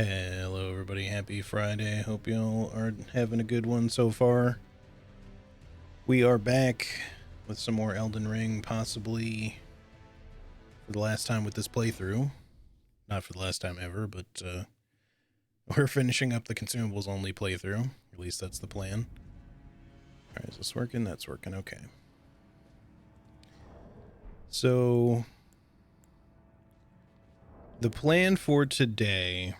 Hello everybody, happy Friday. Hope you all are having a good one so far. We are back with some more Elden Ring, possibly for the last time with this playthrough. Not for the last time ever, but we're finishing up the Consumables only playthrough. At least that's the plan. Alright, is this working? That's working, okay. So, the plan for today,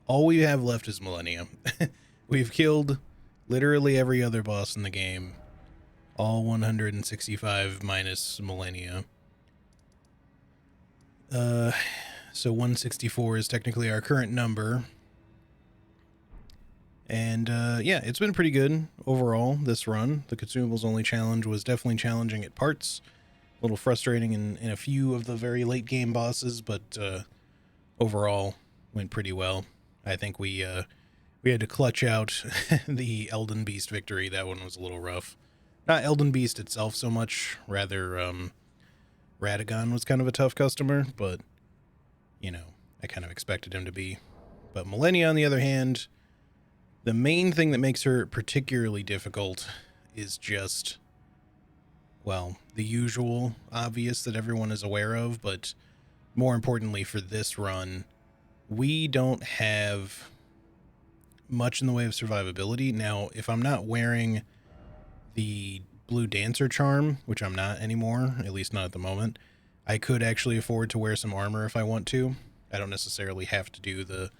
all we have left is Millennia. We've killed literally every other boss in the game. All 165 minus Millennia. So 164 is technically our current number. And yeah, it's been pretty good overall this run. The Consumables only challenge was definitely challenging at parts. A little frustrating in a few of the very late game bosses, but overall went pretty well. I think we had to clutch out the Elden Beast victory. That one was a little rough. Not Elden Beast itself so much, rather Radagon was kind of a tough customer, but you know, I kind of expected him to be. But Millennia, on the other hand, the main thing that makes her particularly difficult is just, well, the usual obvious that everyone is aware of, but more importantly for this run, we don't have much in the way of survivability. Now, if I'm not wearing the blue dancer charm, which I'm not anymore, at least not at the moment, I could actually afford to wear some armor if I want to. I don't necessarily have to do the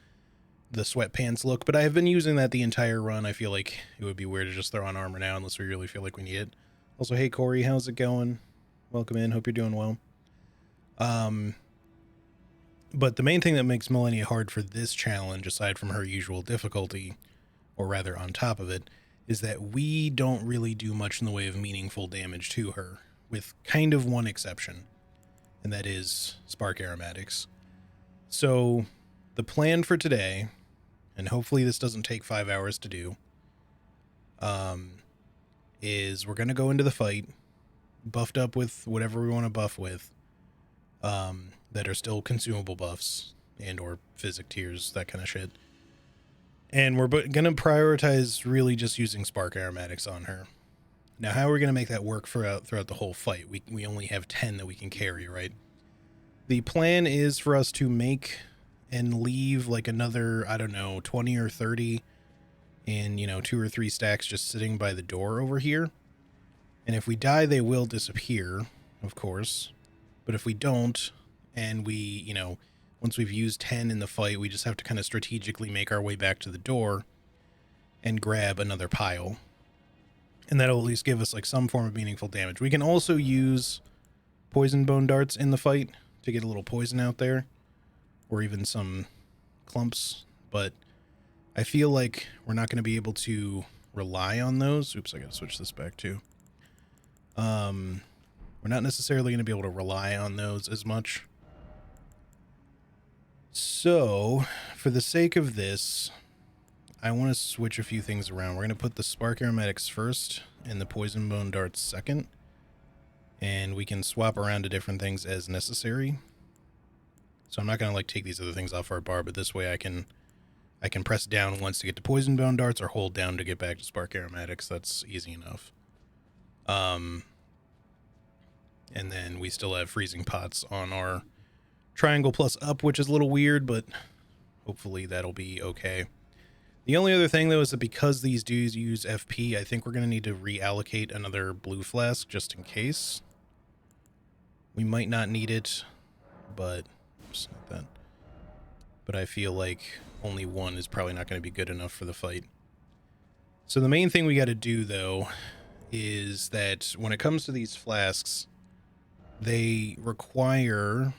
sweatpants look, but I have been using that the entire run. I feel like it would be weird to just throw on armor now unless we really feel like we need it. Also, hey Corey, how's it going? Welcome in, hope you're doing well. But the main thing that makes Millennia hard for this challenge, aside from her usual difficulty, or rather on top of it, is that we don't really do much in the way of meaningful damage to her, with kind of one exception, and that is spark aromatics. So the plan for today, and hopefully this doesn't take 5 hours to do, is we're going to go into the fight buffed up with whatever we want to buff with, that are still consumable buffs and or physic tiers, that kind of shit. And we're going to prioritize really just using spark aromatics on her. Now, how are we going to make that work throughout the whole fight? We only have 10 that we can carry, right? The plan is for us to make and leave like another, I don't know, 20 or 30 in, 2 or 3 stacks just sitting by the door over here. And if we die, they will disappear, of course. But if we don't, and we, once we've used 10 in the fight, we just have to kind of strategically make our way back to the door and grab another pile. And that'll at least give us like some form of meaningful damage. We can also use poison bone darts in the fight to get a little poison out there, or even some clumps, but I feel like we're not going to be able to rely on those. Oops, I got to switch this back too. We're not necessarily going to be able to rely on those as much. So, for the sake of this, I want to switch a few things around. We're going to put the spark aromatics first and the poison bone darts second, and we can swap around to different things as necessary. So I'm not going to like take these other things off our bar, but this way I can press down once to get to poison bone darts or hold down to get back to spark aromatics. That's easy enough. And then we still have freezing pots on our triangle plus up, which is a little weird, but hopefully that'll be okay. The only other thing, though, is that because these dudes use FP, I think we're going to need to reallocate another blue flask just in case. We might not need it, but oops, not that. But I feel like only one is probably not going to be good enough for the fight. So the main thing we got to do, though, is that when it comes to these flasks, they require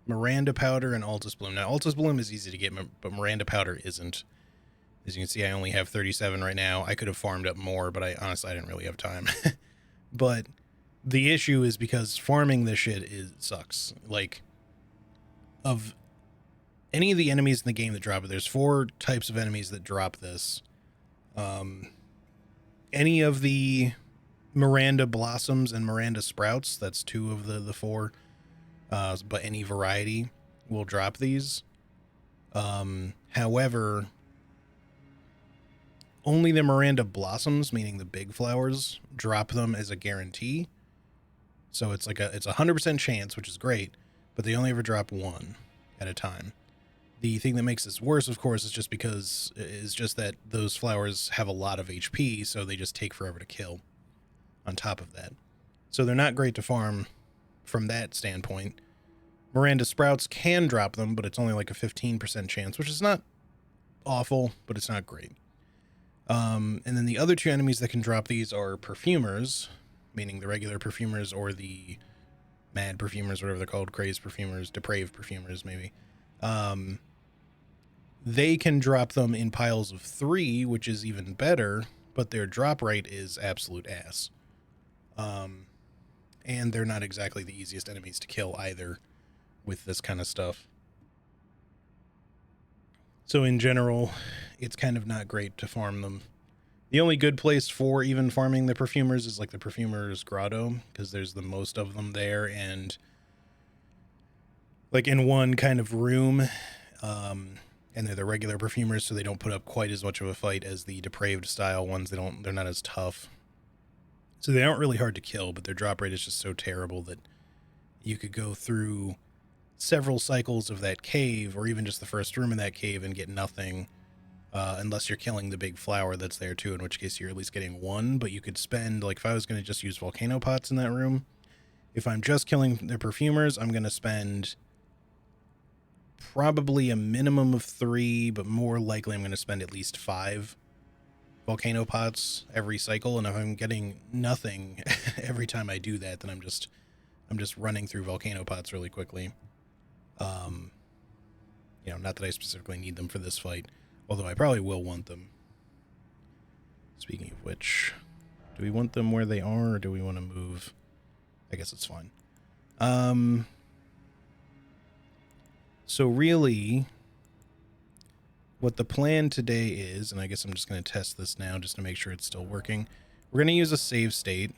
Miranda powder and Altus Bloom. Now, Altus Bloom is easy to get, but Miranda powder isn't. As you can see, I only have 37 right now. I could have farmed up more, but I didn't really have time. But the issue is because farming this shit sucks. Like, of any of the enemies in the game that drop it, there's 4 types of enemies that drop this. Any of the Miranda blossoms and Miranda sprouts, that's 2 of the 4, but any variety will drop these. However, only the Miranda blossoms, meaning the big flowers, drop them as a guarantee. So it's like it's 100% chance, which is great, but they only ever drop one at a time. The thing that makes this worse, of course, is just that those flowers have a lot of HP, so they just take forever to kill on top of that. So they're not great to farm from that standpoint. Miranda sprouts can drop them, but it's only like a 15% chance, which is not awful, but it's not great. And then the other two enemies that can drop these are perfumers, meaning the regular perfumers or the mad perfumers, whatever they're called, crazed perfumers, depraved perfumers, maybe. They can drop them in piles of 3, which is even better, but their drop rate is absolute ass. And they're not exactly the easiest enemies to kill either with this kind of stuff. So in general, it's kind of not great to farm them. The only good place for even farming the perfumers is like the perfumer's grotto, because there's the most of them there, and like in one kind of room, and they're the regular perfumers, so they don't put up quite as much of a fight as the depraved style ones. They're not as tough. So they aren't really hard to kill, but their drop rate is just so terrible that you could go through several cycles of that cave, or even just the first room in that cave, and get nothing, unless you're killing the big flower that's there too, in which case you're at least getting one. But you could spend, like if I was going to just use volcano pots in that room, if I'm just killing the perfumers, I'm going to spend probably a minimum of 3, but more likely I'm going to spend at least 5 volcano pots every cycle. And if I'm getting nothing every time I do that, then I'm just running through volcano pots really quickly. Not that I specifically need them for this fight, although I probably will want them. Speaking of which, do we want them where they are, or do we want to move? I guess it's fine. So really, what the plan today is, and I guess I'm just going to test this now just to make sure it's still working. We're going to use a save state.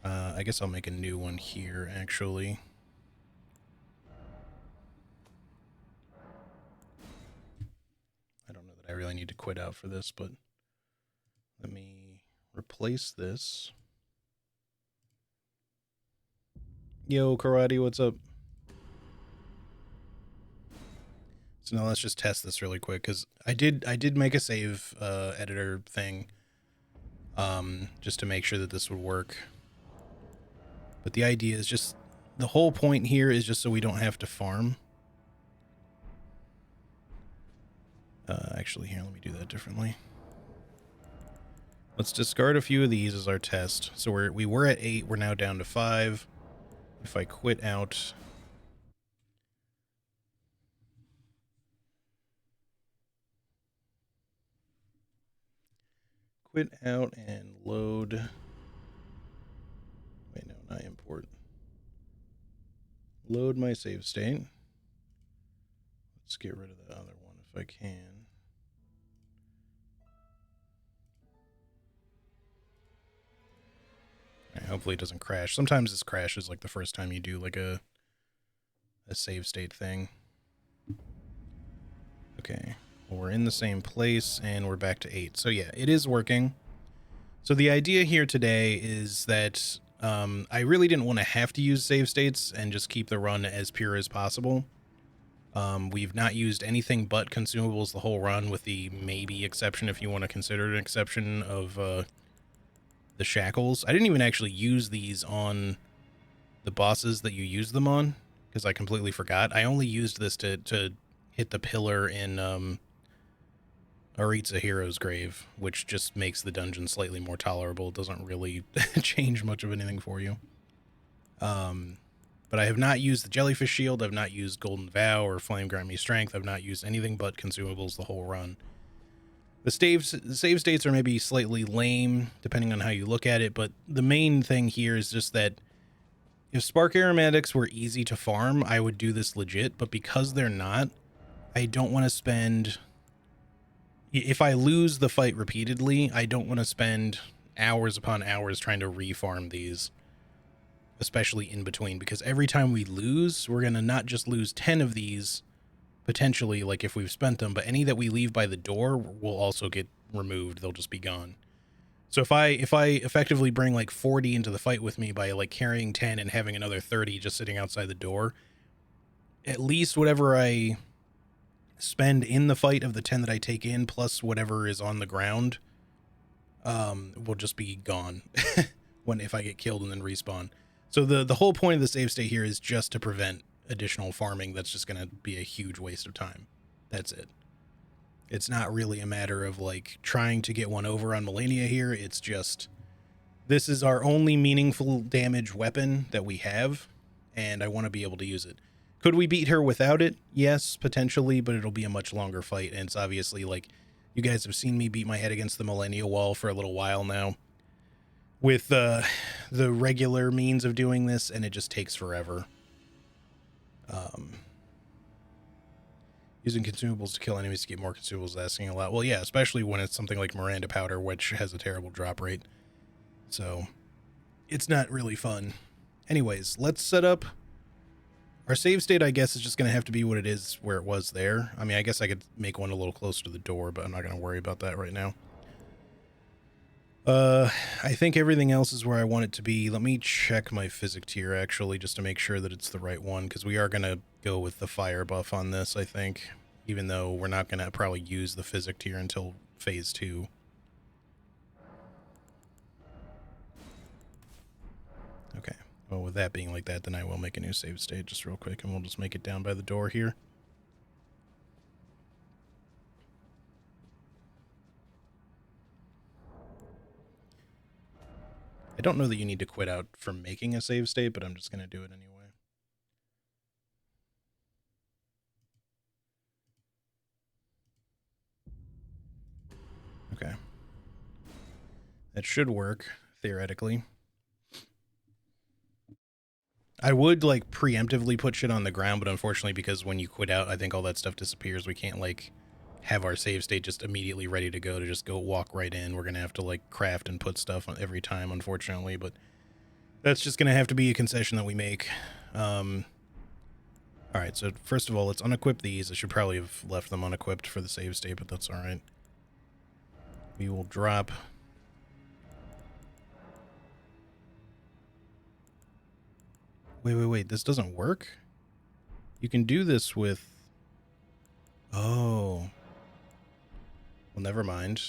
I guess I'll make a new one here, actually. I don't know that I really need to quit out for this, but let me replace this. Yo, Karate, what's up? So now let's just test this really quick, because I did make a save editor thing, just to make sure that this would work. But the idea is just, the whole point here is just so we don't have to farm. Actually, here, let me do that differently. Let's discard a few of these as our test. So we were at 8, we're now down to 5. If I quit out... Quit out and load... Wait, no, not import. Load my save state. Let's get rid of the other one if I can. Right, hopefully it doesn't crash. Sometimes this crashes like the first time you do like a save state thing. Okay, well, we're in the same place and we're back to 8. So yeah, it is working. So the idea here today is that I really didn't want to have to use save states and just keep the run as pure as possible. We've not used anything but consumables the whole run, with the maybe exception, if you want to consider it an exception, of the shackles. I didn't even actually use these on the bosses that you use them on, because I completely forgot. I only used this to hit the pillar in Aritza Hero's Grave, which just makes the dungeon slightly more tolerable. It doesn't really change much of anything for you. But I have not used the Jellyfish Shield, I've not used Golden Vow or Flame Grant Me Strength, I've not used anything but consumables the whole run. The save states are maybe slightly lame, depending on how you look at it, but the main thing here is just that if Spark Aromatics were easy to farm, I would do this legit, but because they're not, I don't want to spend... If I lose the fight repeatedly, I don't want to spend hours upon hours trying to refarm these, especially in between, because every time we lose, we're going to not just lose 10 of these, potentially, like if we've spent them, but any that we leave by the door will also get removed. They'll just be gone. So if I effectively bring like 40 into the fight with me by like carrying 10 and having another 30 just sitting outside the door, at least whatever I spend in the fight of the 10 that I take in plus whatever is on the ground will just be gone if I get killed and then respawn. So the whole point of the save state here is just to prevent additional farming that's just going to be a huge waste of time. That's it. It's not really a matter of like trying to get one over on Melania here. It's just, this is our only meaningful damage weapon that we have, and I want to be able to use it. Could we beat her without it? Yes, potentially, but it'll be a much longer fight, and it's obviously like, you guys have seen me beat my head against the Millennia Wall for a little while now with the regular means of doing this, and it just takes forever. Using consumables to kill enemies to get more consumables, asking a lot. Well, yeah, especially when it's something like Miranda Powder, which has a terrible drop rate. So it's not really fun. Anyways, let's set up our save state. I guess is just going to have to be what it is where it was there. I mean, I guess I could make one a little closer to the door, but I'm not going to worry about that right now. I think everything else is where I want it to be. Let me check my physic tier, actually, just to make sure that it's the right one, because we are going to go with the fire buff on this, I think, even though we're not going to probably use the physic tier until phase 2. Okay, well, with that being like that, then I will make a new save state just real quick, and we'll just make it down by the door here. I don't know that you need to quit out from making a save state, but I'm just going to do it anyway. Okay. That should work, theoretically. I would, like, preemptively put shit on the ground, but unfortunately, because when you quit out, I think all that stuff disappears. We can't, like, have our save state just immediately ready to go to just go walk right in. We're going to have to, like, craft and put stuff on every time, unfortunately, but that's just going to have to be a concession that we make. Alright, so first of all, let's unequip these. I should probably have left them unequipped for the save state, but that's alright. We will drop... Wait, this doesn't work? You can do this with... Oh. Well, never mind.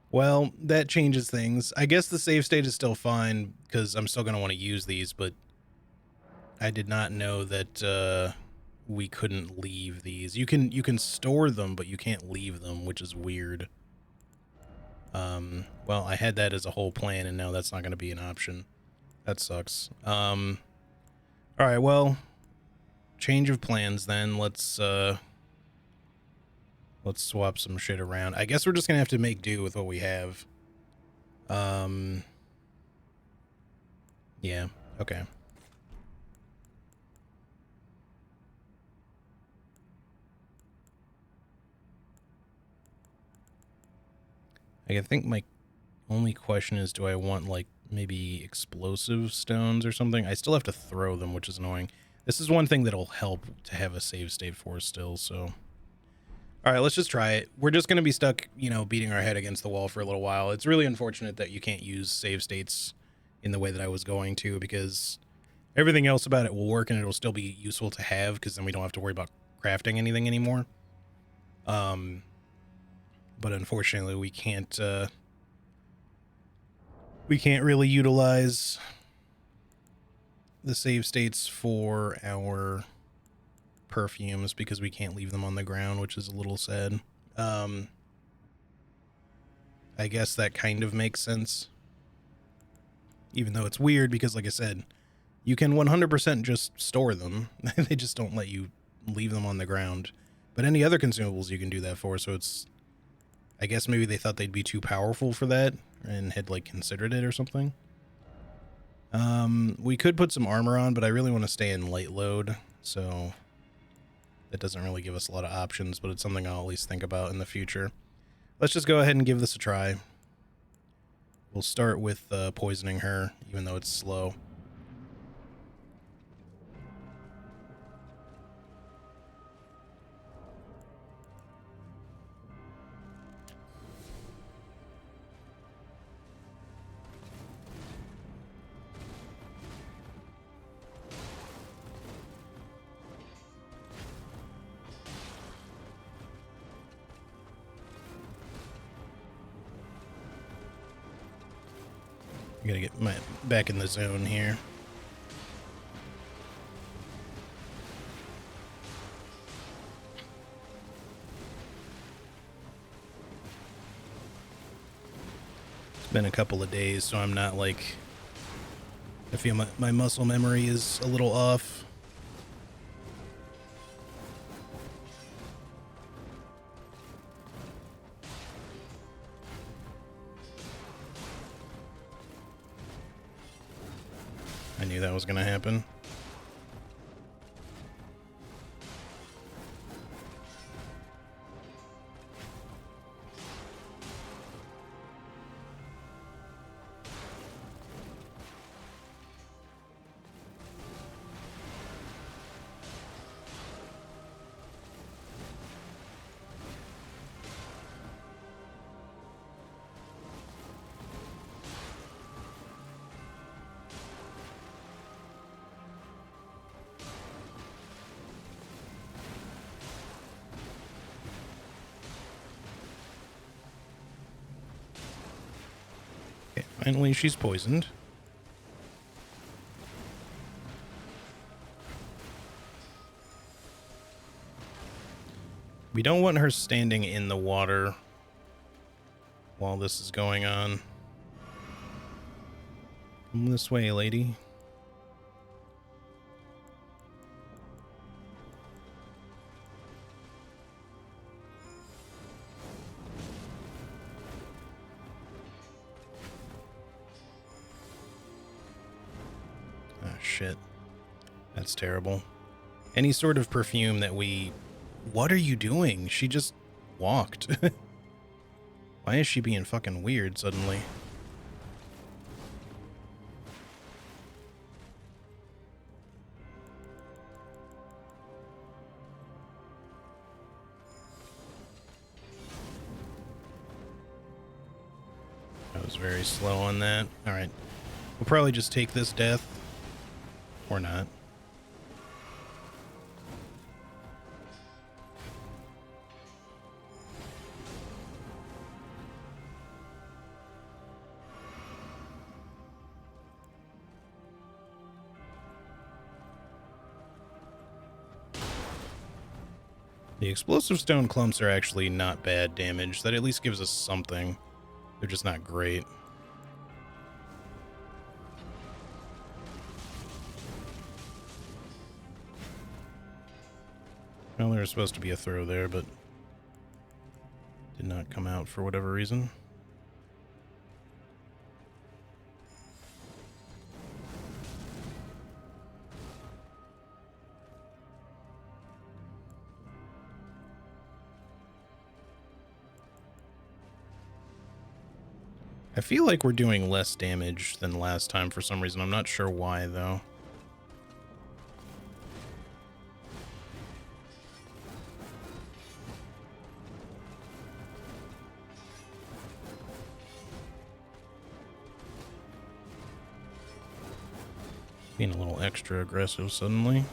Well, that changes things. I guess the save state is still fine, because I'm still going to want to use these, but I did not know that we couldn't leave these. You can store them, but you can't leave them, which is weird. Well, I had that as a whole plan, and now that's not going to be an option. That sucks. Alright, well, change of plans then. Let's swap some shit around. I guess we're just gonna have to make do with what we have. Yeah, okay. I think my only question is, do I want, like, maybe explosive stones or something? I still have to throw them, which is annoying. This is one thing that'll help to have a save state for still, so... Alright, let's just try it. We're just going to be stuck, you know, beating our head against the wall for a little while. It's really unfortunate that you can't use save states in the way that I was going to, because everything else about it will work and it'll still be useful to have, because then we don't have to worry about crafting anything anymore. But unfortunately we can't really utilize the save states for our perfumes because we can't leave them on the ground, which is a little sad. I guess that kind of makes sense. Even though it's weird because, like I said, you can 100% just store them. They just don't let you leave them on the ground. But any other consumables you can do that for, so it's... I guess maybe they thought they'd be too powerful for that and had, like, considered it or something. We could put some armor on, but I really want to stay in light load, so that doesn't really give us a lot of options, but it's something I'll at least think about in the future. Let's just go ahead and give this a try. We'll start with poisoning her, even though it's slow. I gotta get my back in the zone here. It's been a couple of days, so I'm not like... I feel my muscle memory is a little off. I knew that was gonna happen. Okay, finally she's poisoned. We don't want her standing in the water while this is going on. Come this way, lady. Oh, shit. That's terrible. Any sort of perfume that we... What are you doing? She just walked. Why is she being fucking weird suddenly? I was very slow on that. Alright. We'll probably just take this death. Or not. The explosive stone clumps are actually not bad damage. That at least gives us something. They're just not great. Well, there was supposed to be a throw there, but did not come out for whatever reason. I feel like we're doing less damage than last time for some reason. I'm not sure why, though. Being a little extra aggressive suddenly.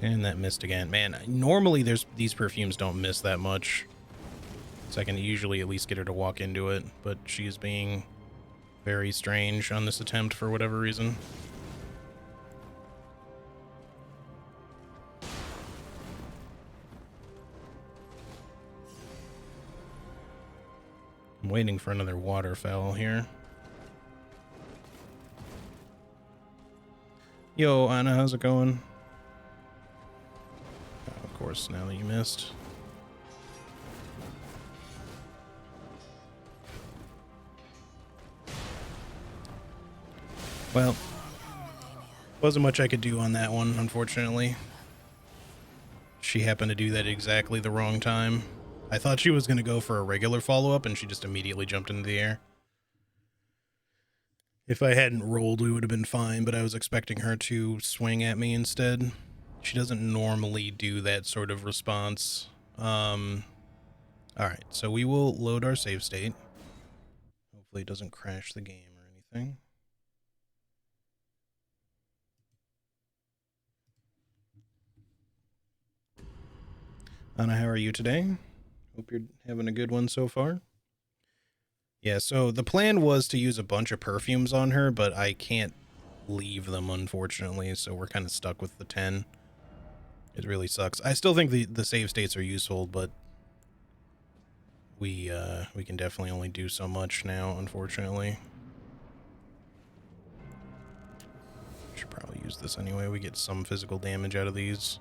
And that missed again. Man, normally these perfumes don't miss that much. So I can usually at least get her to walk into it, but she's being very strange on this attempt for whatever reason. I'm waiting for another waterfowl here. Yo, Anna, how's it going? Oh, of course, now that you missed. Well, wasn't much I could do on that one, unfortunately. She happened to do that exactly the wrong time. I thought she was going to go for a regular follow-up, and she just immediately jumped into the air. If I hadn't rolled, we would have been fine, but I was expecting her to swing at me instead. She doesn't normally do that sort of response. Alright, so we will load our save state. Hopefully it doesn't crash the game or anything. Anna, how are you today? Hope you're having a good one so far. Yeah, so the plan was to use a bunch of perfumes on her, but I can't leave them, unfortunately, so we're kind of stuck with the 10. It really sucks. I still think the save states are useful, but we can definitely only do so much now, unfortunately. Should probably use this anyway. We get some physical damage out of these.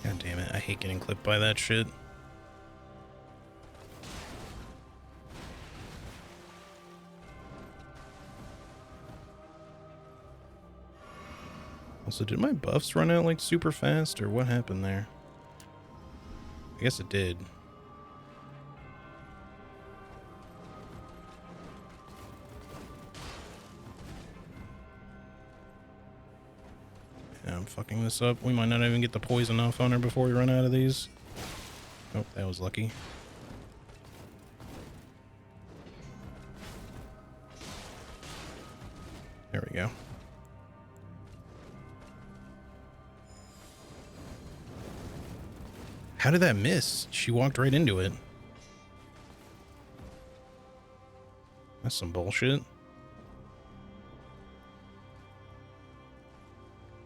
God damn it, I hate getting clipped by that shit. Also, did my buffs run out like super fast, or what happened there? I guess it did. Yeah, I'm fucking this up. We might not even get the poison off on her before we run out of these. Oh, that was lucky. There we go. How did that miss? She walked right into it. That's some bullshit.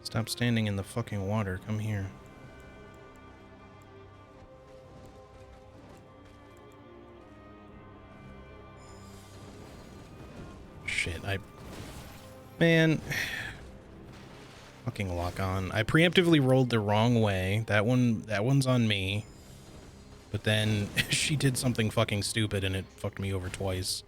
Stop standing in the fucking water. Come here. Shit, Man. Fucking lock on. I preemptively rolled the wrong way. That one's on me. But then she did something fucking stupid and it fucked me over twice.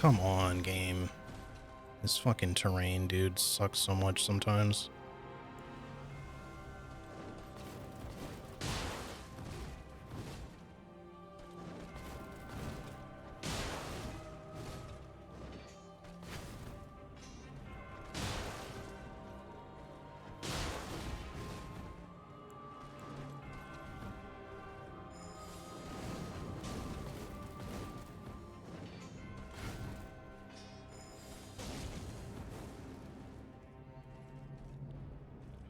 Come on, game. This fucking terrain, dude, sucks so much sometimes.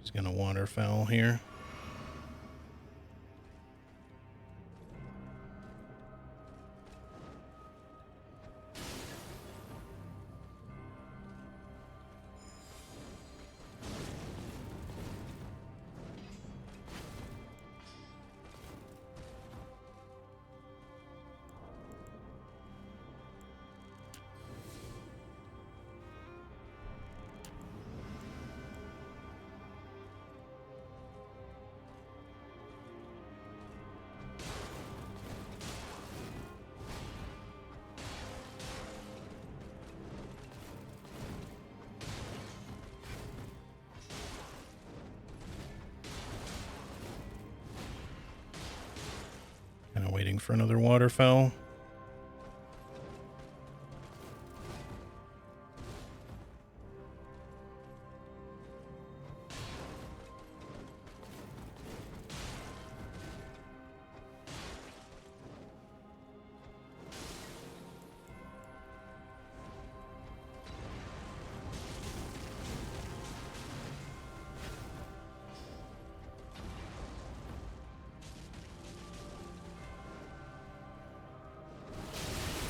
He's gonna waterfowl here. Kind of waiting for another waterfowl.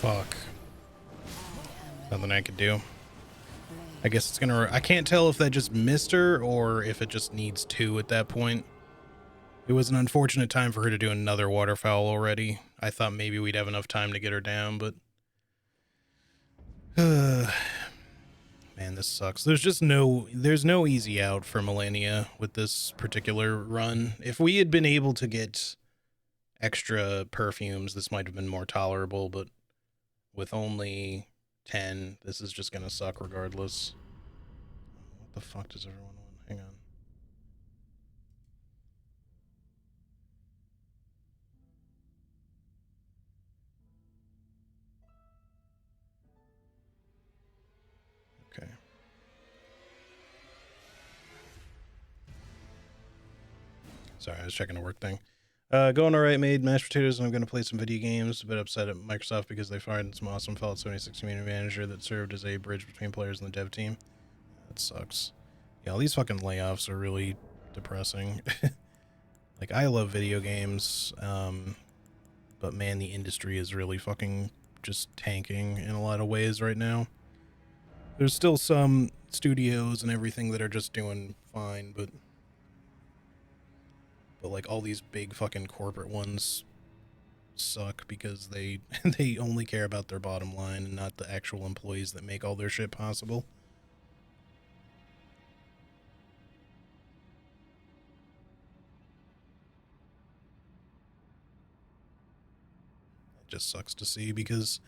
Fuck. Nothing I could do. I guess it's gonna... I can't tell if that just missed her or if it just needs 2 at that point. It was an unfortunate time for her to do another waterfowl already. I thought maybe we'd have enough time to get her down, but... man, this sucks. There's no easy out for Millennia with this particular run. If we had been able to get extra perfumes, this might have been more tolerable, but with only 10, this is just gonna suck regardless. What the fuck does everyone want? Hang on. Okay. Sorry, I was checking a work thing. Going alright, made mashed potatoes, and I'm going to play some video games. A bit upset at Microsoft because they fired some awesome Fallout 76 community manager that served as a bridge between players and the dev team. That sucks. Yeah, all these fucking layoffs are really depressing. Like, I love video games, but man, the industry is really fucking just tanking in a lot of ways right now. There's still some studios and everything that are just doing fine, but like all these big fucking corporate ones suck because they they only care about their bottom line and not the actual employees that make all their shit possible. It just sucks to see because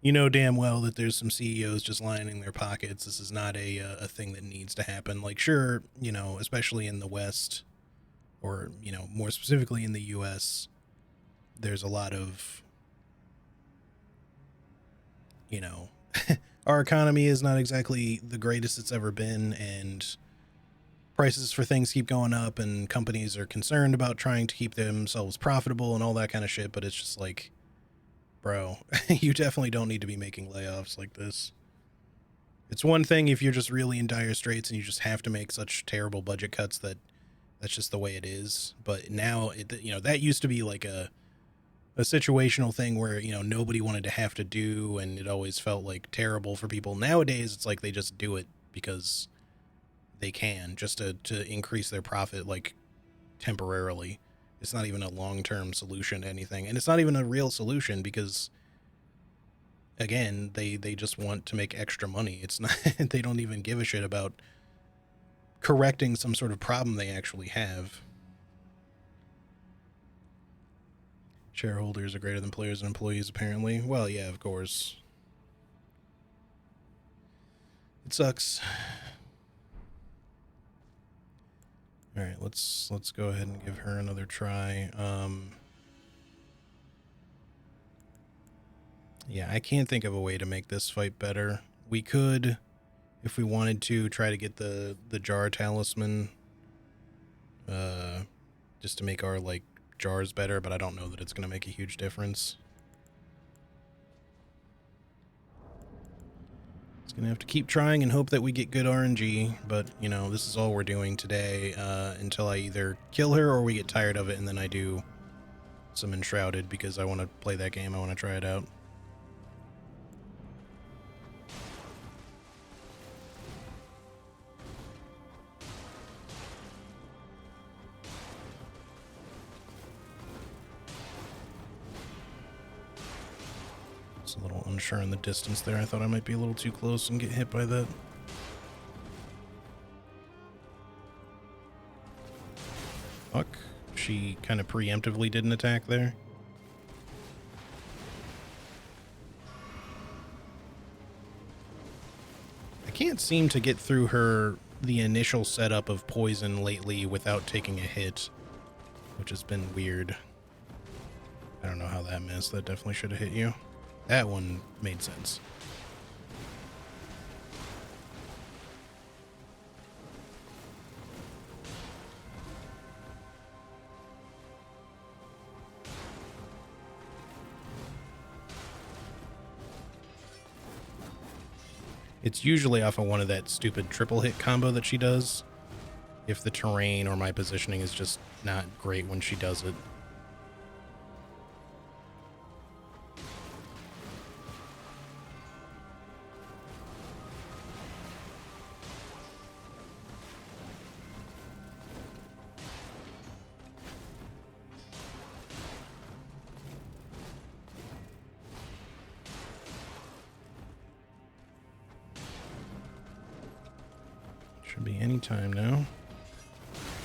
you know damn well that there's some CEOs just lining their pockets. This is not a thing that needs to happen. Like, sure, you know, especially in the West, or, you know, more specifically in the US, there's a lot of, you know, our economy is not exactly the greatest it's ever been, and prices for things keep going up, and companies are concerned about trying to keep themselves profitable and all that kind of shit, but it's just like, bro, you definitely don't need to be making layoffs like this. It's one thing if you're just really in dire straits and you just have to make such terrible budget cuts that that's just the way it is. But now, you know, that used to be like a situational thing where, you know, nobody wanted to have to do, and it always felt like terrible for people. Nowadays, it's like they just do it because they can, just to increase their profit, like, temporarily. It's not even a long-term solution to anything. And it's not even a real solution because, again, they just want to make extra money. It's not, they don't even give a shit about correcting some sort of problem they actually have. Shareholders are greater than players and employees, apparently. Well, yeah, of course. It sucks. All right, let's go ahead and give her another try. Yeah, I can't think of a way to make this fight better. We could, if we wanted to, try to get the jar talisman, just to make our, like, jars better, but I don't know that it's going to make a huge difference. It's going to have to keep trying and hope that we get good RNG, but, you know, this is all we're doing today, until I either kill her or we get tired of it, and then I do some Enshrouded because I want to play that game. I want to try it out. A little unsure in the distance there. I thought I might be a little too close and get hit by that. Fuck. She kind of preemptively did an attack there. I can't seem to get through the initial setup of poison lately without taking a hit, which has been weird. I don't know how that missed. That definitely should have hit you. That one made sense. It's usually off of one of that stupid triple hit combo that she does, if the terrain or my positioning is just not great when she does it. Could be any time now.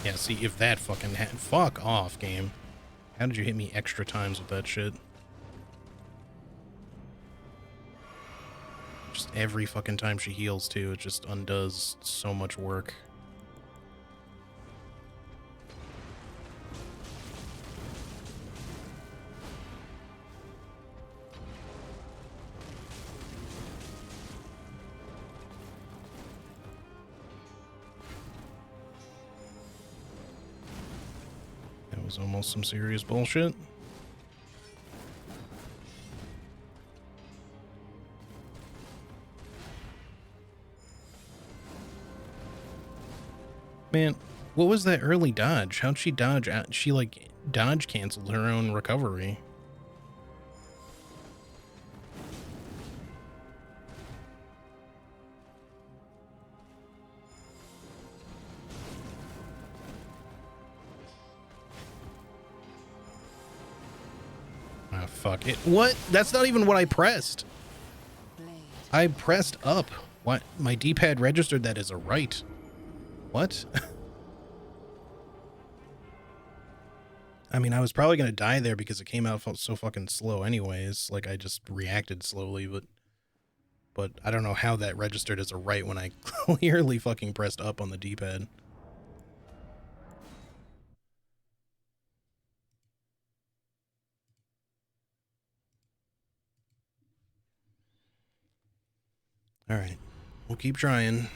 Yeah, see, if that fucking fuck off, game. How did you hit me extra times with that shit? Just every fucking time she heals, too, it just undoes so much work. That was almost some serious bullshit. Man, what was that early dodge? How'd she dodge? She, like, dodge canceled her own recovery. Ah, fuck it. What? That's not even what I pressed. I pressed up. What? My D-pad registered that as a right. What? I mean, I was probably going to die there because it came out so fucking slow anyways. Like, I just reacted slowly, but I don't know how that registered as a right when I clearly fucking pressed up on the D-pad. All right. We'll keep trying.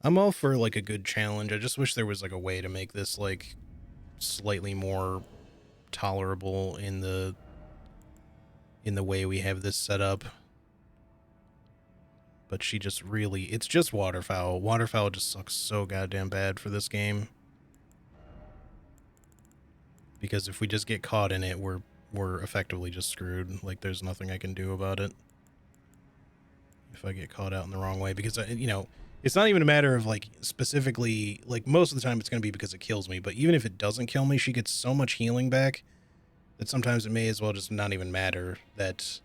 I'm all for, like, a good challenge. I just wish there was, like, a way to make this, like, slightly more tolerable in the way we have this set up. But she just really... It's just Waterfowl. Waterfowl just sucks so goddamn bad for this game. Because if we just get caught in it, we're effectively just screwed. Like, there's nothing I can do about it. If I get caught out in the wrong way. Because, you know... It's not even a matter of, like, specifically, like, most of the time it's going to be because it kills me, but even if it doesn't kill me, she gets so much healing back that sometimes it may as well just not even matter that,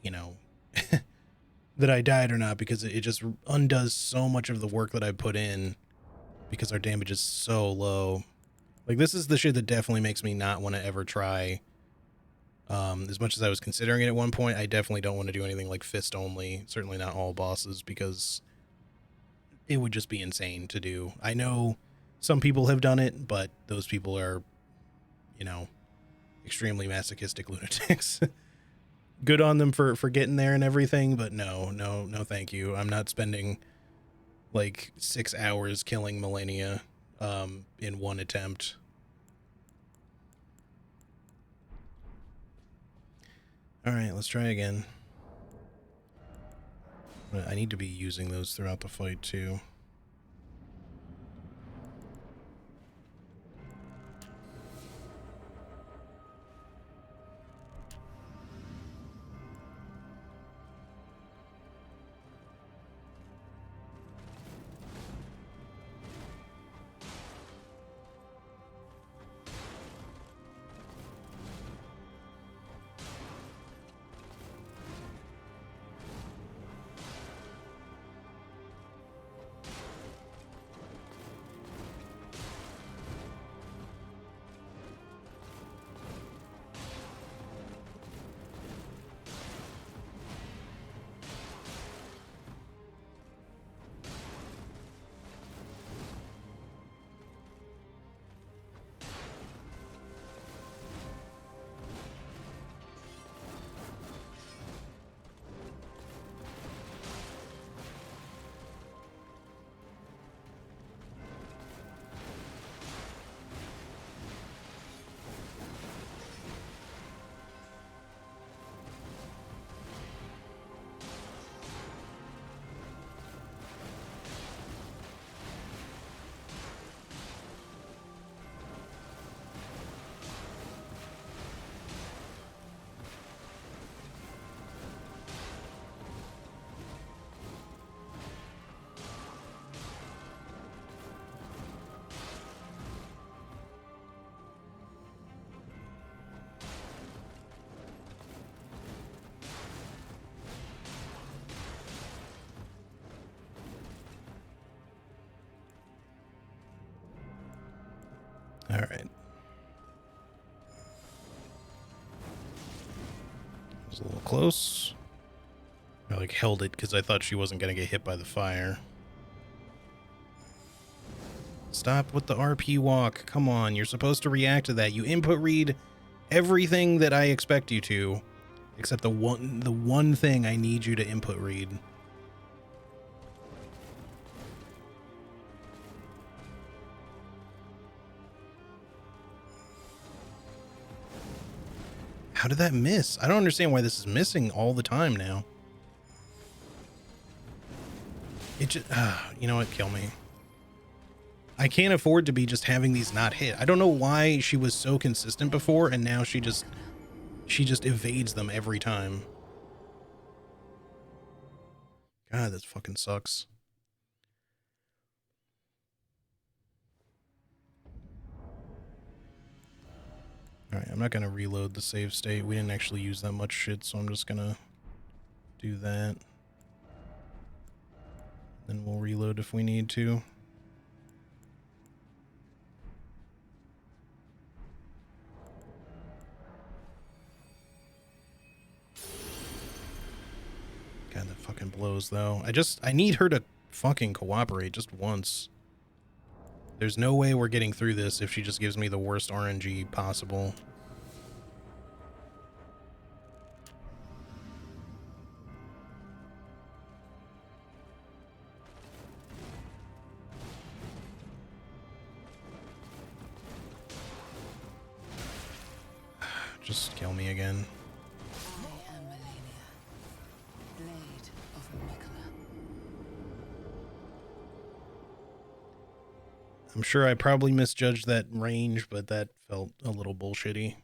you know, that I died or not, because it just undoes so much of the work that I put in because our damage is so low. Like, this is the shit that definitely makes me not want to ever try. As much as I was considering it at one point, I definitely don't want to do anything like fist only. Certainly not all bosses, because it would just be insane to do. I know some people have done it, but those people are, you know, extremely masochistic lunatics. Good on them for getting there and everything, but no, thank you. I'm not spending like 6 hours killing Millennia in one attempt. All right, let's try again. I need to be using those throughout the fight, too. All right. It was a little close. I like held it because I thought she wasn't going to get hit by the fire. Stop with the RP walk. Come on, you're supposed to react to that. You input read everything that I expect you to, except the one thing I need you to input read. How did that miss? I don't understand why this is missing all the time now. It just, you know what? Kill me. I can't afford to be just having these not hit. I don't know why she was so consistent before, and now she just evades them every time. God, this fucking sucks. Alright, I'm not gonna reload the save state. We didn't actually use that much shit, so I'm just gonna do that. Then we'll reload if we need to. God, that fucking blows, though. I need her to fucking cooperate just once. There's no way we're getting through this if she just gives me the worst RNG possible. Just kill me again. I am Melania, Blade of Mikola. I'm sure I probably misjudged that range, but that felt a little bullshitty.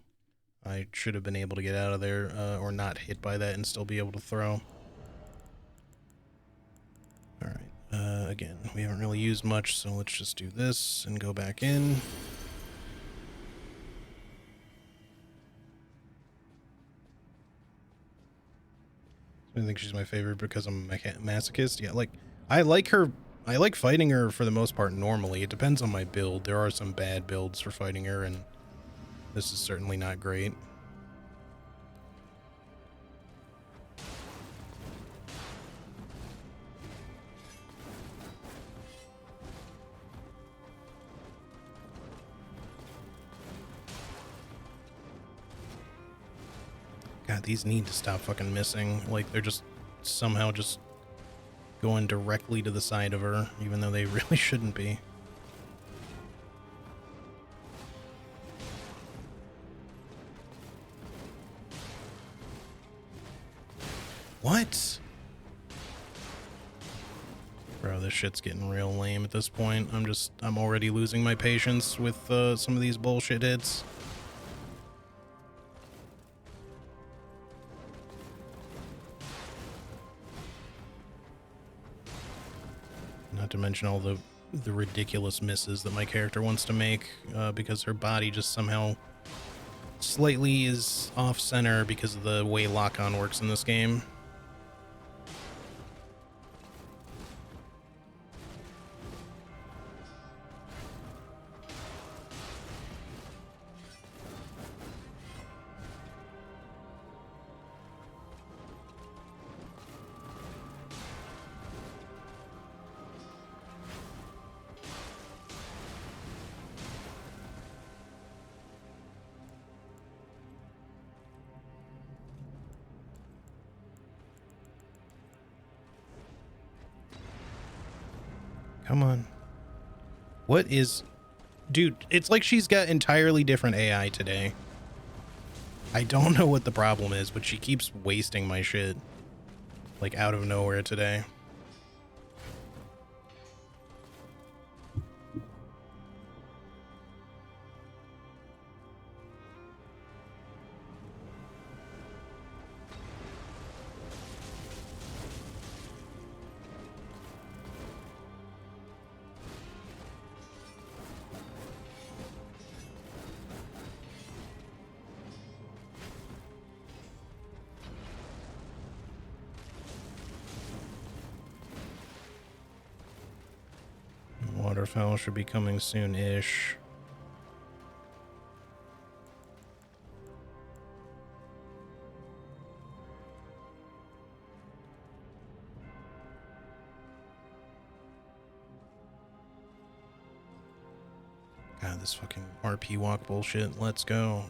I should have been able to get out of there, or not hit by that and still be able to throw. Alright, again, we haven't really used much, so let's just do this and go back in. I think she's my favorite because I'm a masochist. Yeah, like, I like her. I like fighting her for the most part normally. It depends on my build. There are some bad builds for fighting her, and this is certainly not great. God, these need to stop fucking missing. Like, they're just somehow just going directly to the side of her, even though they really shouldn't be. What? Bro, this shit's getting real lame at this point. I'm already losing my patience with some of these bullshit hits. Not to mention all the ridiculous misses that my character wants to make, because her body just somehow slightly is off-center because of the way lock-on works in this game. Come on. What is... Dude, it's like she's got entirely different AI today. I don't know what the problem is, but she keeps wasting my shit. Like, out of nowhere today. Waterfowl should be coming soon-ish. God, this fucking RP walk bullshit. Let's go.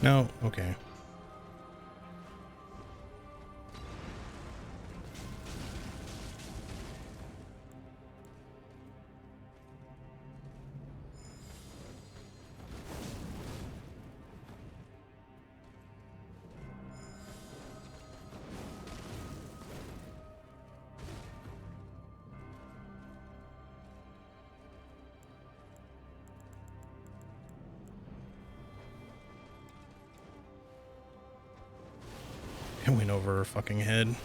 No, okay. It went over her fucking head.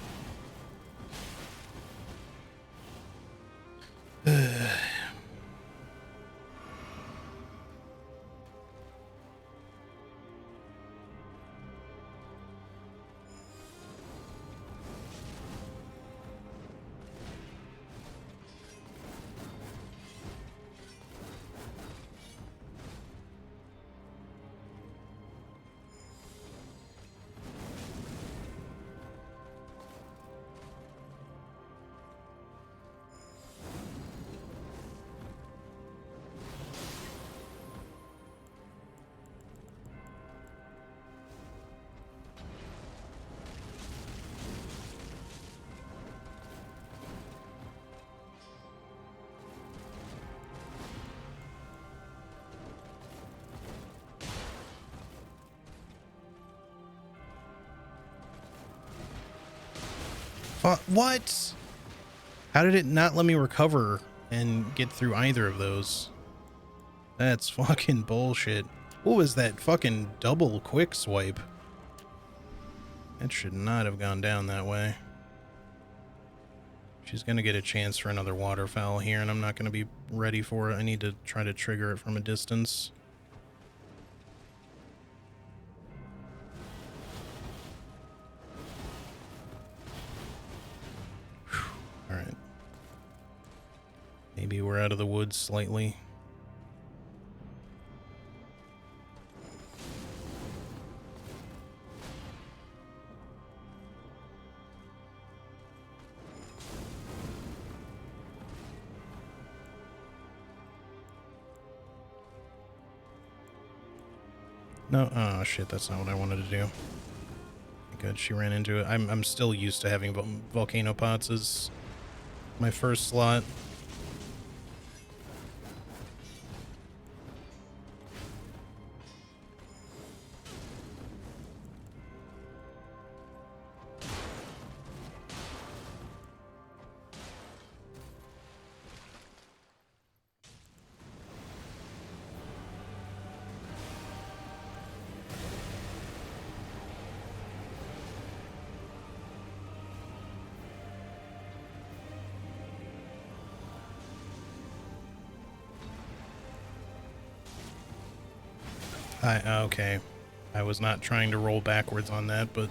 What? How did it not let me recover and get through either of those? That's fucking bullshit. What was that fucking double quick swipe? That should not have gone down that way. She's gonna get a chance for another waterfowl here, and I'm not gonna be ready for it. I need to try to trigger it from a distance. Alright. Maybe we're out of the woods slightly. No, oh shit, that's not what I wanted to do. Good, she ran into it. I'm still used to having volcano pots as my first slot. Okay. I was not trying to roll backwards on that, but...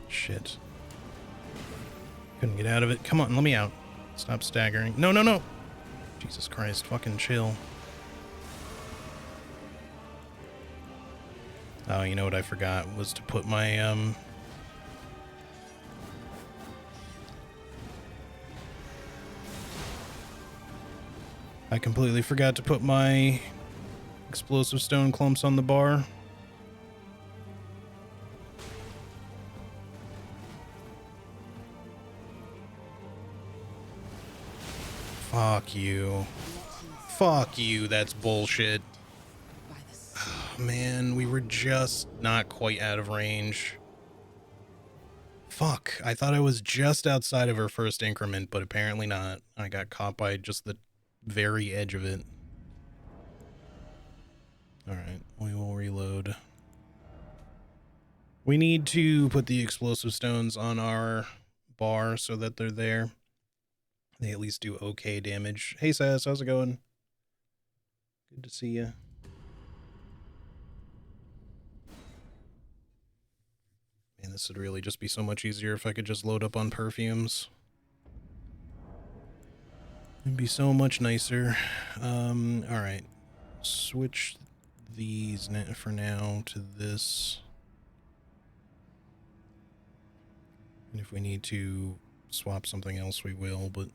Shit. Couldn't get out of it. Come on, let me out. Stop staggering. No, no, no! Jesus Christ, fucking chill. Oh, you know what I forgot was to put my, I completely forgot to put my explosive stone clumps on the bar. Fuck you. Fuck you, that's bullshit. by man, we were just not quite out of range. Fuck, I thought I was just outside of her first increment, but apparently not. I got caught by just the very edge of it. Alright, we will reload. We need to put the explosive stones on our bar so that they're there. They at least do okay damage. Hey Sass, how's it going? Good to see you. Man, this would really just be so much easier if I could just load up on perfumes. It'd be so much nicer. Alright. Switch these for now to this. And if we need to swap something else, we will, but...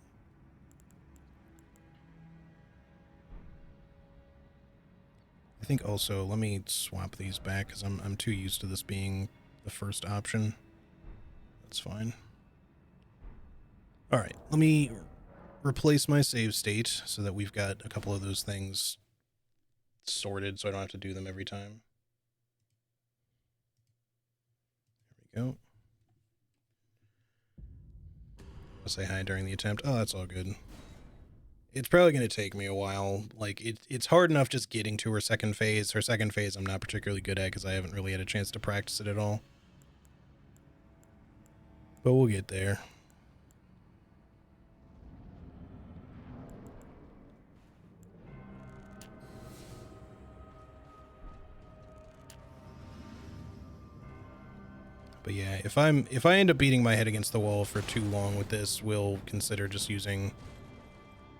I think also, let me swap these back, because I'm too used to this being the first option. That's fine. Alright, let me replace my save state so that we've got a couple of those things sorted so I don't have to do them every time. There we go. I'll say hi during the attempt. Oh, that's all good. It's probably going to take me a while. Like, it's hard enough just getting to her second phase. Her second phase I'm not particularly good at because I haven't really had a chance to practice it at all. But we'll get there. But yeah, if I end up beating my head against the wall for too long with this, we'll consider just using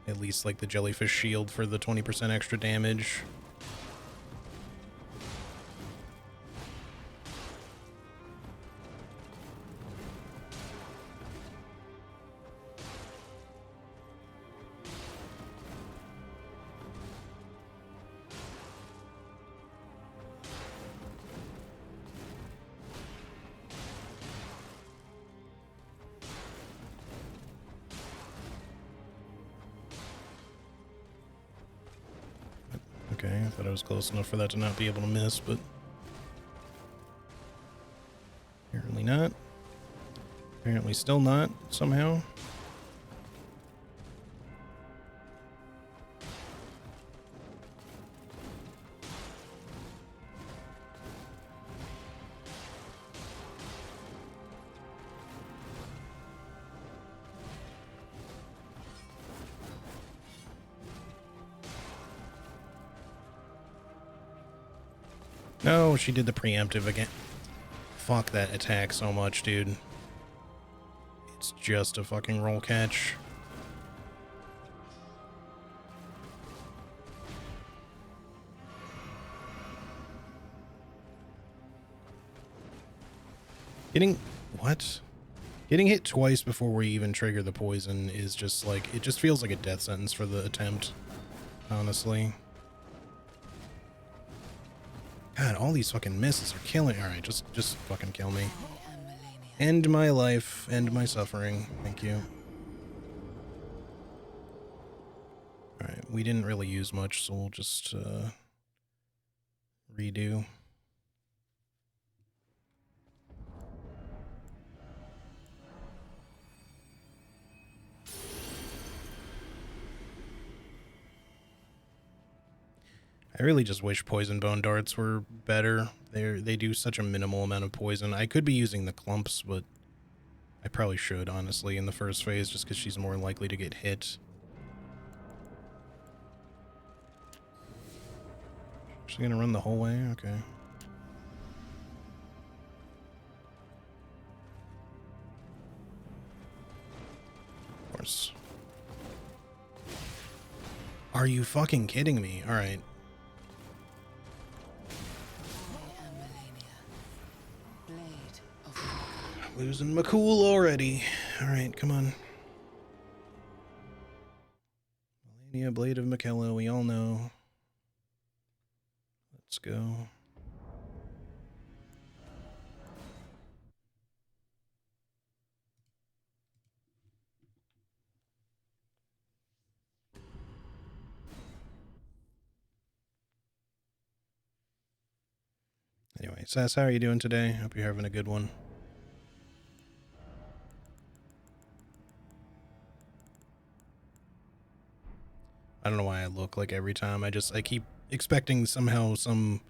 at least like the jellyfish shield for the 20% extra damage. Okay, I thought I was close enough for that to not be able to miss, but apparently not. Apparently still not, somehow. No, she did the preemptive again. Fuck that attack so much, dude. It's just a fucking roll catch. What? Getting hit twice before we even trigger the poison is just like, it just feels like a death sentence for the attempt, honestly. God, all these fucking misses are killing. Alright, just fucking kill me. End my life, end my suffering. Thank you. Alright, we didn't really use much, so we'll just redo. I really just wish poison bone darts were better. They do such a minimal amount of poison. I could be using the clumps, but I probably should, honestly, in the first phase, just because she's more likely to get hit. She's gonna run the whole way? Okay. Of course. Are you fucking kidding me? Alright. Losing my cool already. Alright, come on. Melania, Blade of Miquella, we all know. Let's go. Anyway, Sass, how are you doing today? Hope you're having a good one. I don't know why I look like every time. I keep expecting somehow some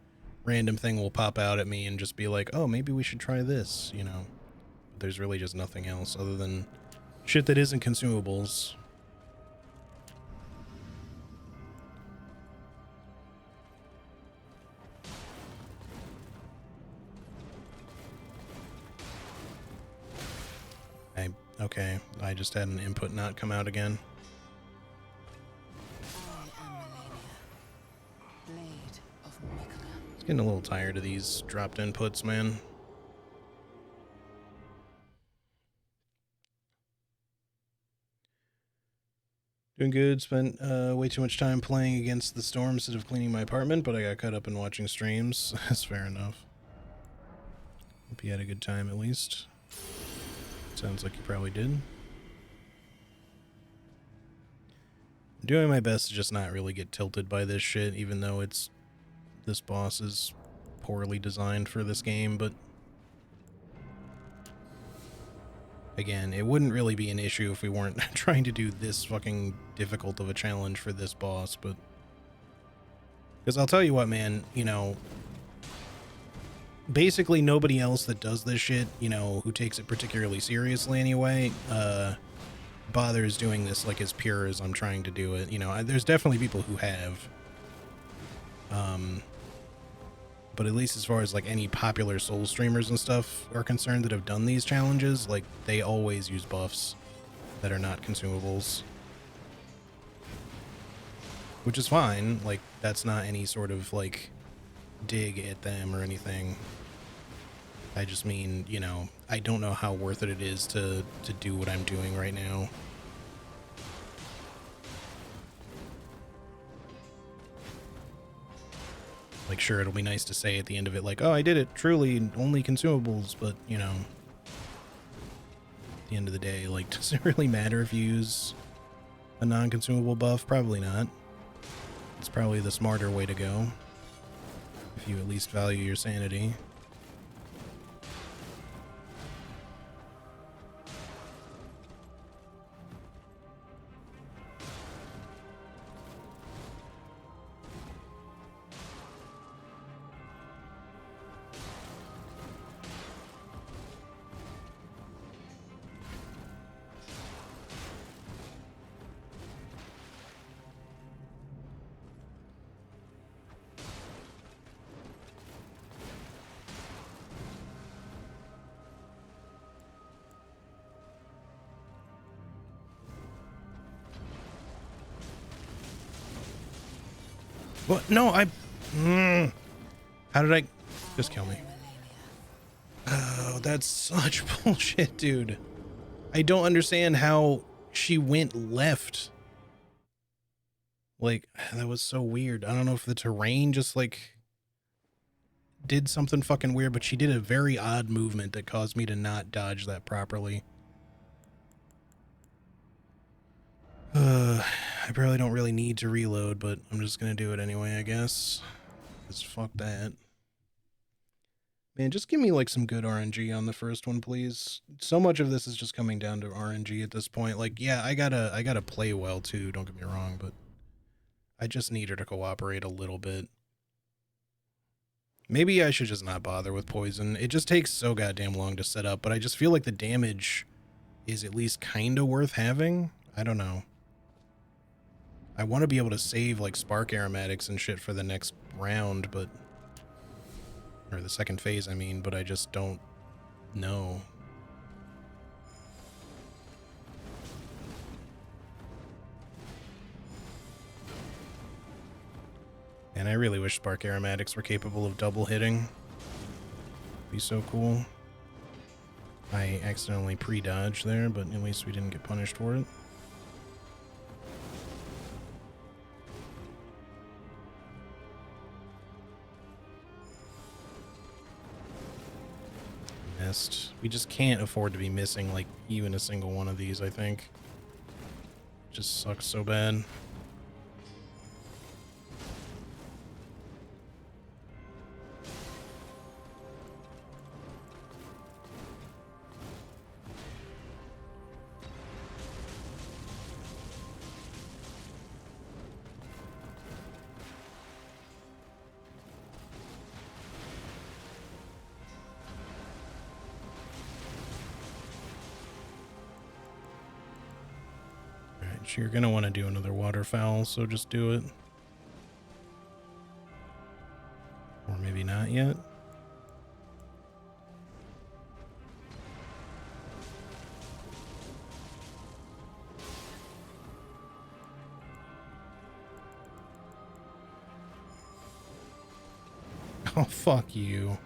random thing will pop out at me and just be like, oh, maybe we should try this, you know. But there's really just nothing else other than shit that isn't consumables. Okay, I just had an input not come out again. I am Melania, Blade of Mikola. It's getting a little tired of these dropped inputs, man. Doing good. Spent way too much time playing against the storm instead of cleaning my apartment, but I got caught up in watching streams. That's fair enough. Hope you had a good time at least. Sounds like you probably did. I'm doing my best to just not really get tilted by this shit, even though this boss is poorly designed for this game, but again, it wouldn't really be an issue if we weren't trying to do this fucking difficult of a challenge for this boss, but because I'll tell you what, man, you know, basically nobody else that does this shit, you know, who takes it particularly seriously anyway, bothers doing this like as pure as I'm trying to do it. You know, there's definitely people who have, but at least as far as like any popular Soul streamers and stuff are concerned that have done these challenges, like they always use buffs that are not consumables, which is fine. Like that's not any sort of like dig at them or anything. I just mean, you know, I don't know how worth it is to do what I'm doing right now. Like, sure, it'll be nice to say at the end of it, like, oh, I did it, truly, only consumables, but, you know, at the end of the day, like, does it really matter if you use a non-consumable buff? Probably not. It's probably the smarter way to go, if you at least value your sanity. What? No, how did I... Just kill me. Oh, that's such bullshit, dude. I don't understand how she went left. Like, that was so weird. I don't know if the terrain just, like, did something fucking weird, but she did a very odd movement that caused me to not dodge that properly. I probably don't really need to reload, but I'm just gonna do it anyway, I guess. Because fuck that. Man, just give me like some good RNG on the first one, please. So much of this is just coming down to RNG at this point. Like, yeah, I gotta play well too, don't get me wrong, but I just need her to cooperate a little bit. Maybe I should just not bother with poison. It just takes so goddamn long to set up, but I just feel like the damage is at least kind of worth having. I don't know. I want to be able to save like spark aromatics and shit for the next round, but... or the second phase, I mean, but I just don't know. And I really wish spark aromatics were capable of double hitting. Be so cool. I accidentally pre-dodged there, but at least we didn't get punished for it. Missed. We just can't afford to be missing like even a single one of these, I think. Just sucks so bad. Alright, you're gonna want to do another waterfowl, so just do it. Or maybe not yet. Oh, fuck you.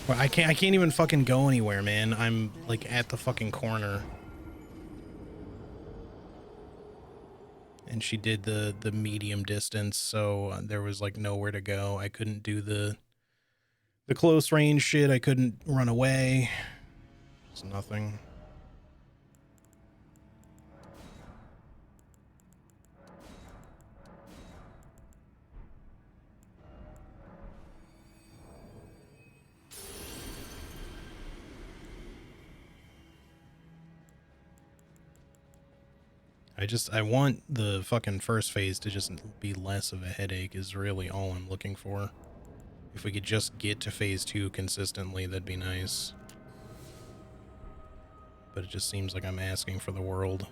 Well, I can't even fucking go anywhere, man. I'm like at the fucking corner. And she did the medium distance, so there was like nowhere to go. I couldn't do the close range shit. I couldn't run away. Just nothing. I want the fucking first phase to just be less of a headache is really all I'm looking for. If we could just get to phase 2 consistently, that'd be nice. But it just seems like I'm asking for the world.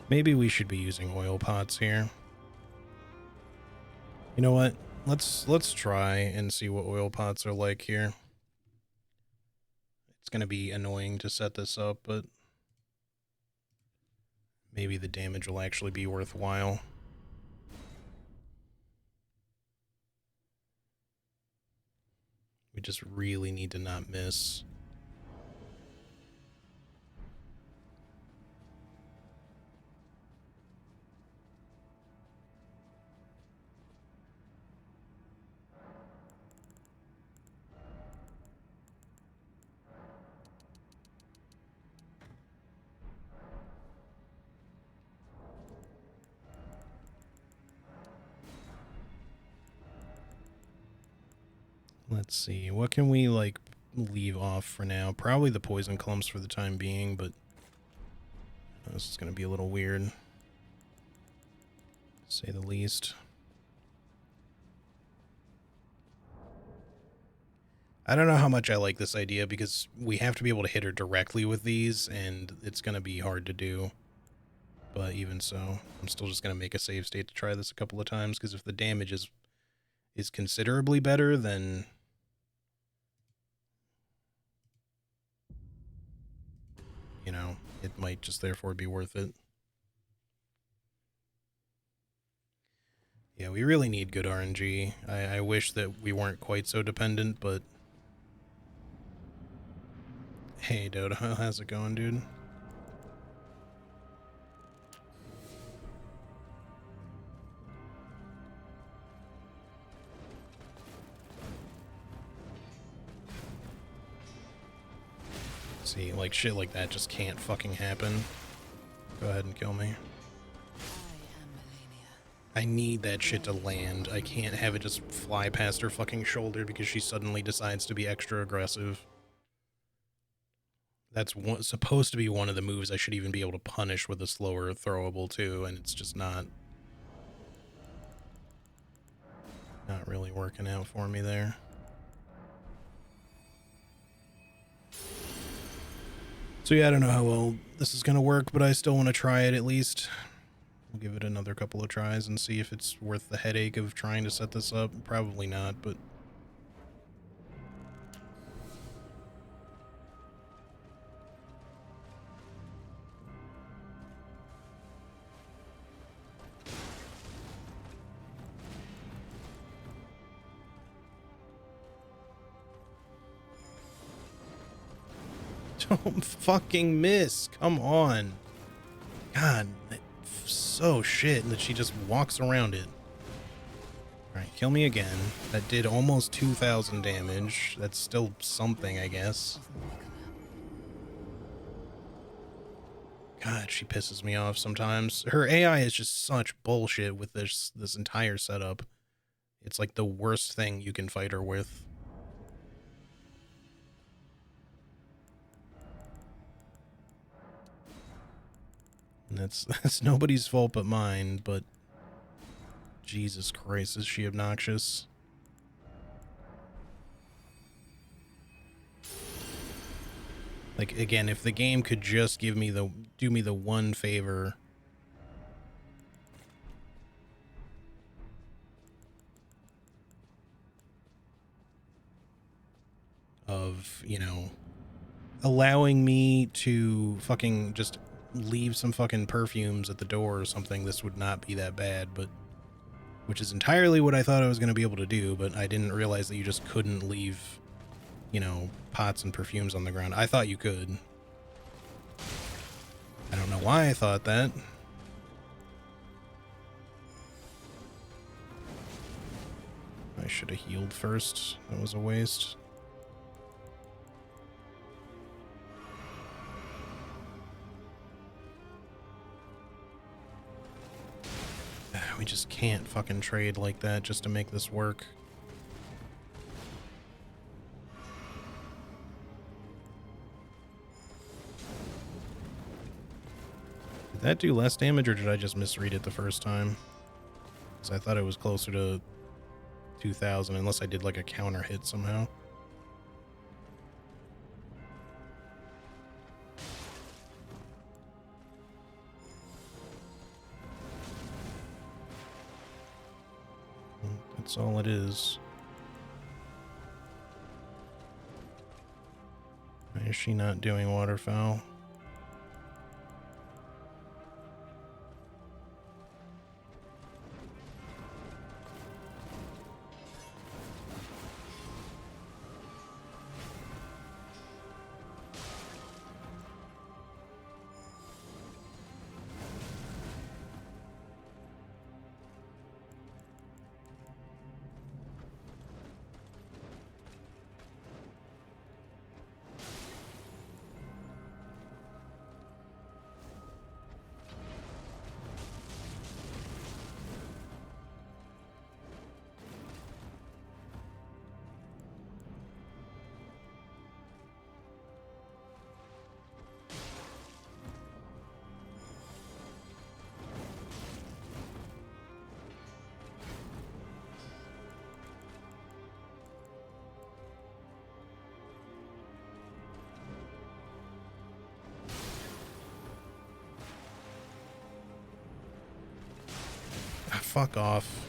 Maybe we should be using oil pots here. You know what? Let's try and see what oil pots are like here. It's going to be annoying to set this up, but maybe the damage will actually be worthwhile. We just really need to not miss. Let's see, what can we, like, leave off for now? Probably the poison clumps for the time being, but this is going to be a little weird, to say the least. I don't know how much I like this idea, because we have to be able to hit her directly with these, and it's going to be hard to do. But even so, I'm still just going to make a save state to try this a couple of times, because if the damage is considerably better, then you know, it might just therefore be worth it. Yeah, we really need good RNG. I wish that we weren't quite so dependent, but... Hey, Dodo, how's it going, dude? See, like, shit like that just can't fucking happen. Go ahead and kill me. I need that shit to land. I can't have it just fly past her fucking shoulder because she suddenly decides to be extra aggressive. That's supposed to be one of the moves I should even be able to punish with a slower throwable too, and it's just not really working out for me there. So yeah, I don't know how well this is gonna work, but I still want to try it at least. We'll give it another couple of tries and see if it's worth the headache of trying to set this up. Probably not, but... Don't fucking miss. Come on. God, so shit that she just walks around it. Alright, kill me again. That did almost 2,000 damage. That's still something, I guess. God, she pisses me off sometimes. Her AI is just such bullshit with this entire setup. It's like the worst thing you can fight her with. That's nobody's fault but mine, but Jesus Christ, is she obnoxious. Like, again, if the game could just do me the one favor of, you know, allowing me to fucking just leave some fucking perfumes at the door or something, this would not be that bad, but which is entirely what I thought I was going to be able to do, but I didn't realize that you just couldn't leave, you know, pots and perfumes on the ground. I thought you could. I don't know why I thought that. I should have healed first. That was a waste. We just can't fucking trade like that just to make this work. Did that do less damage, or did I just misread it the first time? Because I thought it was closer to 2,000, unless I did like a counter hit somehow. That's all it is. Why is she not doing waterfowl? Fuck off.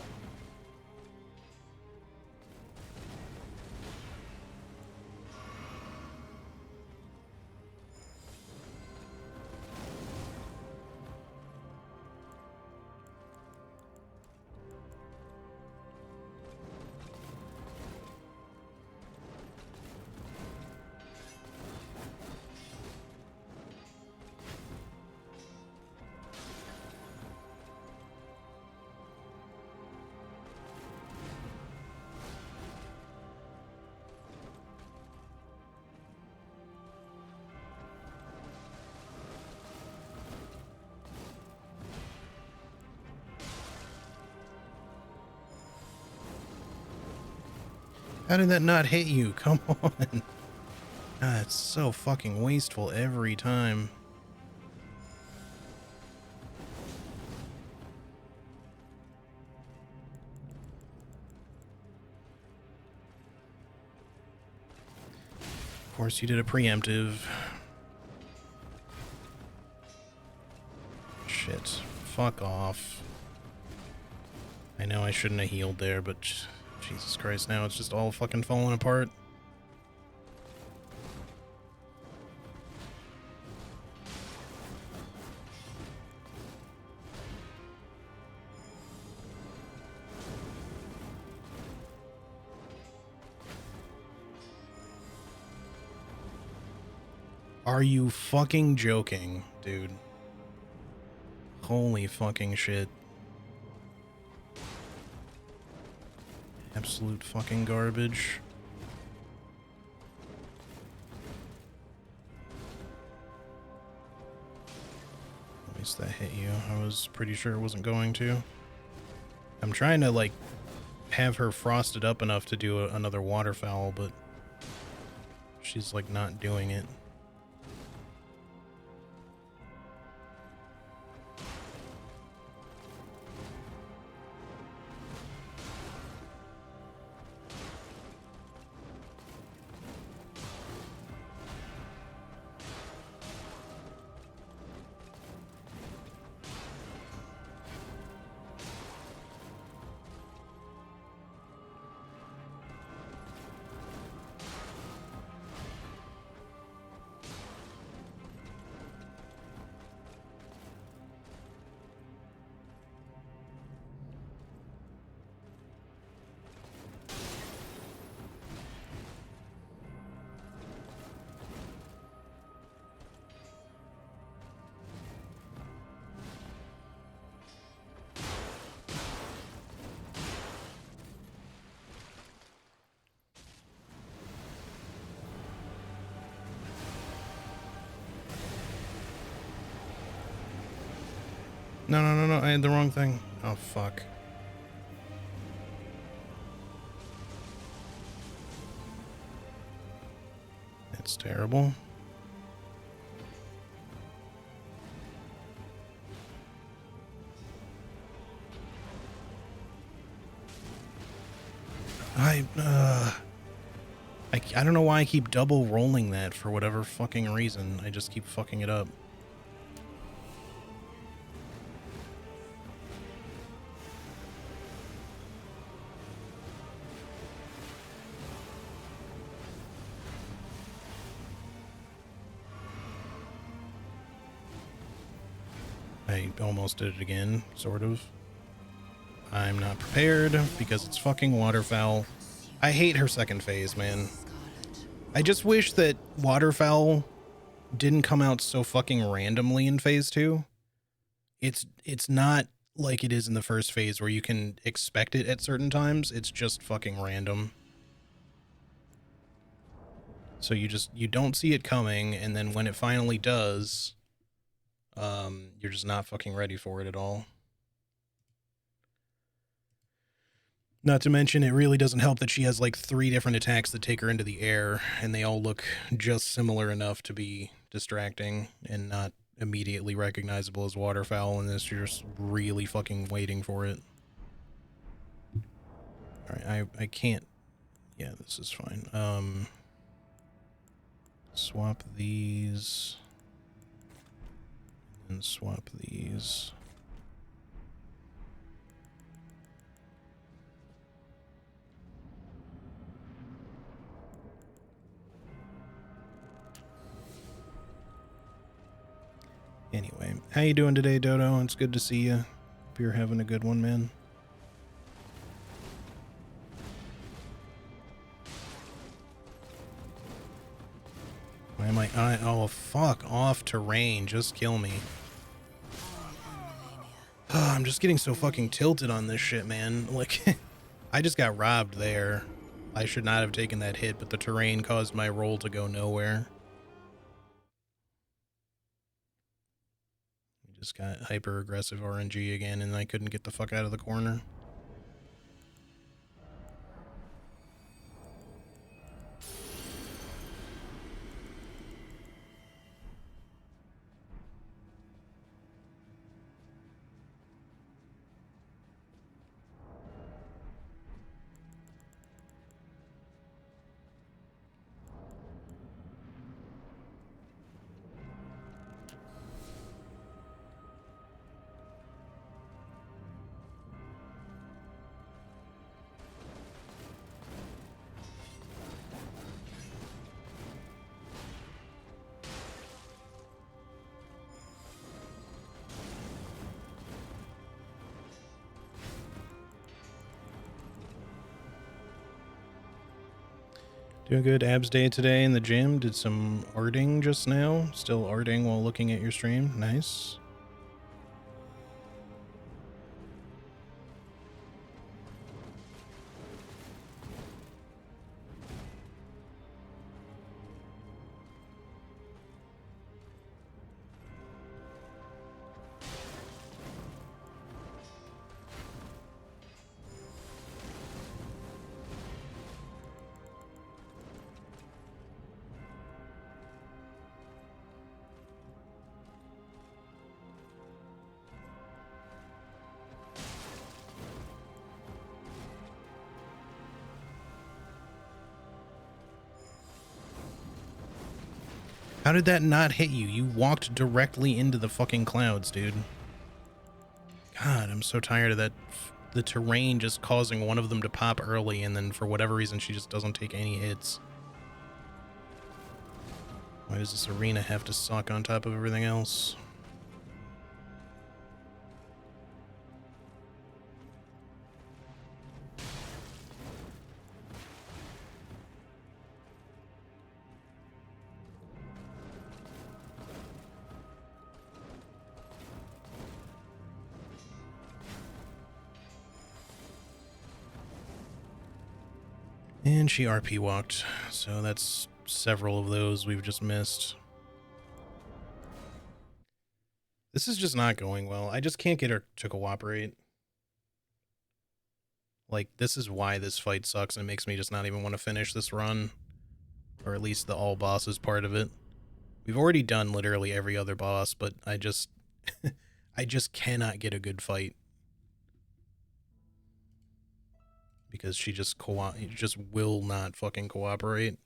How did that not hit you? Come on. God, it's so fucking wasteful every time. Of course, you did a preemptive. Shit. Fuck off. I know I shouldn't have healed there, but Jesus Christ, now it's just all fucking falling apart. Are you fucking joking, dude? Holy fucking shit. Absolute fucking garbage. At least that hit you. I was pretty sure it wasn't going to. I'm trying to, like, have her frosted up enough to do another waterfowl, but she's, like, not doing it. No, no, no, no. I had the wrong thing. Oh, fuck. That's terrible. I don't know why I keep double rolling that for whatever fucking reason. I just keep fucking it up. I almost did it again, sort of. I'm not prepared because it's fucking waterfowl. I hate her second phase, man. I just wish that waterfowl didn't come out so fucking randomly in phase 2. It's not like it is in the first phase where you can expect it at certain times. It's just fucking random. So you don't see it coming, and then when it finally does, you're just not fucking ready for it at all. Not to mention, it really doesn't help that she has like 3 different attacks that take her into the air, and they all look just similar enough to be distracting and not immediately recognizable as waterfowl, and this you're just really fucking waiting for it. Alright, I can't... Yeah, this is fine. Swap these. And swap these. Anyway, how you doing today, Dodo? It's good to see you. Hope you're having a good one, man. Why am I... oh, fuck off terrain. Just kill me. Oh, I'm just getting so fucking tilted on this shit, man. Like, I just got robbed there. I should not have taken that hit, but the terrain caused my roll to go nowhere. Just got hyper-aggressive RNG again, and I couldn't get the fuck out of the corner. Doing good. Abs day today in the gym. Did some arting just now. Still arting while looking at your stream. Nice. How did that not hit you? You walked directly into the fucking clouds, dude. God, I'm so tired of that. The terrain just causing one of them to pop early, and then for whatever reason, she just doesn't take any hits. Why does this arena have to suck on top of everything else? And she RP walked, so that's several of those we've just missed. This is just not going well. I just can't get her to cooperate. Like, this is why this fight sucks, and it makes me just not even want to finish this run. Or at least the all bosses part of it. We've already done literally every other boss, but I just... I just cannot get a good fight. Because she just will not fucking cooperate.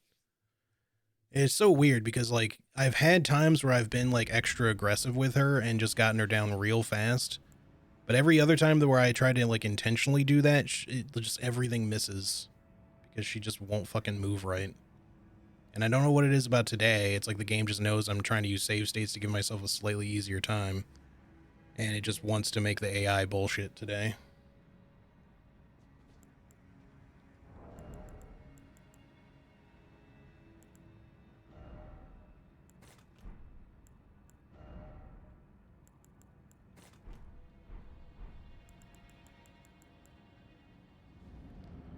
It's so weird because, like, I've had times where I've been, like, extra aggressive with her and just gotten her down real fast. But every other time where I try to, like, intentionally do that, just everything misses. Because she just won't fucking move right. And I don't know what it is about today. It's like the game just knows I'm trying to use save states to give myself a slightly easier time. And it just wants to make the AI bullshit today.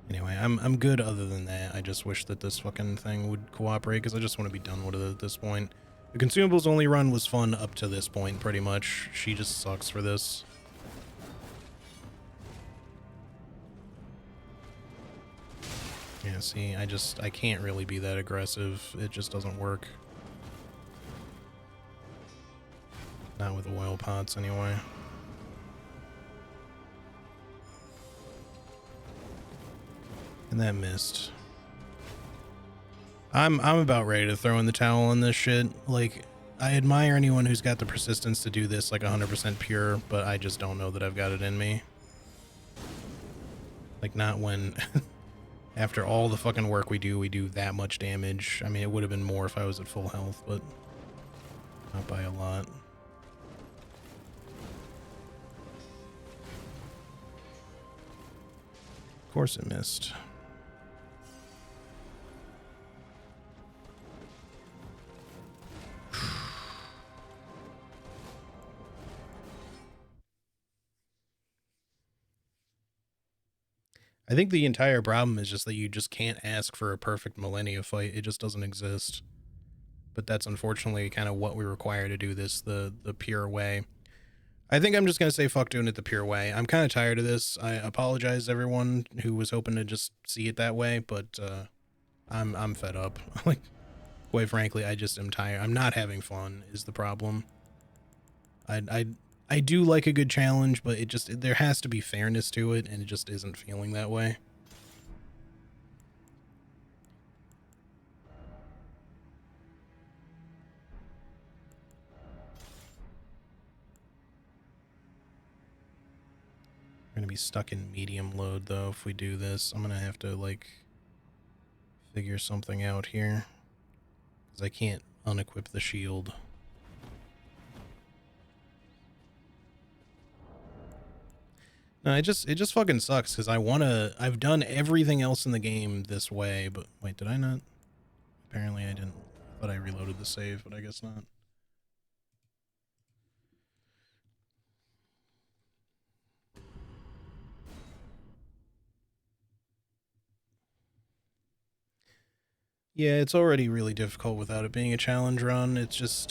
Anyway, I'm good other than that. I just wish that this fucking thing would cooperate because I just want to be done with it at this point. The Consumables only run was fun up to this point, pretty much. She just sucks for this. Yeah, see, I can't really be that aggressive. It just doesn't work. Not with oil pots, anyway. And that missed. I'm about ready to throw in the towel on this shit. Like, I admire anyone who's got the persistence to do this like 100% pure, but I just don't know that I've got it in me. Like, not when after all the fucking work we do that much damage. I mean, it would have been more if I was at full health, but not by a lot. Of course it missed. I think the entire problem is just that you just can't ask for a perfect Millennia fight. It just doesn't exist. But that's unfortunately kind of what we require to do this the pure way. I think I'm just going to say fuck doing it the pure way. I'm kind of tired of this. I apologize to everyone who was hoping to just see it that way, but I'm fed up. Like, quite frankly, I just am tired. I'm not having fun is the problem. I do like a good challenge, but there has to be fairness to it, and it just isn't feeling that way. We're gonna be stuck in medium load, though, if we do this. I'm gonna have to, like, figure something out here. Because I can't unequip the shield. No, it just fucking sucks because I've done everything else in the game this way, but wait, did I not? Apparently I didn't. I thought I reloaded the save, but I guess not. Yeah, it's already really difficult without it being a challenge run. It's just,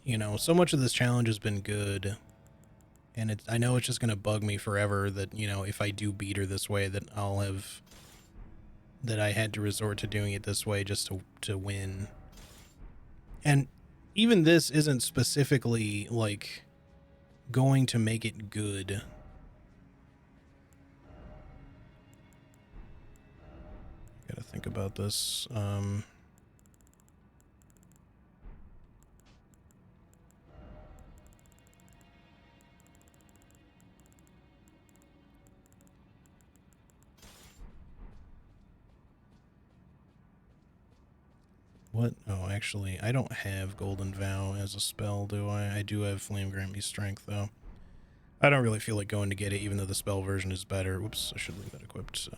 you know, so much of this challenge has been good. And I know it's just going to bug me forever that, you know, if I do beat her this way, that that I had to resort to doing it this way just to win. And even this isn't specifically, like, going to make it good. Gotta think about this. What? Oh, actually, I don't have Golden Vow as a spell, do I? I do have Flame Grant Me Strength, though. I don't really feel like going to get it, even though the spell version is better. Whoops, I should leave that equipped.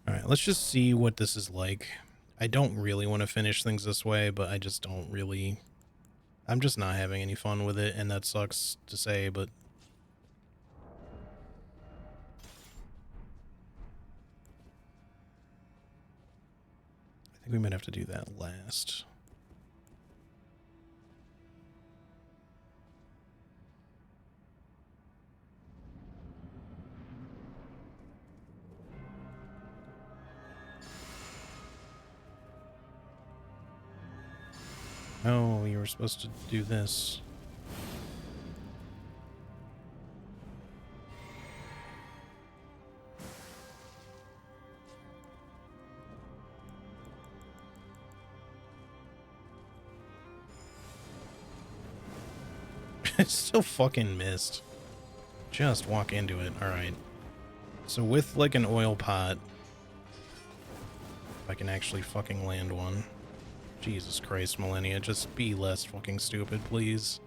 All right, let's just see what this is like. I don't really want to finish things this way, but I just don't really... I'm just not having any fun with it, and that sucks to say, but... I think we might have to do that last. Oh, you were supposed to do this. I still fucking missed. Just walk into it. Alright. So with, like, an oil pot... If I can actually fucking land one. Jesus Christ, Millennia. Just be less fucking stupid, please.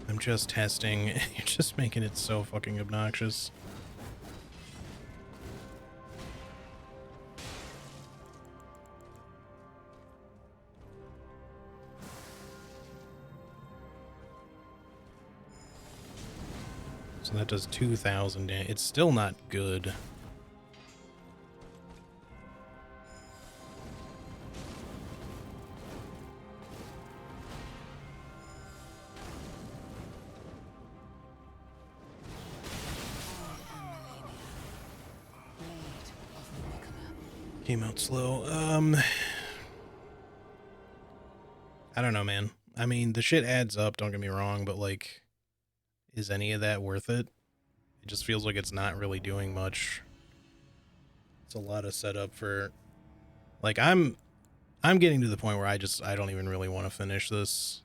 I'm just testing. You're just making it so fucking obnoxious. So that does 2,000 damage. It's still not good. Came out slow. I don't know, man. I mean, the shit adds up, don't get me wrong, but, like, is any of that worth it? It just feels like it's not really doing much. It's a lot of setup for... Like, I'm getting to the point where I don't even really want to finish this.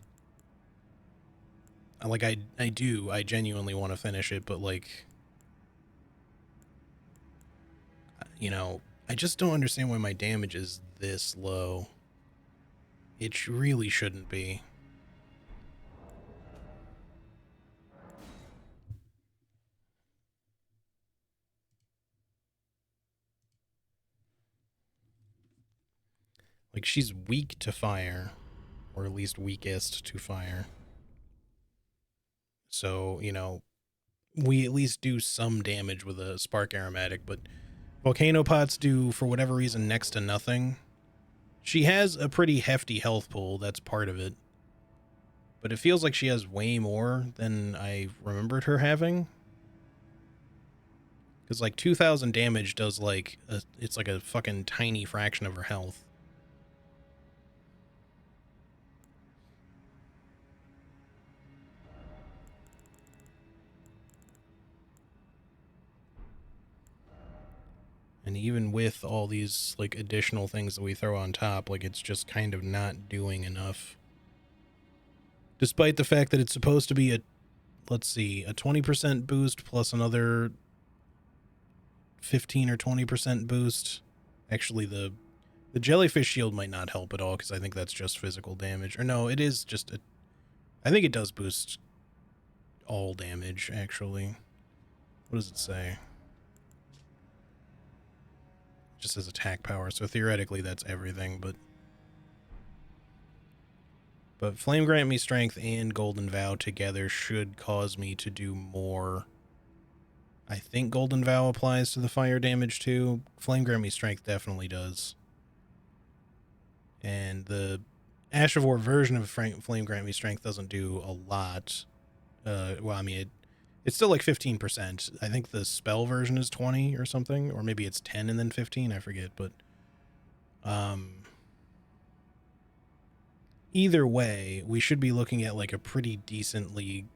Like, I genuinely want to finish it, but, like... You know, I just don't understand why my damage is this low. It really shouldn't be. Like, she's weak to fire. Or at least weakest to fire. So, you know, we at least do some damage with a spark aromatic, but volcano pots do, for whatever reason, next to nothing. She has a pretty hefty health pool, that's part of it. But it feels like she has way more than I remembered her having. Because, like, 2,000 damage does, like, it's like a fucking tiny fraction of her health. And even with all these, like, additional things that we throw on top, like, it's just kind of not doing enough. Despite the fact that it's supposed to be a, let's see, a 20% boost plus another 15 or 20% boost. Actually, the jellyfish shield might not help at all, because I think that's just physical damage. Or no, it is just a... I think it does boost all damage, actually. What does it say? It just says attack power, so theoretically that's everything, but... But Flame Grant Me Strength and Golden Vow together should cause me to do more. I think Golden Vow applies to the fire damage too. Flame Grant Me Strength definitely does. And the Ash of War version of Flame Grant Me Strength doesn't do a lot. Well, I mean, it's still like 15%. I think the spell version is 20 or something, or maybe it's 10 and then 15, I forget, but either way, we should be looking at like a pretty decently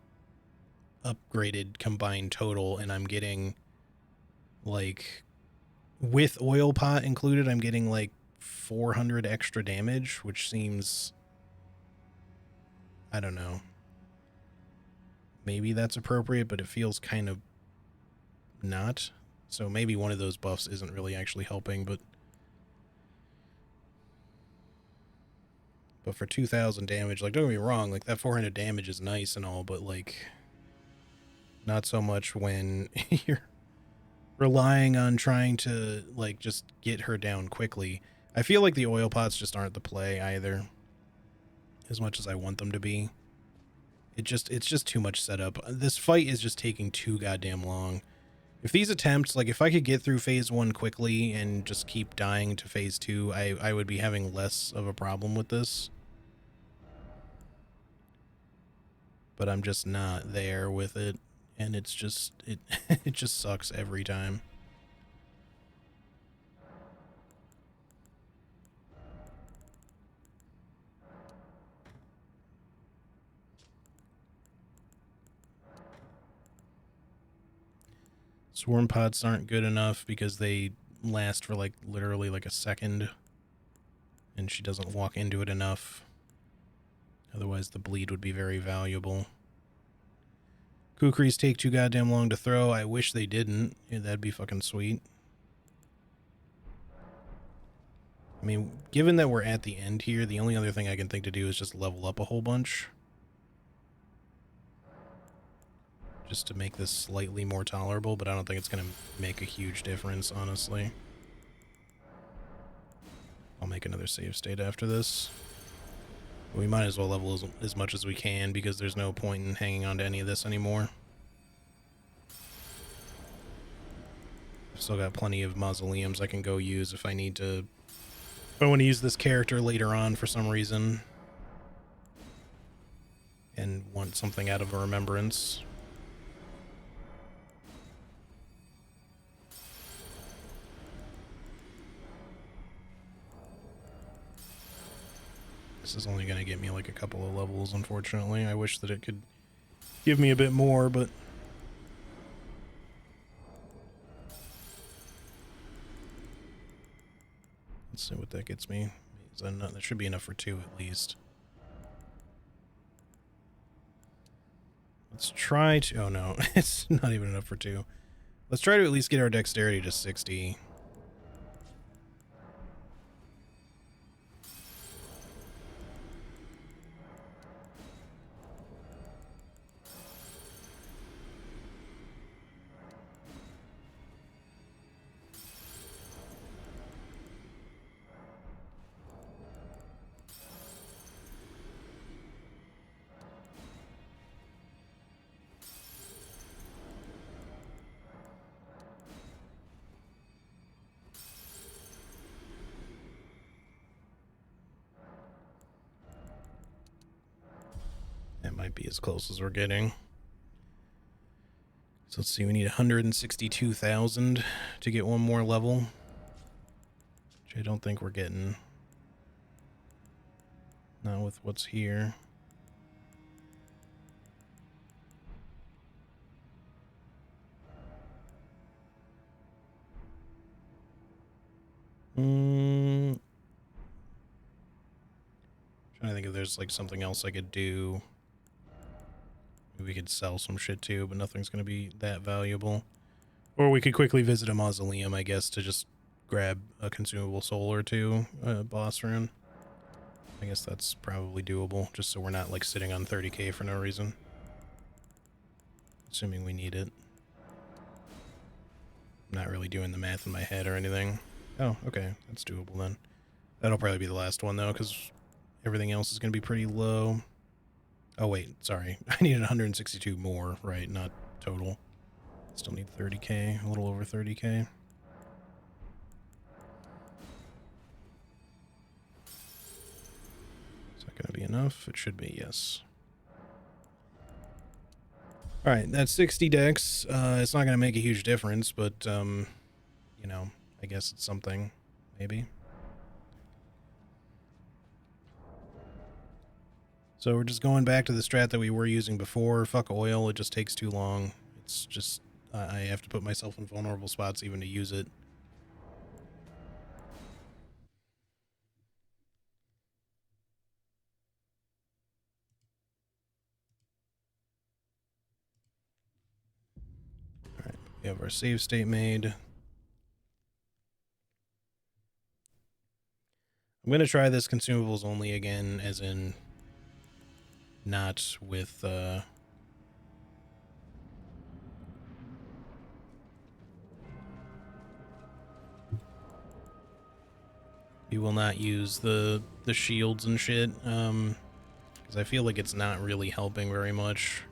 upgraded combined total, and I'm getting, like, with oil pot included, I'm getting like 400 extra damage, which seems, I don't know, maybe that's appropriate, but it feels kind of not. So maybe one of those buffs isn't really actually helping, but for 2,000 damage, like, don't get me wrong, like, that 400 damage is nice and all, but, like, not so much when you're relying on trying to like just get her down quickly. I feel like the oil pots just aren't the play either, as much as I want them to be. It's just too much setup. This fight is just taking too goddamn long. If these attempts, like if I could get through phase 1 quickly and just keep dying to phase 2, I would be having less of a problem with this. But I'm just not there with it, and it's just it just sucks every time. Swarm pots aren't good enough because they last for like literally like a second, and she doesn't walk into it enough. Otherwise the bleed would be very valuable. Kukris take too goddamn long to throw. I wish they didn't. Yeah, that'd be fucking sweet. I mean, given that we're at the end here, the only other thing I can think to do is just level up a whole bunch. Just to make this slightly more tolerable, but I don't think it's going to make a huge difference, honestly. I'll make another save state after this. We might as well level as much as we can because there's no point in hanging on to any of this anymore. I've still got plenty of mausoleums I can go use if I need to. If I want to use this character later on for some reason and want something out of a remembrance. This is only going to get me like a couple of levels, unfortunately. I wish that it could give me a bit more, but... Let's see what that gets me. That should be enough for 2 at least. Let's try to... Oh no, it's not even enough for 2. Let's try to at least get our dexterity to 60. That might be as close as we're getting. So let's see, we need 162,000 to get one more level, which I don't think we're getting. Not with what's here. Trying to think if there's like something else I could do. Maybe we could sell some shit too, but nothing's going to be that valuable. Or we could quickly visit a mausoleum, I guess, to just grab a consumable soul or 2, boss rune. I guess that's probably doable, just so we're not like sitting on 30k for no reason. Assuming we need it. I'm not really doing the math in my head or anything. Oh, okay, that's doable then. That'll probably be the last one though, because everything else is going to be pretty low. Oh wait, sorry. I needed 162 more, right? Not total. Still need 30k, a little over 30k. Is that going to be enough? It should be, yes. Alright, that's 60 dex. It's not going to make a huge difference, but, you know, I guess it's something, maybe. So we're just going back to the strat that we were using before. Fuck oil, it just takes too long. It's just, I have to put myself in vulnerable spots even to use it. Alright, we have our save state made. I'm going to try this consumables only again, as in not with, We will not use the shields and shit, because I feel like it's not really helping very much.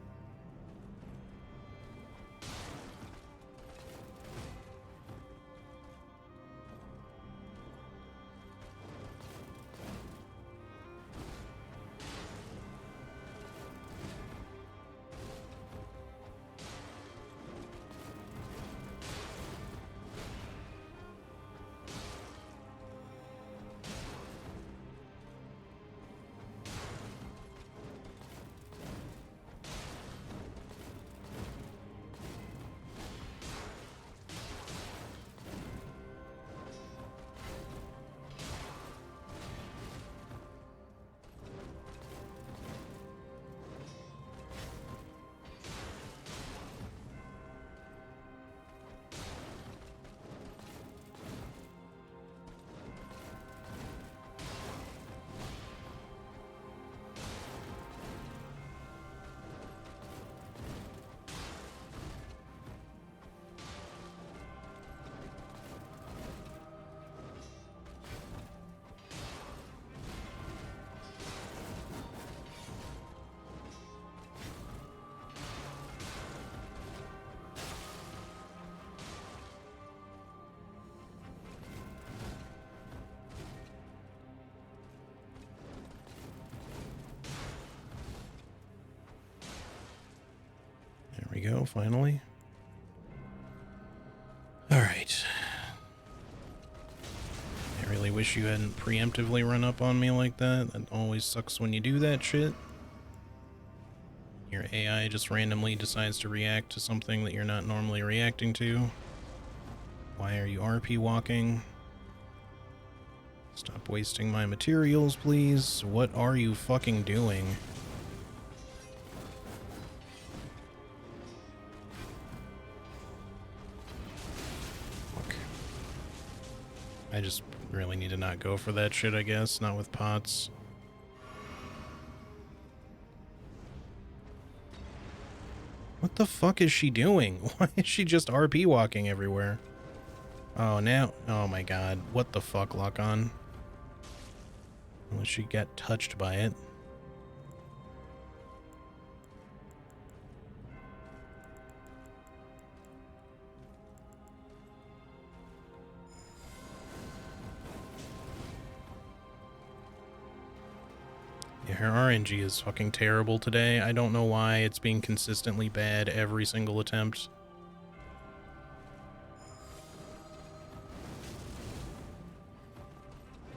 There we go, finally. Alright. I really wish you hadn't preemptively run up on me like that. That always sucks when you do that shit. Your AI just randomly decides to react to something that you're not normally reacting to. Why are you RP walking? Stop wasting my materials, please. What are you fucking doing? Fuck. I just really need to not go for that shit, I guess. Not with pots. What the fuck is she doing? Why is she just RP walking everywhere? Oh, now... Oh my god. What the fuck, lock on? Unless she got touched by it. Yeah, her RNG is fucking terrible today. I don't know why it's being consistently bad every single attempt.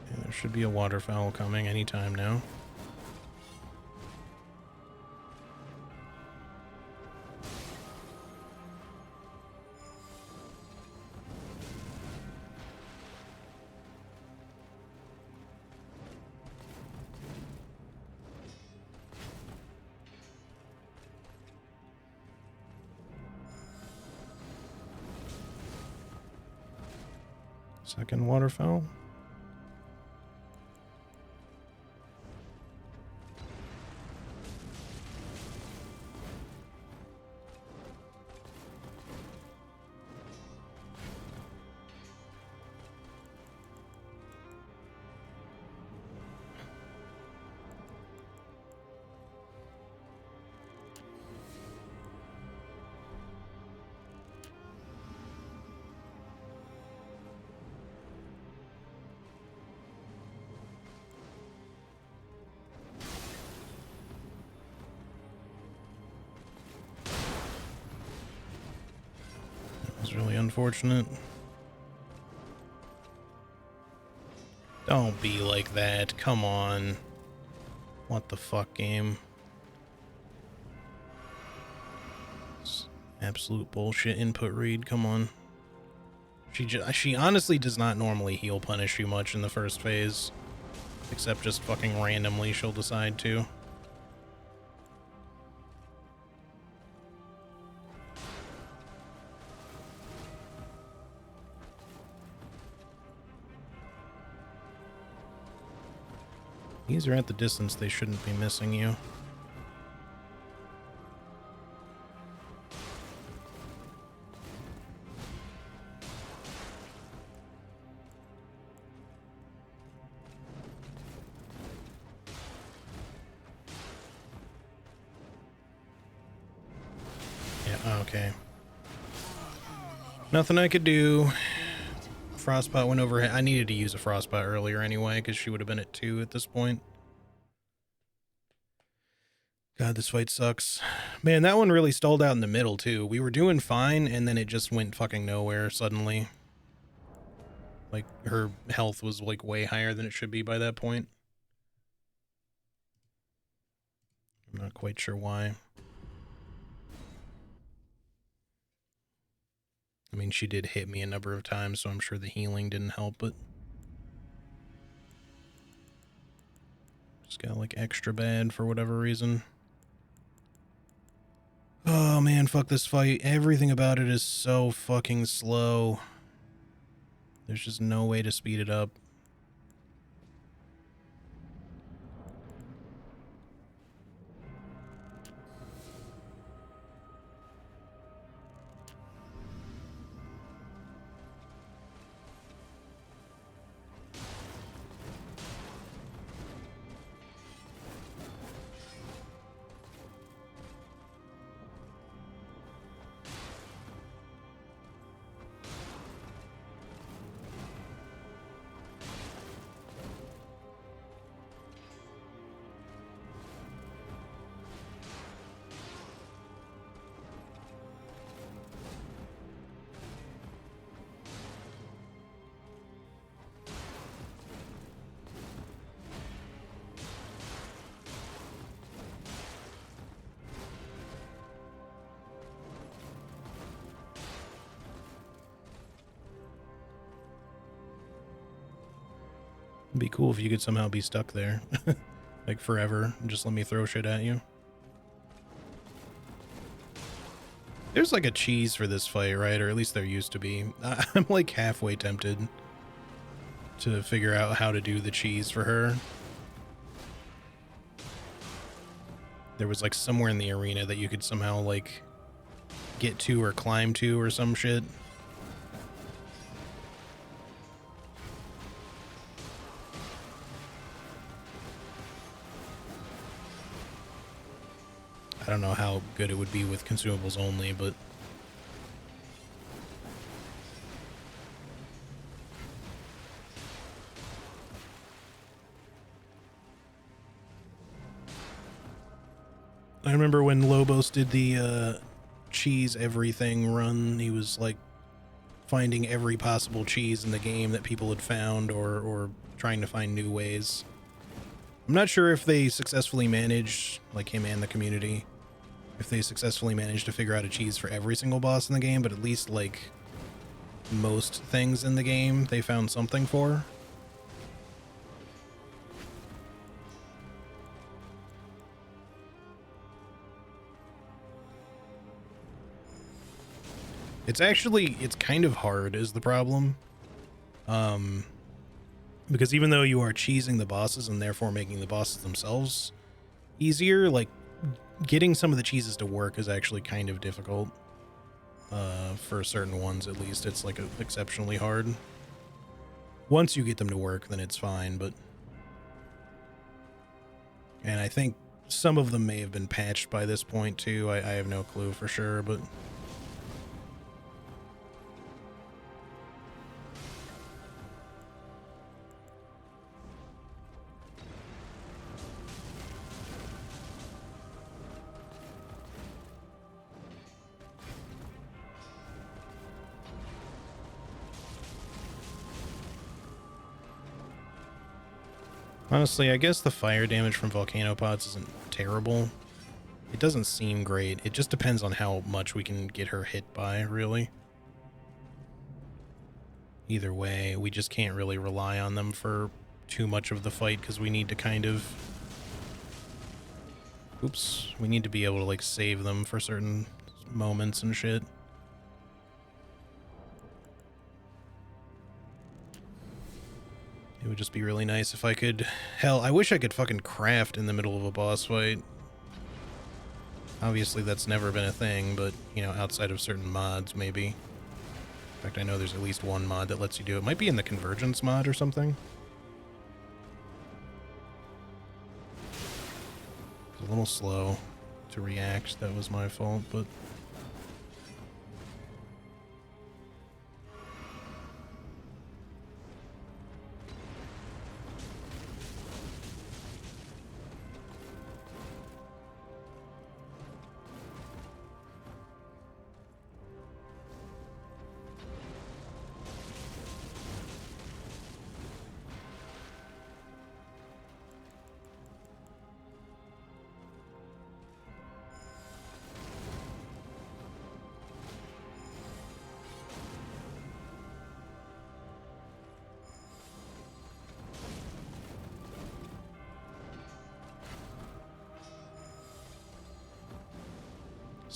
Yeah, there should be a waterfowl coming anytime now. Second waterfowl. It's really unfortunate. Don't be like that. Come on. What the fuck, game? It's absolute bullshit input read. Come on. She honestly does not normally heal punish you much in the first phase. Except just fucking randomly she'll decide to. These are at the distance, they shouldn't be missing you. Okay. Nothing I could do. Frostbot went over. I needed to use a Frostbot earlier anyway, because she would have been at 2 at this point. God, this fight sucks. Man, that one really stalled out in the middle, too. We were doing fine, and then it just went fucking nowhere suddenly. Like, her health was, like, way higher than it should be by that point. I'm not quite sure why. I mean, she did hit me a number of times, so I'm sure the healing didn't help, but... Just got, like, extra bad for whatever reason. Oh, man, fuck this fight. Everything about it is so fucking slow. There's just no way to speed it up. It'd be cool if you could somehow be stuck there. Like forever, and just let me throw shit at you. There's like a cheese for this fight, right? Or at least there used to be. I'm like halfway tempted to figure out how to do the cheese for her. There was like somewhere in the arena that you could somehow like get to or climb to or some shit. I don't know how good it would be with consumables only, but... I remember when Lobos did the cheese everything run, he was like finding every possible cheese in the game that people had found or trying to find new ways. I'm not sure if they successfully managed, like him and the community, if they successfully managed to figure out a cheese for every single boss in the game, but at least like most things in the game they found something for. It's kind of hard is the problem. Because even though you are cheesing the bosses and therefore making the bosses themselves easier, like getting some of the cheeses to work is actually kind of difficult. For certain ones, at least, it's like exceptionally hard. Once you get them to work, then it's fine, but... And I think some of them may have been patched by this point, too. I have no clue for sure, but... Honestly, I guess the fire damage from volcano pots isn't terrible. It doesn't seem great. It just depends on how much we can get her hit by, really. Either way, we just can't really rely on them for too much of the fight because we need to kind of... Oops. We need to be able to, like, save them for certain moments and shit. It would just be really nice if I could... Hell, I wish I could fucking craft in the middle of a boss fight. Obviously, that's never been a thing, but, you know, outside of certain mods, maybe. In fact, I know there's at least one mod that lets you do it. It might be in the Convergence mod or something. It's a little slow to react. That was my fault, but...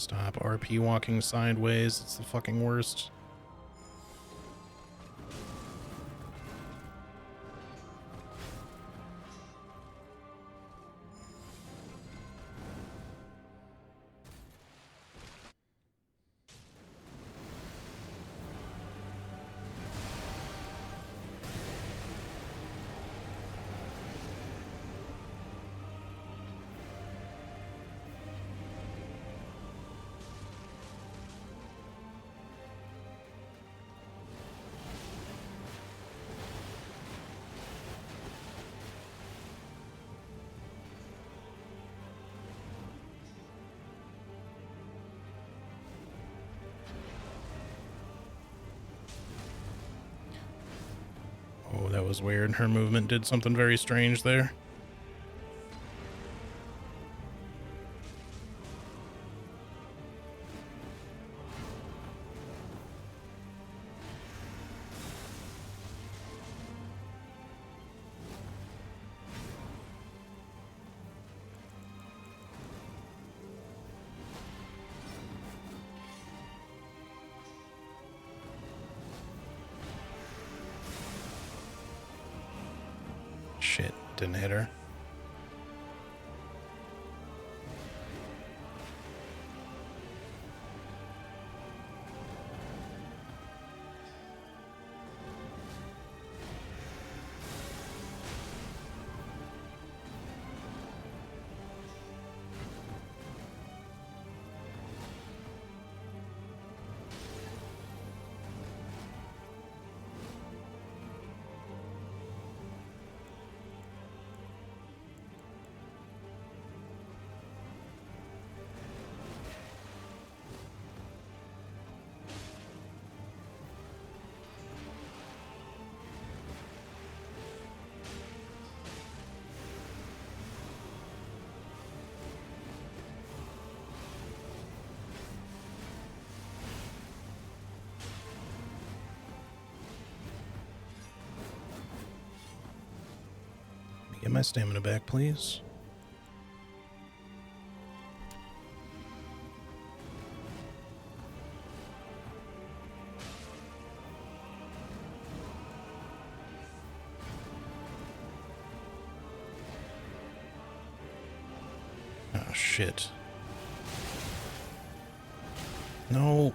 Stop RP walking sideways. It's the fucking worst. Oh, that was weird. Her movement did something very strange there. Shit, didn't hit her. Get my stamina back, please. Oh, shit. No.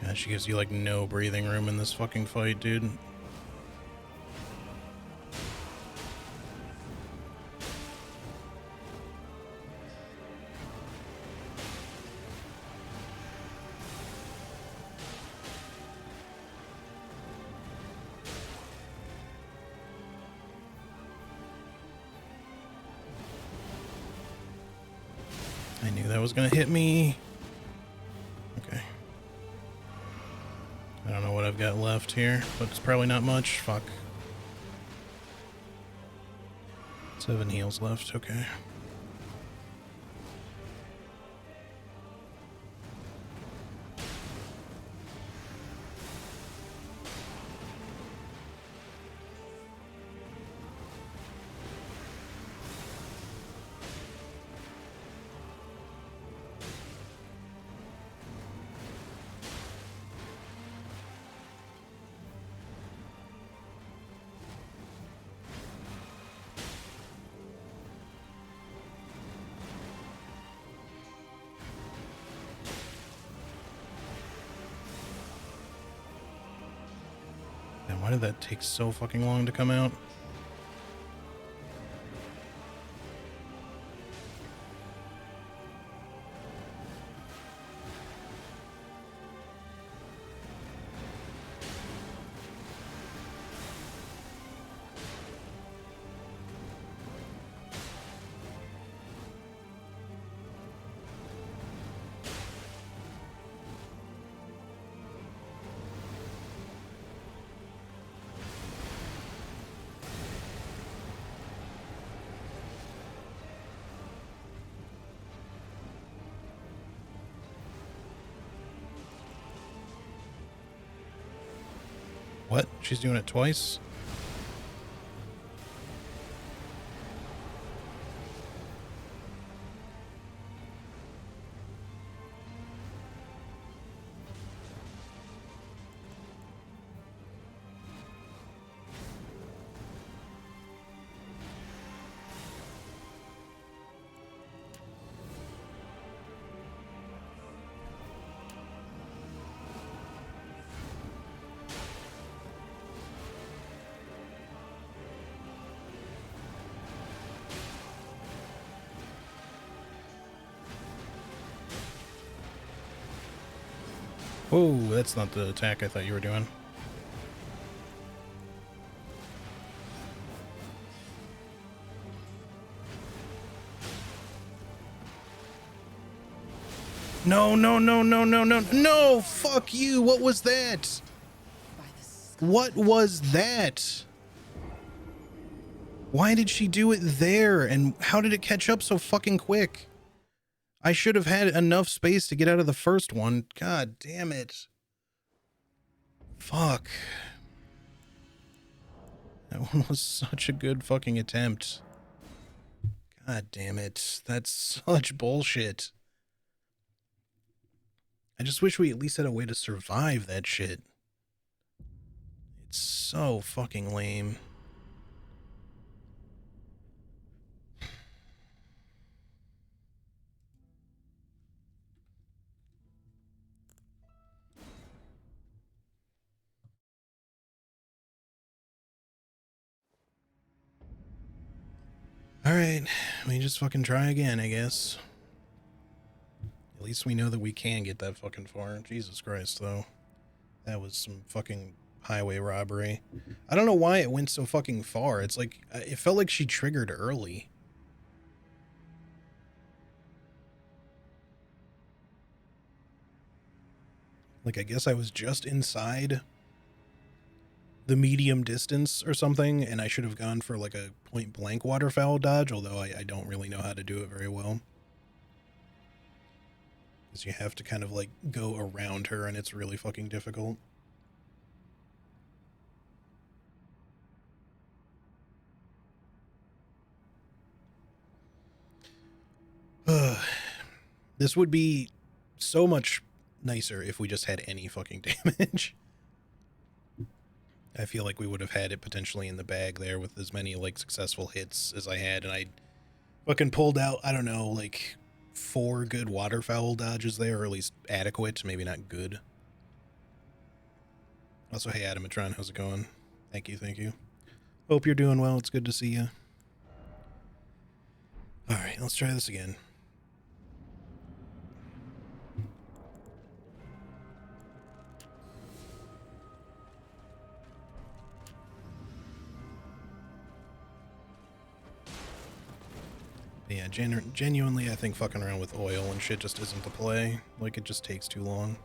God, she gives you like no breathing room in this fucking fight, dude. Knew that was gonna hit me. Okay. I don't know what I've got left here, but it's probably not much. Fuck. 7 heals left, okay. And why did that take so fucking long to come out? What? She's doing it twice? Whoa, that's not the attack I thought you were doing. No, no, no, no, no, no, no! Fuck you! What was that? By the sky. What was that? Why did she do it there? And how did it catch up so fucking quick? I should have had enough space to get out of the first one. God damn it. Fuck. That one was such a good fucking attempt. God damn it. That's such bullshit. I just wish we at least had a way to survive that shit. It's so fucking lame. Alright, we just fucking try again, I guess. At least we know that we can get that fucking far. Jesus Christ, though. That was some fucking highway robbery. I don't know why it went so fucking far. It's like, it felt like she triggered early. Like, I guess I was just inside the medium distance or something, and I should have gone for like a point blank waterfowl dodge, although I don't really know how to do it very well. Because you have to kind of like go around her, and it's really fucking difficult. This would be so much nicer if we just had any fucking damage. I feel like we would have had it potentially in the bag there with as many like successful hits as I had, and I fucking pulled out, I don't know, like 4 good waterfowl dodges there, or at least adequate, maybe not good. Also, hey Adamatron, how's it going? Thank you, thank you. Hope you're doing well, it's good to see you. Alright, let's try this again. Yeah, genuinely, I think fucking around with oil and shit just isn't the play. Like, it just takes too long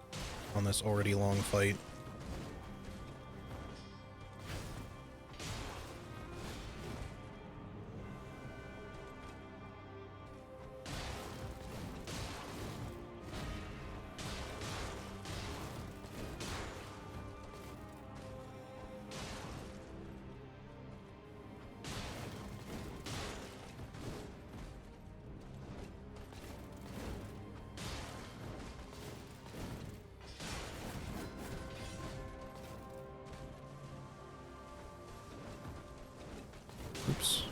on this already long fight. Oops.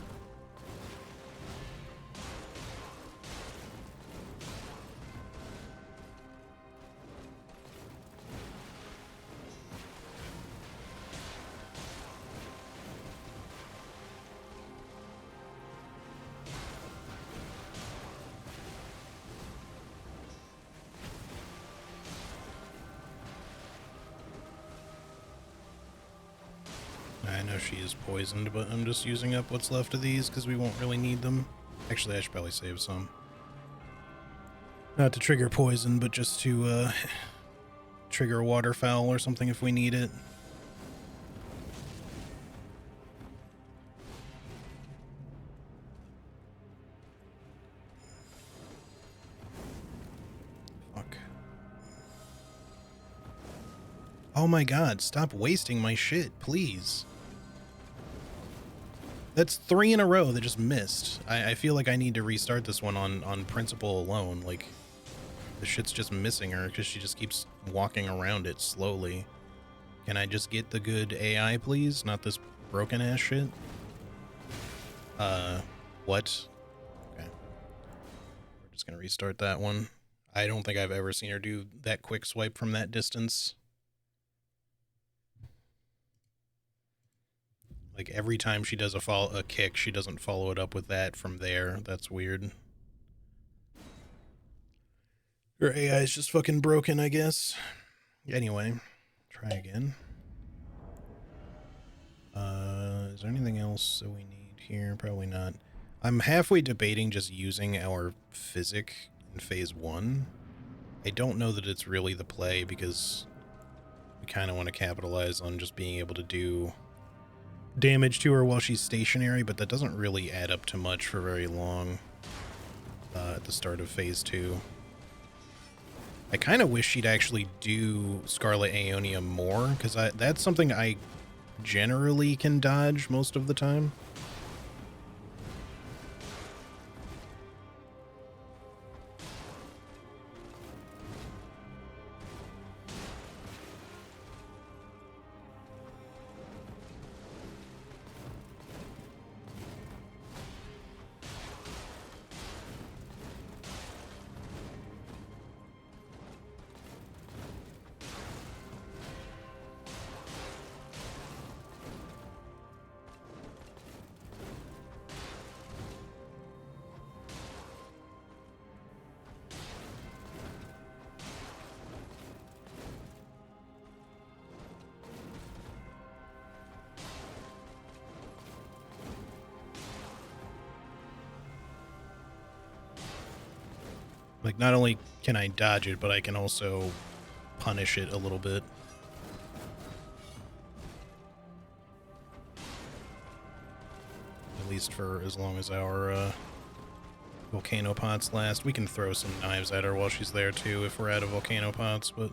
I know she is poisoned, but I'm just using up what's left of these because we won't really need them. Actually, I should probably save some. Not to trigger poison, but just to trigger a waterfowl or something if we need it. Fuck. Oh my god, stop wasting my shit, please. That's 3 in a row that just missed. I feel like I need to restart this one on principle alone. Like, the shit's just missing her because she just keeps walking around it slowly. Can I just get the good AI, please? Not this broken-ass shit? What? Okay. We're just gonna restart that one. I don't think I've ever seen her do that quick swipe from that distance. Like, every time she does a kick, she doesn't follow it up with that from there. That's weird. Her AI is just fucking broken, I guess. Anyway, try again. Is there anything else that we need here? Probably not. I'm halfway debating just using our physic in phase 1. I don't know that it's really the play because we kind of want to capitalize on just being able to do damage to her while she's stationary, but that doesn't really add up to much for very long at the start of phase 2. I kind of wish she'd actually do Scarlet Aeonium more, because that's something I generally can dodge most of the time. Like, not only can I dodge it, but I can also punish it a little bit. At least for as long as our volcano pots last. We can throw some knives at her while she's there too if we're out of volcano pots, but...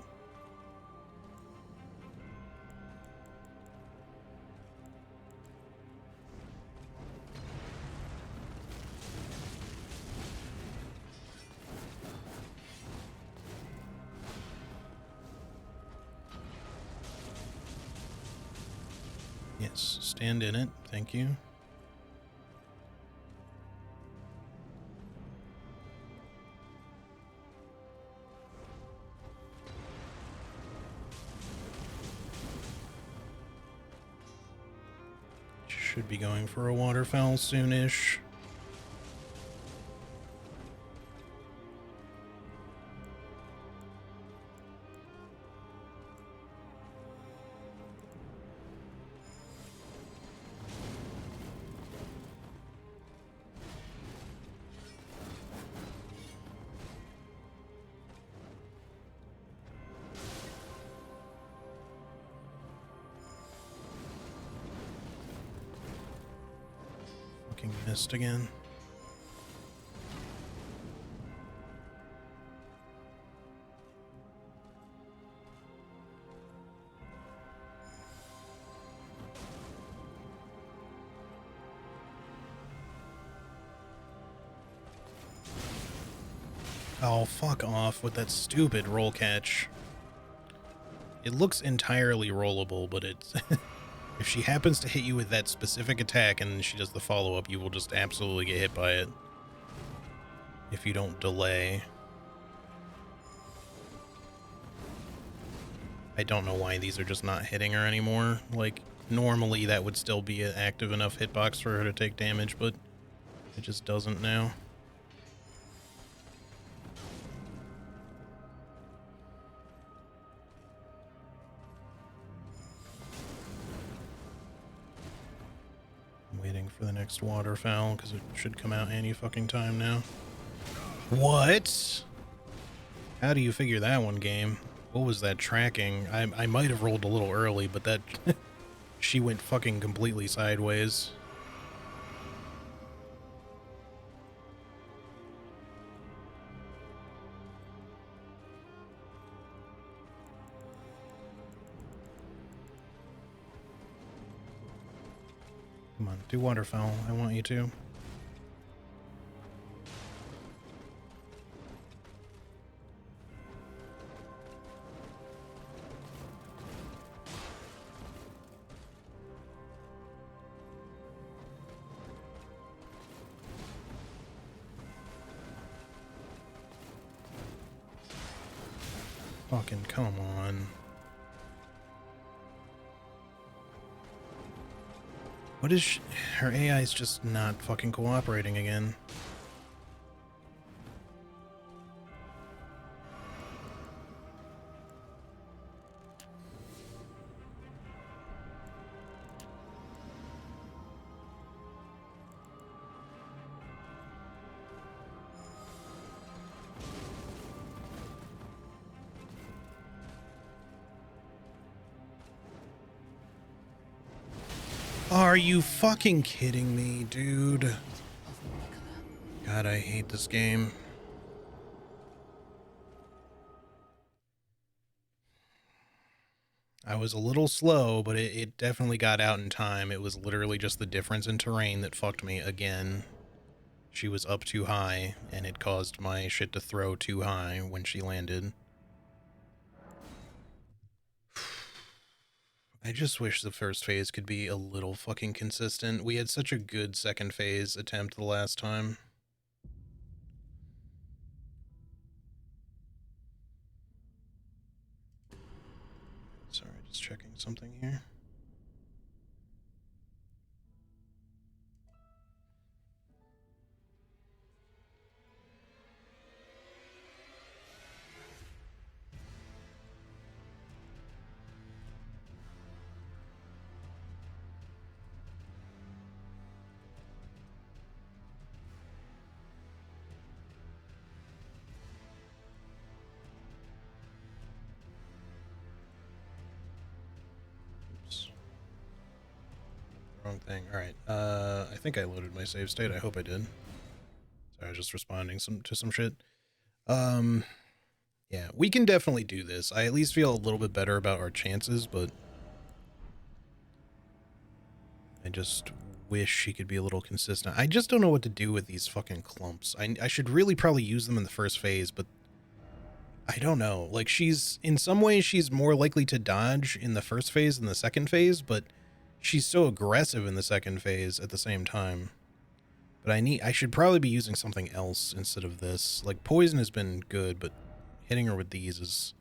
Yes, stand in it. Thank you. Should be going for a waterfowl soonish. missed again. Oh, fuck off with that stupid roll catch. It looks entirely rollable, but it's... if she happens to hit you with that specific attack and she does the follow-up, you will just absolutely get hit by it. If you don't delay. I don't know why these are just not hitting her anymore. Like, normally that would still be an active enough hitbox for her to take damage, but it just doesn't now. I'm waiting for the next waterfowl, because it should come out any fucking time now. What? How do you figure that one, game? What was that tracking? I might have rolled a little early, but that... she went fucking completely sideways. Come on, do waterfowl. I want you to. Fucking come on. What is her AI is just not fucking cooperating again. Are you fucking kidding me, dude? God, I hate this game. I was a little slow, but it definitely got out in time. It was literally just the difference in terrain that fucked me again. She was up too high, and it caused my shit to throw too high when she landed. I just wish the first phase could be a little fucking consistent. We had such a good second phase attempt the last time. Sorry, just checking something here. Wrong thing. Alright, I think I loaded my save state. I hope I did. Sorry, I was just responding to some shit. Yeah, we can definitely do this. I at least feel a little bit better about our chances, but I just wish she could be a little consistent. I just don't know what to do with these fucking clumps. I should really probably use them in the first phase, but I don't know. Like, she's, in some ways, she's more likely to dodge in the first phase than the second phase, but she's so aggressive in the second phase at the same time. But I should probably be using something else instead of this. Like, poison has been good, but hitting her with these is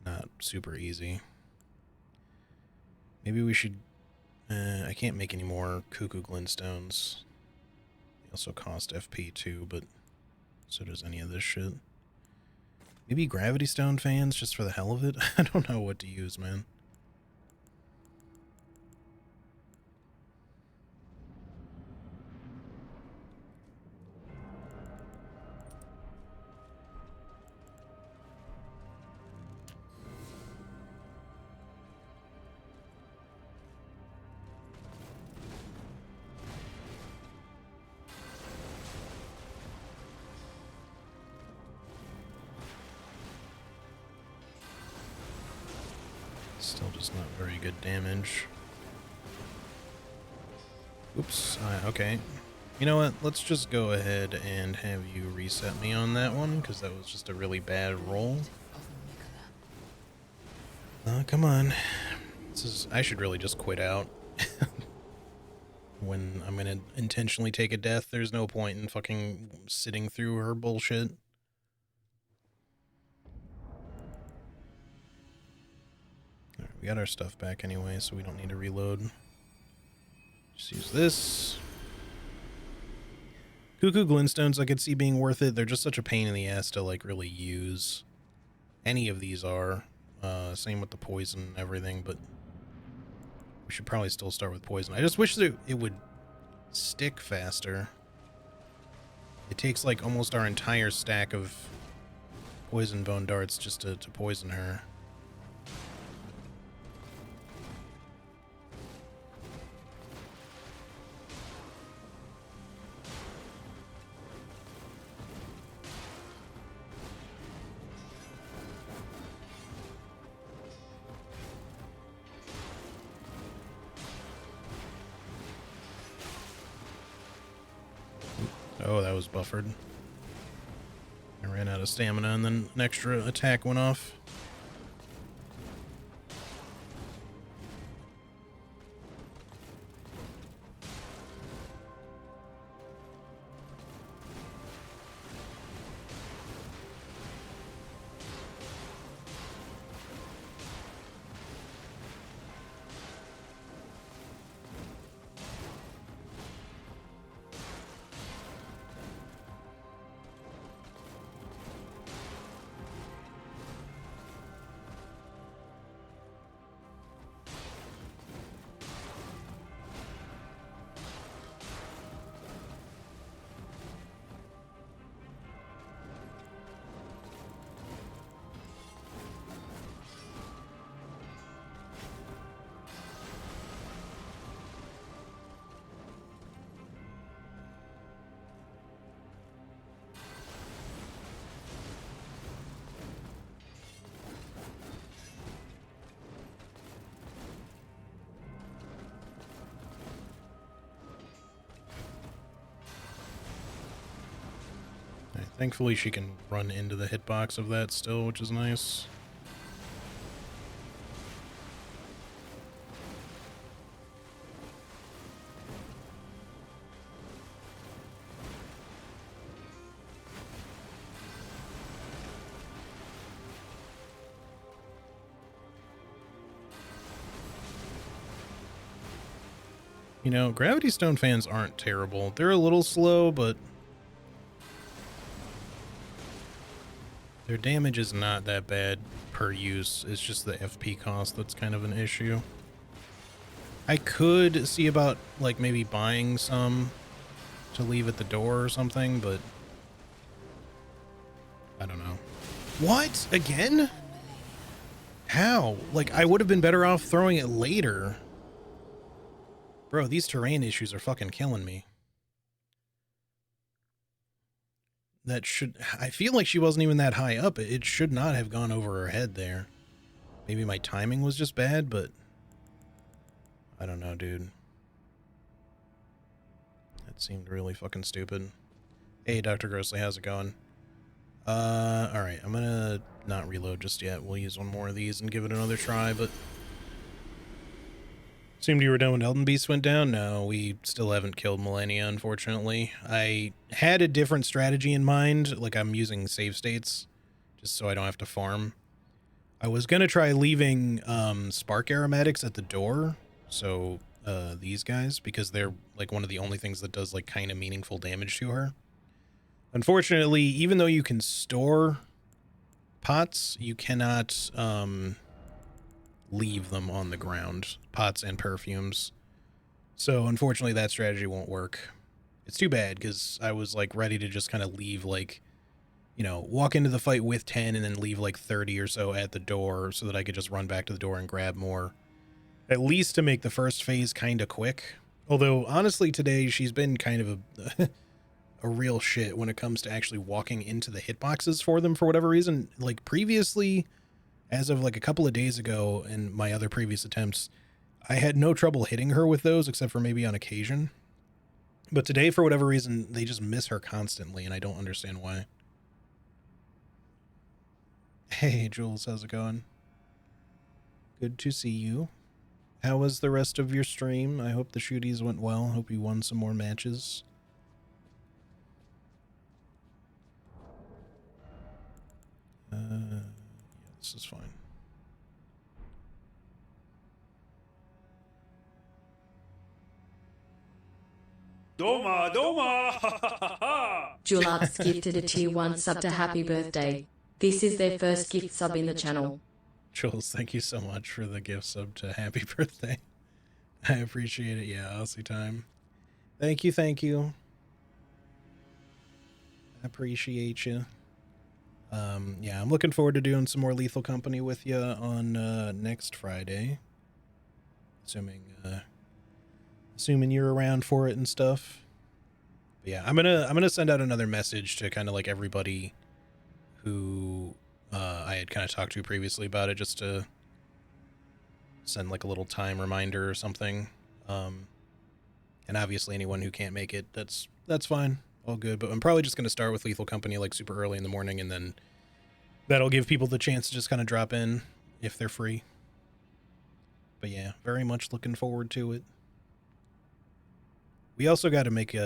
not super easy. Maybe we should... I can't make any more cuckoo glintstones. They also cost FP too, but so does any of this shit. Maybe gravity stone fans just for the hell of it? I don't know what to use, man. Still just not very good damage. Oops. Okay. You know what? Let's just go ahead and have you reset me on that one, because that was just a really bad roll. Come on. I should really just quit out. When I'm gonna intentionally take a death, there's no point in fucking sitting through her bullshit. Alright, we got our stuff back anyway, so we don't need to reload. Just use this. Cuckoo Glintstones I could see being worth it. They're just such a pain in the ass to, like, really use. Any of these are. Same with the poison and everything, but we should probably still start with poison. I just wish that it would stick faster. It takes, like, almost our entire stack of poison bone darts just to poison her. Oh, that was buffered. I ran out of stamina and then an extra attack went off. Thankfully, she can run into the hitbox of that still, which is nice. You know, Gravity Stone fans aren't terrible. They're a little slow, but their damage is not that bad per use. It's just the FP cost that's kind of an issue. I could see about, like, maybe buying some to leave at the door or something, but I don't know. What? Again? How? Like, I would have been better off throwing it later. Bro, these terrain issues are fucking killing me. I feel like she wasn't even that high up. It should not have gone over her head there. Maybe my timing was just bad, but I don't know, dude. That seemed really fucking stupid. Hey, Dr. Grossly, how's it going? Alright, I'm gonna not reload just yet. We'll use one more of these and give it another try, but seemed you were done when Elden Beast went down? No, we still haven't killed Millennia, unfortunately. I had a different strategy in mind, like I'm using save states, just so I don't have to farm. I was gonna try leaving Spark Aromatics at the door, so these guys, because they're like one of the only things that does like kind of meaningful damage to her. Unfortunately, even though you can store pots, you cannot leave them on the ground, pots and perfumes. So unfortunately that strategy won't work. It's too bad, because I was like ready to just kind of leave, like, you know, walk into the fight with 10 and then leave like 30 or so at the door so that I could just run back to the door and grab more. At least to make the first phase kind of quick. Although honestly today she's been kind of a real shit when it comes to actually walking into the hitboxes for them for whatever reason. Like previously as of like a couple of days ago in my other previous attempts, I had no trouble hitting her with those except for maybe on occasion. But today, for whatever reason, they just miss her constantly, and I don't understand why. Hey, Jules, how's it going? Good to see you. How was the rest of your stream? I hope the shooties went well. Hope you won some more matches. Yeah, this is fine. Doma, Doma! Julap's gifted a tier 1 sub to happy birthday. This is their first gift sub in the channel. Jules, thank you so much for the gift sub to happy birthday. I appreciate it. Yeah, Aussie time. Thank you, thank you. I appreciate you. Yeah, I'm looking forward to doing some more Lethal Company with you on next Friday. Assuming you're around for it and stuff. But yeah, I'm gonna send out another message to kind of like everybody who I had kind of talked to previously about it, just to send like a little time reminder or something. And obviously anyone who can't make it, that's fine, all good. But I'm probably just gonna start with Lethal Company like super early in the morning, and then that'll give people the chance to just kind of drop in if they're free. But yeah, very much looking forward to it. We also got to make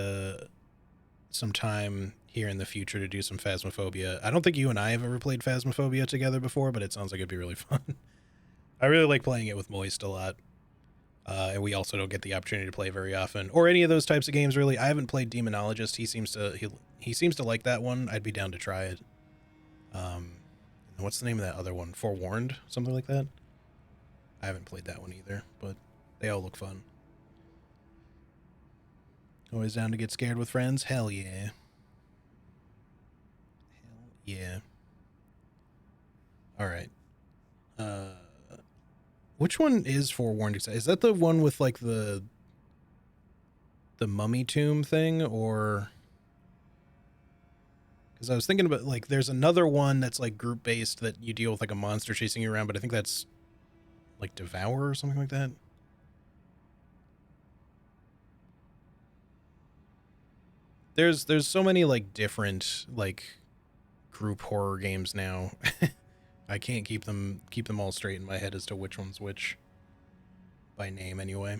some time here in the future to do some Phasmophobia. I don't think you and I have ever played Phasmophobia together before, but it sounds like it'd be really fun. I really like playing it with Moist a lot. And we also don't get the opportunity to play very often, or any of those types of games, really. I haven't played Demonologist. He seems to like that one. I'd be down to try it. What's the name of that other one? Forewarned? Something like that? I haven't played that one either, but they all look fun. Always down to get scared with friends? Hell yeah. Hell yeah. Alright. Which one is Forewarned? Is that the one with like the mummy tomb thing, or... Because I was thinking about, like, there's another one that's like group based that you deal with like a monster chasing you around, but I think that's like Devour or something like that. There's so many like different like group horror games now. I can't keep them all straight in my head as to which one's which by name anyway.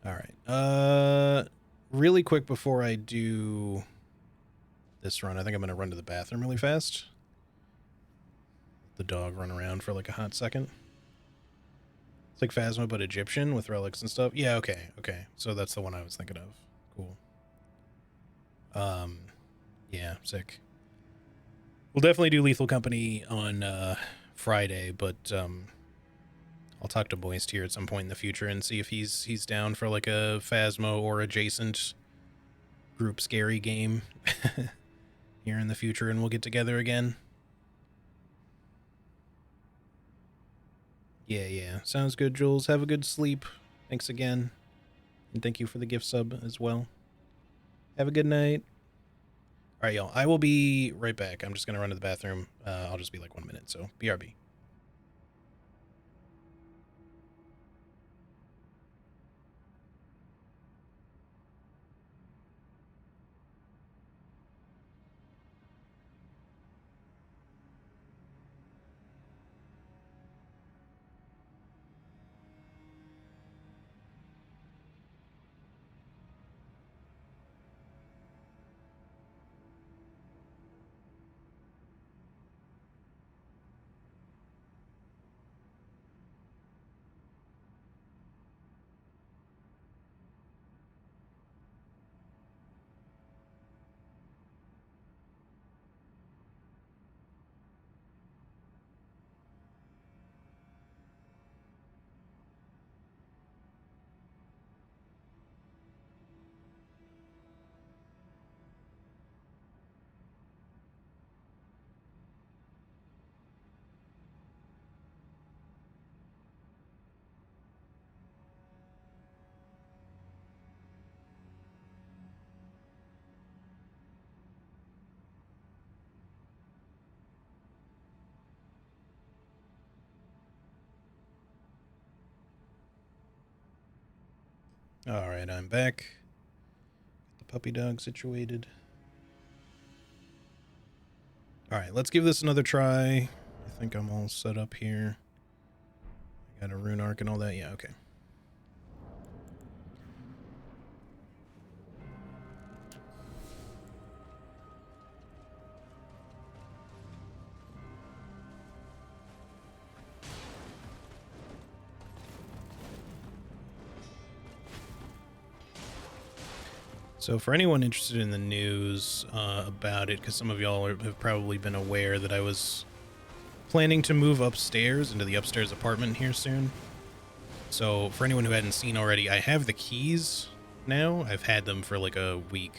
All right. Really quick before I do this run, I think I'm going to run to the bathroom really fast. The dog run around for like a hot second. It's like Phasma, but Egyptian with relics and stuff. Yeah, okay. So that's the one I was thinking of. Cool. Yeah, sick. We'll definitely do Lethal Company on Friday, but I'll talk to Moist here at some point in the future and see if he's down for like a Phasmo or adjacent group scary game here in the future, and we'll get together again. Yeah. Sounds good, Jules. Have a good sleep. Thanks again. And thank you for the gift sub as well. Have a good night. All right, y'all. I will be right back. I'm just going to run to the bathroom. I'll just be like 1 minute, so BRB. All right, I'm back. Get the puppy dog situated. All right, let's give this another try. I think I'm all set up here. I got a rune arc and all that. Yeah, okay. So for anyone interested in the news about it, because some of y'all have probably been aware that I was planning to move upstairs into the upstairs apartment here soon. So for anyone who hadn't seen already, I have the keys now. I've had them for like a week.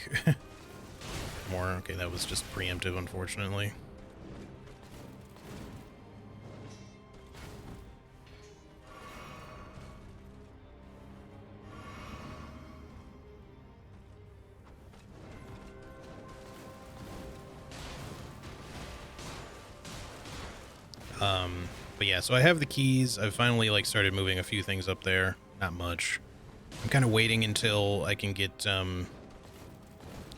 More. Okay, that was just preemptive, unfortunately. But yeah, so I have the keys. I've finally like started moving a few things up there. Not much. I'm kind of waiting until I can get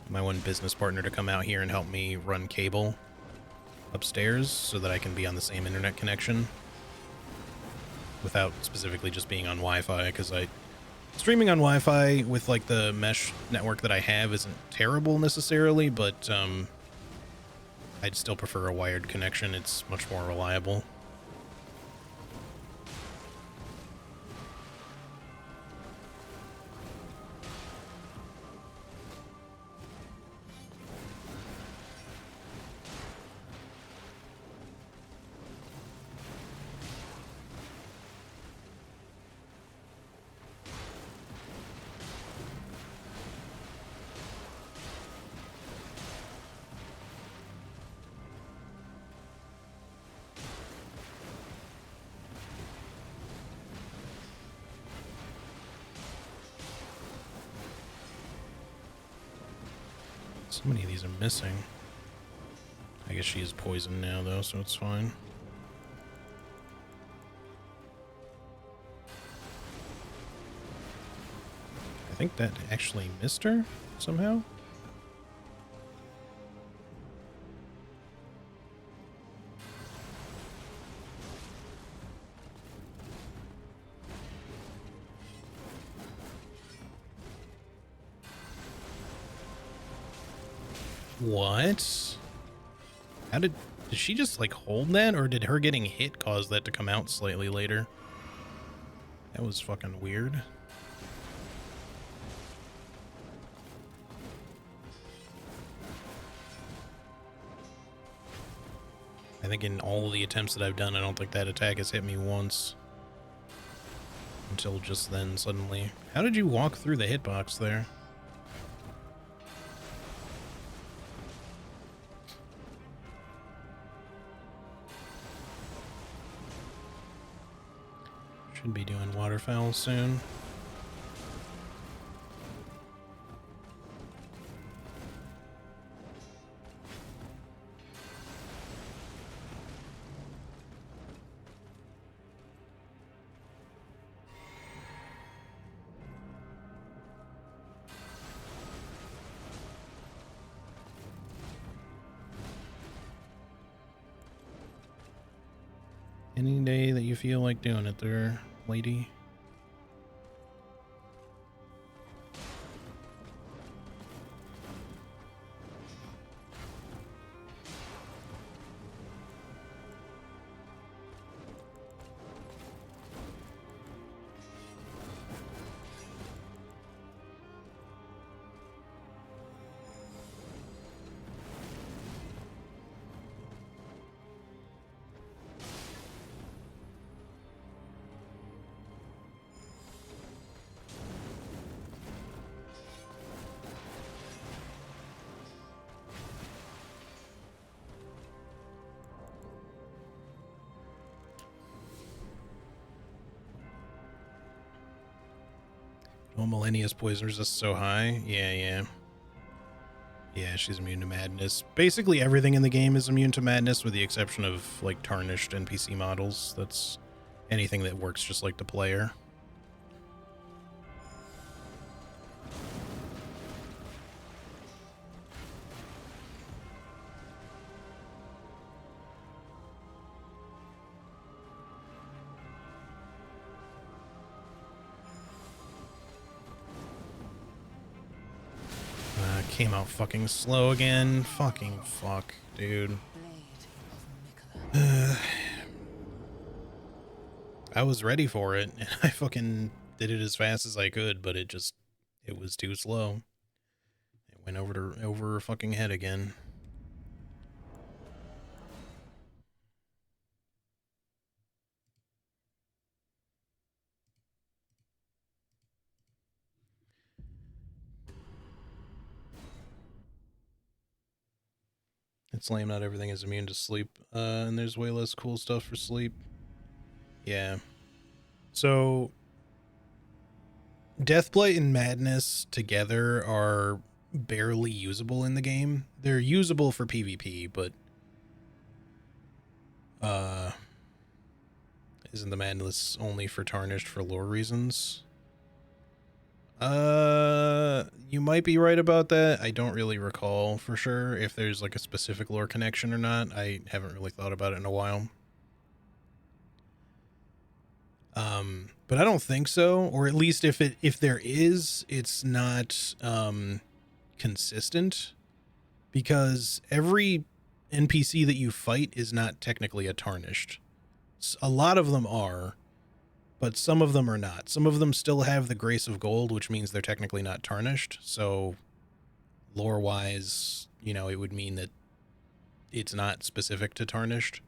my one business partner to come out here and help me run cable upstairs so that I can be on the same internet connection without specifically just being on Wi-Fi, because streaming on Wi-Fi with like the mesh network that I have isn't terrible necessarily, but I'd still prefer a wired connection. It's much more reliable. So many of these are missing. I guess she is poisoned now, though, so it's fine. I think that actually missed her somehow. What? How did she just like hold that, or did her getting hit cause that to come out slightly later? That was fucking weird. I think in all of the attempts that I've done, I don't think that attack has hit me once. Until just then, suddenly. How did you walk through the hitbox there? Should be doing waterfowl soon. Any day that you feel like doing it there, lady. Oh, Millennia's poison resist so high. Yeah. Yeah, she's immune to madness. Basically everything in the game is immune to madness with the exception of like tarnished NPC models. That's anything that works just like the player. Came out fucking slow again. Fucking fuck, dude. Blade of Miquella. I was ready for it, and I fucking did it as fast as I could, but it was too slow. It went over her fucking head again. It's lame not everything is immune to sleep, and there's way less cool stuff for sleep. Yeah. So, Deathblight and Madness together are barely usable in the game. They're usable for PvP, but isn't the Madness only for Tarnished for lore reasons? You might be right about that. I don't really recall for sure if there's like a specific lore connection or not. I haven't really thought about it in a while. But I don't think so, or at least if there is, it's not consistent, because every NPC that you fight is not technically a Tarnished. A lot of them are, but some of them are not. Some of them still have the Grace of Gold, which means they're technically not Tarnished. So lore-wise, you know, it would mean that it's not specific to Tarnished.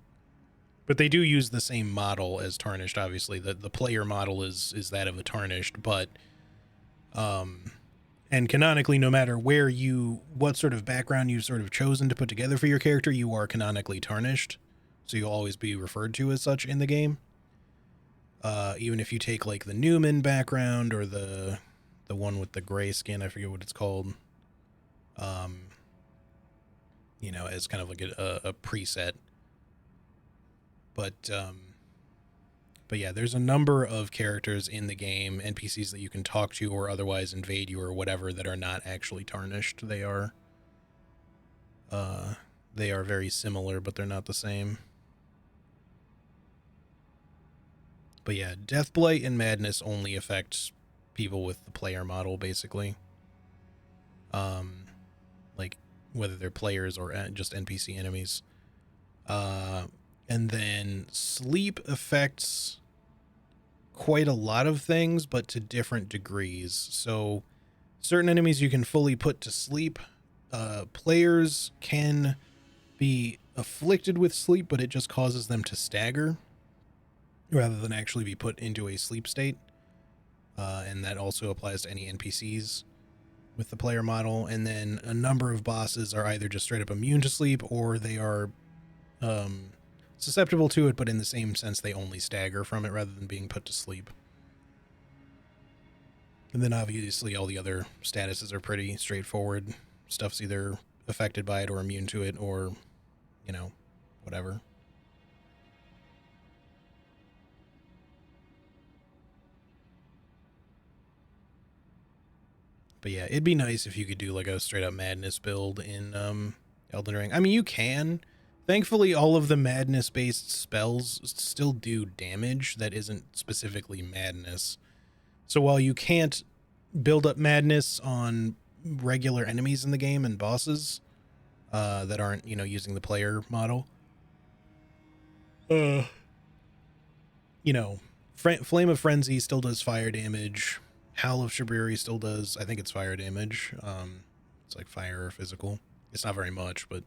But they do use the same model as Tarnished, obviously. The player model is that of a Tarnished, but and canonically, no matter what sort of background you've sort of chosen to put together for your character, you are canonically Tarnished. So you'll always be referred to as such in the game. Even if you take like the Newman background or the one with the gray skin, I forget what it's called. You know, as kind of like a preset. But yeah, there's a number of characters in the game, NPCs that you can talk to or otherwise invade you or whatever, that are not actually Tarnished. They are very similar, but they're not the same. But yeah, Deathblight and Madness only affect people with the player model, basically. Like whether they're players or just NPC enemies. And then Sleep affects quite a lot of things, but to different degrees. So certain enemies you can fully put to sleep. Players can be afflicted with sleep, but it just causes them to stagger rather than actually be put into a sleep state. And that also applies to any NPCs with the player model. And then a number of bosses are either just straight up immune to sleep, or they are susceptible to it, but in the same sense they only stagger from it rather than being put to sleep. And then obviously all the other statuses are pretty straightforward. Stuff's either affected by it or immune to it, or, you know, whatever. But yeah, it'd be nice if you could do like a straight up Madness build in Elden Ring. I mean, you can. Thankfully, all of the Madness-based spells still do damage that isn't specifically Madness. So while you can't build up Madness on regular enemies in the game and bosses that aren't, you know, using the player model, you know, Flame of Frenzy still does fire damage. Howl of Shabriri still does, I think it's fire damage. It's like fire or physical. It's not very much, but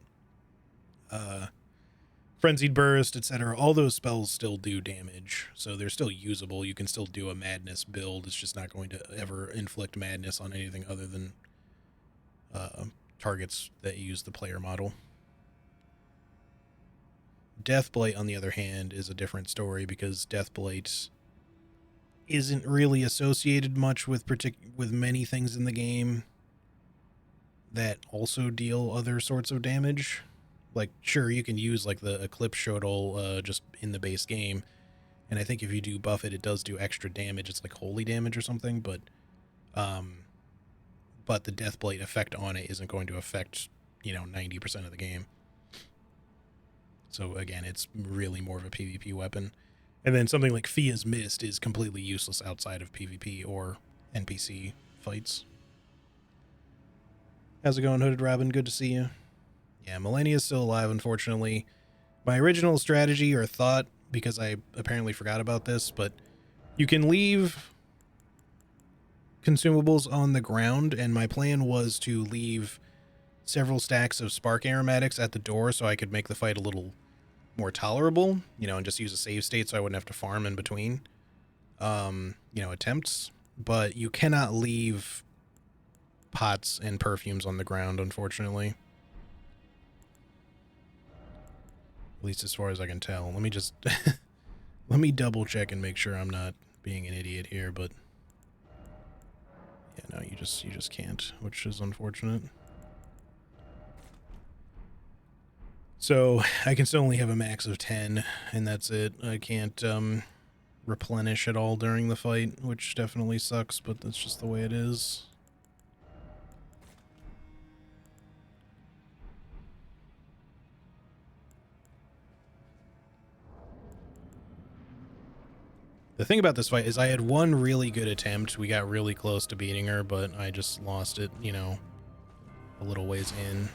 Frenzied Burst, etc. All those spells still do damage, so they're still usable. You can still do a Madness build. It's just not going to ever inflict Madness on anything other than targets that use the player model. Deathblight, on the other hand, is a different story, because Deathblight isn't really associated much with many things in the game that also deal other sorts of damage. Like, sure, you can use like the Eclipse Shuttle just in the base game, and I think if you do buff it, it does do extra damage. It's like holy damage or something, but the Deathblight effect on it isn't going to affect, you know, 90% of the game. So again, it's really more of a PvP weapon. And then something like Fia's Mist is completely useless outside of PvP or NPC fights. How's it going, Hooded Robin? Good to see you. Yeah, Millennia's still alive, unfortunately. My original strategy or thought, because I apparently forgot about this, but you can leave consumables on the ground, and my plan was to leave several stacks of spark aromatics at the door so I could make the fight a little more tolerable, you know, and just use a save state so I wouldn't have to farm in between, you know, attempts. But you cannot leave pots and perfumes on the ground, unfortunately. At least as far as I can tell. Let me just let me double check and make sure I'm not being an idiot here, but yeah, no, you just can't, which is unfortunate. So I can still only have a max of 10, and that's it. I can't replenish at all during the fight, which definitely sucks, but that's just the way it is. The thing about this fight is I had one really good attempt. We got really close to beating her, but I just lost it, you know, a little ways in.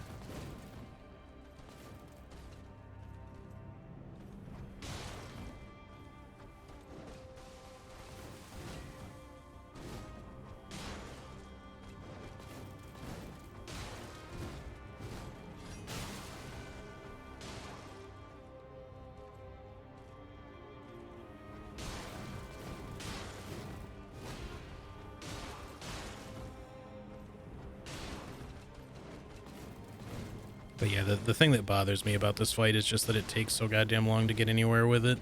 But yeah, the thing that bothers me about this fight is just that it takes so goddamn long to get anywhere with it.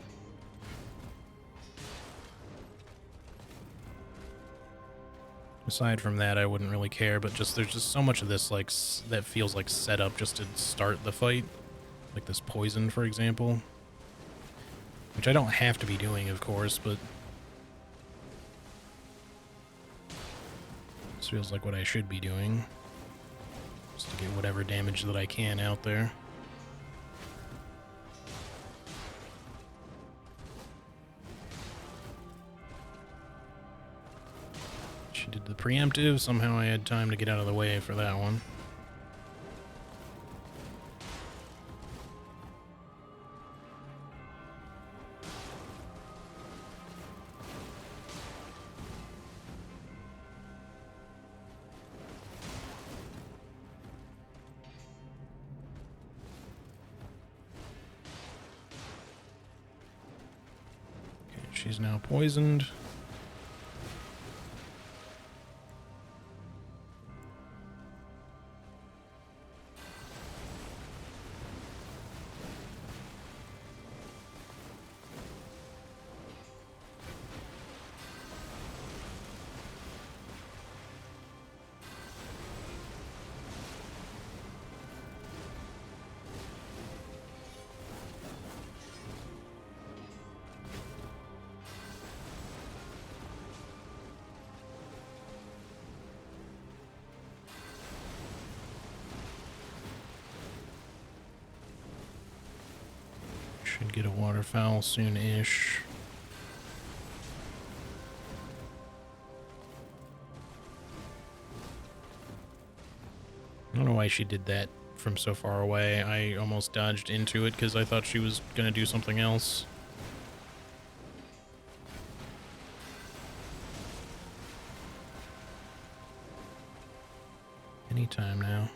Aside from that, I wouldn't really care, but just there's just so much of this like that feels like set up just to start the fight. Like this poison, for example. Which I don't have to be doing, of course, but this feels like what I should be doing. Just to get whatever damage that I can out there. She did the preemptive. Somehow I had time to get out of the way for that one. She's now poisoned. Should get a waterfowl soon-ish. I don't know why she did that from so far away. I almost dodged into it because I thought she was going to do something else. Anytime now.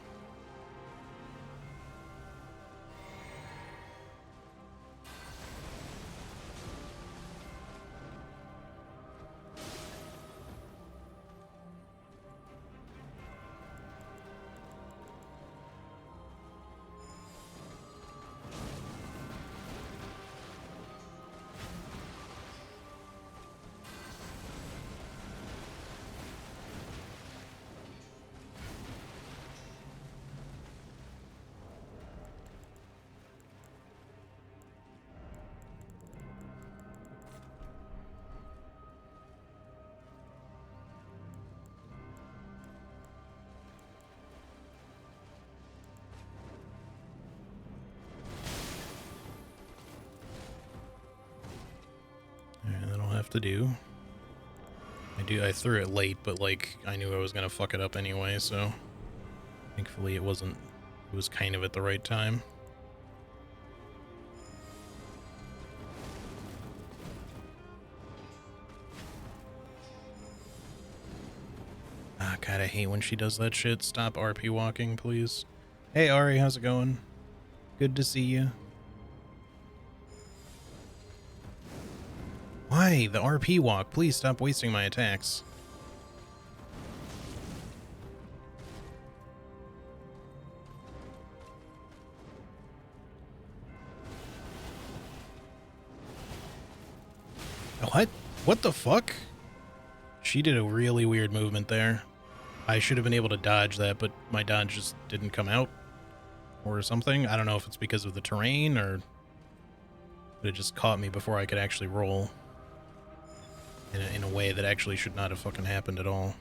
To do. I threw it late, but like I knew I was gonna fuck it up anyway, so Thankfully it wasn't, it was kind of at the right time. Ah, God, I hate when she does that shit. Stop RP walking, please. Hey, Ari, how's it going? Good to see you. Why? The RP walk. Please stop wasting my attacks. What? What the fuck? She did a really weird movement there. I should have been able to dodge that, but my dodge just didn't come out. Or something. I don't know if it's because of the terrain or... But it just caught me before I could actually roll. In a way that actually should not have fucking happened at all.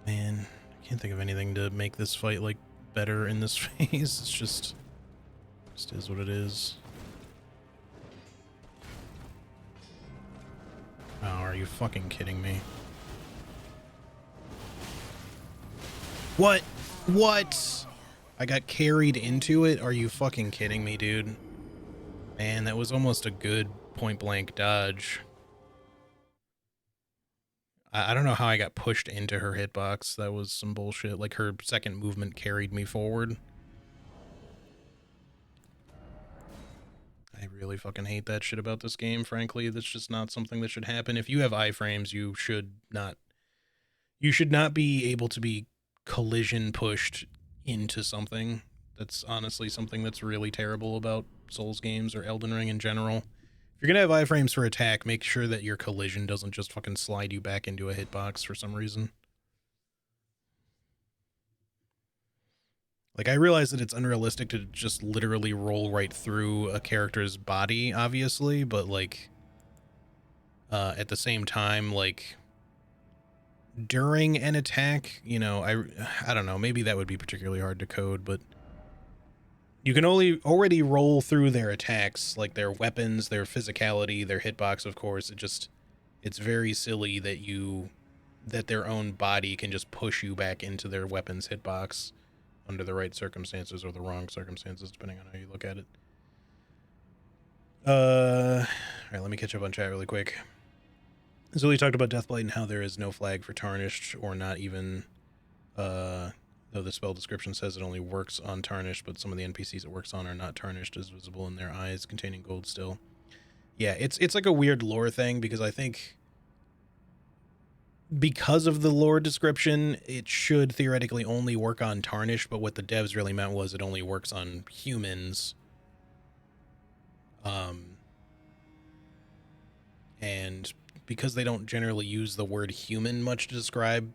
Man, I can't think of anything to make this fight, like, better in this phase. It's just is what it is. Oh, are you fucking kidding me? What? What? I got carried into it? Are you fucking kidding me, dude? Man, that was almost a good point-blank dodge. I don't know how I got pushed into her hitbox. That was some bullshit. Like, her second movement carried me forward. I really fucking hate that shit about this game, frankly. That's just not something that should happen. If you have iframes, you should not be able to be collision pushed into something. That's honestly something that's really terrible about Souls games or Elden Ring in general. If you're gonna have iframes for attack, make sure that your collision doesn't just fucking slide you back into a hitbox for some reason. Like, I realize that it's unrealistic to just literally roll right through a character's body, obviously, but, like, at the same time, like, during an attack, you know, I don't know, maybe that would be particularly hard to code, but you can already roll through their attacks, like their weapons, their physicality, their hitbox, of course. It's very silly that their own body can just push you back into their weapon's hitbox under the right circumstances or the wrong circumstances, depending on how you look at it. All right, let me catch up on chat really quick. So we talked about Deathblight and how there is no flag for Tarnished, or not even, though the spell description says it only works on Tarnished, but some of the NPCs it works on are not tarnished, as visible in their eyes containing gold still. Yeah, it's like a weird lore thing, because I think because of the lore description, it should theoretically only work on Tarnished, but what the devs really meant was it only works on humans. And because they don't generally use the word human much to describe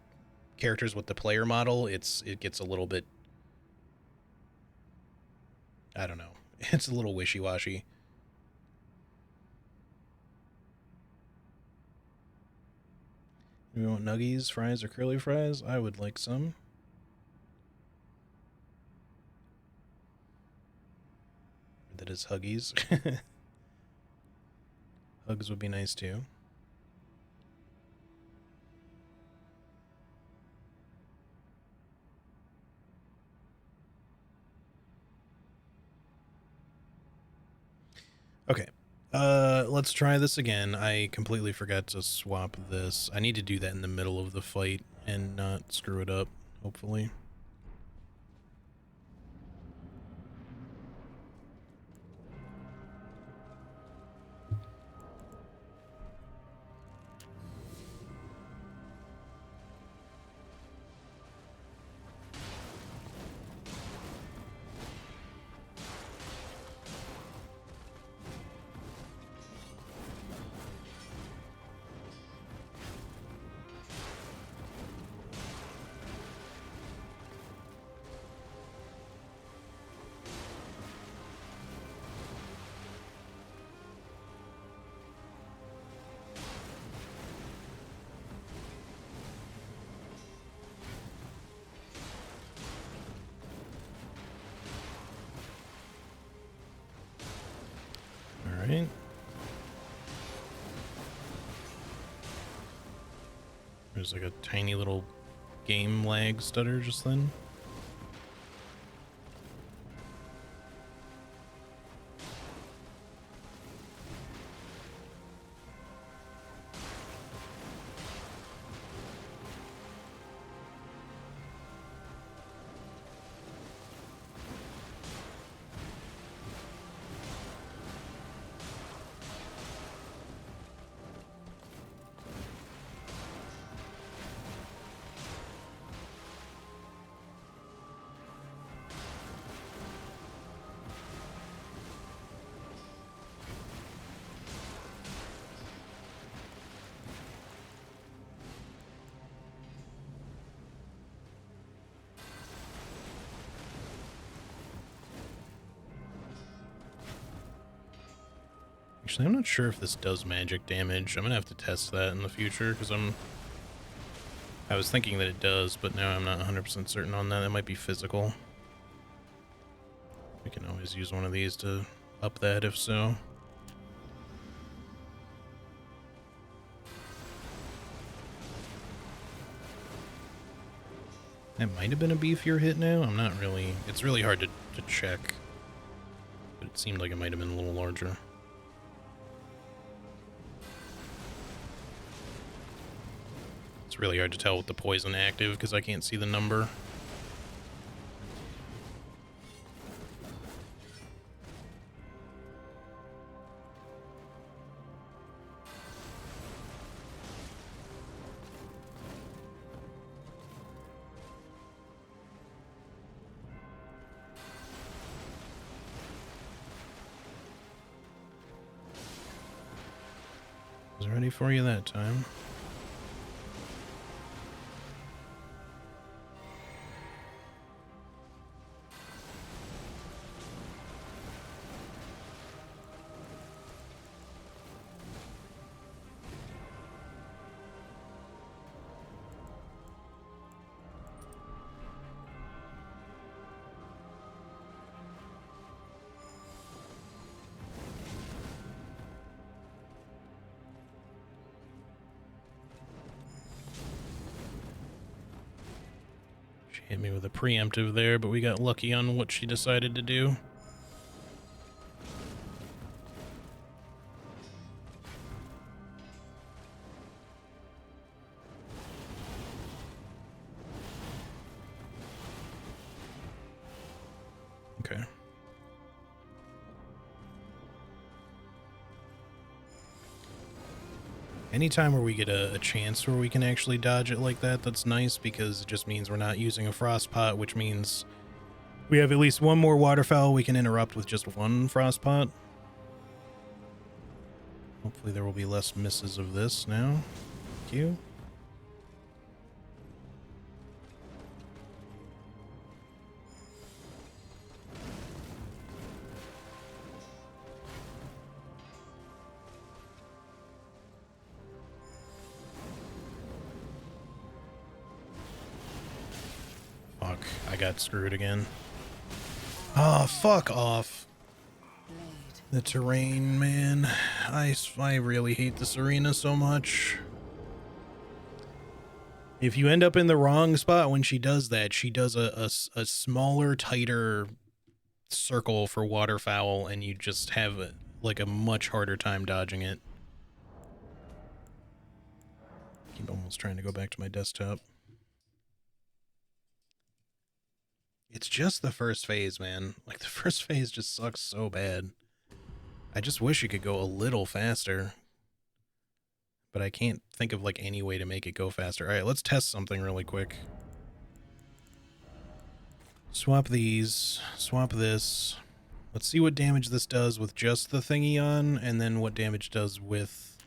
characters with the player model, it gets a little bit, I don't know, it's a little wishy-washy. You want nuggies, fries, or curly fries? I would like some. That is Huggies. Hugs would be nice too. Okay. Let's try this again. I completely forgot to swap this. I need to do that in the middle of the fight and not screw it up, hopefully. Alright. There's like a tiny little game lag stutter just then. Actually, I'm not sure if this does magic damage. I'm gonna have to test that in the future, because I was thinking that it does, but now I'm not 100% certain on that. It might be physical. We can always use one of these to up that if so. That might have been a beefier hit now. I'm not really... It's really hard to check. But it seemed like it might have been a little larger. It's really hard to tell with the poison active because I can't see the number. Was ready for you that time. She hit me with a preemptive there, but we got lucky on what she decided to do. Okay. Anytime where we get a chance where we can actually dodge it like that, that's nice, because it just means we're not using a frost pot, which means we have at least one more waterfowl we can interrupt with just one frost pot. Hopefully there will be less misses of this now. Thank you. Fuck, I got screwed again. Oh, fuck off. The terrain, man. I really hate this arena so much. If you end up in the wrong spot when she does that, she does a smaller, tighter circle for waterfowl, and you just have like a much harder time dodging it. Keep almost trying to go back to my desktop. It's just the first phase, man. Like, the first phase just sucks so bad. I just wish it could go a little faster. But I can't think of, like, any way to make it go faster. Alright, let's test something really quick. Swap these. Swap this. Let's see what damage this does with just the thingy on, and then what damage does with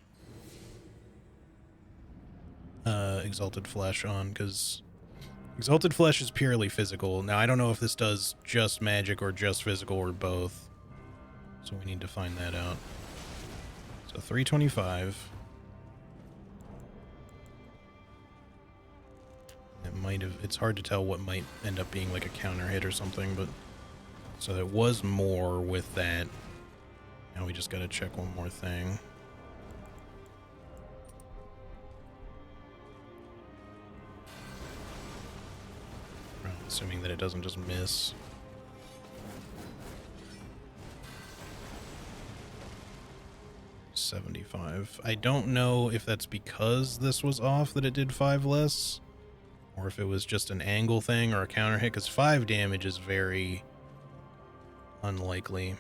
Exalted Flesh on, because Exalted Flesh is purely physical. Now, I don't know if this does just magic or just physical or both. So we need to find that out. So 325. It might have... It's hard to tell what might end up being like a counter hit or something, but... So it was more with that. Now we just gotta check one more thing. Well, assuming that it doesn't just miss. $75. I don't know if that's because this was off that it did 5 less, or if it was just an angle thing or a counter hit, because 5 damage is very unlikely.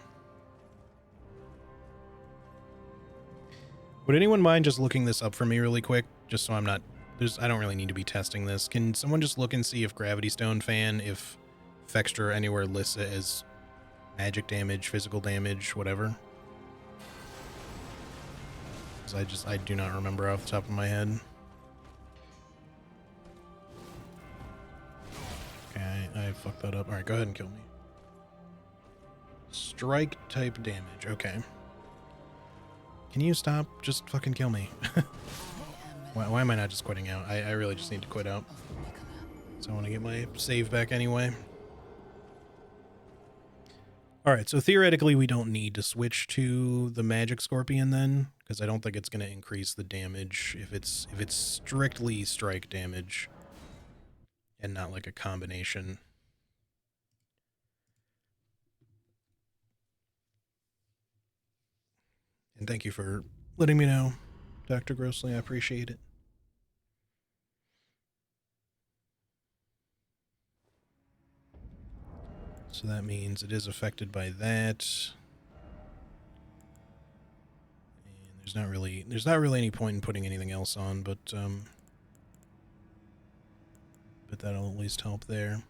Would anyone mind just looking this up for me really quick, just so I'm not... I don't really need to be testing this. Can someone just look and see if Gravity Stone Fan, if Fextra anywhere lists it as magic damage, physical damage, whatever? Because I do not remember off the top of my head. Okay, I fucked that up. Alright, go ahead and kill me. Strike type damage, okay. Can you stop? Just fucking kill me. Why am I not just quitting out? I really just need to quit out. So I want to get my save back anyway. Alright, so theoretically we don't need to switch to the Magic Scorpion then, because I don't think it's going to increase the damage if it's strictly strike damage and not like a combination. And thank you for letting me know, Dr. Grossley. I appreciate it. So that means it is affected by that. And there's not really any point in putting anything else on, but that'll at least help there.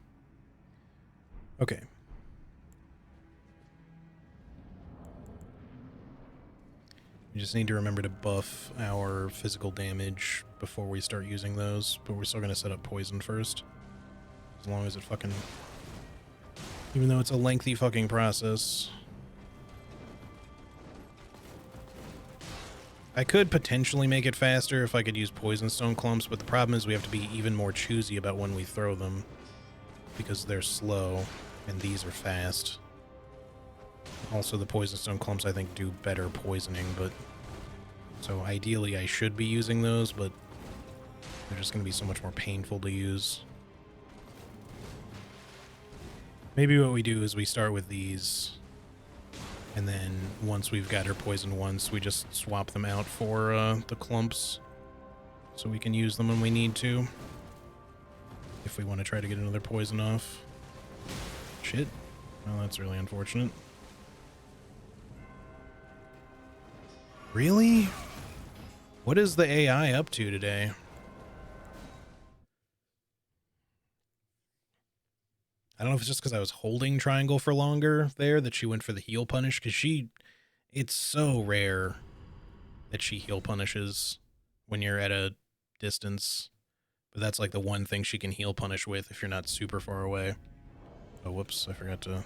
Okay. We just need to remember to buff our physical damage before we start using those, but we're still going to set up poison first. As long as it fucking... Even though it's a lengthy fucking process. I could potentially make it faster if I could use Poison Stone Clumps, but the problem is we have to be even more choosy about when we throw them, because they're slow, and these are fast. Also, the Poison Stone Clumps, I think, do better poisoning, but... So, ideally, I should be using those, but they're just going to be so much more painful to use. Maybe what we do is we start with these, and then once we've got her poisoned once, we just swap them out for the clumps, so we can use them when we need to, if we want to try to get another poison off. Shit. Well, that's really unfortunate. Really? What is the AI up to today? I don't know if it's just because I was holding triangle for longer there that she went for the heal punish, because it's so rare that she heal punishes when you're at a distance. But that's like the one thing she can heal punish with if you're not super far away. Oh, whoops, I forgot to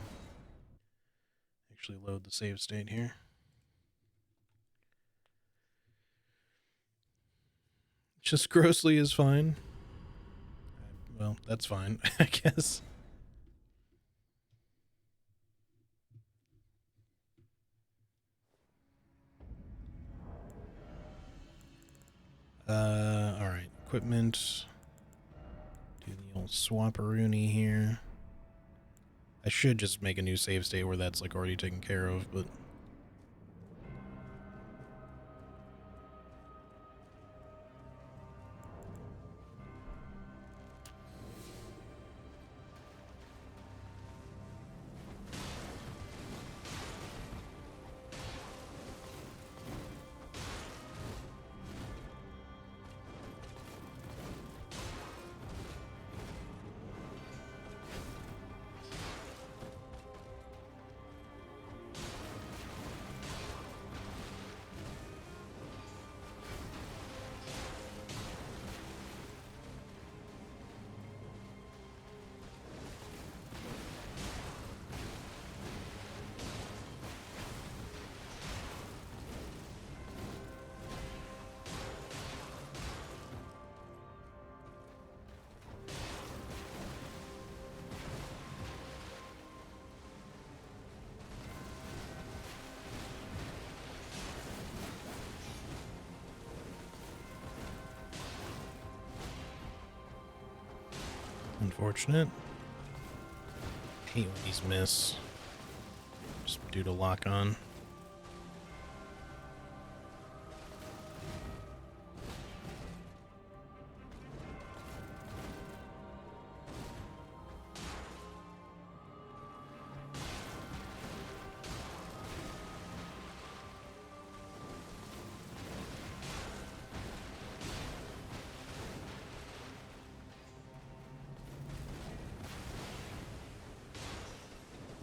actually load the save state here. Just grossly is fine. Well, that's fine, I guess. Alright. Equipment. Do the old swapperoonie here. I should just make a new save state where that's like already taken care of, but... Unfortunate. Hate when these miss. Just due to lock on.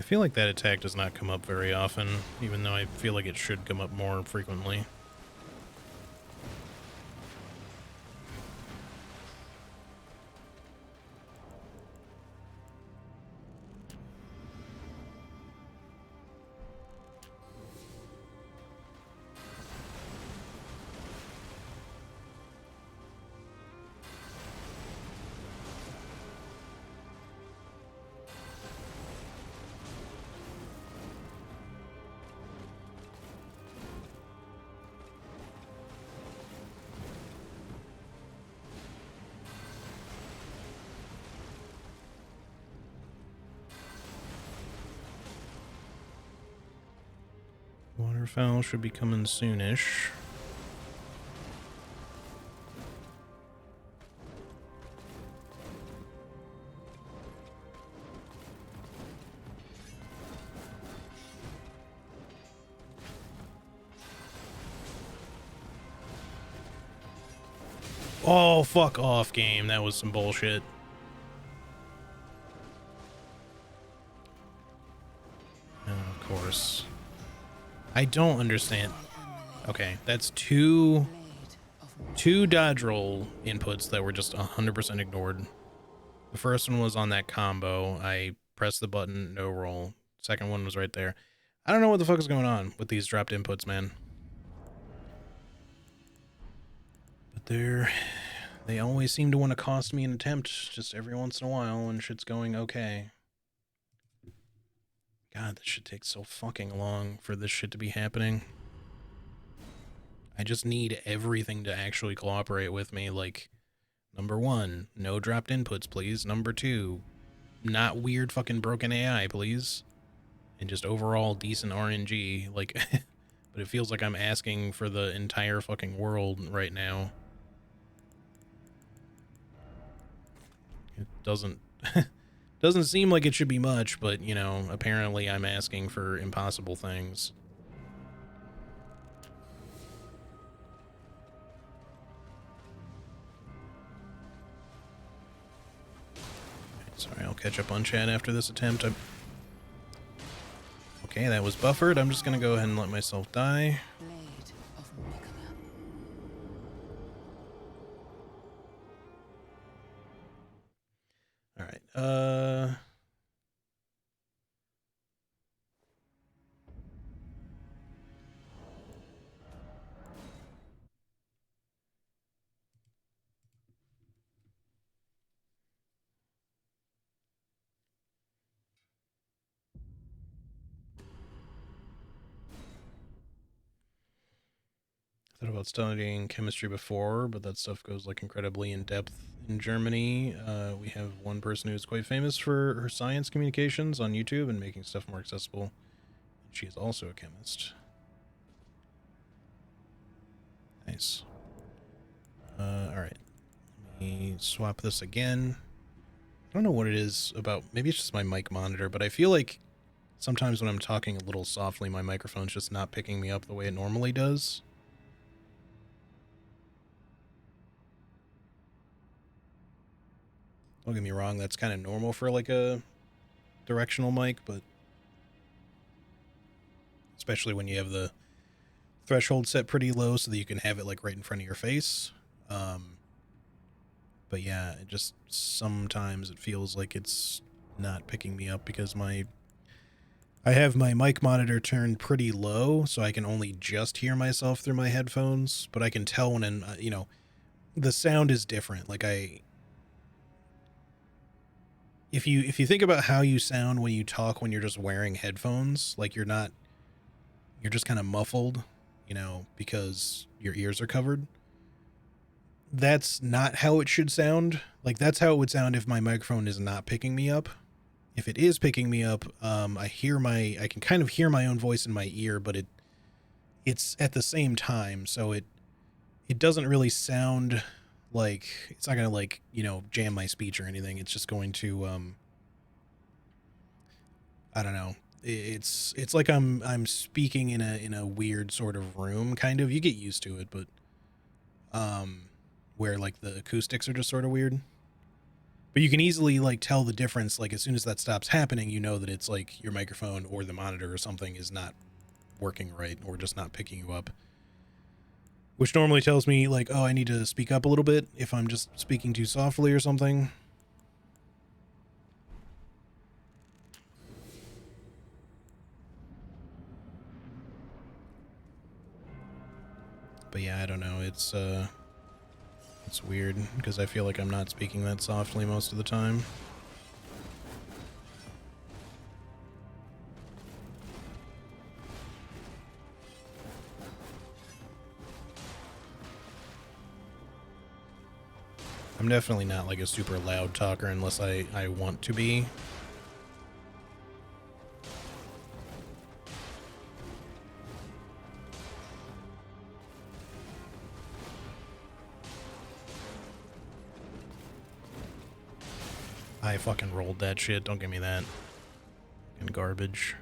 I feel like that attack does not come up very often, even though I feel like it should come up more frequently. Waterfowl should be coming soonish. Oh, fuck off, game. That was some bullshit. Oh, of course. I don't understand. Okay, that's two dodge roll inputs that were just 100% ignored. The first one was on that combo. I pressed the button, no roll. Second one was right there. I don't know what the fuck is going on with these dropped inputs, man. But they always seem to want to cost me an attempt just every once in a while when shit's going okay. God, this shit takes so fucking long for this shit to be happening. I just need everything to actually cooperate with me. Like, number one, no dropped inputs, please. Number two, not weird fucking broken AI, please. And just overall decent RNG. Like, but it feels like I'm asking for the entire fucking world right now. It doesn't doesn't seem like it should be much, but, you know, apparently I'm asking for impossible things. Sorry, I'll catch up on chat after this attempt. Okay, that was buffered. I'm just gonna go ahead and let myself die. Blade of Mikola. Alright, I thought about studying chemistry before, but that stuff goes like incredibly in depth in Germany. We have one person who's quite famous for her science communications on YouTube and making stuff more accessible. She is also a chemist. Nice. Alright. Let me swap this again. I don't know what it is about. Maybe it's just my mic monitor, but I feel like sometimes when I'm talking a little softly, my microphone's just not picking me up the way it normally does. Don't get me wrong, that's kind of normal for like a directional mic, but especially when you have the threshold set pretty low so that you can have it like right in front of your face. But yeah, it just sometimes it feels like it's not picking me up because I have my mic monitor turned pretty low, so I can only just hear myself through my headphones, but I can tell when, you know, the sound is different. Like if you think about how you sound when you talk when you're just wearing headphones, like you're just kind of muffled, you know, because your ears are covered. that's not how it should sound. Like, that's how it would sound if my microphone is not picking me up. If it is picking me up, I can kind of hear my own voice in my ear, but it's at the same time, so it doesn't really sound like, it's not gonna, like, you know, jam my speech or anything. It's just going to, I don't know. It's like I'm speaking in a weird sort of room, kind of. You get used to it, but where like the acoustics are just sort of weird. But you can easily like tell the difference. Like as soon as that stops happening, you know that it's like your microphone or the monitor or something is not working right, or just not picking you up. Which normally tells me like, oh, I need to speak up a little bit if I'm just speaking too softly or something. But yeah, I don't know. It's weird because I feel like I'm not speaking that softly most of the time. I'm definitely not like a super loud talker unless I want to be. I fucking rolled that shit. Don't give me that. Fucking garbage.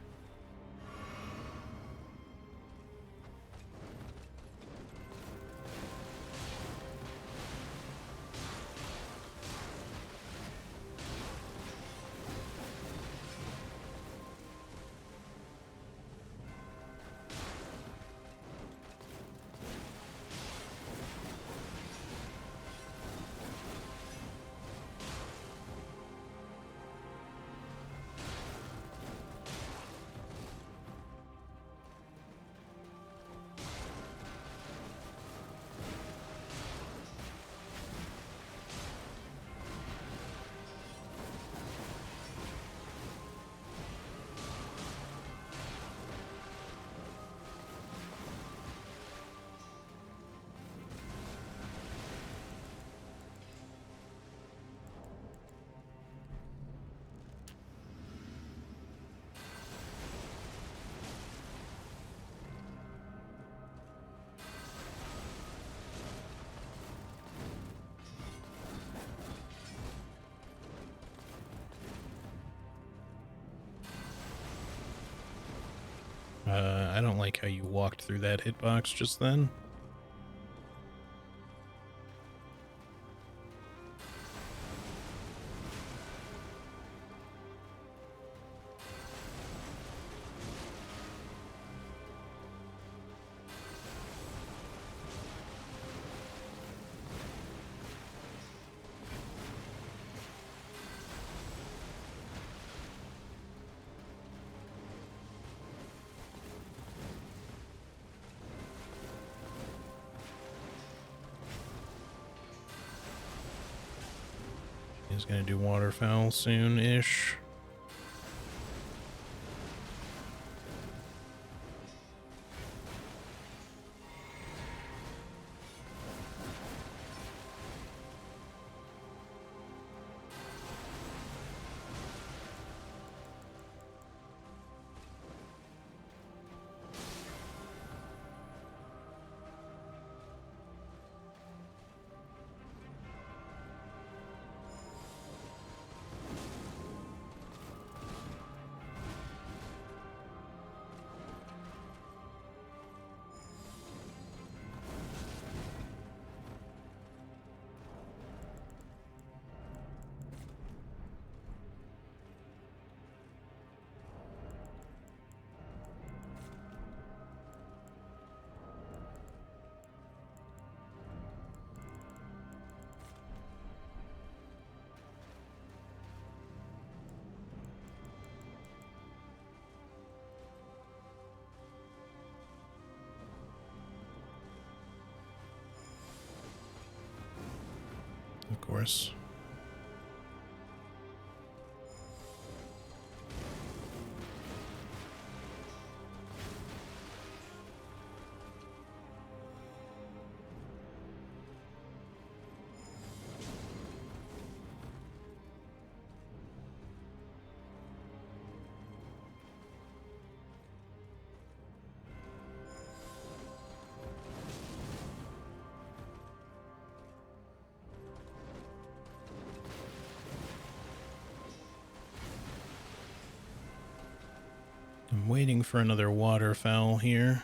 I don't like how you walked through that hitbox just then. He's gonna do waterfowl soon-ish. Of course. I'm waiting for another waterfowl here.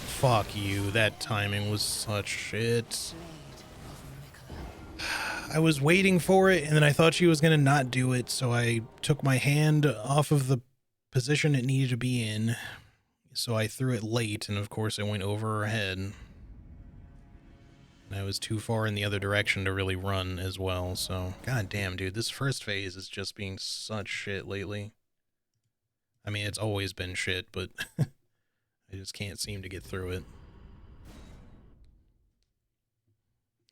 Fuck you, that timing was such shit. I was waiting for it, and then I thought she was gonna not do it, so I took my hand off of the position it needed to be in. So I threw it late, and of course it went over her head. And I was too far in the other direction to really run as well, so... God damn, dude, this first phase is just being such shit lately. I mean, it's always been shit, but I just can't seem to get through it.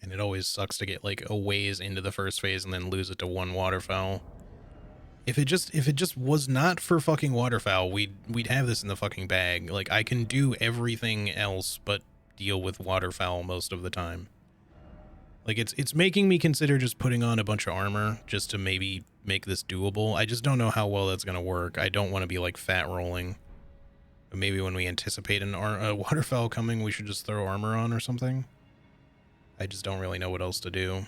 And it always sucks to get, like, a ways into the first phase and then lose it to one waterfowl. If it just was not for fucking waterfowl, we'd have this in the fucking bag. Like, I can do everything else but deal with waterfowl most of the time. Like, it's making me consider just putting on a bunch of armor just to maybe make this doable. I just don't know how well that's gonna work. I don't want to be, like, fat rolling. But maybe when we anticipate a waterfowl coming, we should just throw armor on or something. I just don't really know what else to do.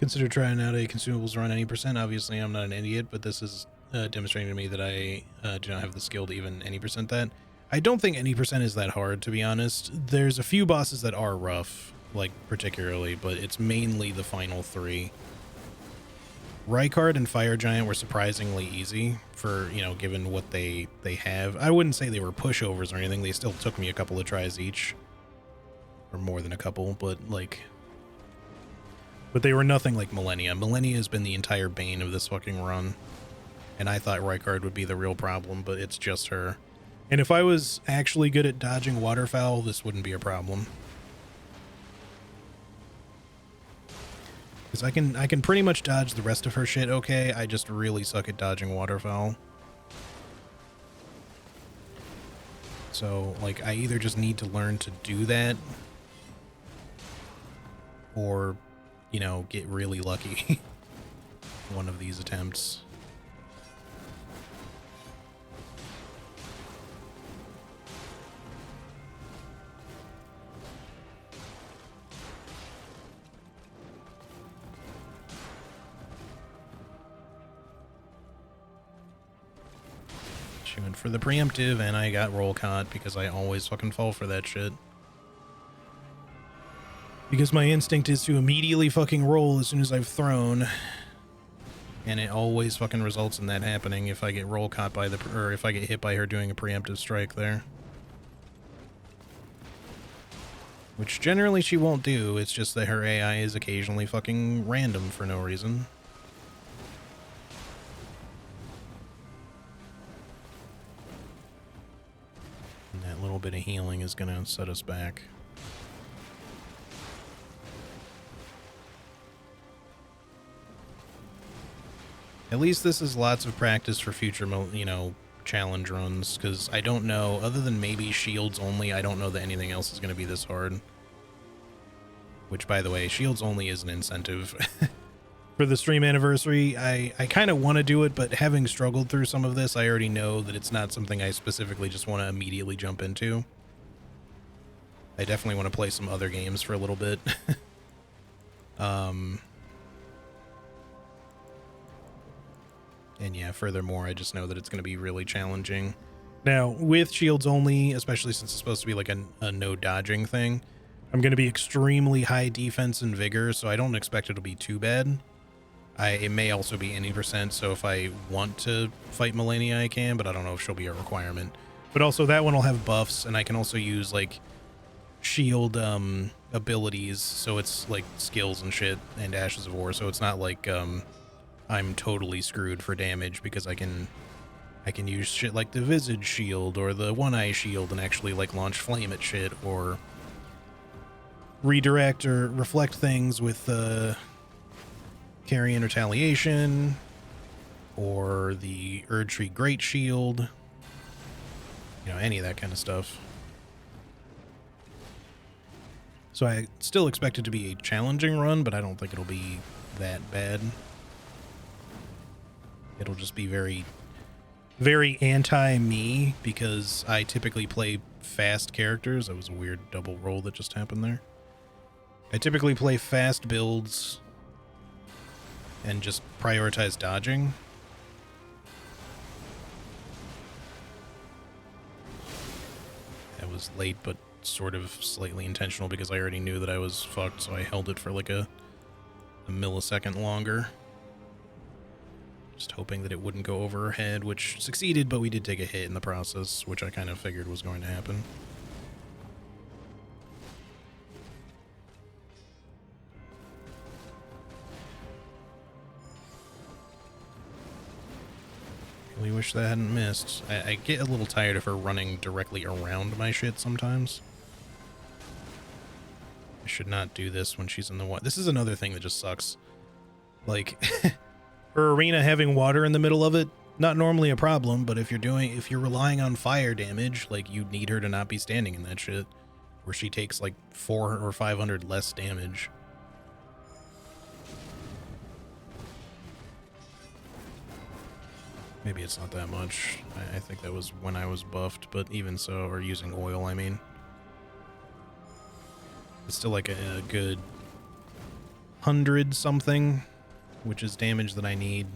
Consider trying out a consumables run any percent. Obviously, I'm not an idiot, but this is demonstrating to me that I do not have the skill to even any percent that. I don't think any percent is that hard, to be honest. There's a few bosses that are rough, like, particularly, but it's mainly the final three. Rykard and Fire Giant were surprisingly easy for, you know, given what they have. I wouldn't say they were pushovers or anything. They still took me a couple of tries each. Or more than a couple, but, like... But they were nothing like Millennia. Millennia has been the entire bane of this fucking run. And I thought Rykard would be the real problem, but it's just her. And if I was actually good at dodging waterfowl, this wouldn't be a problem. Because I can pretty much dodge the rest of her shit okay, I just really suck at dodging waterfowl. So, like, I either just need to learn to do that, or, you know, get really lucky one of these attempts. She went for the preemptive, and I got roll caught because I always fucking fall for that shit. Because my instinct is to immediately fucking roll as soon as I've thrown. And it always fucking results in that happening if I get roll caught by the... or if I get hit by her doing a preemptive strike there. Which generally she won't do, it's just that her AI is occasionally fucking random for no reason. And that little bit of healing is gonna set us back. At least this is lots of practice for future, you know, challenge runs, because I don't know, other than maybe shields only, I don't know that anything else is going to be this hard. Which, by the way, shields only is an incentive. For the stream anniversary, I kind of want to do it, but having struggled through some of this, I already know that it's not something I specifically just want to immediately jump into. I definitely want to play some other games for a little bit. And yeah, furthermore, I just know that it's going to be really challenging. Now, with shields only, especially since it's supposed to be like a no dodging thing, I'm going to be extremely high defense and vigor, so I don't expect it'll be too bad. It may also be any percent, so if I want to fight Millennia, I can, but I don't know if she'll be a requirement. But also, that one will have buffs, and I can also use, like, shield abilities, so it's, like, skills and shit, and Ashes of War, so it's not like, I'm totally screwed for damage, because I can use shit like the Visage Shield, or the One-Eye Shield, and actually, like, launch flame at shit, or redirect or reflect things with, Carrion Retaliation, or the Erdtree Great Shield, you know, any of that kind of stuff. So I still expect it to be a challenging run, but I don't think it'll be that bad. It'll just be very, very anti-me because I typically play fast characters. That was a weird double roll that just happened there. I typically play fast builds and just prioritize dodging. That was late, but sort of slightly intentional because I already knew that I was fucked, so I held it for like a millisecond longer. Just hoping that it wouldn't go over her head, which succeeded, but we did take a hit in the process, which I kind of figured was going to happen. Really wish that hadn't missed. I get a little tired of her running directly around my shit sometimes. I should not do this when she's in the water. This is another thing that just sucks. Like, her arena having water in the middle of it, not normally a problem, but if you're relying on fire damage, like, you need her to not be standing in that shit, where she takes like 400 or 500 less damage. Maybe it's not that much. I think that was when I was buffed, but even so, or using oil, I mean. It's still like a good 100 something, which is damage that I need.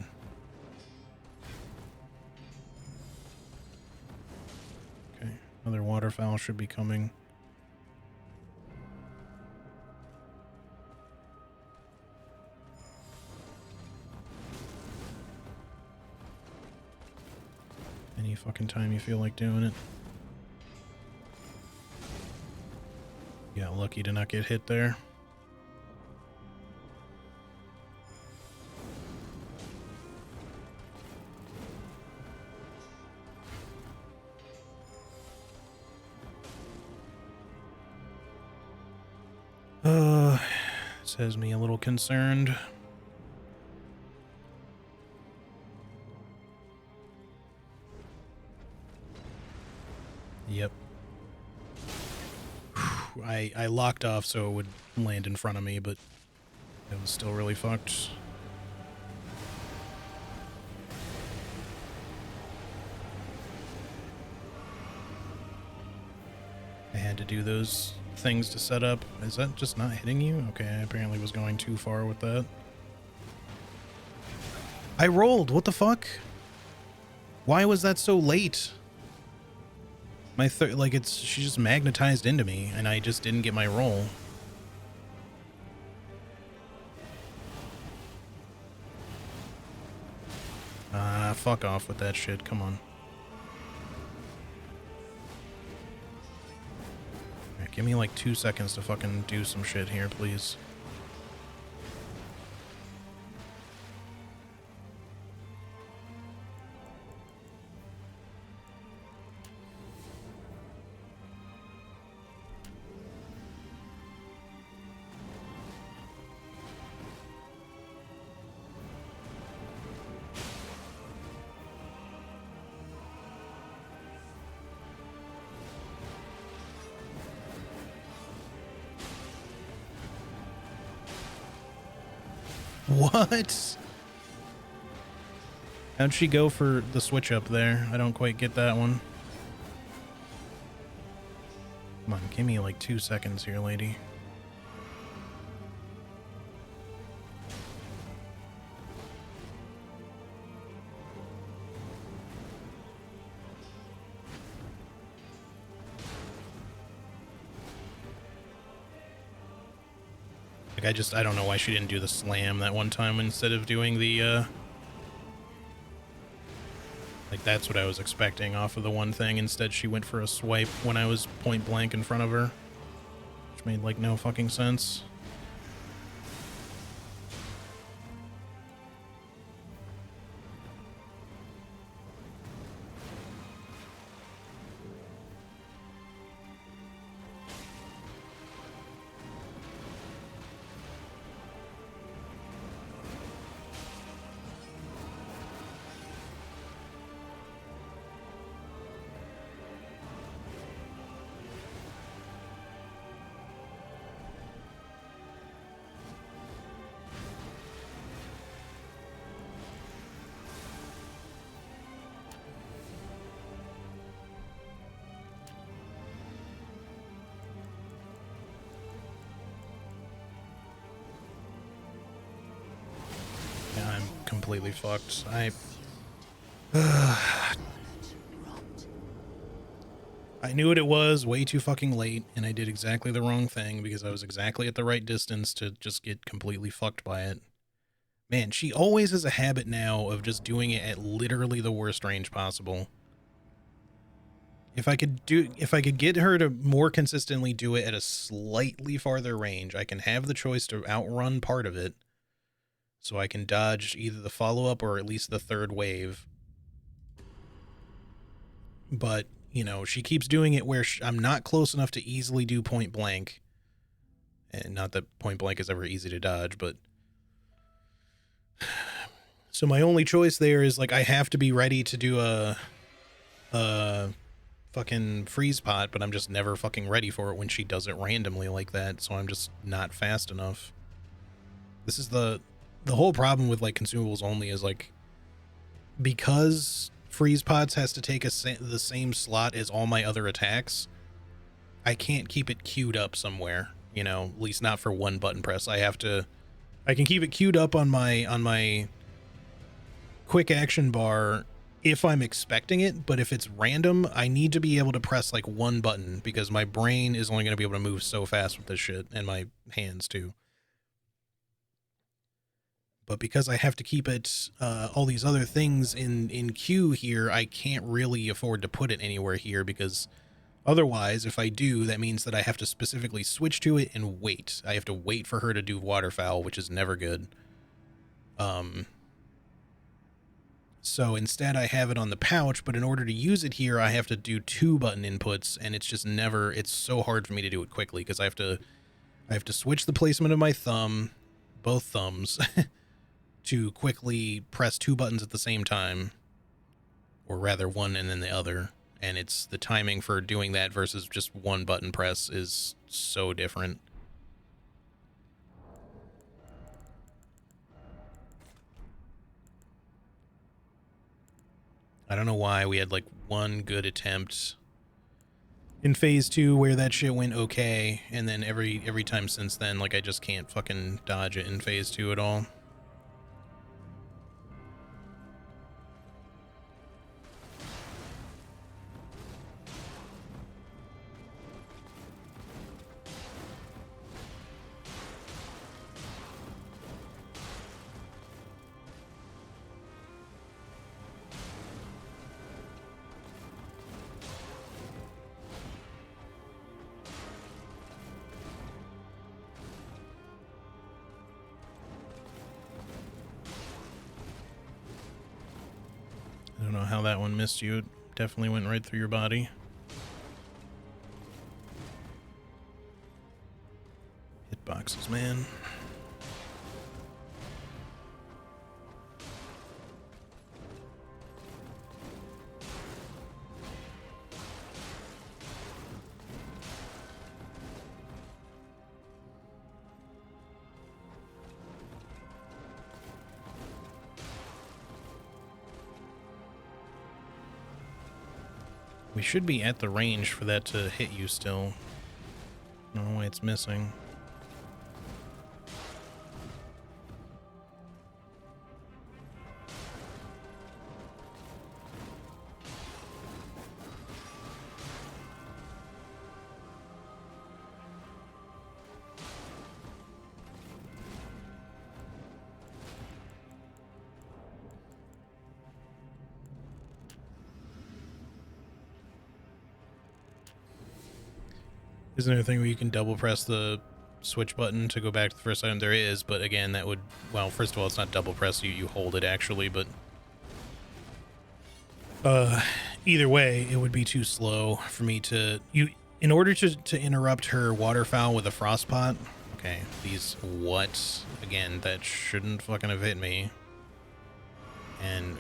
Okay, another waterfowl should be coming. Any fucking time you feel like doing it. Yeah, lucky to not get hit there. This has me a little concerned. Yep. I locked off so it would land in front of me, but it was still really fucked. I had to do those things to set up. Is that just not hitting you? Okay, I apparently was going too far with that. I rolled. What the fuck? Why was that so late? My she just magnetized into me, and I just didn't get my roll. Fuck off with that shit. Come on. Alright, give me like 2 seconds to fucking do some shit here, please. What? How'd she go for the switch up there? I don't quite get that one. Come on, give me like 2 seconds here, lady. Like, I don't know why she didn't do the slam that one time instead of doing the, like, that's what I was expecting off of the one thing. Instead, she went for a swipe when I was point blank in front of her. Which made, like, no fucking sense. completely fucked. I knew what it was way too fucking late, and I did exactly the wrong thing because I was exactly at the right distance to just get completely fucked by it. Man, she always has a habit now of just doing it at literally the worst range possible. If I could get her to more consistently do it at a slightly farther range, I can have the choice to outrun part of it, so I can dodge either the follow-up or at least the third wave. But, you know, she keeps doing it where I'm not close enough to easily do point blank. And not that point blank is ever easy to dodge, but... So my only choice there is, like, I have to be ready to do a fucking freeze pot, but I'm just never fucking ready for it when she does it randomly like that, so I'm just not fast enough. This is the whole problem with, like, consumables only is, like, because freeze pots has to take the same slot as all my other attacks, I can't keep it queued up somewhere, you know, at least not for one button press. I can keep it queued up on my quick action bar if I'm expecting it, but if it's random, I need to be able to press like one button because my brain is only going to be able to move so fast with this shit, and my hands too. But because I have to keep it, all these other things in queue here, I can't really afford to put it anywhere here because otherwise, if I do, that means that I have to specifically switch to it and wait. I have to wait for her to do waterfowl, which is never good. So instead I have it on the pouch, but in order to use it here, I have to do 2 button inputs, and it's just never, it's so hard for me to do it quickly because I have to switch the placement of my thumb, both thumbs, to quickly press 2 buttons at the same time, or rather one and then the other. And it's the timing for doing that versus just one button press is so different. I don't know why we had like one good attempt in phase 2 where that shit went okay, and then every time since then, like, I just can't fucking dodge it in phase 2 at all. I don't know how that one missed you. It definitely went right through your body. Hitboxes, man. We should be at the range for that to hit you still. I don't know why it's missing. There's another thing where you can double press the switch button to go back to the first item. There is, but again, that would, well, first of all, it's not double press, you hold it actually, but either way, it would be too slow for me to, in order to interrupt her waterfowl with a frost pot. Okay, these, what? Again, that shouldn't fucking have hit me.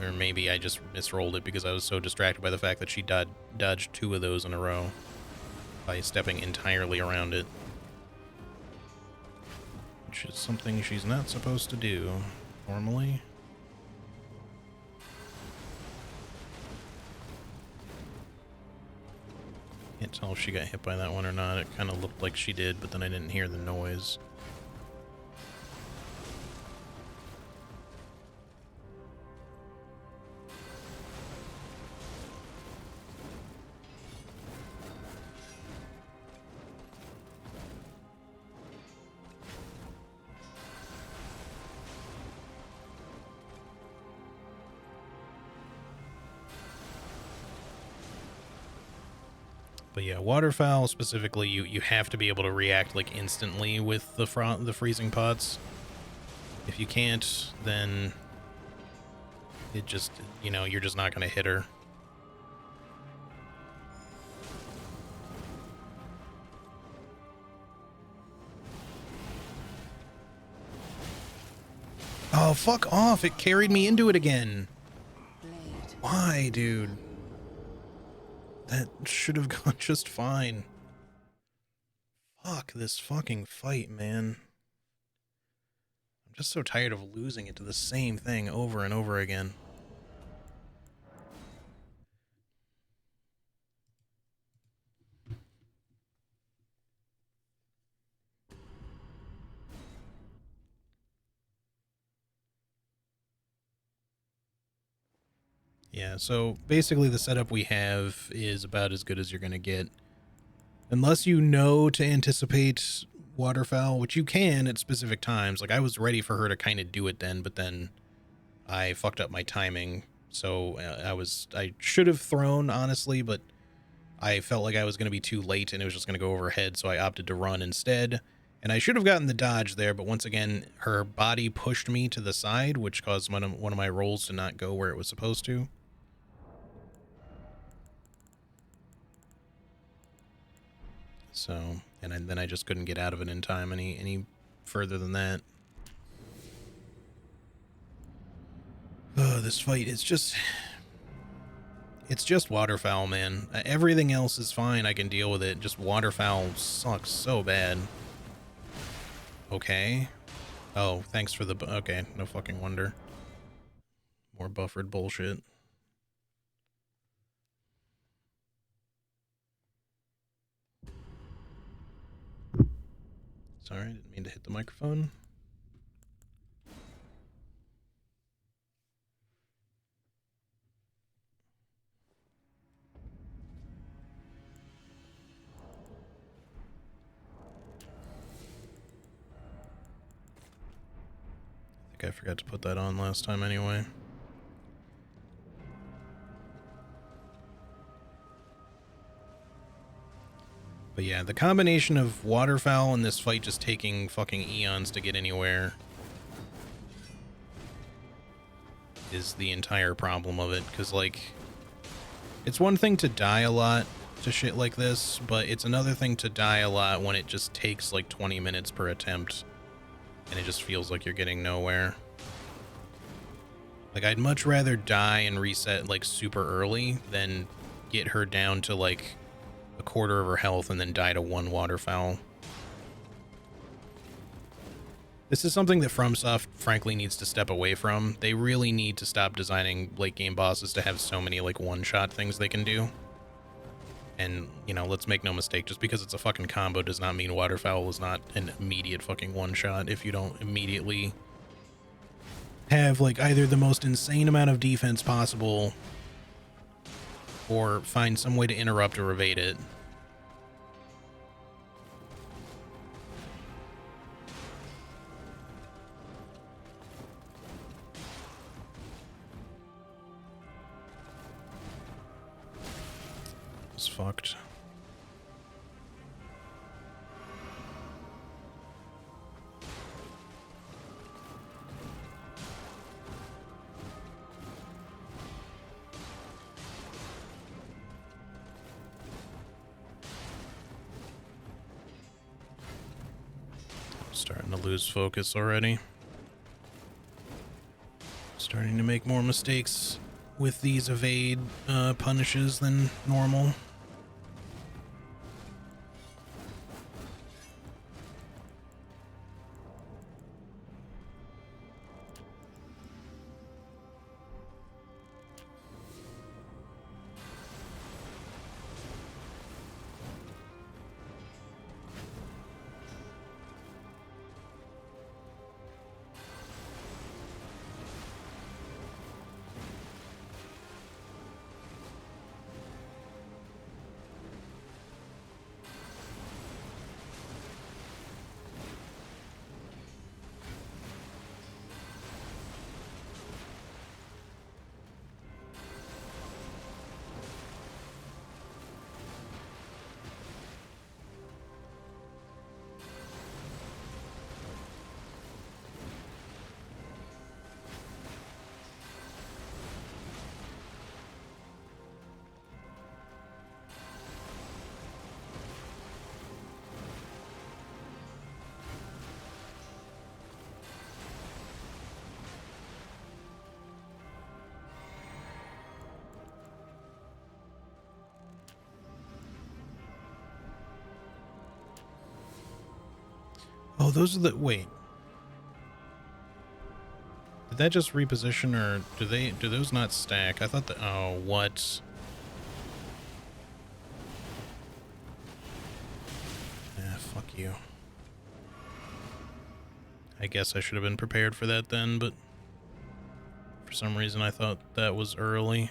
Or maybe I just misrolled it because I was so distracted by the fact that she dodged 2 of those in a row by stepping entirely around it, which is something she's not supposed to do normally. Can't tell if she got hit by that one or not. It kind of looked like she did, but then I didn't hear the noise. But yeah, waterfowl specifically, you have to be able to react like instantly with the freezing pots. If you can't, then it just, you know, you're just not going to hit her. Oh, fuck off. It carried me into it again. Blade. Why, dude? That should have gone just fine. Fuck this fucking fight, man. I'm just so tired of losing it to the same thing over and over again. Yeah, so basically the setup we have is about as good as you're going to get. Unless you know to anticipate waterfowl, which you can at specific times. Like, I was ready for her to kind of do it then, but then I fucked up my timing. So I should have thrown, honestly, but I felt like I was going to be too late and it was just going to go over her head, so I opted to run instead. And I should have gotten the dodge there, but once again, her body pushed me to the side, which caused one of my rolls to not go where it was supposed to. So, and then I just couldn't get out of it in time any further than that. Oh, this fight is just... It's just waterfowl, man. Everything else is fine. I can deal with it. Just waterfowl sucks so bad. Okay. Oh, thanks for the... Okay, no fucking wonder. More buffered bullshit. Sorry, didn't mean to hit the microphone. I think I forgot to put that on last time anyway. But yeah, the combination of waterfowl and this fight just taking fucking eons to get anywhere is the entire problem of it. Because, like, it's one thing to die a lot to shit like this, but it's another thing to die a lot when it just takes like 20 minutes per attempt and it just feels like you're getting nowhere. Like, I'd much rather die and reset like super early than get her down to like a quarter of her health and then die to one waterfowl. This is something that FromSoft frankly needs to step away from. They really need to stop designing late game bosses to have so many like one-shot things they can do. And, you know, let's make no mistake, just because it's a fucking combo does not mean waterfowl is not an immediate fucking one-shot if you don't immediately have like either the most insane amount of defense possible or find some way to interrupt or evade it. It's fucked. Starting to lose focus already. Starting to make more mistakes with these evade punishes than normal. Oh, those are the... Wait. Did that just reposition, or do those not stack? I thought that... Oh, what? Ah, fuck you. I guess I should have been prepared for that then, but for some reason I thought that was early.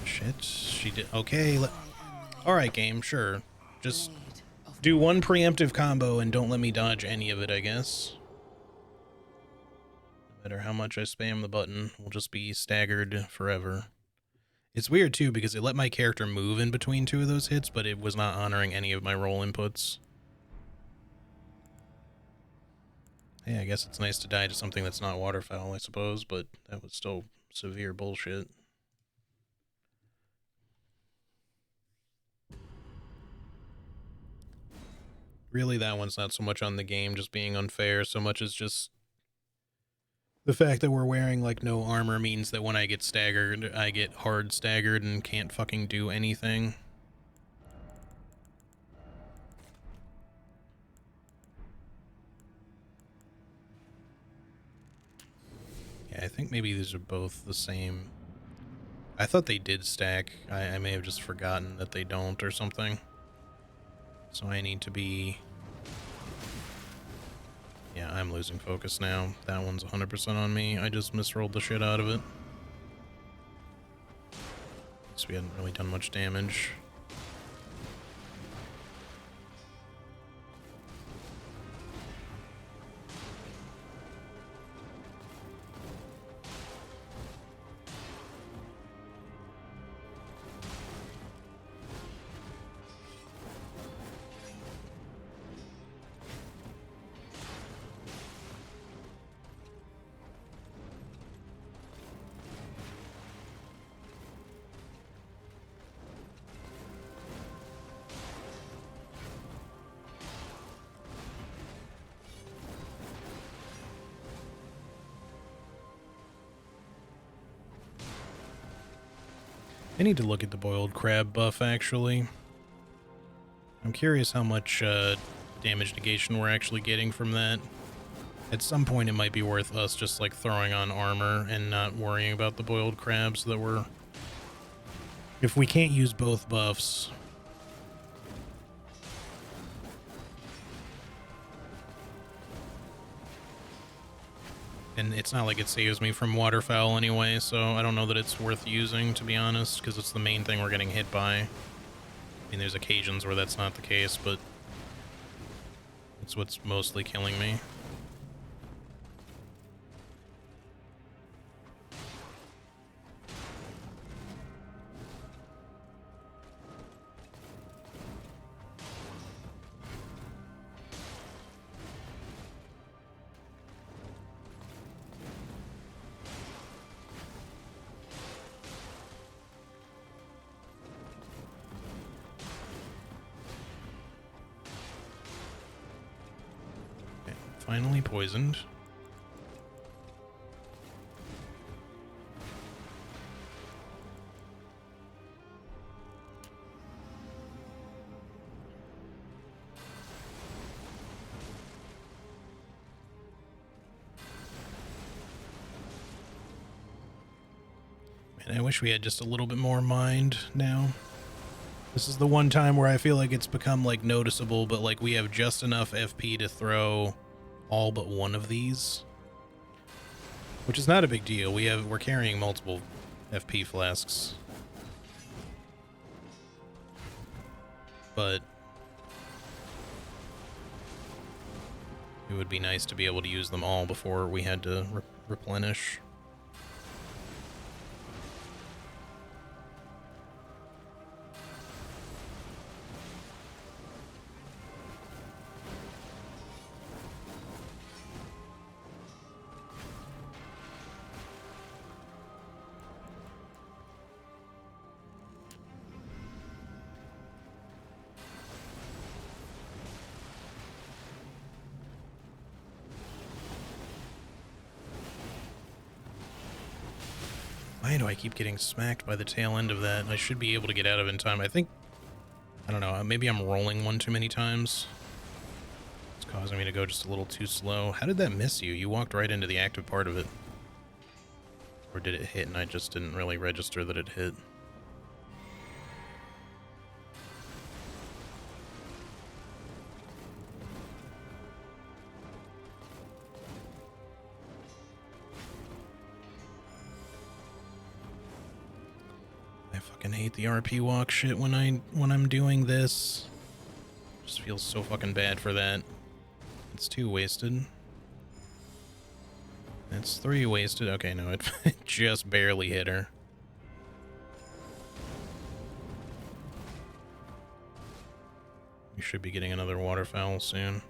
Shit, she did... Okay, alright, game, sure. Just Blade of do one preemptive combo and don't let me dodge any of it, I guess. No matter how much I spam the button, we'll just be staggered forever. It's weird, too, because it let my character move in between two of those hits, but it was not honoring any of my roll inputs. Hey, I guess it's nice to die to something that's not waterfowl, I suppose, but that was still severe bullshit. Really, that one's not so much on the game just being unfair, so much as just the fact that we're wearing, like, no armor means that when I get staggered, I get hard staggered and can't fucking do anything. Yeah, I think maybe these are both the same. I thought they did stack. I may have just forgotten that they don't or something. So I need to be... Yeah, I'm losing focus now. That one's 100% on me. I just misrolled the shit out of it. So we hadn't really done much damage. I need to look at the boiled crab buff, actually. I'm curious how much damage negation we're actually getting from that. At some point, it might be worth us just, like, throwing on armor and not worrying about the boiled crabs that we're... If we can't use both buffs... And it's not like it saves me from waterfowl anyway, so I don't know that it's worth using, to be honest, because it's the main thing we're getting hit by. I mean, there's occasions where that's not the case, but it's what's mostly killing me. Finally poisoned. Man, I wish we had just a little bit more mind now. This is the one time where I feel like it's become, like, noticeable, but, like, we have just enough FP to throw all but one of these, which is not a big deal. We're carrying multiple FP flasks, but it would be nice to be able to use them all before we had to replenish. Why do I keep getting smacked by the tail end of that? I should be able to get out of it in time. I think I don't know, maybe I'm rolling one too many times. It's causing me to go just a little too slow. How did that miss you? You walked right into the active part of it. Or did it hit and I just didn't really register that it hit? I fucking hate the RP walk shit when I'm doing this. Just feels so fucking bad for that. It's 2 wasted. It's 3 wasted. Okay, no, it just barely hit her. You should be getting another waterfowl soon.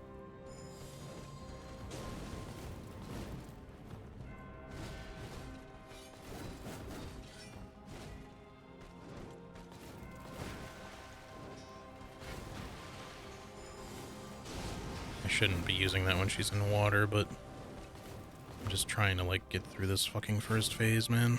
I shouldn't be using that when she's in water, but I'm just trying to, like, get through this fucking first phase, man.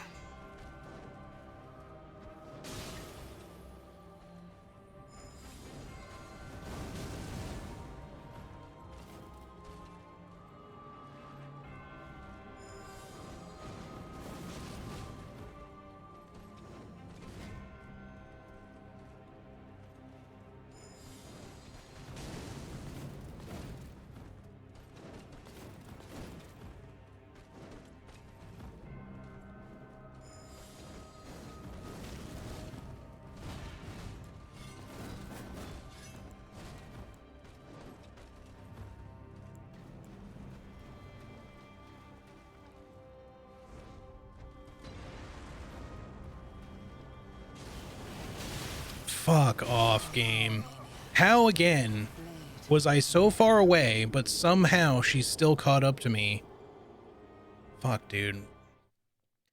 Fuck off, game. How again was I so far away, but somehow she's still caught up to me? Fuck, dude.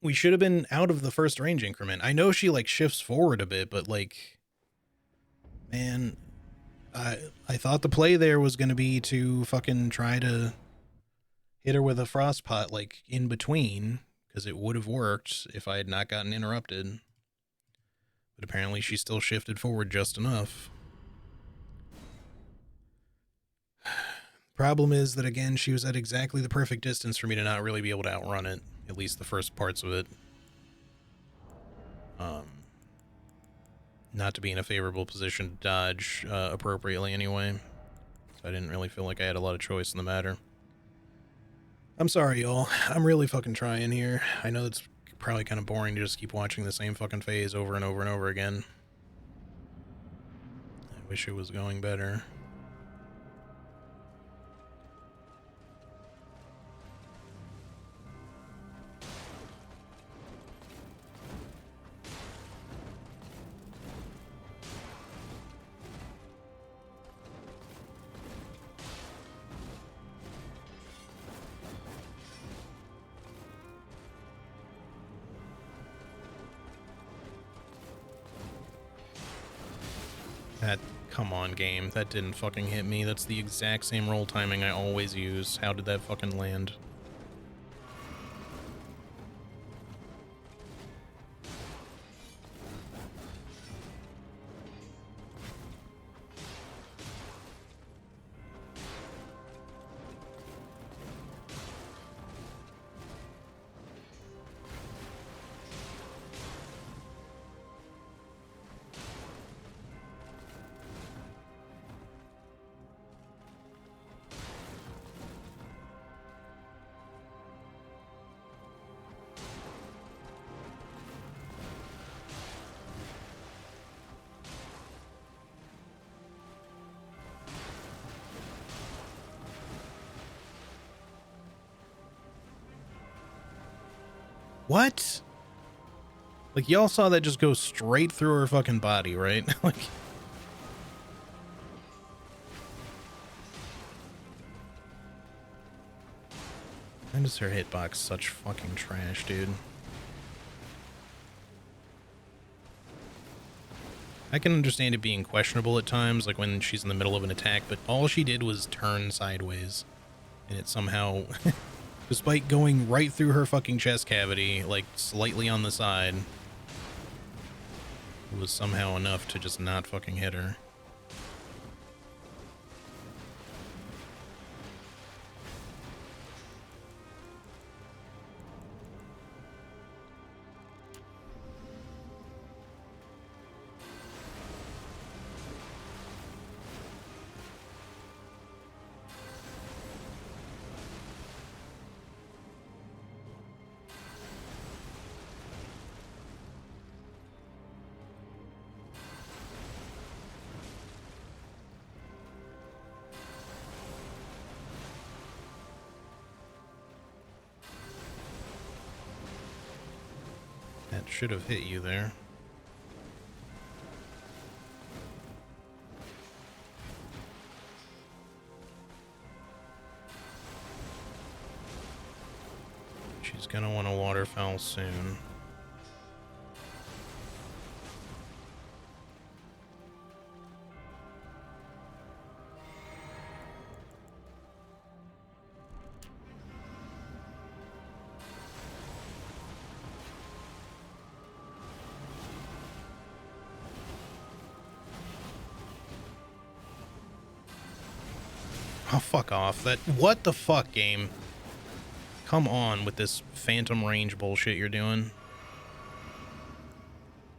We should have been out of the first range increment. I know she, like, shifts forward a bit, but, like, man, I thought the play there was going to be to fucking try to hit her with a frost pot, like, in between, because it would have worked if I had not gotten interrupted. But apparently she still shifted forward just enough. Problem is that, again, she was at exactly the perfect distance for me to not really be able to outrun it. At least the first parts of it. Not to be in a favorable position to dodge appropriately anyway. So I didn't really feel like I had a lot of choice in the matter. I'm sorry, y'all. I'm really fucking trying here. I know it's probably kind of boring to just keep watching the same fucking phase over and over and over again. I wish it was going better. Come on, game. That didn't fucking hit me. That's the exact same roll timing I always use. How did that fucking land? What? Like, y'all saw that just go straight through her fucking body, right? Like... Why is her hitbox such fucking trash, dude? I can understand it being questionable at times, like when she's in the middle of an attack, but all she did was turn sideways. And it somehow... Despite going right through her fucking chest cavity, like, slightly on the side, it was somehow enough to just not fucking hit her. That should have hit you there. She's gonna want a waterfowl soon. Oh, fuck off. That, what the fuck, game? Come on with this phantom range bullshit you're doing.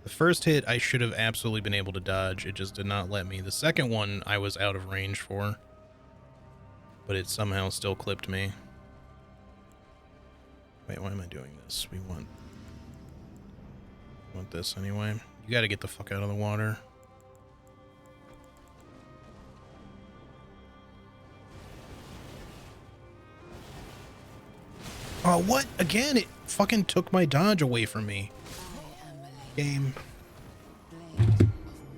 The first hit, I should have absolutely been able to dodge. It just did not let me. The second one, I was out of range for. But it somehow still clipped me. Wait, why am I doing this? We want this anyway. You gotta get the fuck out of the water. Oh, what? Again, it fucking took my dodge away from me. Game.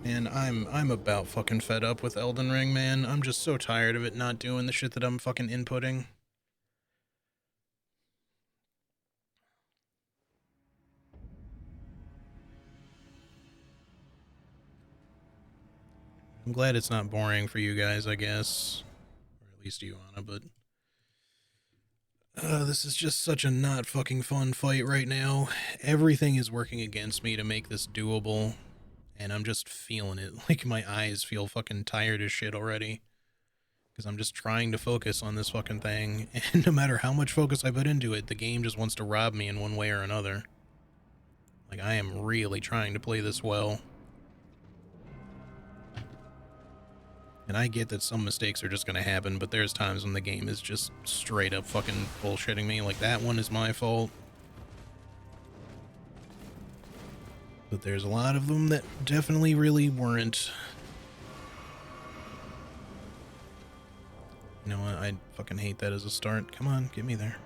Man, I'm about fucking fed up with Elden Ring, man. I'm just so tired of it not doing the shit that I'm fucking inputting. I'm glad it's not boring for you guys, I guess. Or at least you, Anna, but... this is just such a not fucking fun fight right now. Everything is working against me to make this doable. And I'm just feeling it. Like, my eyes feel fucking tired as shit already. Because I'm just trying to focus on this fucking thing. And no matter how much focus I put into it, the game just wants to rob me in one way or another. Like, I am really trying to play this well. And I get that some mistakes are just going to happen, but there's times when the game is just straight up fucking bullshitting me. Like, that one is my fault. But there's a lot of them that definitely really weren't. You know what? I fucking hate that as a start. Come on, get me there.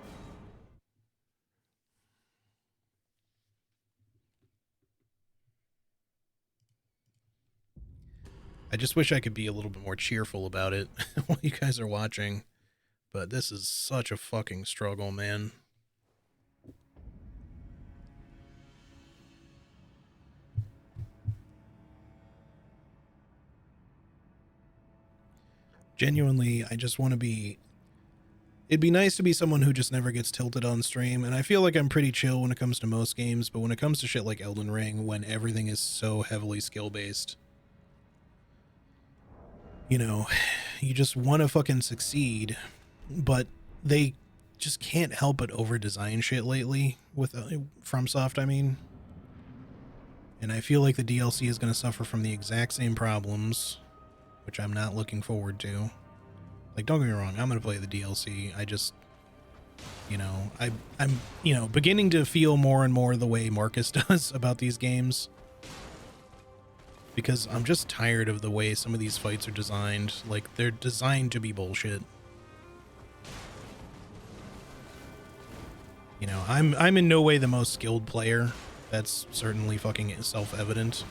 I just wish I could be a little bit more cheerful about it while you guys are watching. But this is such a fucking struggle, man. Genuinely, I just want to be... It'd be nice to be someone who just never gets tilted on stream, and I feel like I'm pretty chill when it comes to most games, but when it comes to shit like Elden Ring, when everything is so heavily skill-based, you know, you just want to fucking succeed, but they just can't help but over-design shit lately, with FromSoft, I mean. And I feel like the DLC is going to suffer from the exact same problems, which I'm not looking forward to. Like, don't get me wrong, I'm going to play the DLC. I just, you know, I'm, you know, beginning to feel more and more the way Marcus does about these games. Because I'm just tired of the way some of these fights are designed. Like, they're designed to be bullshit. You know, I'm in no way the most skilled player. That's certainly fucking self-evident.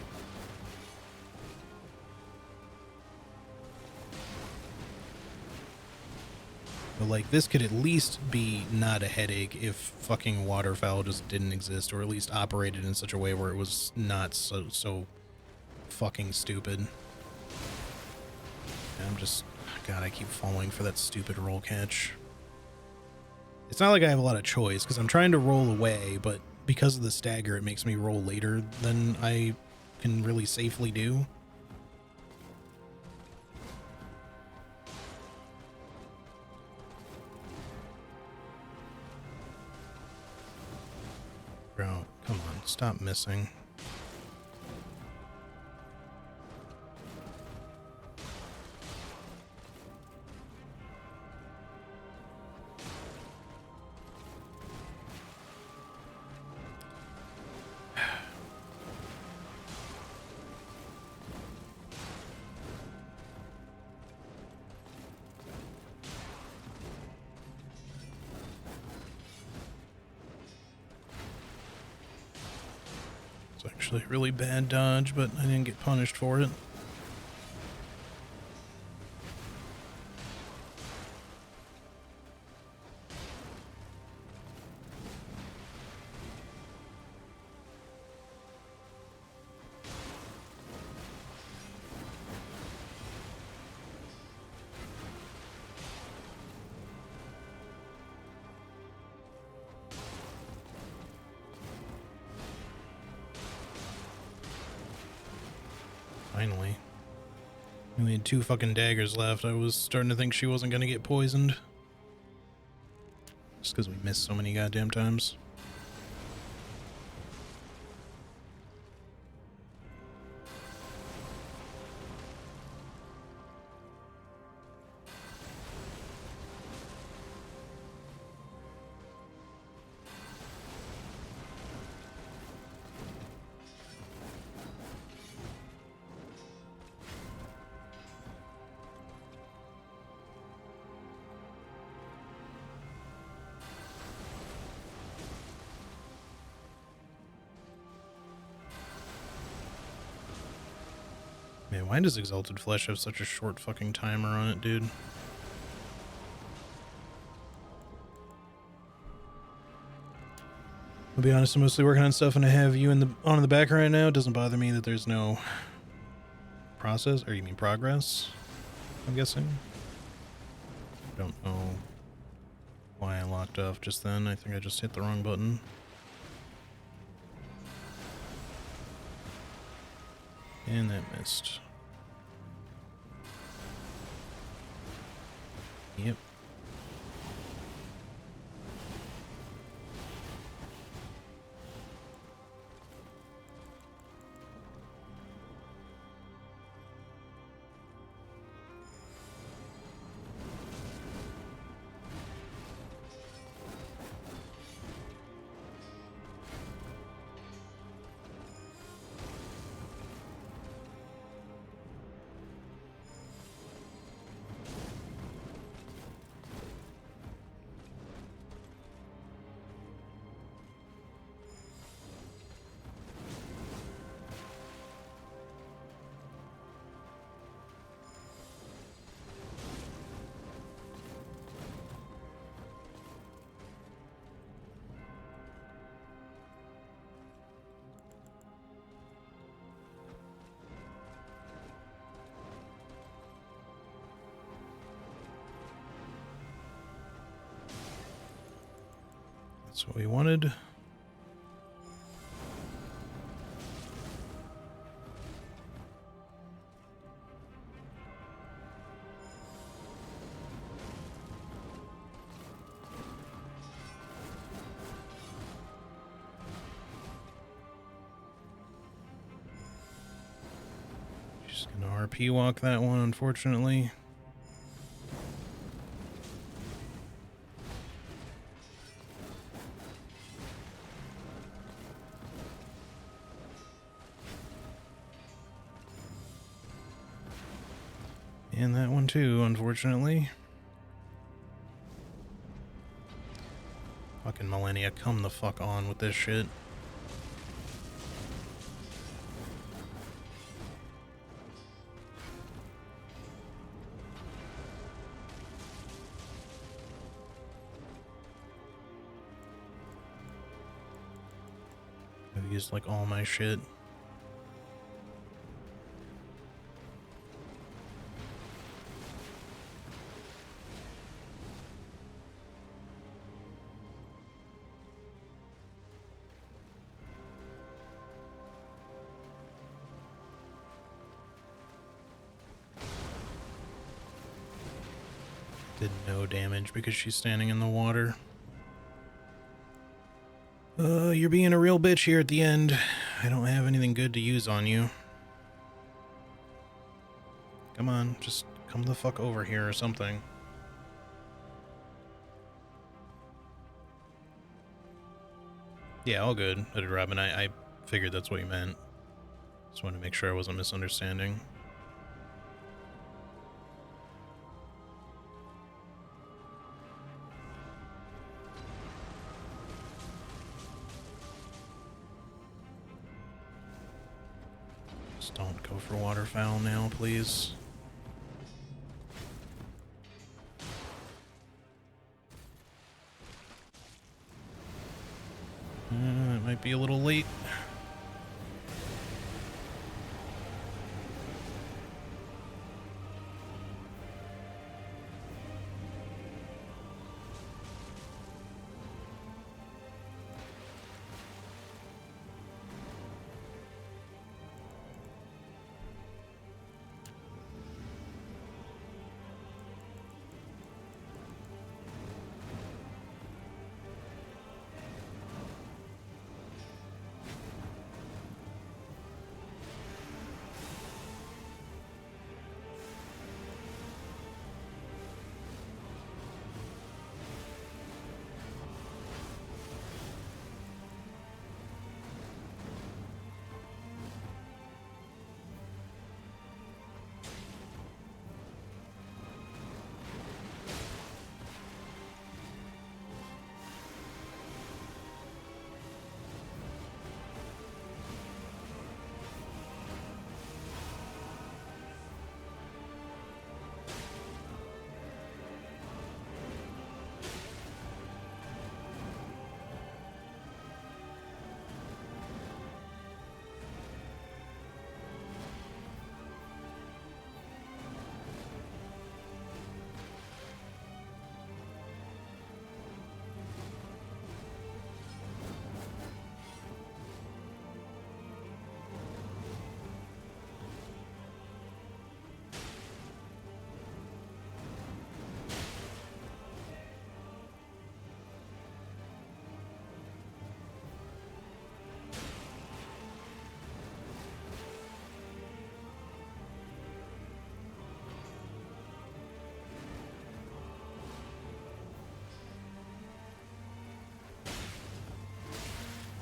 But, like, this could at least be not a headache if fucking waterfowl just didn't exist, or at least operated in such a way where it was not so fucking stupid. And I'm just... God, I keep falling for that stupid roll catch. It's not like I have a lot of choice, because I'm trying to roll away, but because of the stagger, it makes me roll later than I can really safely do. Bro, come on, stop missing. It's actually a really bad dodge, but I didn't get punished for it. Finally. We only had 2 fucking daggers left. I was starting to think she wasn't gonna get poisoned. Just because we missed so many goddamn times. Man, why does Exalted Flesh have such a short fucking timer on it, dude? I'll be honest, I'm mostly working on stuff and I have you on in the background right now. It doesn't bother me that there's no process, or you mean progress, I'm guessing. Don't know why I locked off just then. I think I just hit the wrong button. And that missed. Yep. That's what we wanted. Just gonna RP walk that one, unfortunately. And that one too, unfortunately. Fucking Millennia, come the fuck on with this shit. I've used like all my shit. Did no damage because she's standing in the water. You're being a real bitch here at the end. I don't have anything good to use on you. Come on, just come the fuck over here or something. Yeah, all good, Hooded Robin. I figured that's what you meant. Just wanted to make sure I wasn't misunderstanding. Just don't go for waterfowl now, please. It might be a little late.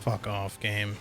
Fuck off, game.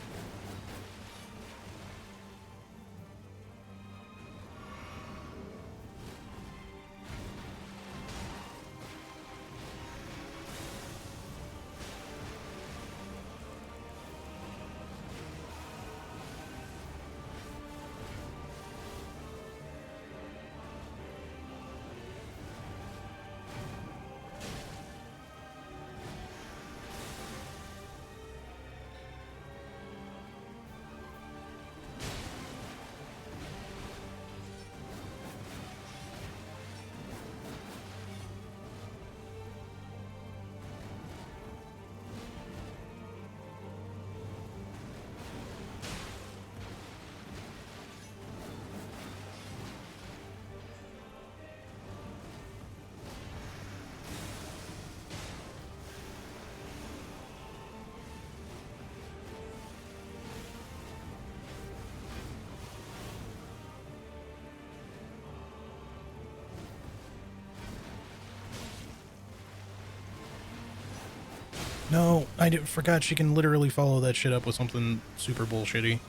No, forgot she can literally follow that shit up with something super bullshitty.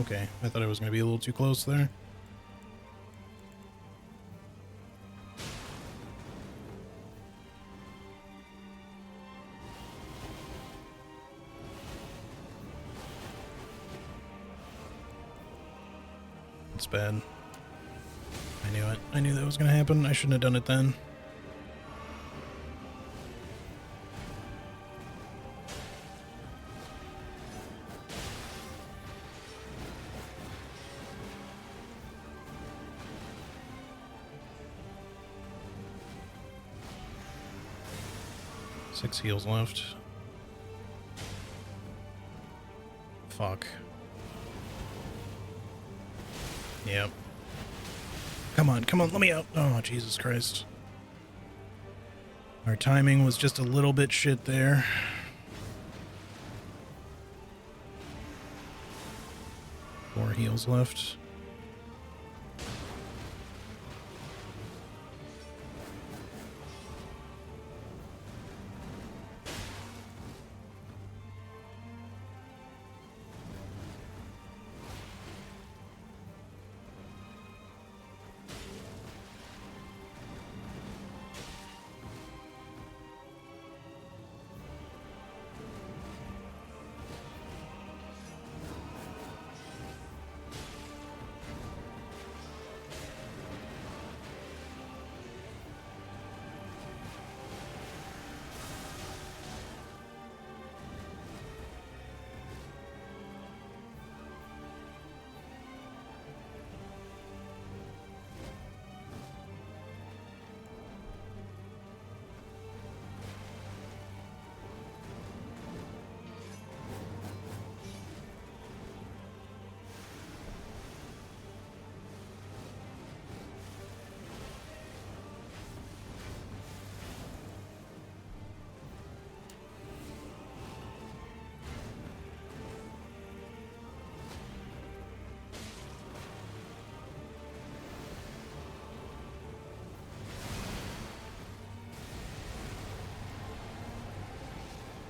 Okay, I thought I was going to be a little too close there. It's bad. I knew it. I knew that was going to happen. I shouldn't have done it then. Six heals left. Fuck. Yep. Come on, let me out. Oh, Jesus Christ. Our timing was just a little bit shit there. Four heals left.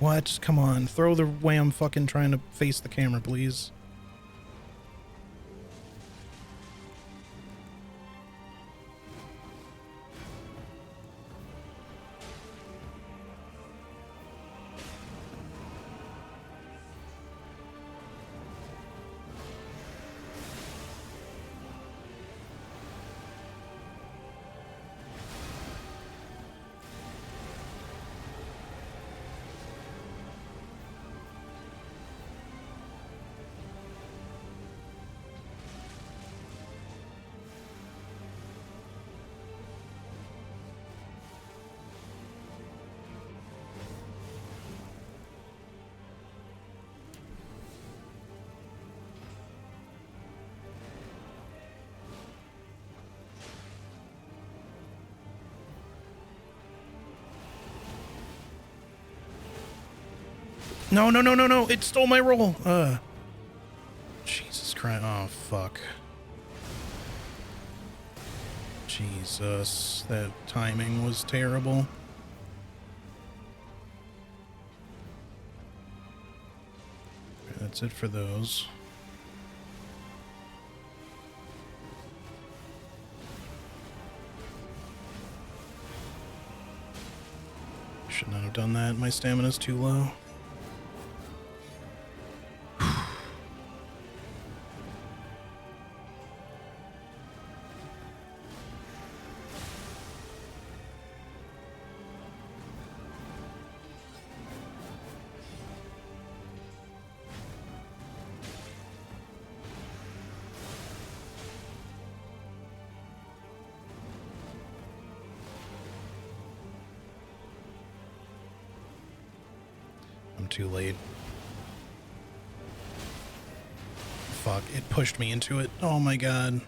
What? Come on, throw the way I'm fucking trying to face the camera, please. No, no, no, no, no. It stole my roll. Jesus Christ. Oh, fuck. Jesus. That timing was terrible. Okay, that's it for those. Should not have done that. My stamina's too low. Too late. Fuck, it pushed me into it. Oh my god.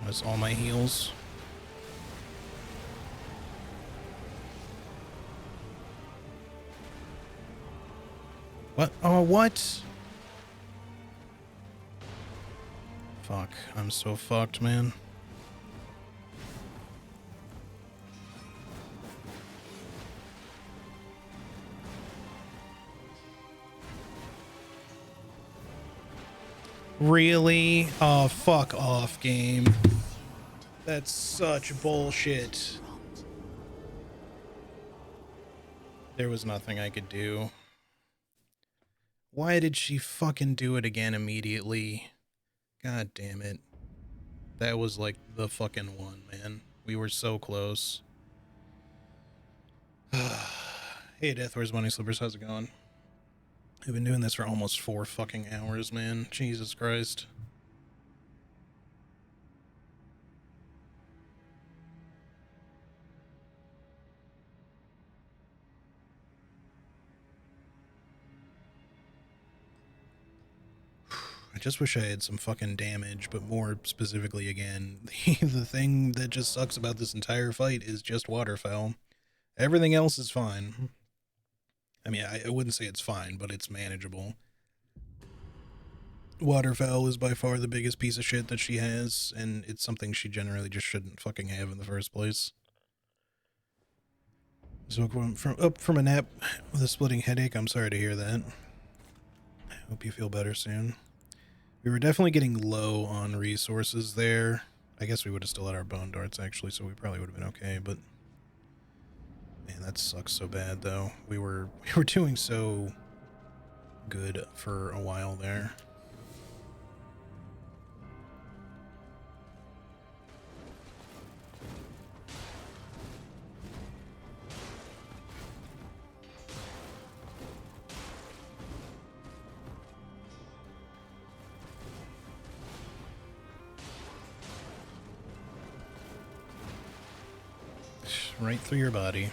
That's all my heals. What? Oh, what? Fuck, I'm so fucked, man. Really? Oh, fuck off, game. That's such bullshit. There was nothing I could do. Why did she fucking do it again immediately? God damn it. That was like the fucking one, man. We were so close. Hey, Death, where's Money Slippers? How's it going? I've been doing this for almost 4 fucking hours, man. Jesus Christ. I just wish I had some fucking damage, but more specifically, again, the thing that just sucks about this entire fight is just waterfowl. Everything else is fine. I mean, I wouldn't say it's fine, but it's manageable. Waterfowl is by far the biggest piece of shit that she has, and it's something she generally just shouldn't fucking have in the first place. So up from a nap with a splitting headache. I'm sorry to hear that. I hope you feel better soon. We were definitely getting low on resources there. I guess we would have still had our bone darts, actually, so we probably would have been okay, but... Man, that sucks so bad, though. We were doing so good for a while there. Right through your body.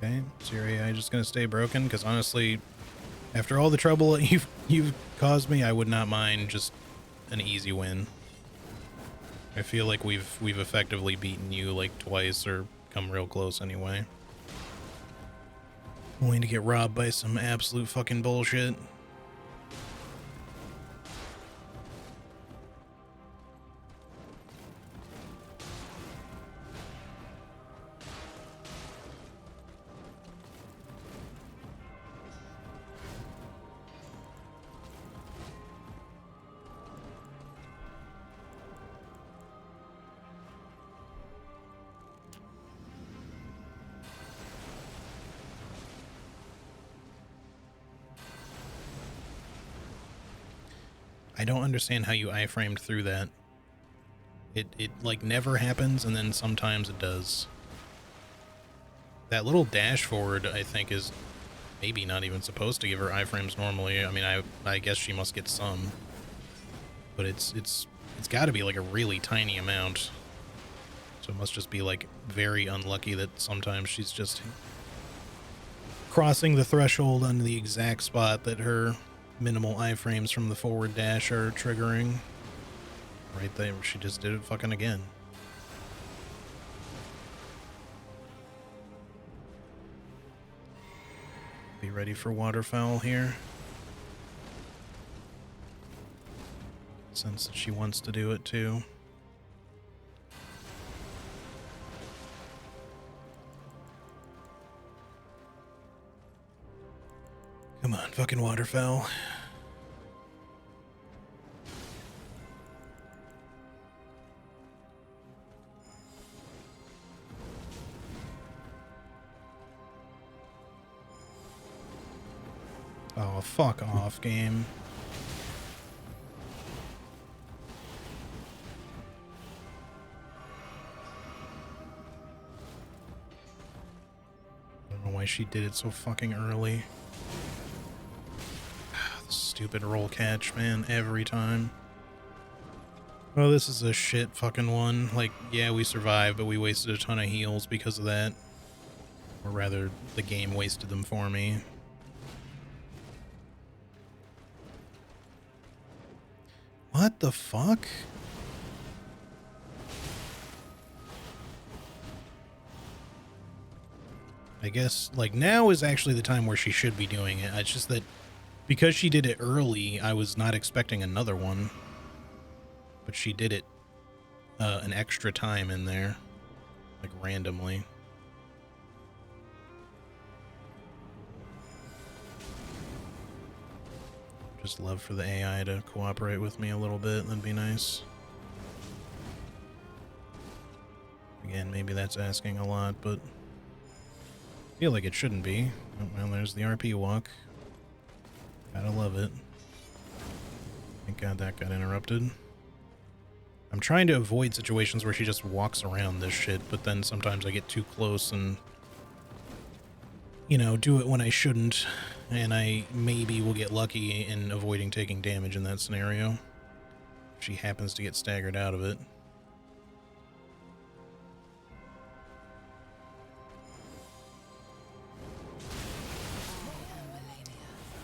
Okay, so your AI just gonna stay broken? Because honestly, after all the trouble you've caused me, I would not mind just an easy win. I feel like we've effectively beaten you like twice or come real close anyway. Only to get robbed by some absolute fucking bullshit. I don't understand how you iframed through that. It like never happens, and then sometimes it does. That little dash forward, I think, is maybe not even supposed to give her iframes normally. I mean, I guess she must get some, but it's got to be like a really tiny amount. So it must just be like very unlucky that sometimes she's just crossing the threshold on the exact spot that her minimal iframes from the forward dash are triggering. Right there, she just did it fucking again. Be ready for waterfowl here. Sense that she wants to do it too. Come on, fucking waterfowl. Oh, fuck off, game. I don't know why she did it so fucking early. Stupid roll catch, man, every time. Oh, this is a shit fucking one. Like, yeah, we survived, but we wasted a ton of heals because of that. Or rather, the game wasted them for me. What the fuck? I guess, like, now is actually the time where she should be doing it. It's just that because she did it early, I was not expecting another one. But she did it an extra time in there, like, randomly. Just love for the AI to cooperate with me a little bit. That'd be nice. Again, maybe that's asking a lot, but I feel like it shouldn't be. Oh, well, there's the RP walk. Gotta love it. Thank God that got interrupted. I'm trying to avoid situations where she just walks around this shit, but then sometimes I get too close and, you know, do it when I shouldn't, and I maybe will get lucky in avoiding taking damage in that scenario. She happens to get staggered out of it.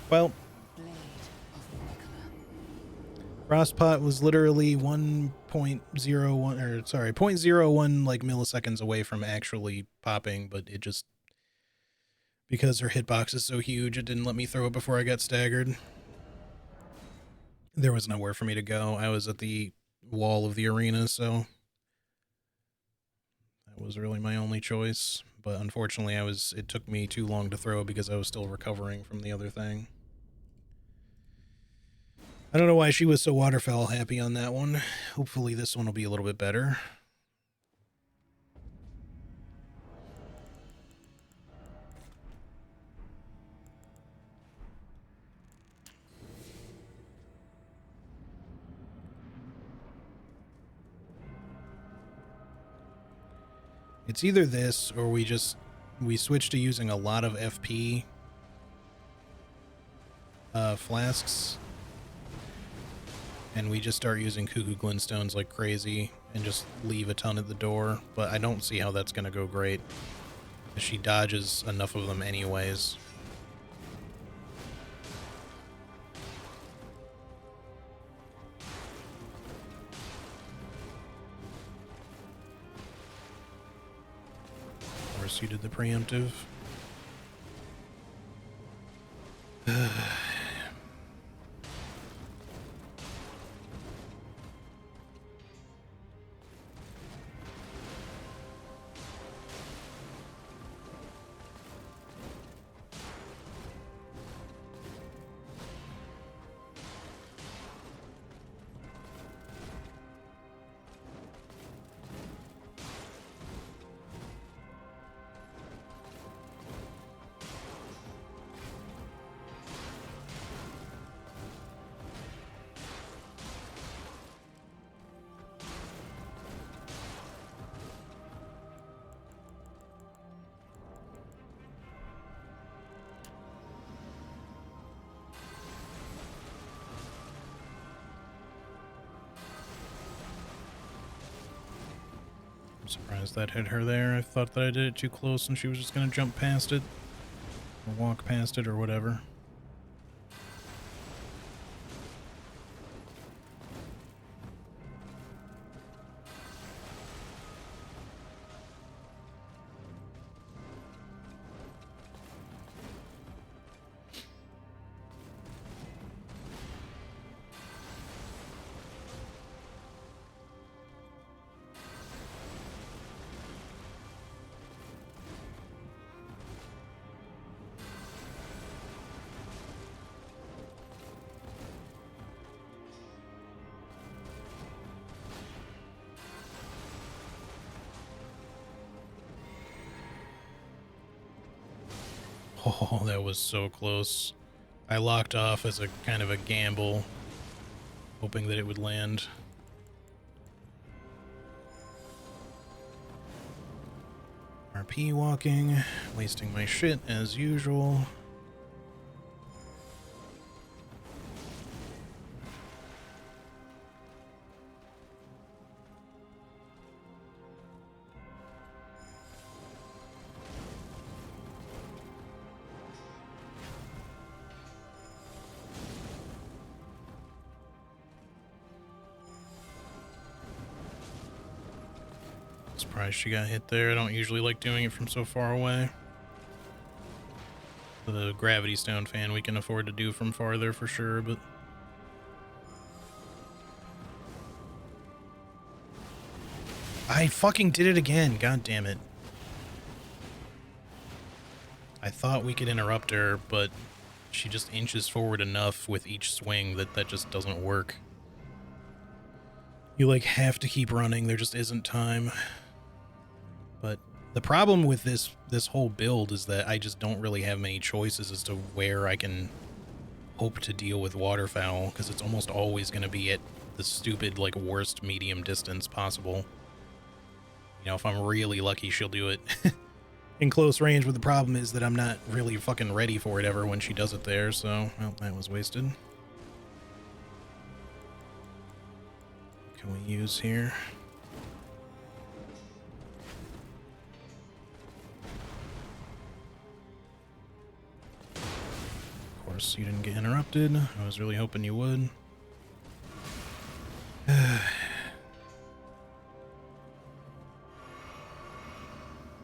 Well, Frostpot was literally 1.01 or sorry, 0.01 like milliseconds away from actually popping, but it just, because her hitbox is so huge, it didn't let me throw it before I got staggered. There was nowhere for me to go. I was at the wall of the arena, so that was really my only choice. But unfortunately, it took me too long to throw because I was still recovering from the other thing. I don't know why she was so waterfowl happy on that one. Hopefully this one will be a little bit better. It's either this or we switch to using a lot of FP flasks, and we just start using Cuckoo Glintstones like crazy and just leave a ton at the door, but I don't see how that's going to go great. She dodges enough of them anyways. Of course, you did the preemptive. I'm surprised that hit her there. I thought that I did it too close and she was just going to jump past it. Or walk past it or whatever. Oh, that was so close. I locked off as a kind of a gamble, hoping that it would land. RP walking, wasting my shit as usual. Surprised she got hit there. I don't usually like doing it from so far away. the Gravity Stone fan we can afford to do from farther for sure, but... I fucking did it again, god damn it. I thought we could interrupt her, but she just inches forward enough with each swing that just doesn't work. You, like, have to keep running, there just isn't time. But the problem with this whole build is that I just don't really have many choices as to where I can hope to deal with waterfowl, because it's almost always going to be at the stupid, like, worst medium distance possible. You know, if I'm really lucky, she'll do it in close range, but the problem is that I'm not really fucking ready for it ever when she does it there, so, well, that was wasted. What can we use here? Of course, you didn't get interrupted. I was really hoping you would.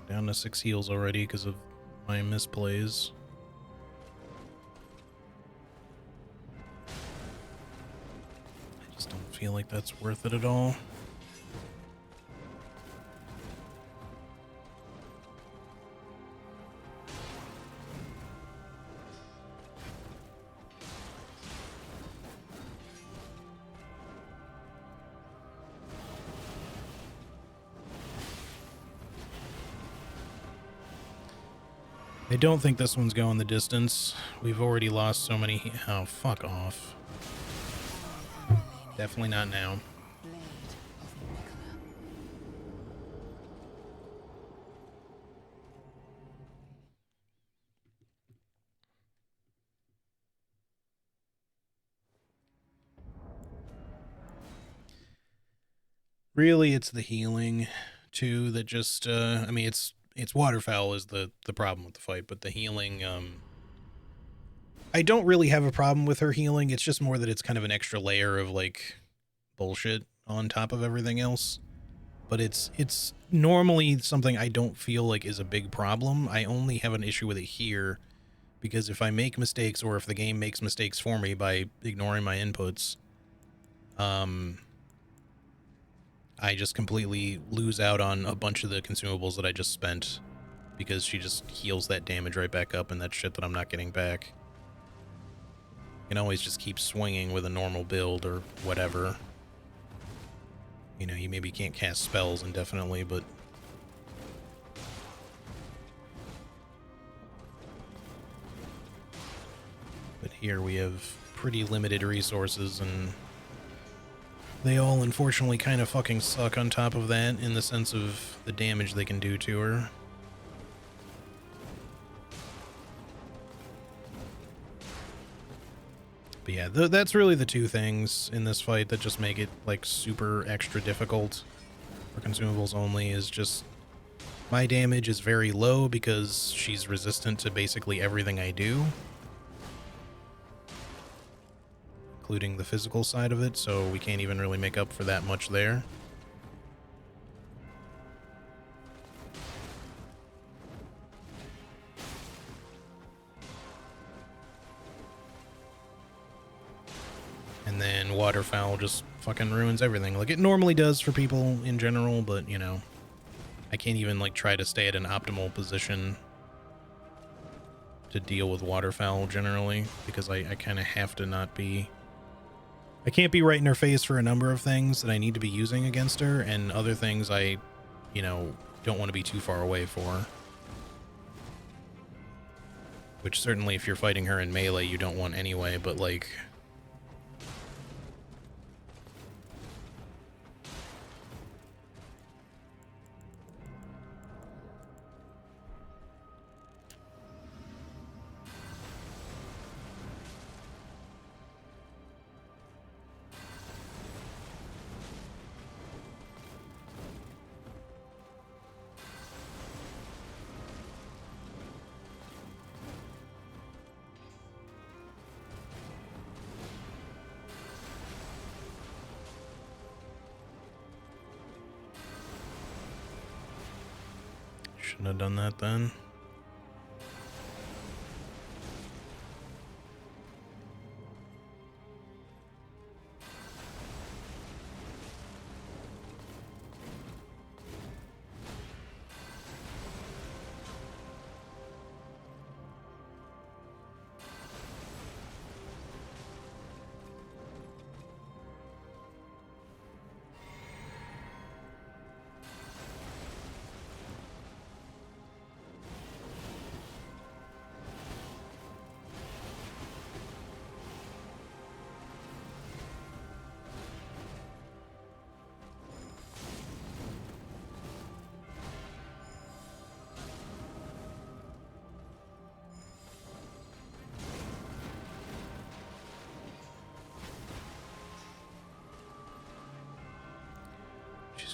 Down to 6 heals already because of my misplays. I just don't feel like that's worth it at all. I don't think this one's going the distance. We've already lost so many. Oh, fuck off. Definitely not now. Blade of Nicola. Really, it's the healing, too, that just, I mean, it's waterfowl is the problem with the fight, but the healing, I don't really have a problem with her healing. It's just more that it's kind of an extra layer of, like, bullshit on top of everything else. But it's normally something I don't feel like is a big problem. I only have an issue with it here because if I make mistakes or if the game makes mistakes for me by ignoring my inputs, I just completely lose out on a bunch of the consumables that I just spent because she just heals that damage right back up and that shit that I'm not getting back. You can always just keep swinging with a normal build or whatever. You know, you maybe can't cast spells indefinitely, but... But here we have pretty limited resources and... They all unfortunately kind of fucking suck on top of that in the sense of the damage they can do to her. But yeah, that's really the two things in this fight that just make it like super extra difficult for consumables only is just my damage is very low because she's resistant to basically everything I do, including the physical side of it, so we can't even really make up for that much there. And then waterfowl just fucking ruins everything, like it normally does for people in general, but, you know, I can't even, like, try to stay at an optimal position to deal with waterfowl generally, because I kind of have to not be... I can't be right in her face for a number of things that I need to be using against her, and other things I, you know, don't want to be too far away for. Which certainly if you're fighting her in melee you don't want anyway, but like... Shouldn't have done that then.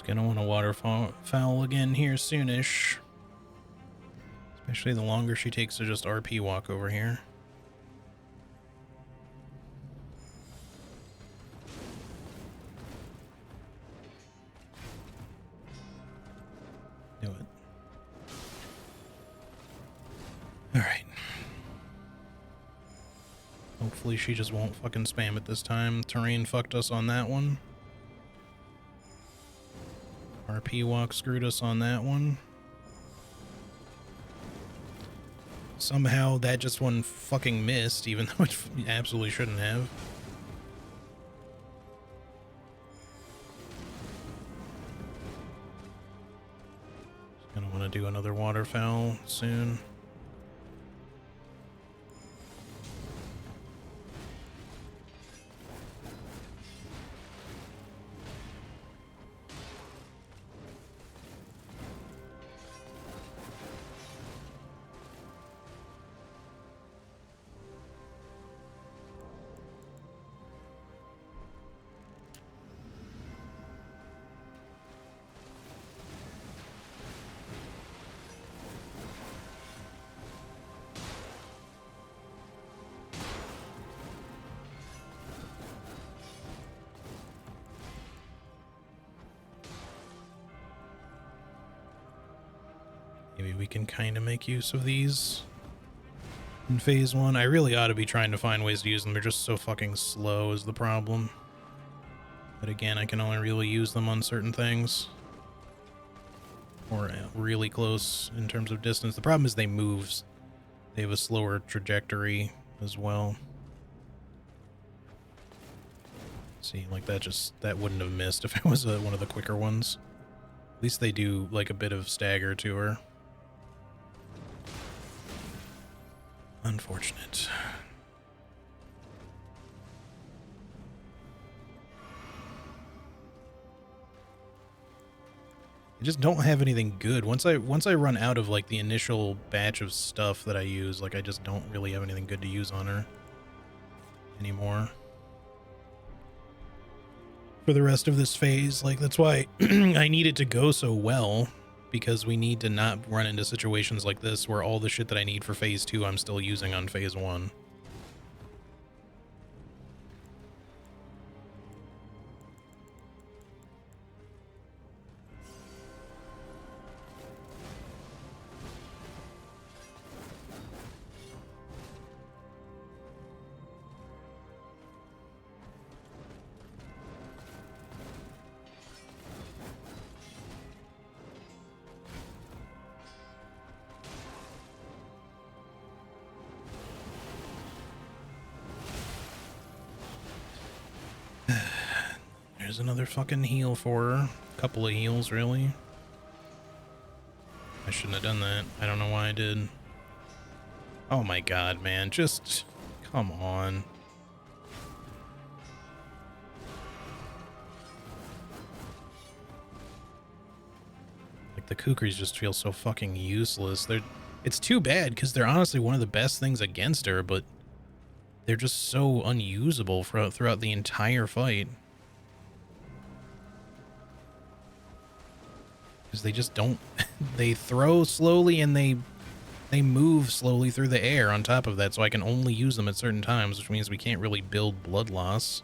She's gonna want to waterfowl again here soonish. Especially the longer she takes to just RP walk over here. Do it. Alright. Hopefully she just won't fucking spam it this time. Terrain fucked us on that one. RP walk screwed us on that one. Somehow that just one fucking missed, even though it absolutely shouldn't have. Gonna want to do another waterfowl soon. Maybe we can kind of make use of these in phase 1. I really ought to be trying to find ways to use them. They're just so fucking slow is the problem. But again, I can only really use them on certain things. Or really close in terms of distance. The problem is they move. They have a slower trajectory as well. See, like that wouldn't have missed if it was one of the quicker ones. At least they do like a bit of stagger to her. Unfortunate. I just don't have anything good. Once I run out of like the initial batch of stuff that I use, like I just don't really have anything good to use on her anymore. For the rest of this phase, like that's why I need it to go so well, because we need to not run into situations like this where all the shit that I need for phase 2 I'm still using on phase 1. There's another fucking heal for her. A couple of heals, really. I shouldn't have done that. I don't know why I did. Oh my god, man. Just... come on. Like, the Kukris just feel so fucking useless. It's too bad, because they're honestly one of the best things against her, but they're just so unusable throughout the entire fight. Because they just don't... they throw slowly and they move slowly through the air on top of that, so I can only use them at certain times, which means we can't really build blood loss.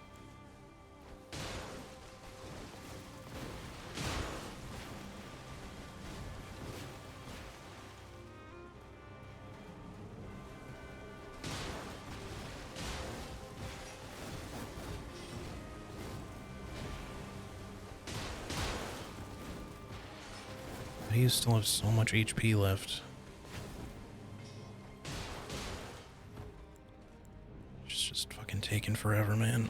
You still have so much HP left. It's just fucking taking forever, man.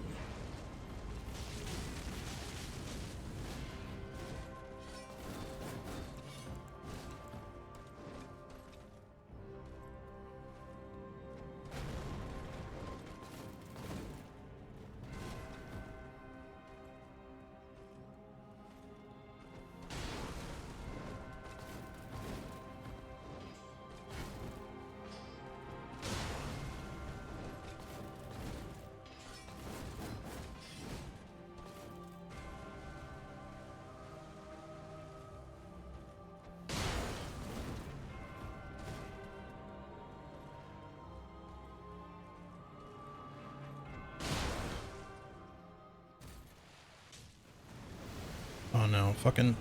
Oh no, fucking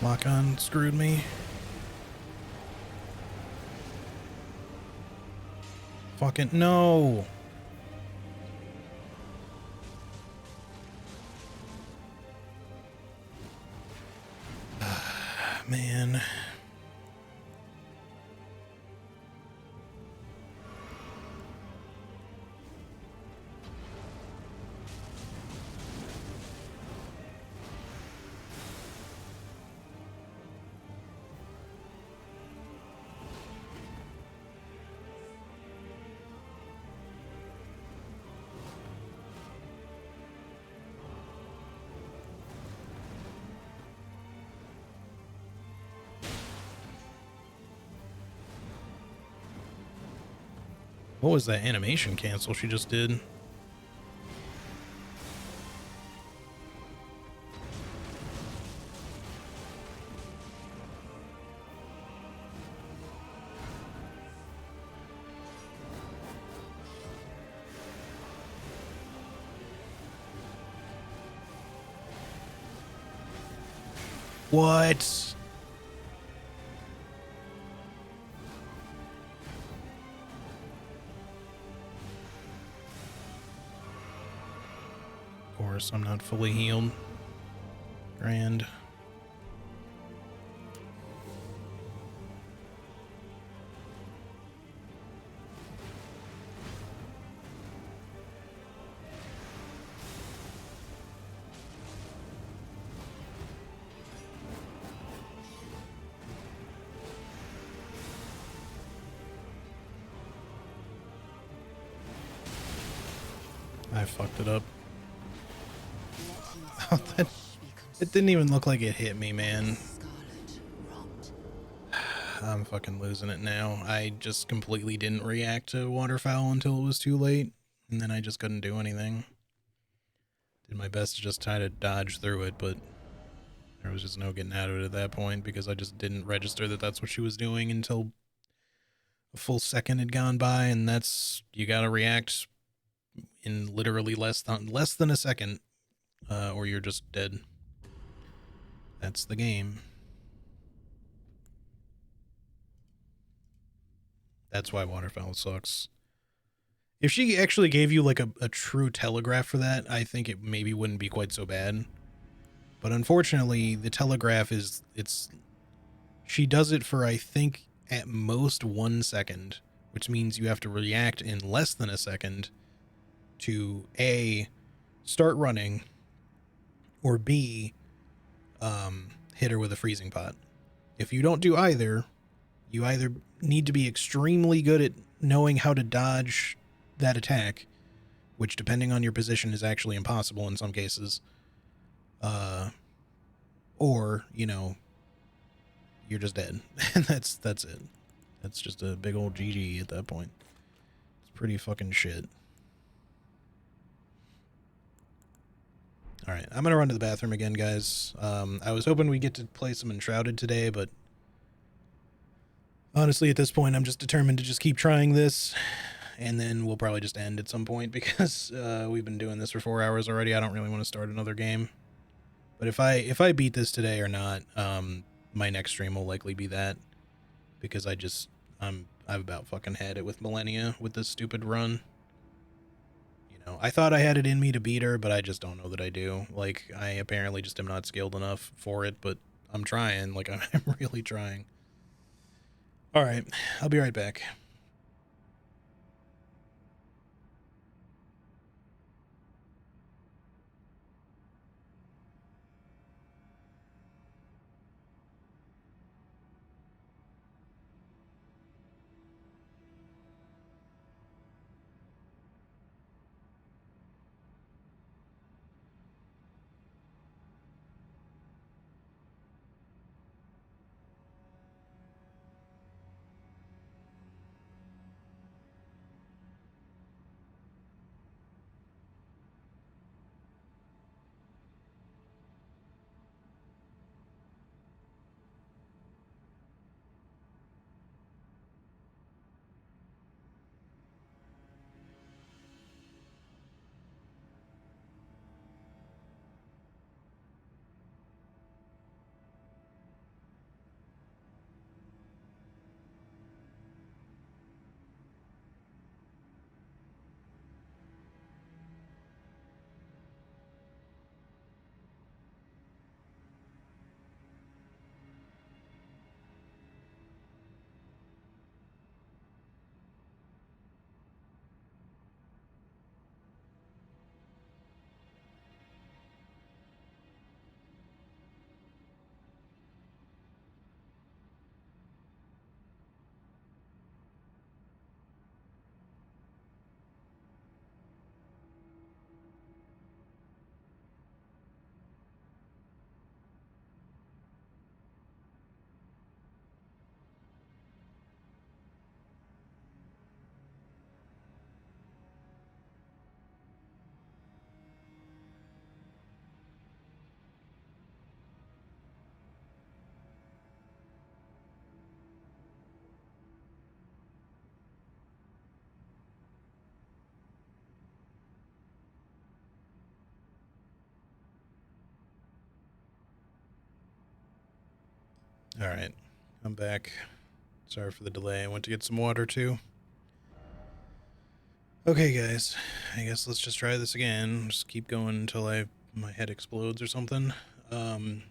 lock on screwed me. Fucking no. Man. What was that animation cancel she just did? What? Of course, I'm not fully healed. Grand. I fucked it up. Let Oh, his that, flesh be it didn't even look like it hit me, man. scarlet rot. I'm fucking losing it now. I just completely didn't react to waterfowl until it was too late, and then I just couldn't do anything. Did my best to just try to dodge through it, but there was just no getting out of it at that point because I just didn't register that that's what she was doing until a full second had gone by, and that's, you gotta react in literally less than a second, or you're just dead. That's the game. That's why waterfowl sucks. If she actually gave you like a true telegraph for that, I think it maybe wouldn't be quite so bad. But unfortunately, the telegraph she does it for, I think, at most 1 second, which means you have to react in less than a second to A, start running, or B, hit her with a freezing pot. If you don't do either, you either need to be extremely good at knowing how to dodge that attack, which depending on your position is actually impossible in some cases, or, you know, you're just dead. And that's it. That's just a big old GG at that point. It's pretty fucking shit. All right, I'm gonna run to the bathroom again, guys. I was hoping we'd get to play some Enshrouded today, but honestly, at this point, I'm just determined to just keep trying this, and then we'll probably just end at some point because we've been doing this for 4 hours already. I don't really want to start another game. But if I beat this today or not, my next stream will likely be that, because I've about fucking had it with Millennia with this stupid run. You know, I thought I had it in me to beat her, but I just don't know that I do. Like, I apparently just am not skilled enough for it, but I'm trying. Like, I'm really trying. All right, I'll be right back. All right, I'm back. Sorry for the delay. I went to get some water too. Okay, guys. I guess let's just try this again. Just keep going until my head explodes or something. While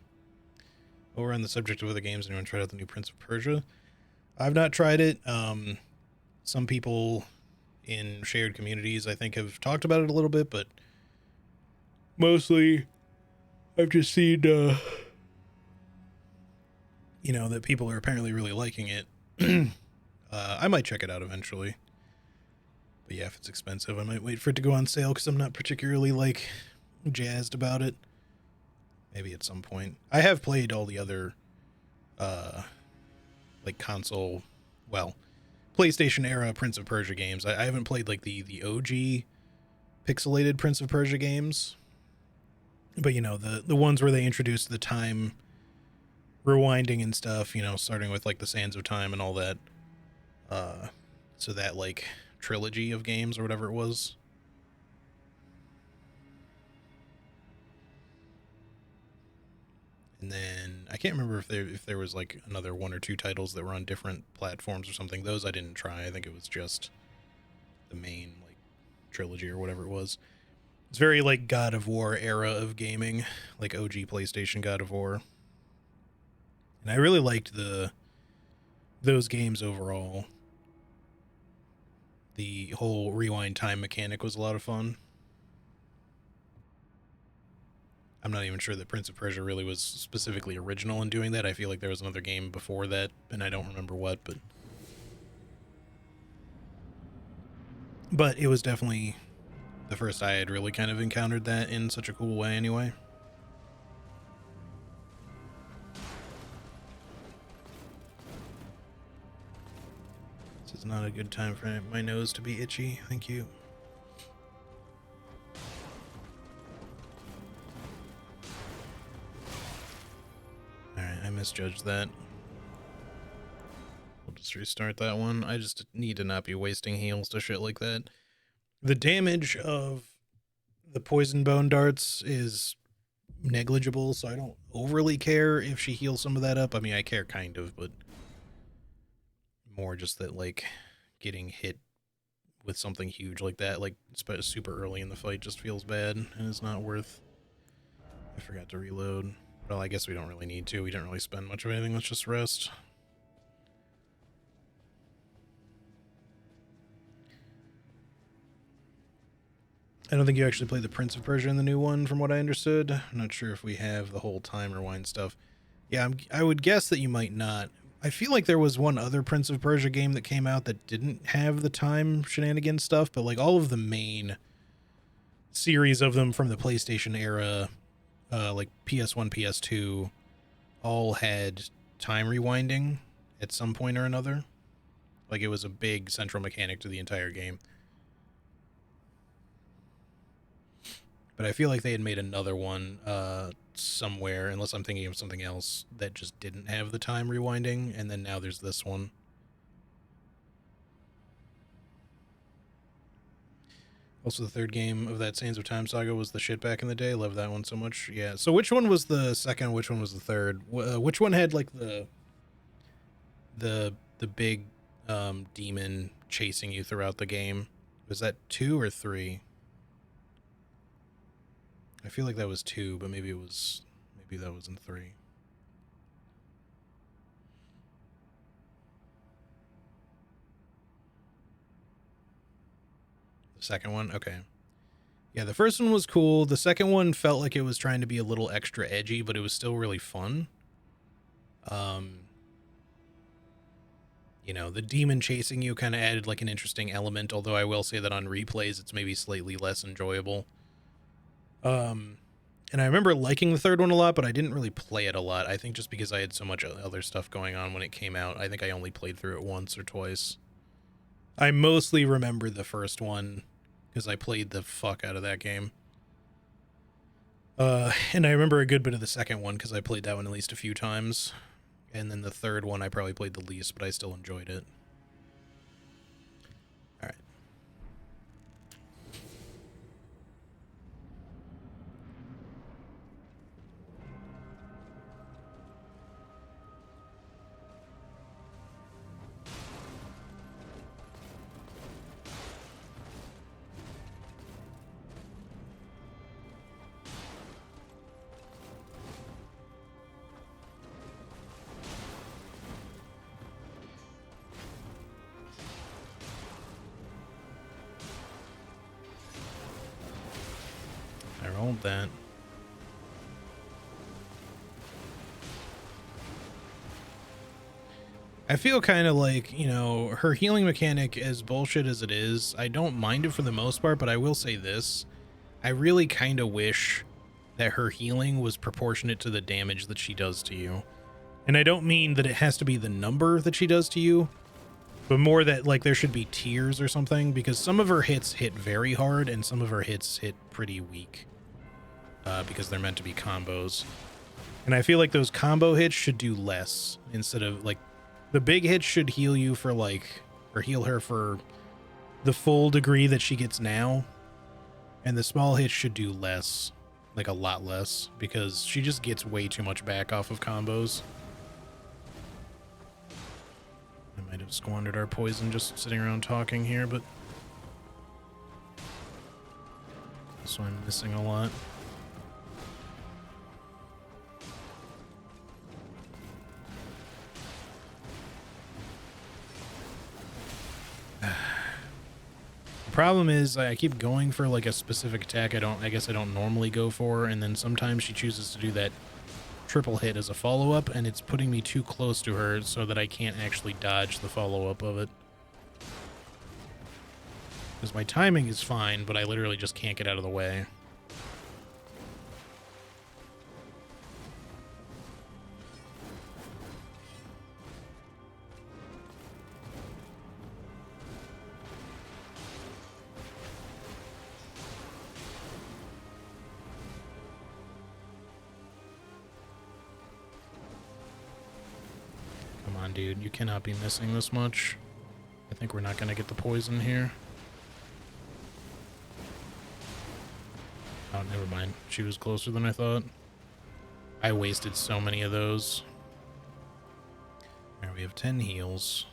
we're on the subject of other games, anyone tried out the new Prince of Persia? I've not tried it. Some people in shared communities, I think, have talked about it a little bit, but mostly I've just seen, that people are apparently really liking it. I might check it out eventually. But yeah, if it's expensive, I might wait for it to go on sale because I'm not particularly, jazzed about it. Maybe at some point. I have played all the other, console, well, PlayStation era Prince of Persia games. I haven't played, the OG pixelated Prince of Persia games. But, the ones where they introduced the time rewinding and stuff, starting with, the Sands of Time and all that. So that, trilogy of games or whatever it was. And then I can't remember if there was another one or two titles that were on different platforms or something. Those I didn't try. I think it was just the main trilogy or whatever it was. It's very God of War era of gaming, like OG PlayStation God of War. And I really liked those games overall. The whole rewind time mechanic was a lot of fun. I'm not even sure that Prince of Persia really was specifically original in doing that. I feel like there was another game before that, and I don't remember what, but it was definitely the first I had really kind of encountered that in such a cool way anyway. This is not a good time for my nose to be itchy. Thank you. Alright, I misjudged that. We'll just restart that one. I just need to not be wasting heals to shit like that. The damage of the poison bone darts is negligible, so I don't overly care if she heals some of that up. I mean, I care kind of, but more just that, getting hit with something huge like that, super early in the fight, just feels bad and is not worth. I forgot to reload. Well, I guess we don't really need to. We didn't really spend much of anything. Let's just rest. I don't think you actually play the Prince of Persia in the new one, from what I understood. I'm not sure if we have the whole time rewind stuff. Yeah, I would guess that you might not. I feel like there was one other Prince of Persia game that came out that didn't have the time shenanigans stuff, but all of the main series of them from the PlayStation era, PS1, PS2, all had time rewinding at some point or another. It was a big central mechanic to the entire game. But I feel like they had made another one somewhere, unless I'm thinking of something else, that just didn't have the time rewinding, and then now there's this one. Also, the third game of that Sands of Time saga was the shit back in the day. Love that one so much. Yeah. So which one was the second? Which one was the third? Which one had the big demon chasing you throughout the game? Was that 2 or 3? I feel like that was 2, but maybe that was in 3. The second one? Okay. Yeah, the first one was cool. The second one felt like it was trying to be a little extra edgy, but it was still really fun. The demon chasing you kind of added an interesting element, although I will say that on replays it's maybe slightly less enjoyable. And I remember liking the third one a lot, but I didn't really play it a lot. I think just because I had so much other stuff going on when it came out. I think I only played through it once or twice. I mostly remember the first one because I played the fuck out of that game. And I remember a good bit of the second one because I played that one at least a few times. And then the third one I probably played the least, but I still enjoyed it. All right. want that. I feel kind of like, you know, her healing mechanic, as bullshit as it is, I don't mind it for the most part, but I will say this. I really kind of wish that her healing was proportionate to the damage that she does to you. And I don't mean that it has to be the number that she does to you, but more that, like, there should be tiers or something, because some of her hits hit very hard and some of her hits hit pretty weak, because they're meant to be combos. And I feel like those combo hits should do less instead of, like, the big hits should heal you for, like, or heal her for the full degree that she gets now. And the small hits should do less, like a lot less, because she just gets way too much back off of combos. I might have squandered our poison just sitting around talking here, but so I'm missing a lot. The problem is I keep going for like a specific attack I guess I don't normally go for, and then sometimes she chooses to do that triple hit as a follow-up, and it's putting me too close to her so that I can't actually dodge the follow-up of it. Because my timing is fine, but I literally just can't get out of the way. Come on, dude. You cannot be missing this much. I think we're not going to get the poison here. Oh, never mind. She was closer than I thought. I wasted so many of those. There, we have 10 heals.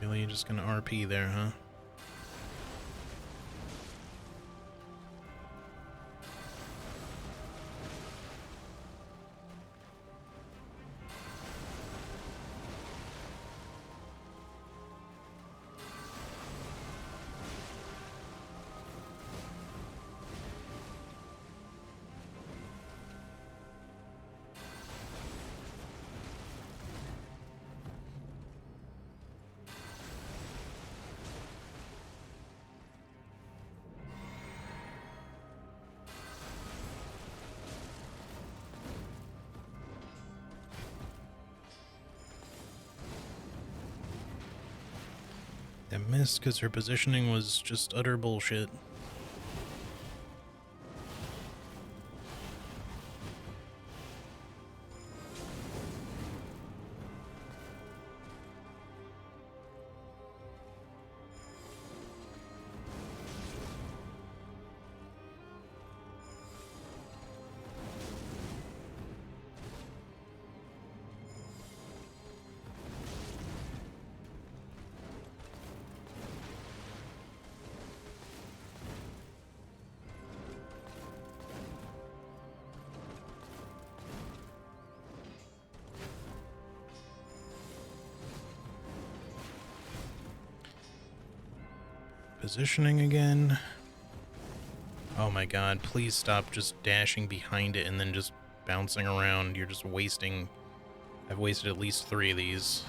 Really, just gonna RP there, huh? I missed because her positioning was just utter bullshit. Positioning again. Oh my god, please stop just dashing behind it and then just bouncing around. You're just wasting... I've wasted at least 3 of these.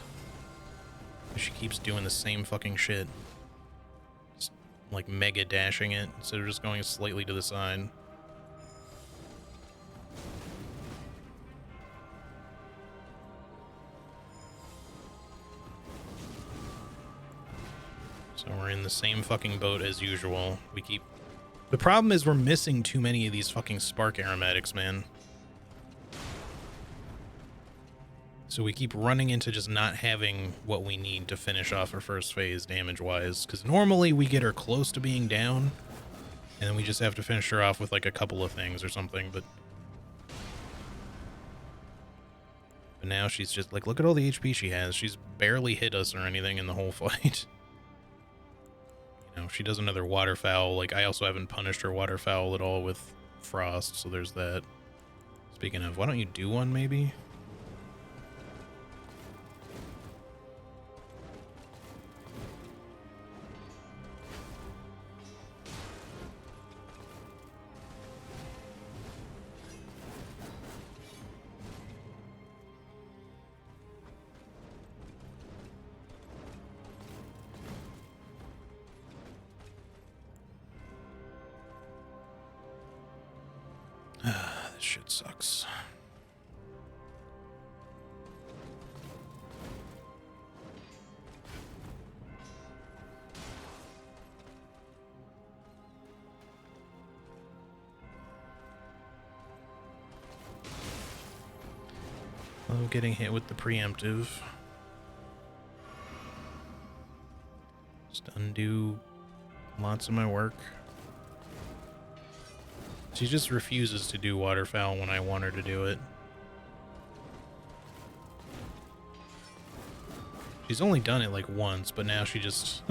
She keeps doing the same fucking shit. Just, like, mega dashing it instead of just going slightly to the side. So we're in the same fucking boat as usual. We keep... The problem is we're missing too many of these fucking spark aromatics, man. So we keep running into just not having what we need to finish off our first phase damage-wise. Because normally we get her close to being down, and then we just have to finish her off with like a couple of things or something, but now she's just like, look at all the HP she has. She's barely hit us or anything in the whole fight. You know, if she does another waterfowl, like, I also haven't punished her waterfowl at all with frost, so there's that. Speaking of, why don't you do one, maybe? This shit sucks. Love getting hit with the preemptive. Just undo lots of my work. She just refuses to do waterfowl when I want her to do it. She's only done it like once, but now she just...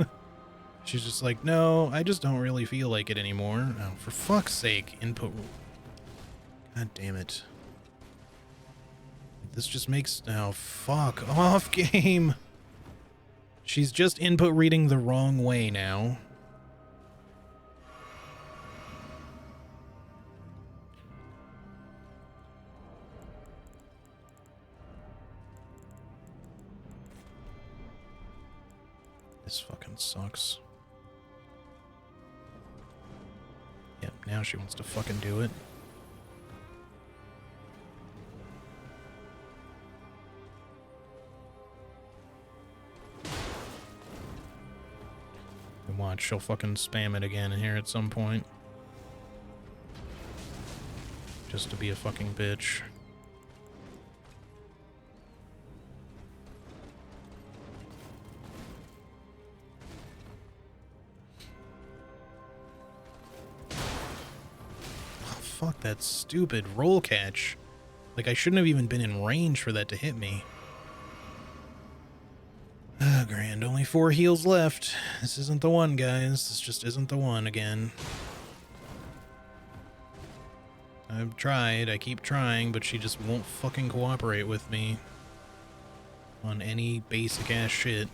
she's just like, no, I just don't really feel like it anymore. Oh, for fuck's sake, input... God damn it. This just makes... Oh, fuck off, game! She's just input reading the wrong way now. This fucking sucks. Yep, now she wants to fucking do it. And watch, she'll fucking spam it again here at some point. Just to be a fucking bitch. Fuck that stupid roll catch. Like, I shouldn't have even been in range for that to hit me. Ah, grand. Only 4 heals left. This isn't the one, guys. This just isn't the one again. I've tried. I keep trying, but she just won't fucking cooperate with me on any basic-ass shit.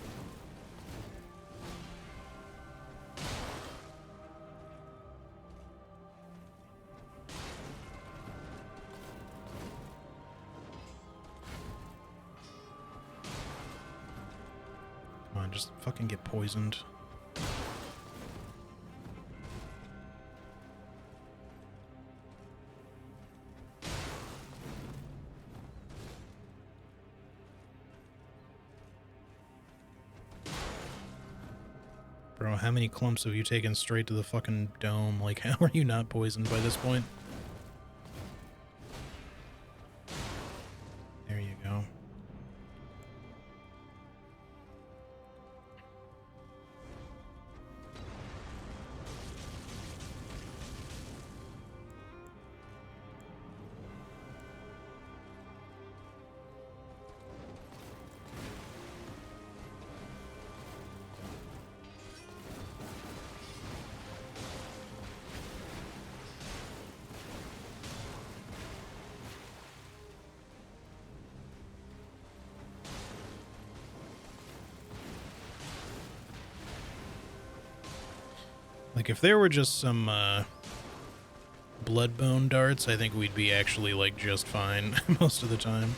Just fucking get poisoned. Bro, how many clumps have you taken straight to the fucking dome? Like, how are you not poisoned by this point? There you go. Like, if there were just some, bloodbone darts, I think we'd be actually, like, just fine most of the time.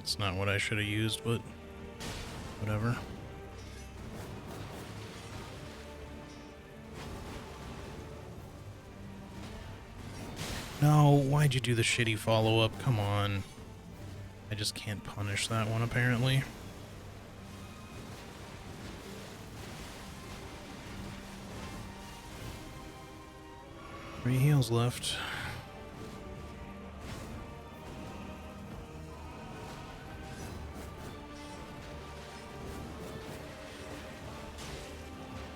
It's not what I should have used, but whatever. No, why'd you do the shitty follow-up? Come on. I just can't punish that one, apparently. 3 heals left.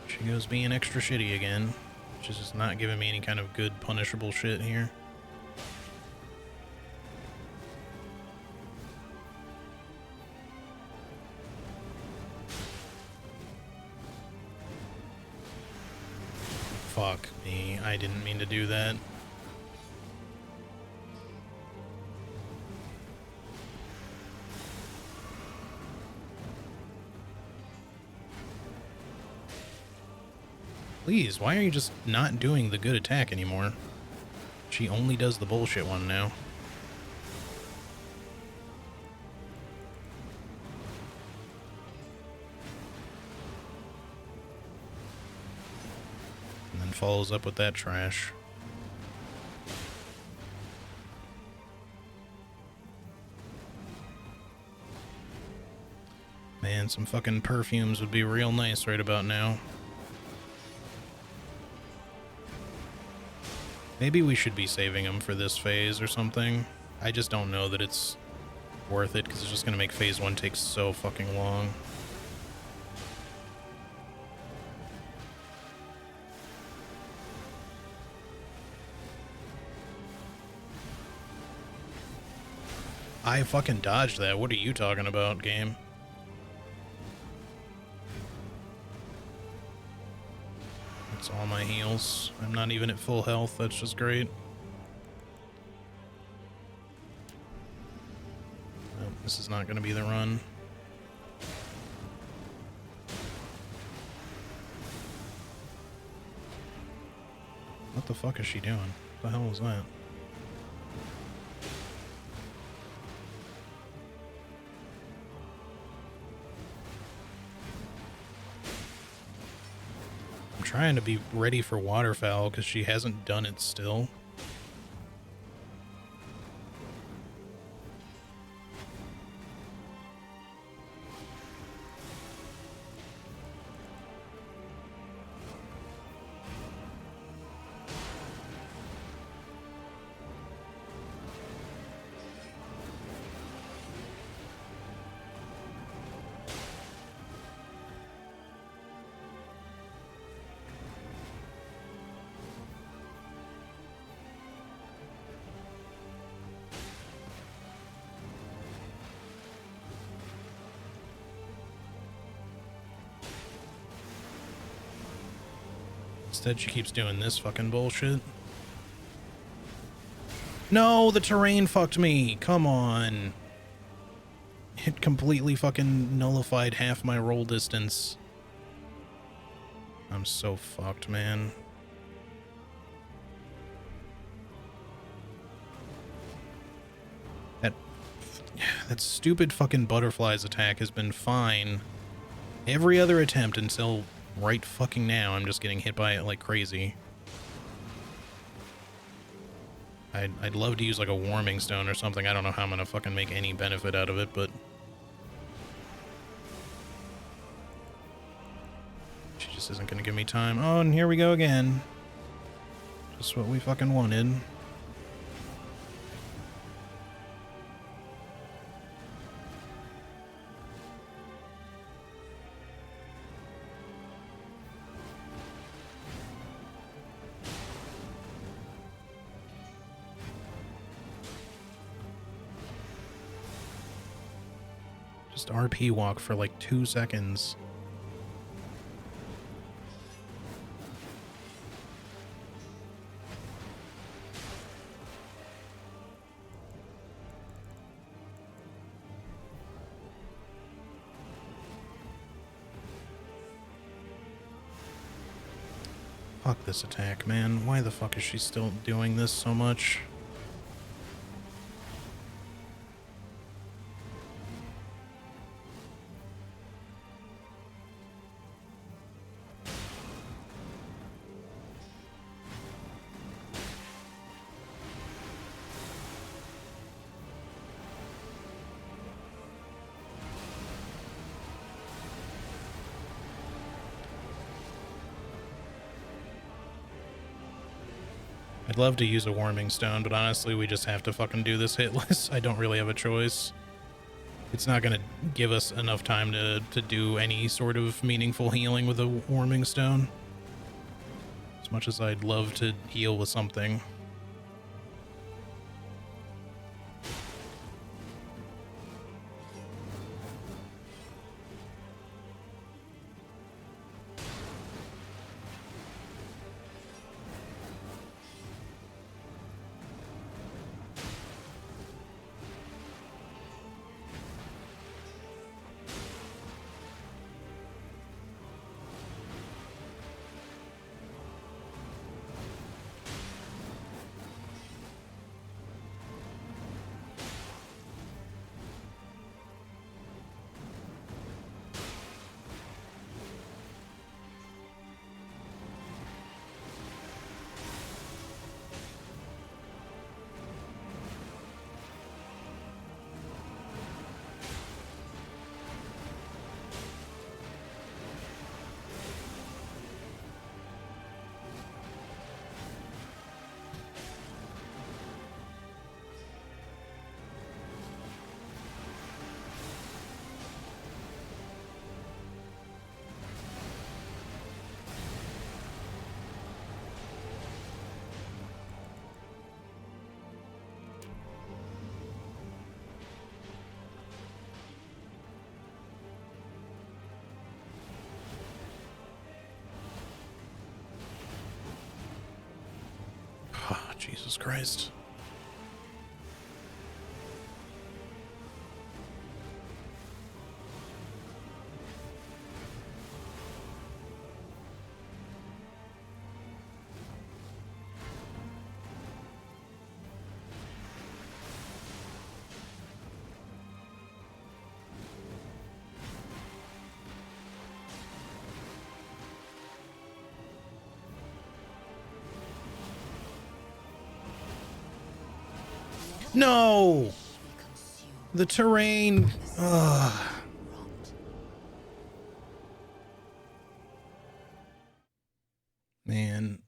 She goes being extra shitty again, which is just not giving me any kind of good punishable shit here. Fuck me, I didn't mean to do that. Please, why are you just not doing the good attack anymore? She only does the bullshit one now. And then follows up with that trash. Man, some fucking perfumes would be real nice right about now. Maybe we should be saving them for this phase or something. I just don't know that it's worth it, because it's just going to make phase 1 take so fucking long. I fucking dodged that. What are you talking about, game? That's all my heals. I'm not even at full health. That's just great. Nope, this is not going to be the run. What the fuck is she doing? What the hell was that? I'm trying to be ready for waterfowl because she hasn't done it still. Instead, she keeps doing this fucking bullshit. No, the terrain fucked me. Come on. It completely fucking nullified half my roll distance. I'm so fucked, man. That stupid fucking butterflies attack has been fine every other attempt until right fucking now. I'm just getting hit by it like crazy. I'd love to use like a warming stone or something. I don't know how I'm gonna fucking make any benefit out of it, but she just isn't gonna give me time. Oh, and here we go again. Just what we fucking wanted. Just RP walk for like 2 seconds. Fuck this attack, man. Why the fuck is she still doing this so much? I'd love to use a warming stone, but honestly, we just have to fucking do this hitless. I don't really have a choice. It's not going to give us enough time to do any sort of meaningful healing with a warming stone. As much as I'd love to heal with something. Oh, Jesus Christ. No! The terrain. Ugh. Man.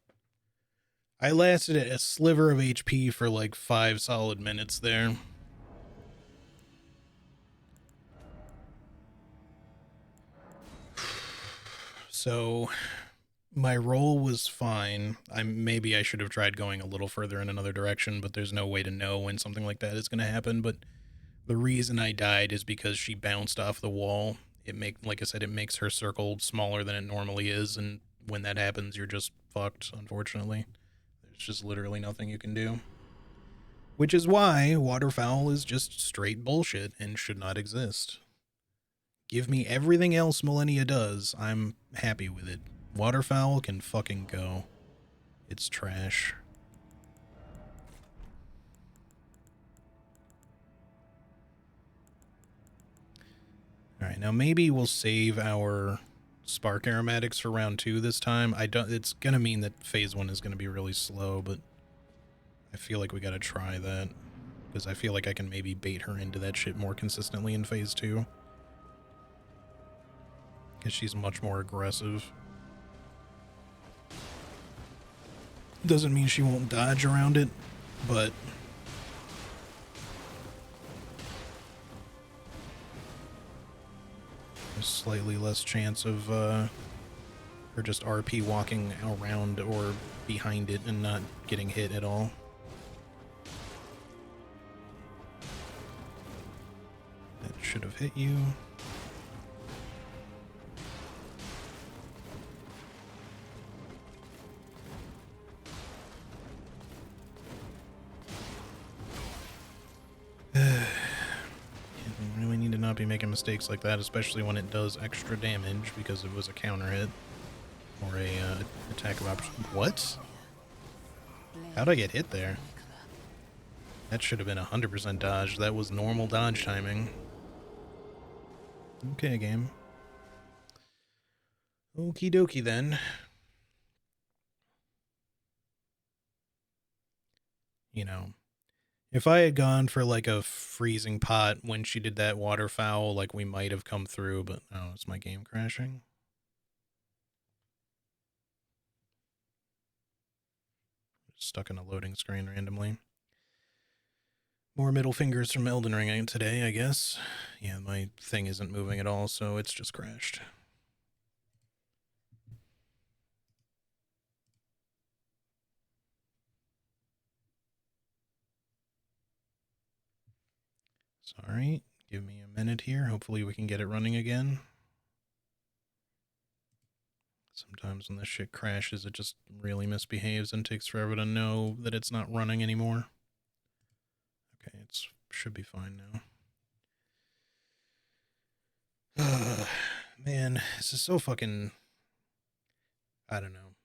I lasted at a sliver of HP for like 5 solid minutes there. So my roll was fine. Maybe I should have tried going a little further in another direction, but there's no way to know when something like that is going to happen. But the reason I died is because she bounced off the wall. Like I said, it makes her circle smaller than it normally is, and when that happens, you're just fucked, unfortunately. There's just literally nothing you can do. Which is why waterfowl is just straight bullshit and should not exist. Give me everything else Millennia does, I'm happy with it. Waterfowl can fucking go. It's trash. Alright, now maybe we'll save our spark aromatics for round 2 this time. It's gonna mean that phase 1 is gonna be really slow, but I feel like we gotta try that. Because I feel like I can maybe bait her into that shit more consistently in phase 2. Because she's much more aggressive. Doesn't mean she won't dodge around it, but there's slightly less chance of her just RP walking around or behind it and not getting hit at all. That should have hit you. Really need to not be making mistakes like that, especially when it does extra damage because it was a counter hit or a attack of option. What? How'd I get hit there? That should have been 100% dodge. That was normal dodge timing. Okay, game. Okie dokie then. You know, if I had gone for like a freezing pot when she did that waterfowl, like we might have come through, but oh, is my game crashing? stuck in a loading screen randomly. More middle fingers from Elden Ring today, I guess. Yeah, my thing isn't moving at all, so it's just crashed. Sorry, give me a minute here. Hopefully we can get it running again. Sometimes when this shit crashes, it just really misbehaves and takes forever to know that it's not running anymore. Okay, it should be fine now. Man, this is so fucking... I don't know.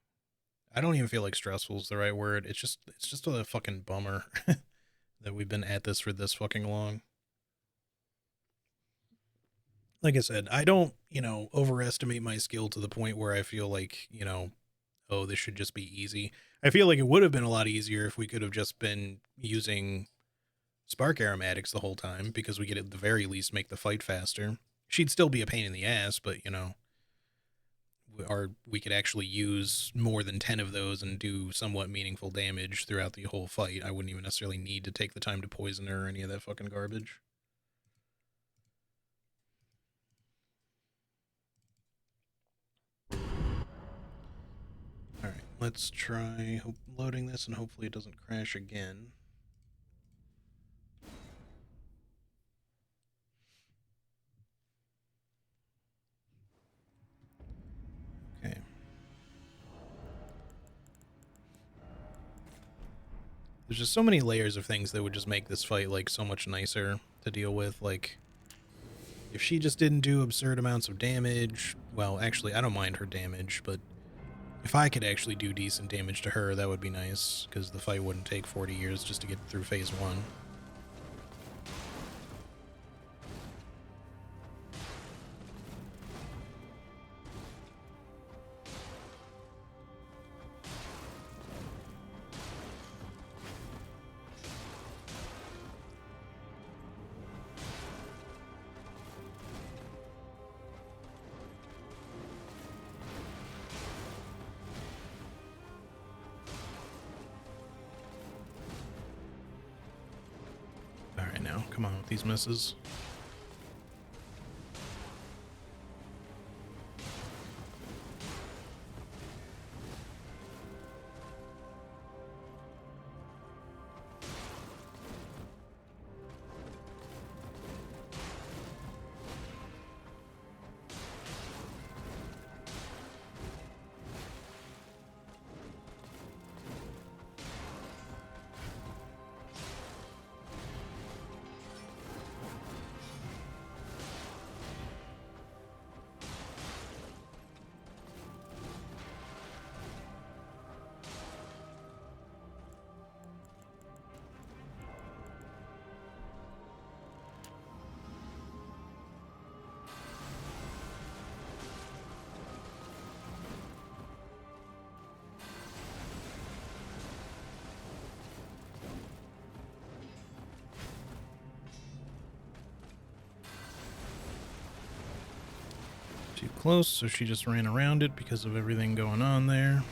I don't even feel like stressful is the right word. It's just a fucking bummer that we've been at this for this fucking long. Like I said, I don't, overestimate my skill to the point where I feel like, oh, this should just be easy. I feel like it would have been a lot easier if we could have just been using spark aromatics the whole time, because we could at the very least make the fight faster. She'd still be a pain in the ass, but, we could actually use more than 10 of those and do somewhat meaningful damage throughout the whole fight. I wouldn't even necessarily need to take the time to poison her or any of that fucking garbage. Alright, let's try loading this and hopefully it doesn't crash again. Okay. There's just so many layers of things that would just make this fight, like, so much nicer to deal with. Like, if she just didn't do absurd amounts of damage, well, actually, I don't mind her damage, but if I could actually do decent damage to her, that would be nice, because the fight wouldn't take 40 years just to get through phase 1. Alright, now, come on with these misses. Too close, so she just ran around it because of everything going on there.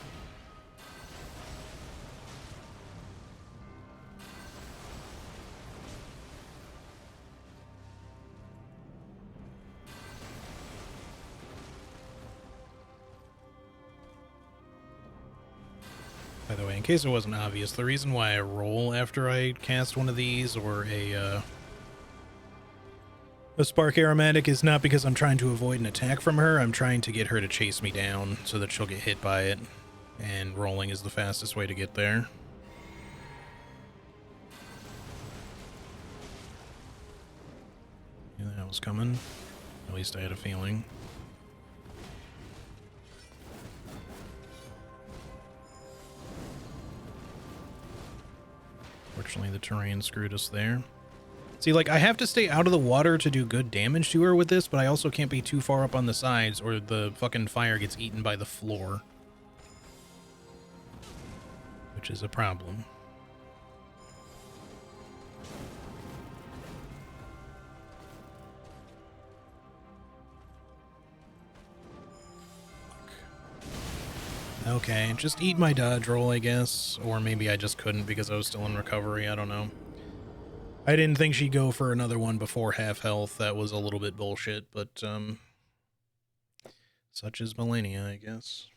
By the way, in case it wasn't obvious, the reason why I roll after I cast one of these or a spark aromatic is not because I'm trying to avoid an attack from her. I'm trying to get her to chase me down so that she'll get hit by it, and rolling is the fastest way to get there. Yeah, that was coming. At least I had a feeling. Fortunately, the terrain screwed us there. See, like, I have to stay out of the water to do good damage to her with this, but I also can't be too far up on the sides or the fucking fire gets eaten by the floor. Which is a problem. Okay, just eat my dodge roll, I guess. Or maybe I just couldn't because I was still in recovery. I don't know. I didn't think she'd go for another one before half health. That was a little bit bullshit, but, such is Millennia, I guess.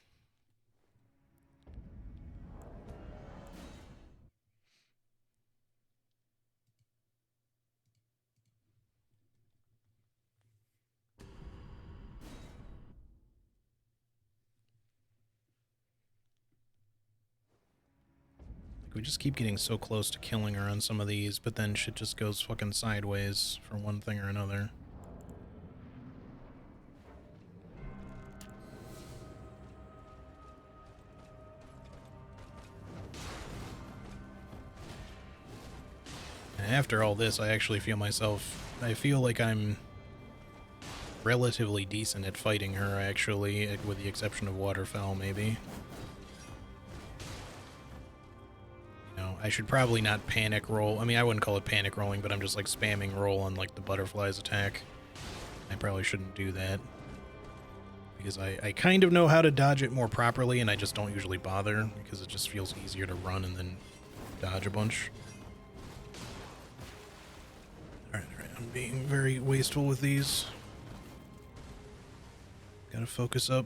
We just keep getting so close to killing her on some of these, but then shit just goes fucking sideways for one thing or another. And after all this, I actually feel I feel like I'm relatively decent at fighting her, actually, with the exception of Waterfowl, maybe. I should probably not panic roll. I mean, I wouldn't call it panic rolling, but I'm just like spamming roll on like the butterfly's attack. I probably shouldn't do that. Because I kind of know how to dodge it more properly, and I just don't usually bother, because it just feels easier to run and then dodge a bunch. Alright, I'm being very wasteful with these. Gotta focus up.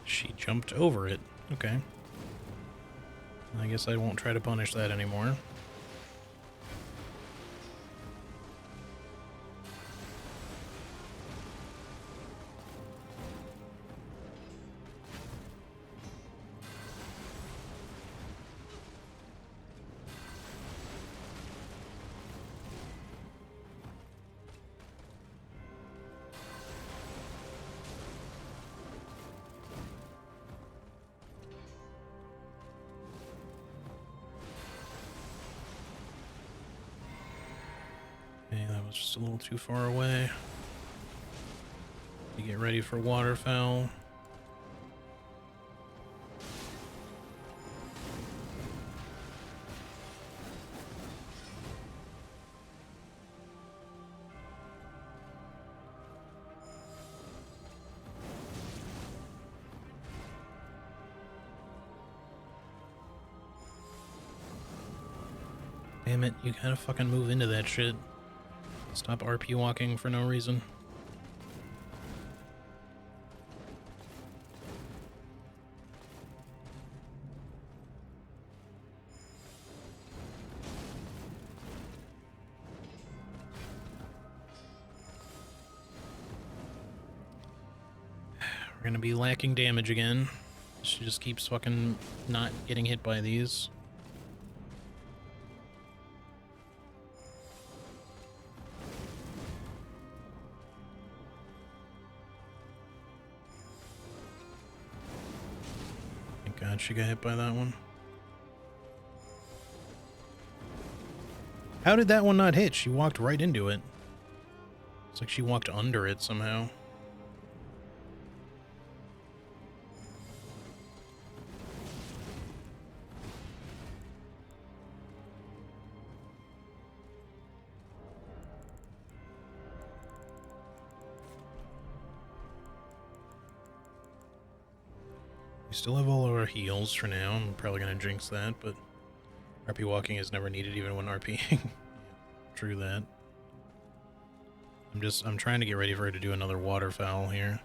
She jumped over it. Okay. I guess I won't try to punish that anymore. Okay, that was just a little too far away. You get ready for Waterfowl. Damn it, you gotta fucking move into that shit. Stop RP walking for no reason. We're gonna be lacking damage again. She just keeps fucking not getting hit by these. Thank God she got hit by that one. How did that one not hit? She walked right into it. It's like she walked under it somehow. We still have all of our heals for now. I'm probably gonna jinx that, but RP walking is never needed even when RPing. True that. I'm trying to get ready for her to do another waterfowl here.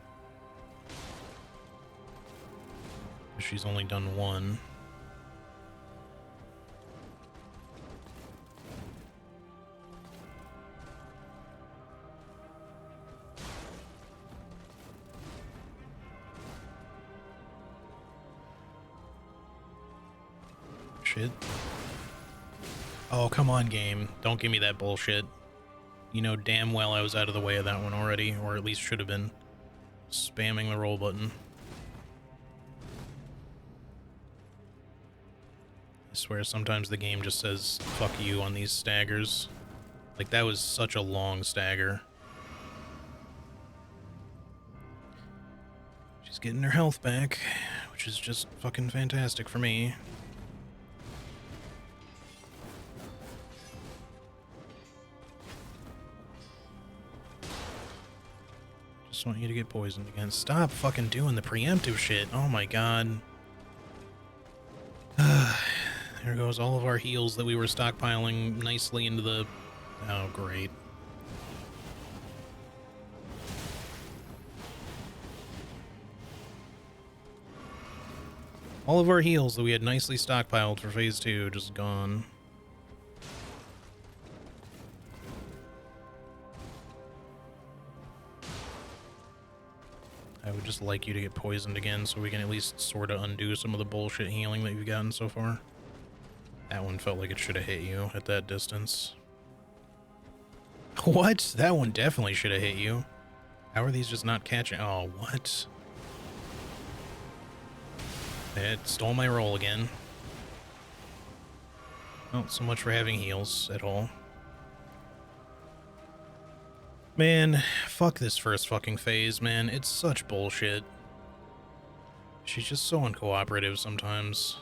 She's only done one. Shit. Oh, come on, game. Don't give me that bullshit. You know damn well I was out of the way of that one already, or at least should have been. Spamming the roll button. I swear sometimes the game just says fuck you on these staggers. Like, that was such a long stagger. She's getting her health back, which is just fucking fantastic for me. Just want you to get poisoned again. Stop fucking doing the preemptive shit. Oh my god. There goes all of our heals that we were stockpiling nicely into the... Oh, great. All of our heals that we had nicely stockpiled for phase 2 just gone. I would just like you to get poisoned again so we can at least sort of undo some of the bullshit healing that you've gotten so far. That one felt like it should have hit you at that distance. What? That one definitely should have hit you. How are these just not catching? Oh, what? It stole my roll again. Well, so much for having heals at all. Man, fuck this first fucking phase, man. It's such bullshit. She's just so uncooperative sometimes.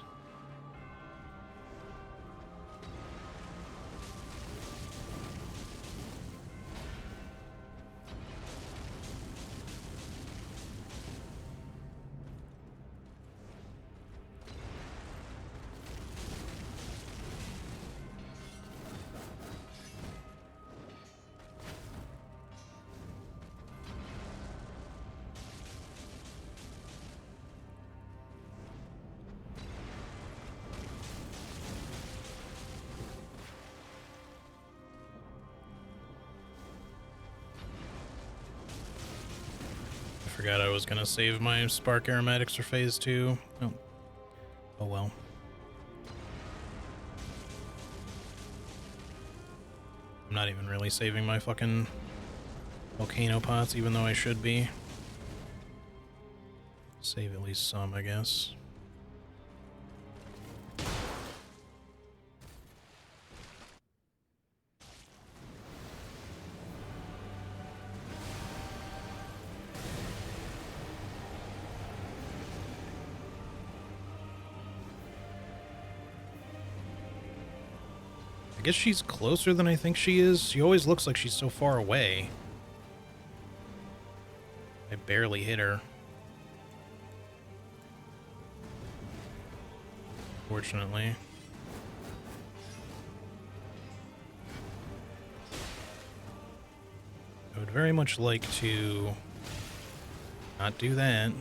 Forgot I was gonna save my Spark Aromatics for phase 2. Oh. Oh well. I'm not even really saving my fucking volcano pots, even though I should be. Save at least some, I guess. I guess she's closer than I think she is. She always looks like she's so far away. I barely hit her. Fortunately. I would very much like to not do that.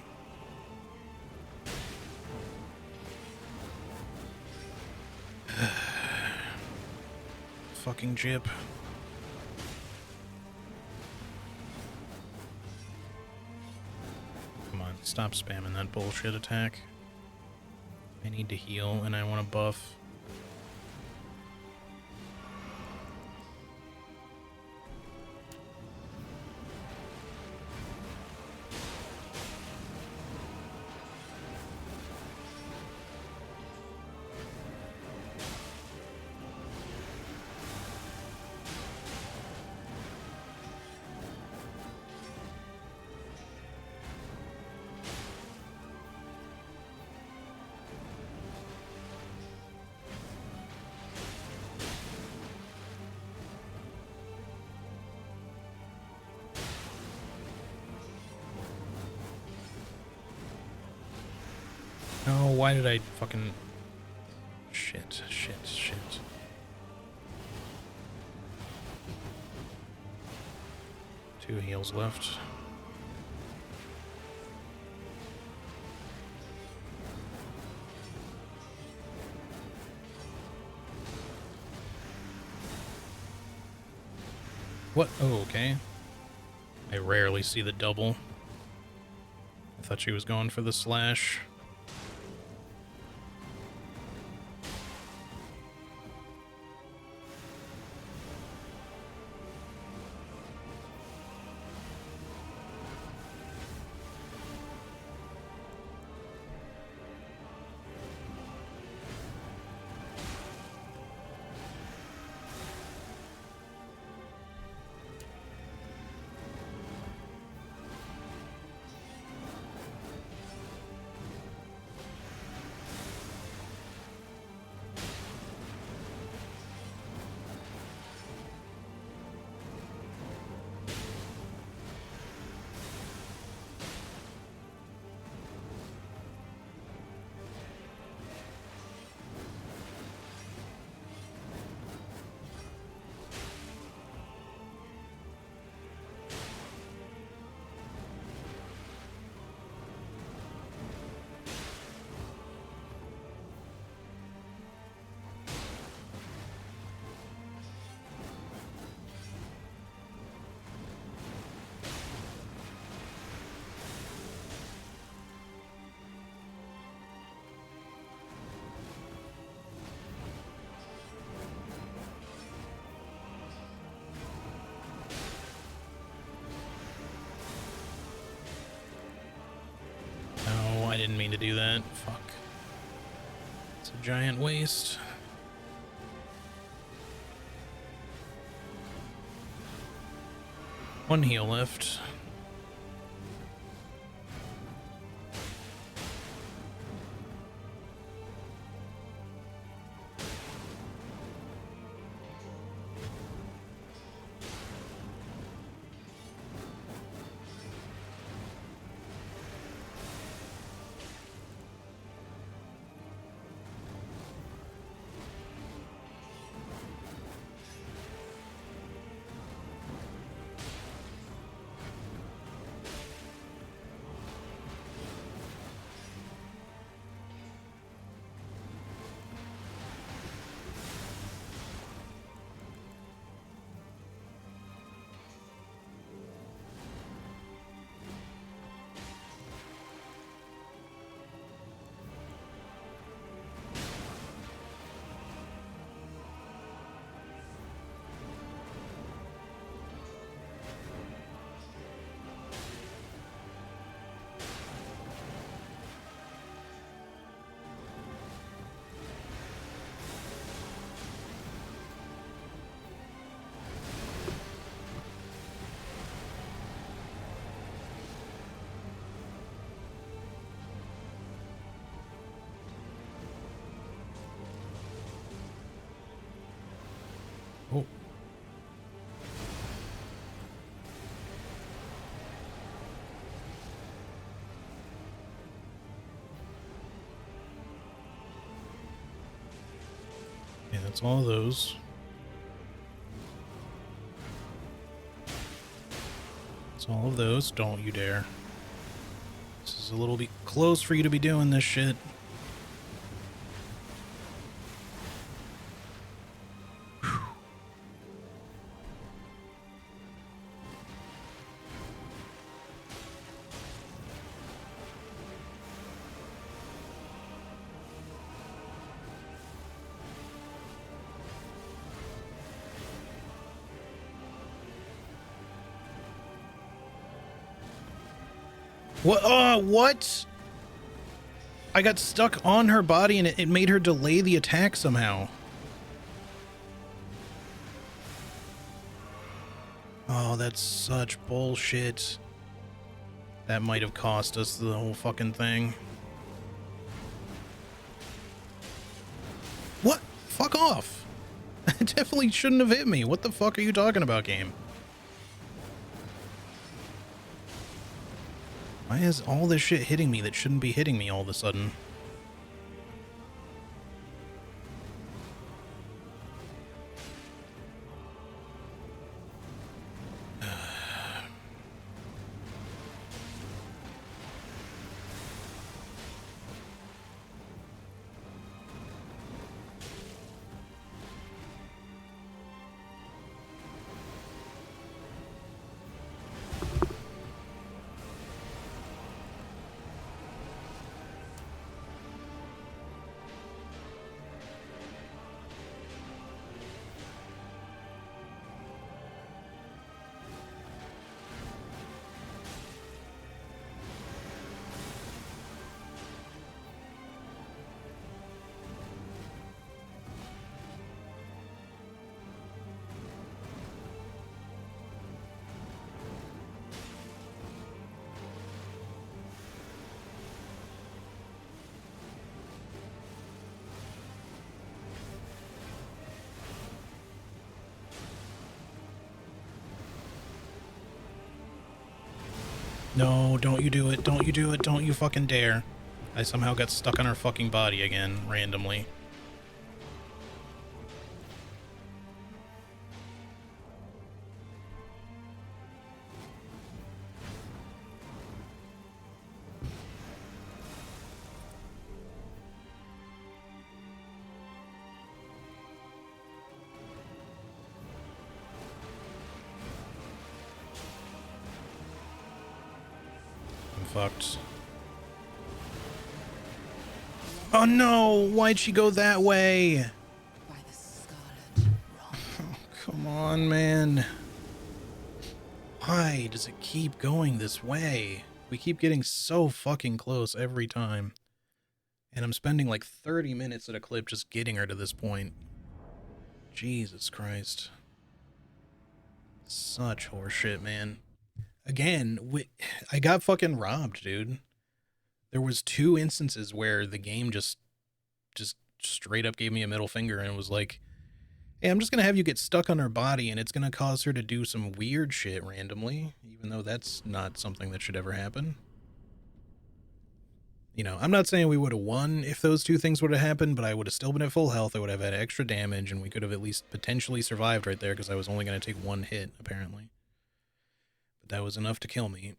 Fucking jip. Come on, stop spamming that bullshit attack. I need to heal and I want to buff. Oh, why did I fucking... Shit, shit, shit. Two heals left. What? Oh, okay. I rarely see the double. I thought she was going for the slash. No, I didn't mean to do that. Fuck. It's a giant waste. One heal left. Oh. Yeah, that's all of those. That's all of those. Don't you dare. This is a little bit close for you to be doing this shit. What? What? I got stuck on her body and it made her delay the attack somehow. Oh, that's such bullshit. That might have cost us the whole fucking thing. What? Fuck off. It definitely shouldn't have hit me. What the fuck are you talking about, game? Why is all this shit hitting me that shouldn't be hitting me all of a sudden? No, don't you do it. Don't you do it. Don't you fucking dare. I somehow got stuck on her fucking body again, randomly. I'm fucked. Oh no! Why'd she go that way? By the scarlet rot. Come on, man. Why does it keep going this way? We keep getting so fucking close every time. And I'm spending like 30 minutes at a clip just getting her to this point. Jesus Christ. Such horseshit, man. Again, I got fucking robbed, dude. There was 2 instances where the game just straight up gave me a middle finger and was like, hey, I'm just gonna have you get stuck on her body and it's gonna cause her to do some weird shit randomly, even though that's not something that should ever happen. You know, I'm not saying we would have won if those 2 things would have happened, but I would have still been at full health. I would have had extra damage, and we could have at least potentially survived right there because I was only going to take 1 hit, apparently. But that was enough to kill me.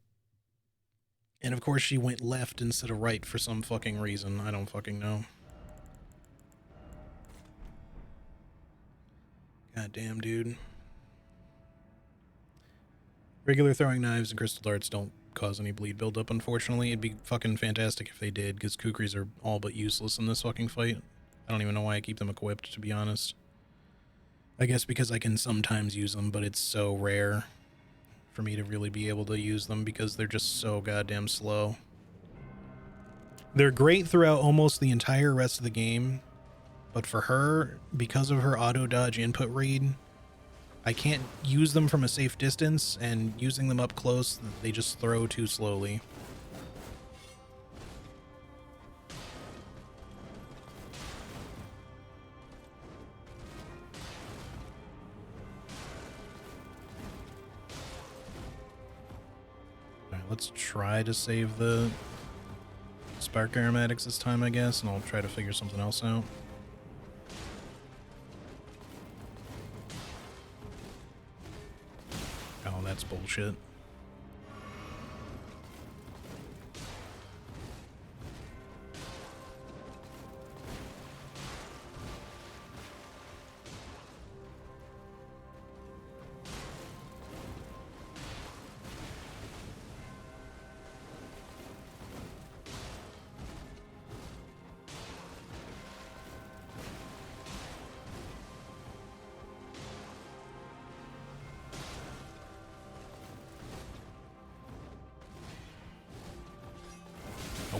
And of course she went left instead of right for some fucking reason. I don't fucking know. God damn, dude. Regular throwing knives and crystal darts don't cause any bleed buildup, unfortunately. It'd be fucking fantastic if they did, because kukris are all but useless in this fucking fight. I don't even know why I keep them equipped, to be honest. I guess because I can sometimes use them, but it's so rare for me to really be able to use them because they're just so goddamn slow. They're great throughout almost the entire rest of the game, but for her, because of her auto dodge input read, I can't use them from a safe distance, and using them up close, they just throw too slowly. Alright, let's try to save the spark aromatics this time, I guess, and I'll try to figure something else out. Oh, that's bullshit.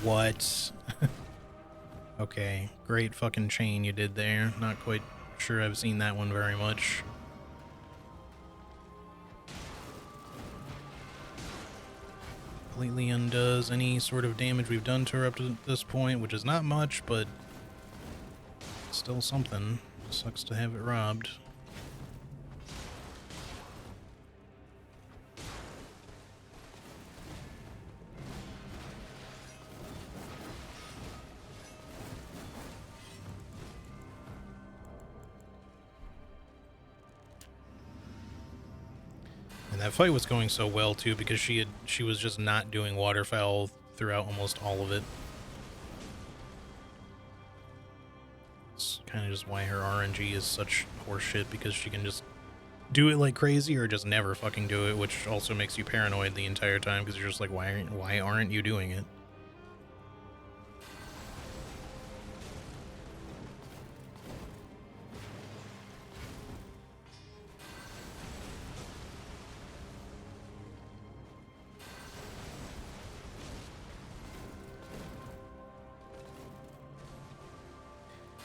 What? Okay, great fucking chain you did there. Not quite sure I've seen that one very much. Completely undoes any sort of damage we've done to her up to this point, which is not much, but still something. Sucks to have it robbed. And that fight was going so well too because she was just not doing waterfowl throughout almost all of it. It's kind of just why her RNG is such horseshit, because she can just do it like crazy or just never fucking do it, which also makes you paranoid the entire time because you're just like, why aren't you doing it?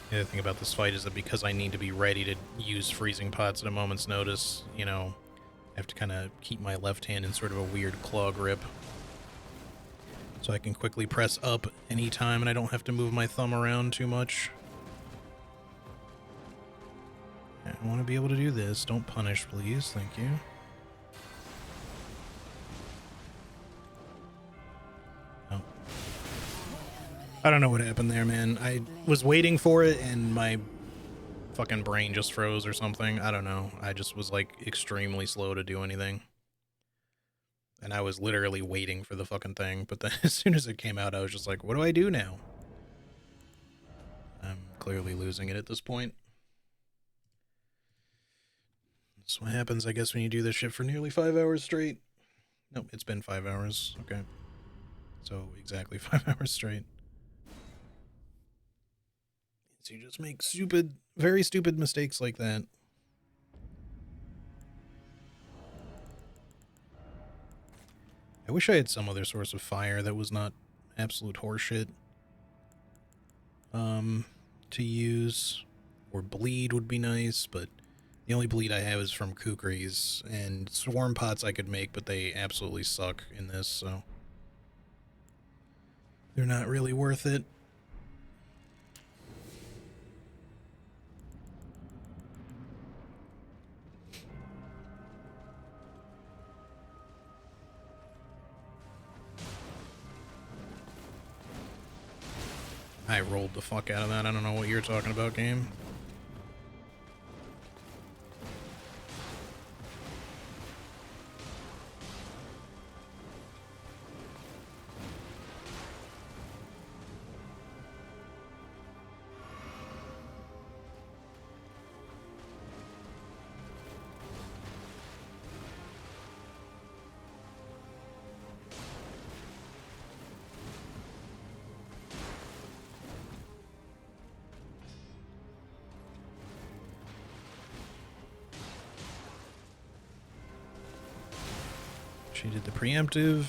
The other thing about this fight is that because I need to be ready to use freezing pots at a moment's notice, you know, I have to kind of keep my left hand in sort of a weird claw grip. So I can quickly press up anytime and I don't have to move my thumb around too much. I want to be able to do this. Don't punish, please. Thank you. I don't know what happened there, man. I was waiting for it and my fucking brain just froze or something. I don't know. I just was like extremely slow to do anything. And I was literally waiting for the fucking thing. But then as soon as it came out, I was just like, what do I do now? I'm clearly losing it at this point. That's what happens, I guess, when you do this shit for nearly 5 hours straight. Nope, it's been 5 hours. Okay. So exactly 5 hours straight. So you just make stupid, very stupid mistakes like that. I wish I had some other source of fire that was not absolute horseshit. To use. Or bleed would be nice, but the only bleed I have is from kukris, and swarm pots I could make, but they absolutely suck in this, so they're not really worth it. I rolled the fuck out of that. I don't know what you're talking about, game. She did the preemptive.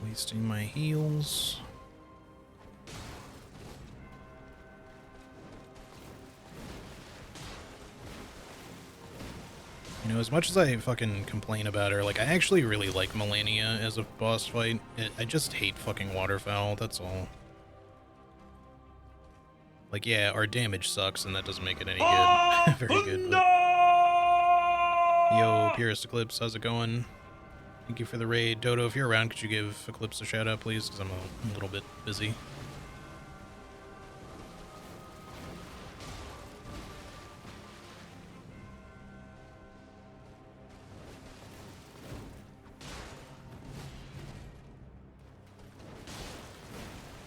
Wasting my heals. You know, as much as I fucking complain about her, like, I actually really like Melania as a boss fight. I just hate fucking waterfowl, that's all. Like, yeah, our damage sucks, and that doesn't make it any good. Very good, but... Yo, Purist Eclipse, how's it going? Thank you for the raid. Dodo, if you're around, could you give Eclipse a shout out, please? Because I'm a little bit busy.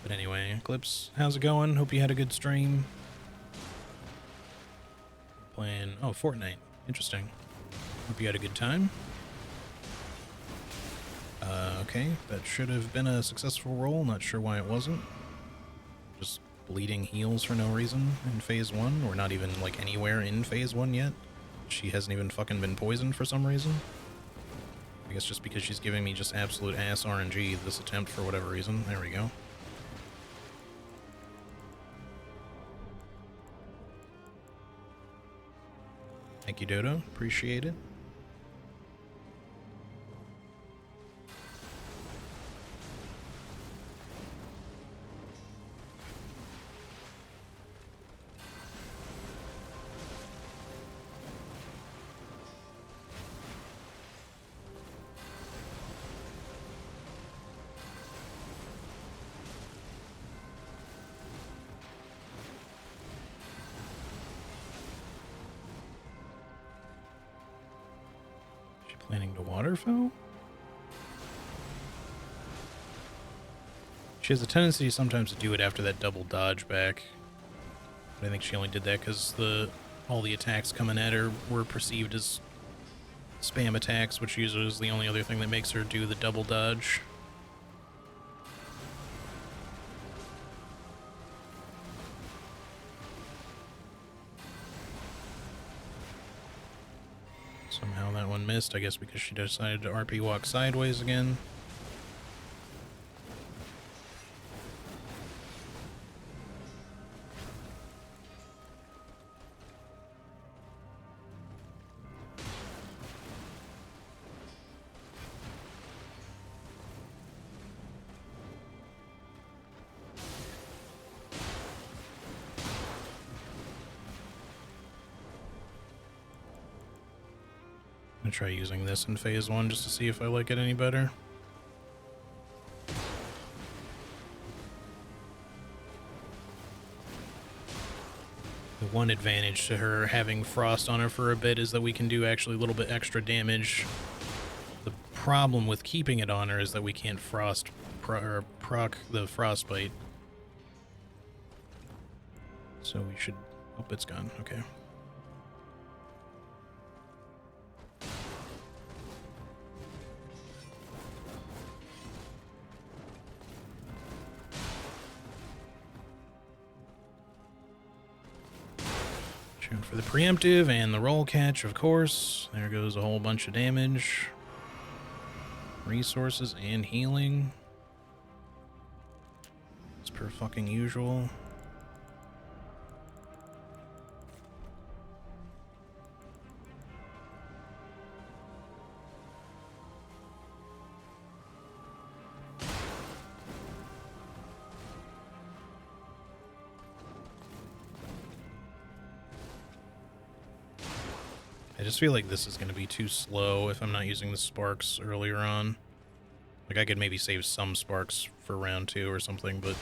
But anyway, Eclipse, how's it going? Hope you had a good stream. Playing, oh, Fortnite. Interesting. Hope you had a good time. Okay, that should have been a successful roll. Not sure why it wasn't. Just bleeding heals for no reason in phase 1. We're not even, like, anywhere in phase 1 yet. She hasn't even fucking been poisoned for some reason. I guess just because she's giving me just absolute ass RNG this attempt for whatever reason. There we go. Thank you, Dodo. Appreciate it. Planning to waterfowl? She has a tendency sometimes to do it after that double dodge back. But I think she only did that because all the attacks coming at her were perceived as spam attacks, which usually is the only other thing that makes her do the double dodge. Somehow that one missed, I guess because she decided to RP walk sideways again. I'm gonna try using this in phase 1 just to see if I like it any better. The one advantage to her having frost on her for a bit is that we can do actually a little bit extra damage. The problem with keeping it on her is that we can't proc the frostbite. So we should... Oh, it's gone. Okay. Shoot for the preemptive and the roll catch, of course. There goes a whole bunch of damage. Resources and healing. As per fucking usual. I just feel like this is going to be too slow if I'm not using the sparks earlier on. Like, I could maybe save some sparks for round 2 or something, but...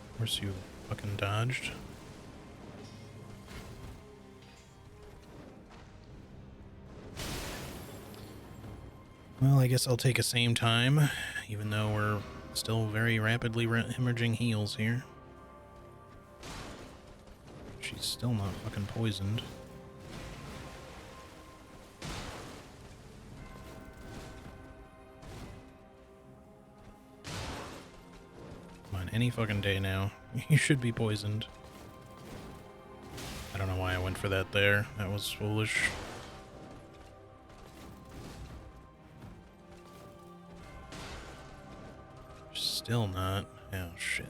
Of course you fucking dodged. Well, I guess I'll take a same time, even though we're still very rapidly hemorrhaging heals here. She's still not fucking poisoned. Come on, any fucking day now. You should be poisoned. I don't know why I went for that there. That was foolish. Still not. Oh, shit.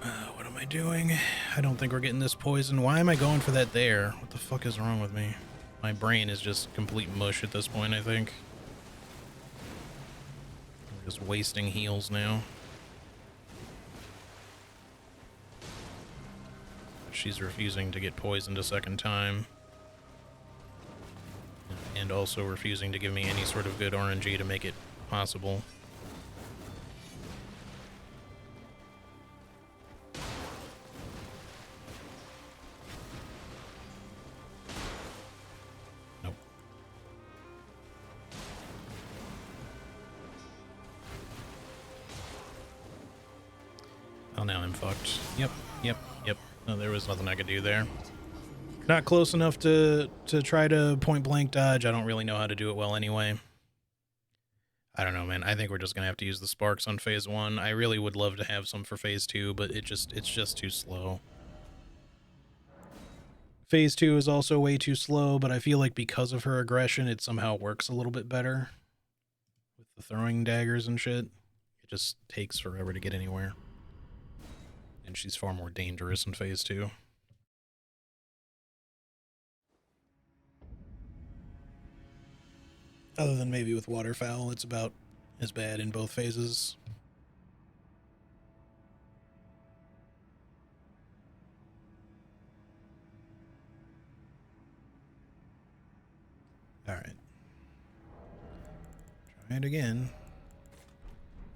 What am I doing? I don't think we're getting this poison. Why am I going for that there? What the fuck is wrong with me? My brain is just complete mush at this point, I think. I'm just wasting heals now. She's refusing to get poisoned a second time. And also refusing to give me any sort of good RNG to make it possible. Nope. Oh, now I'm fucked. Yep. No, there was nothing I could do there. Not close enough to try to point blank dodge. I don't really know how to do it well anyway. I don't know, man. I think we're just gonna have to use the sparks on phase 1. I really would love to have some for phase 2, but it's just too slow. Phase 2 is also way too slow, but I feel like because of her aggression, it somehow works a little bit better. With the throwing daggers and shit. It just takes forever to get anywhere. And she's far more dangerous in phase 2. Other than maybe with waterfowl, it's about as bad in both phases. Alright. Try it again.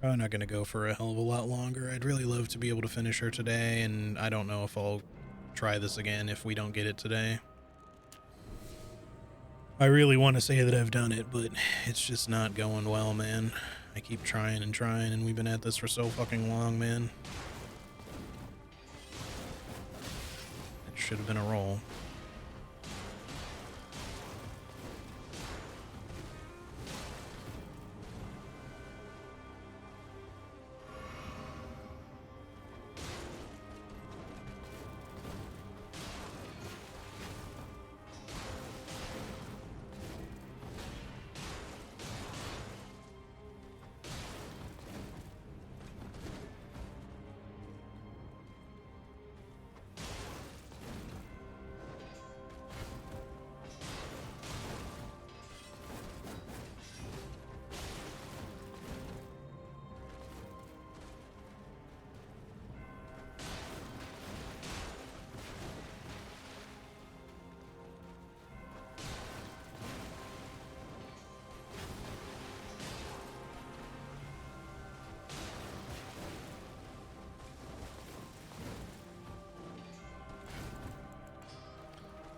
Probably not going to go for a hell of a lot longer. I'd really love to be able to finish her today, and I don't know if I'll try this again if we don't get it today. I really want to say that I've done it, but it's just not going well, man. I keep trying, and we've been at this for so fucking long, man. It should have been a roll.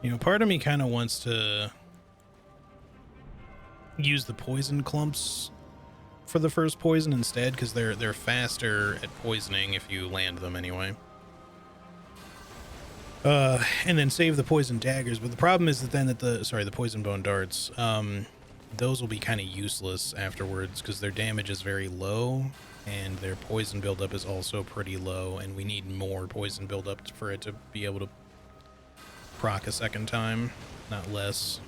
You know, part of me kind of wants to use the poison clumps for the first poison instead, because they're faster at poisoning if you land them anyway. And then save the poison daggers. But the problem is that then the poison bone darts, those will be kind of useless afterwards because their damage is very low and their poison buildup is also pretty low, and we need more poison buildup for it to be able to proc a second time, not less.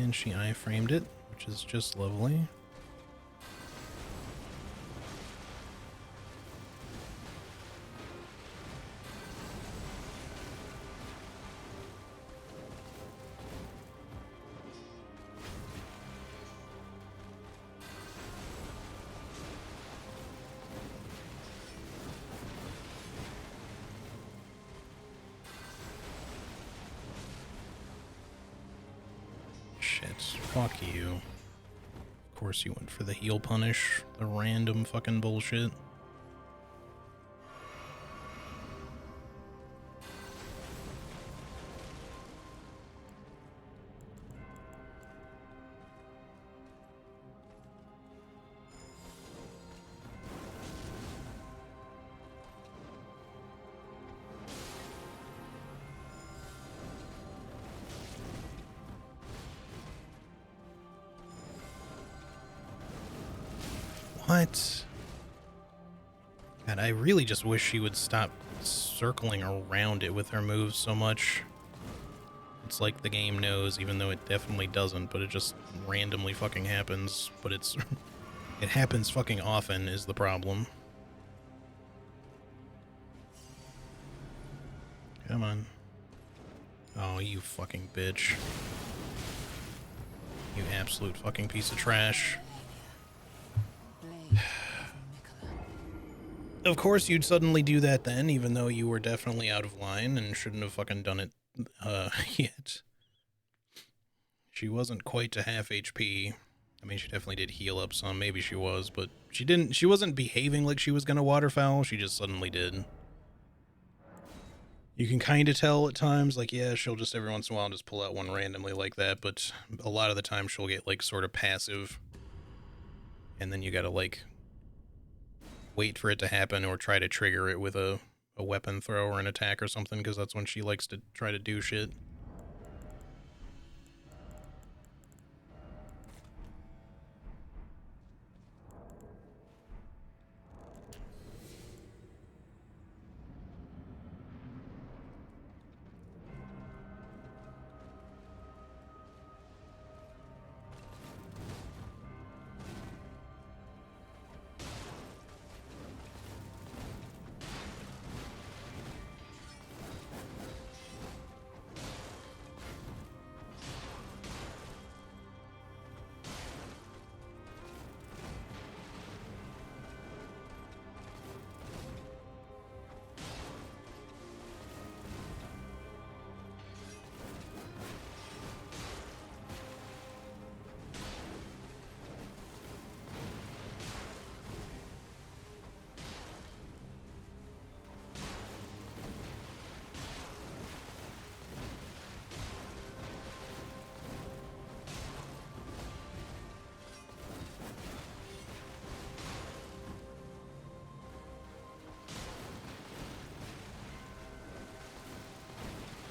And she iframed it, which is just lovely. Shit, fuck you. Of course you went for the heal punish, the random fucking bullshit. What? God, I really just wish she would stop circling around it with her moves so much. It's like the game knows, even though it definitely doesn't, but it just randomly fucking happens. But it happens fucking often is the problem. Come on. Oh, you fucking bitch. You absolute fucking piece of trash. Blade of Nicola. Of course you'd suddenly do that then, even though you were definitely out of line and shouldn't have fucking done it yet. She wasn't quite to half HP. I mean, she definitely did heal up some, maybe she was, but she wasn't behaving like she was gonna waterfowl, she just suddenly did. You can kind of tell at times, like, yeah, she'll just every once in a while just pull out one randomly like that, but a lot of the time she'll get, like, sort of passive, and then you gotta, like, wait for it to happen or try to trigger it with a weapon throw or an attack or something, because that's when she likes to try to do shit.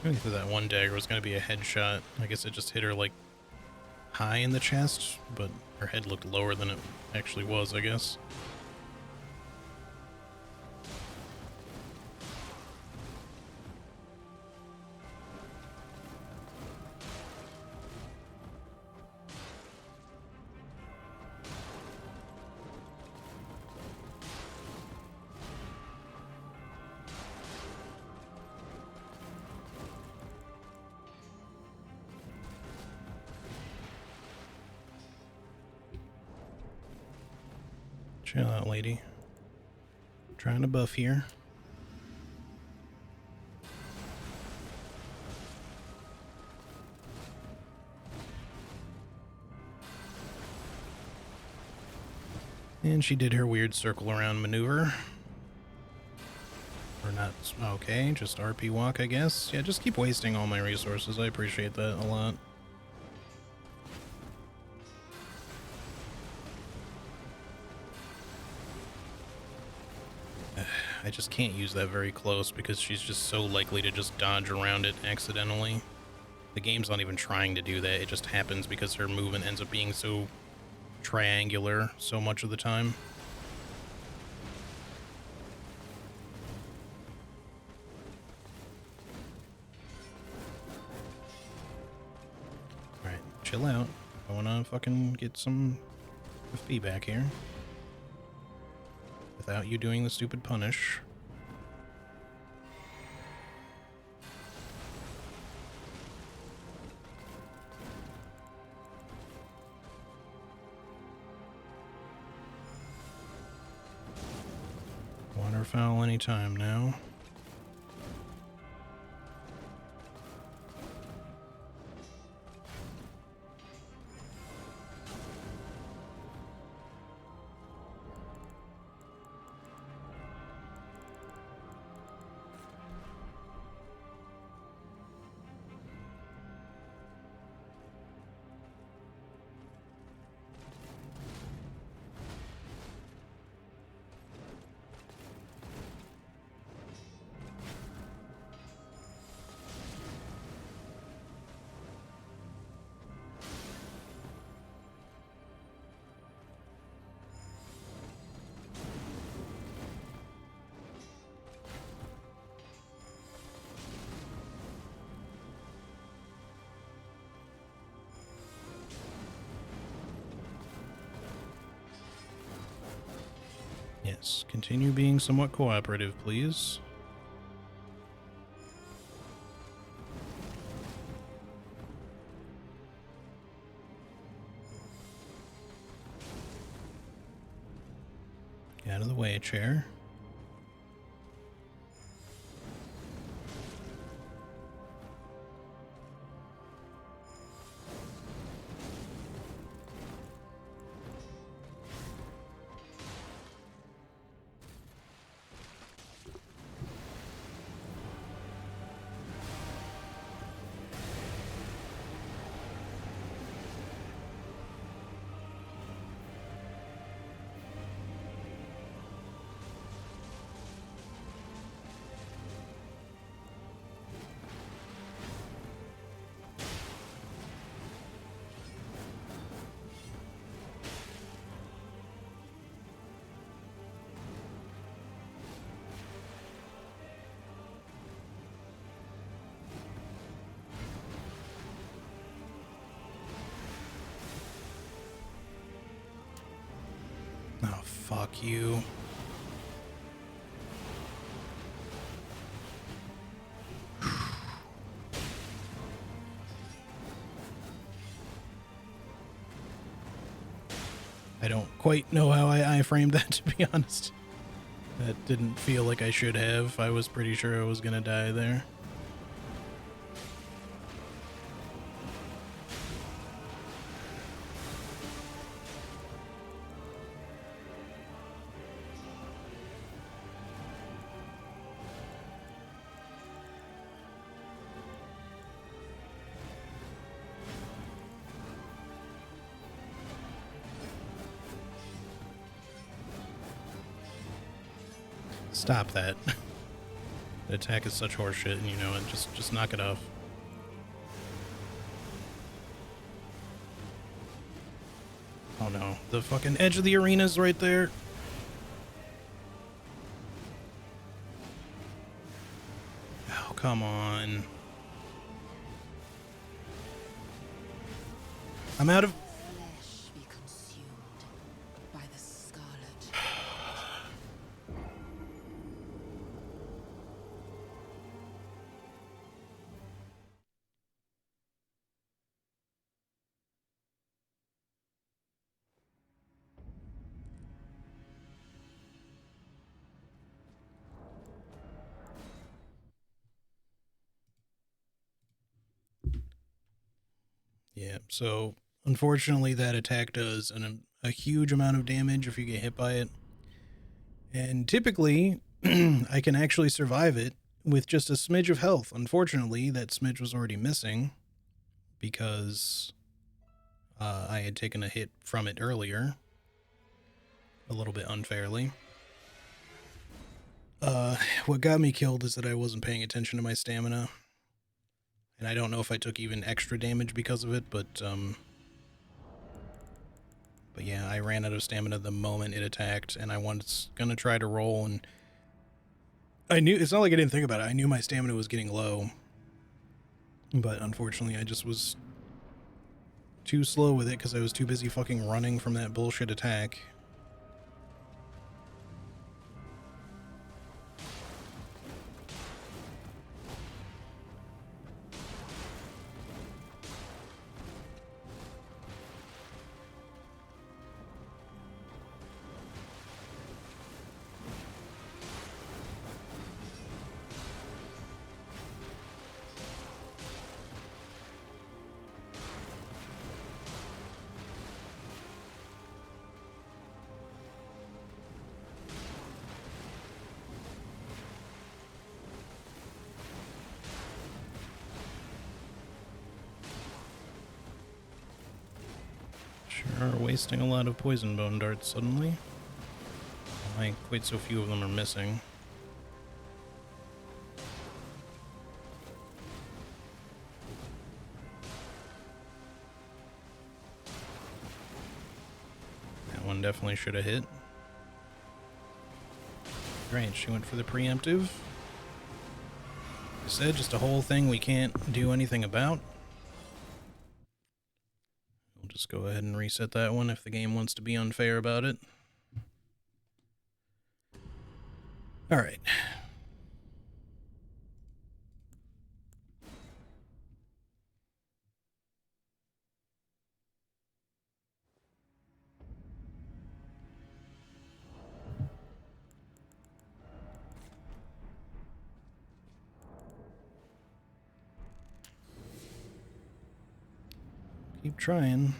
I thought that one dagger was going to be a headshot. I guess it just hit her, like, high in the chest, but her head looked lower than it actually was, I guess. Chill out, lady. Trying to buff here. And she did her weird circle around maneuver. Or not. Okay, just RP walk, I guess. Yeah, just keep wasting all my resources. I appreciate that a lot. I just can't use that very close because she's just so likely to just dodge around it accidentally. The game's not even trying to do that. It just happens because her movement ends up being so triangular so much of the time. Alright, chill out. I wanna fucking get some FP back here. Without you doing the stupid punish. Waterfowl anytime now. Yes, continue being somewhat cooperative, please. Get out of the way, chair. Oh, fuck you. I don't quite know how I framed that, to be honest. That didn't feel like I should have. I was pretty sure I was gonna die there. Stop that. The attack is such horseshit, and you know it. Just knock it off. Oh no, the fucking edge of the arena's right there. Oh, come on. I'm out of... Flesh be consumed by the scarlet. Yeah, so unfortunately that attack does a huge amount of damage if you get hit by it. And typically, I can actually survive it with just a smidge of health. Unfortunately, that smidge was already missing because I had taken a hit from it earlier, a little bit unfairly. What got me killed is that I wasn't paying attention to my stamina. And I don't know if I took even extra damage because of it, but yeah, I ran out of stamina the moment it attacked, and I was gonna try to roll, and I knew, it's not like I didn't think about it, I knew my stamina was getting low, but unfortunately I just was too slow with it because I was too busy fucking running from that bullshit attack. Sure are wasting a lot of poison bone darts suddenly. Why quite so few of them are missing. That one definitely should have hit. Great, she went for the preemptive. Like I said, just a whole thing we can't do anything about. We'll just go ahead and reset that one if the game wants to be unfair about it. Alright. Keep trying.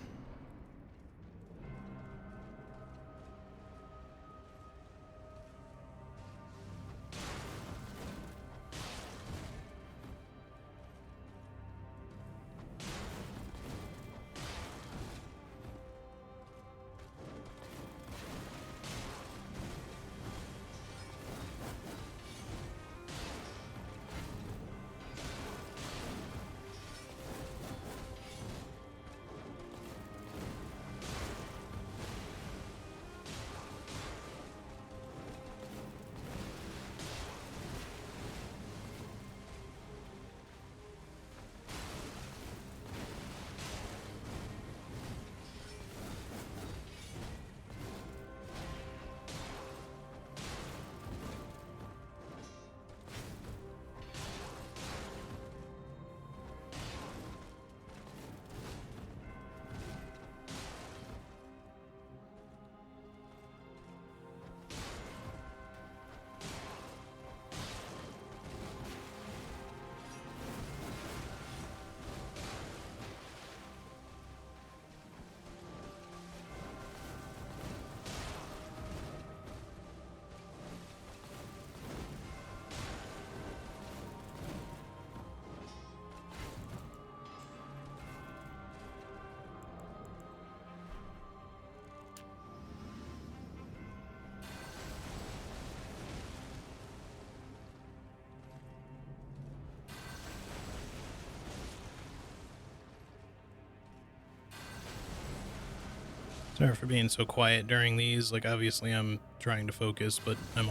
Sorry for being so quiet during these. Like, obviously I'm trying to focus, but I'm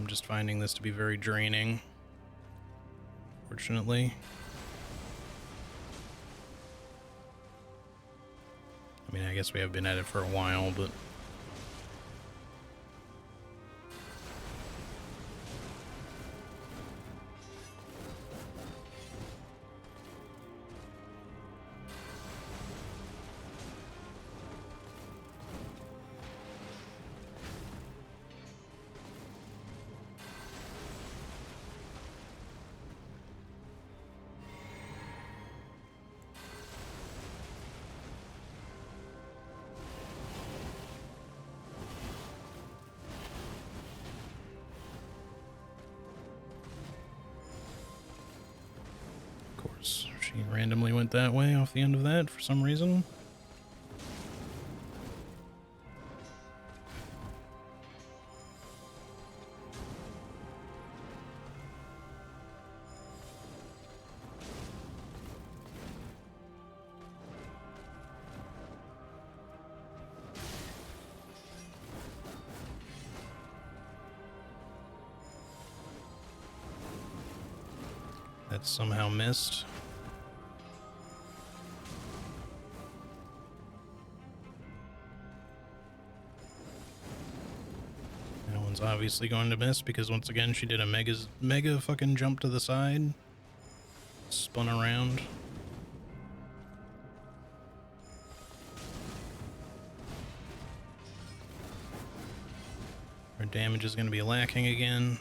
just finding this to be very draining, fortunately. I mean, I guess we have been at it for a while, but She randomly went that way off the end of that for some reason. That somehow missed. That one's obviously going to miss because once again she did a mega fucking jump to the side. Spun around. Our damage is going to be lacking again.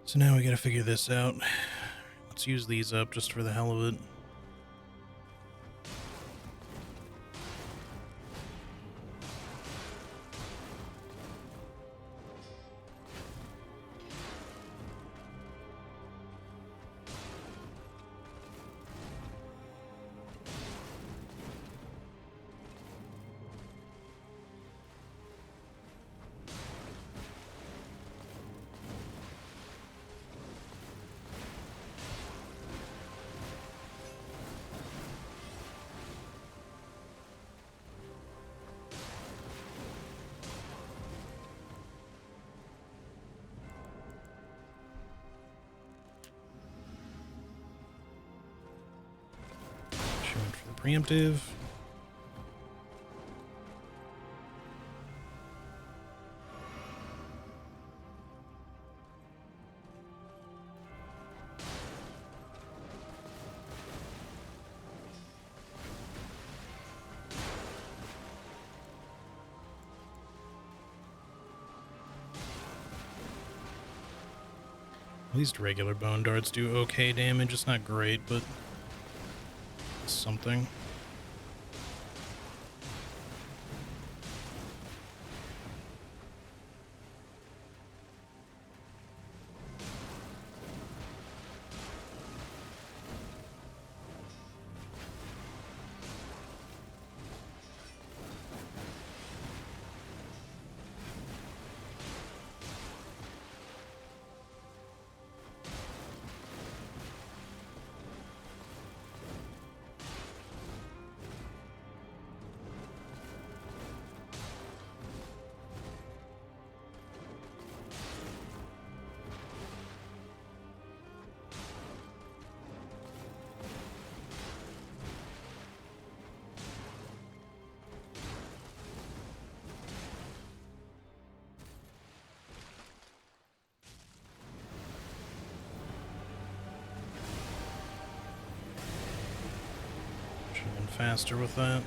So now we gotta figure this out. Let's use these up just for the hell of it. She went for the preemptive. At least regular bone darts do okay damage. It's not great, but it's something. Should've been faster with that.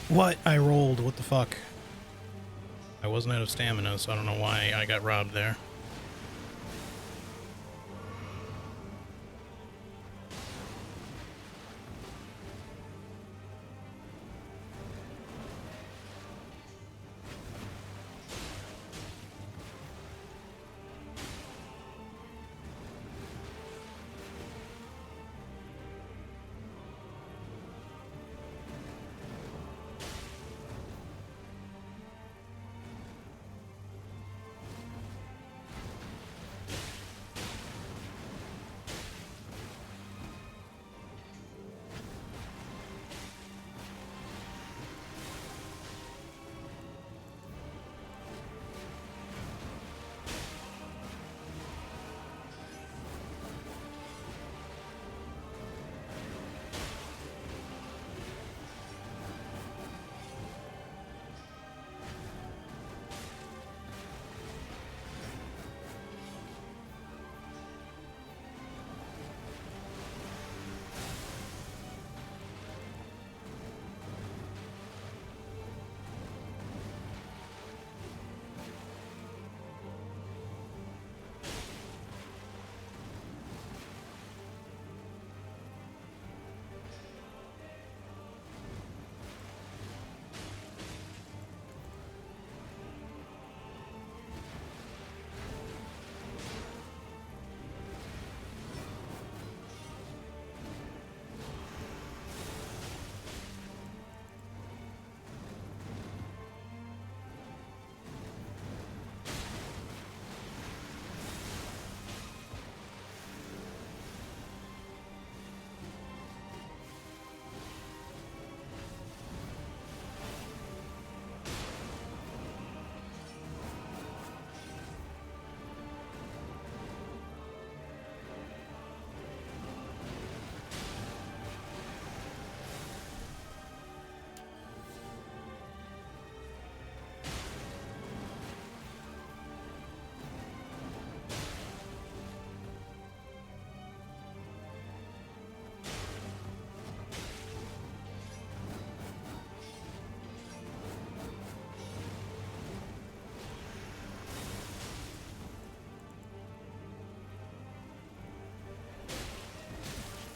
What? I rolled. What the fuck? I wasn't out of stamina, so I don't know why I got robbed there.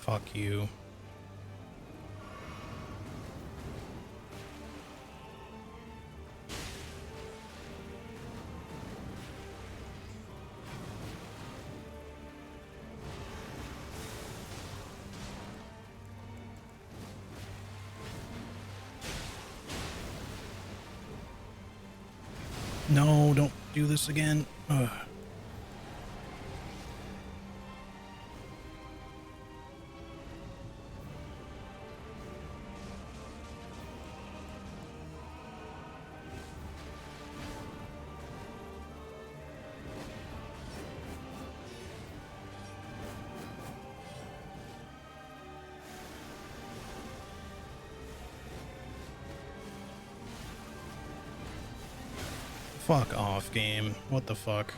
Fuck you. No, don't do this again. Ugh. Fuck off, game. What the fuck?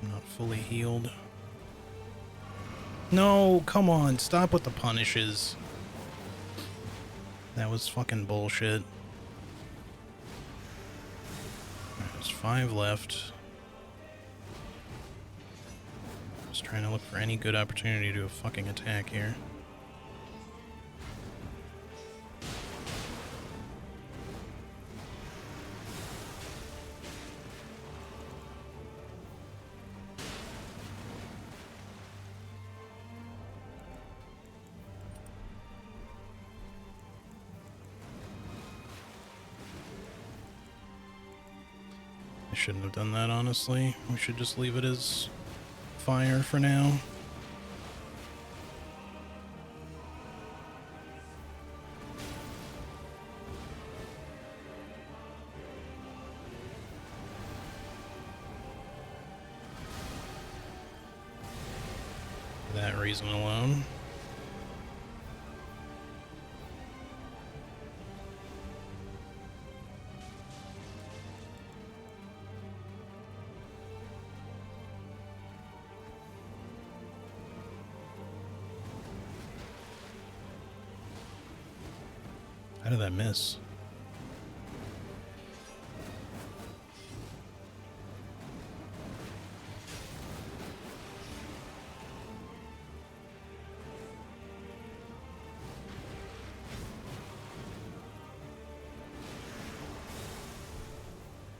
I'm not fully healed. No, come on. Stop with the punishes. That was fucking bullshit. There's 5 left. Just trying to look for any good opportunity to do a fucking attack here. I shouldn't have done that, honestly. We should just leave it as fire for now. For that reason alone. How did that miss?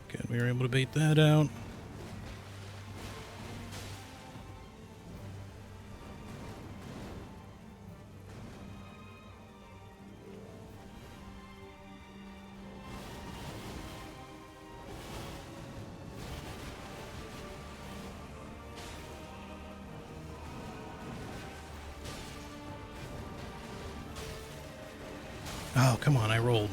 Good, we were able to bait that out. Oh, come on, I rolled.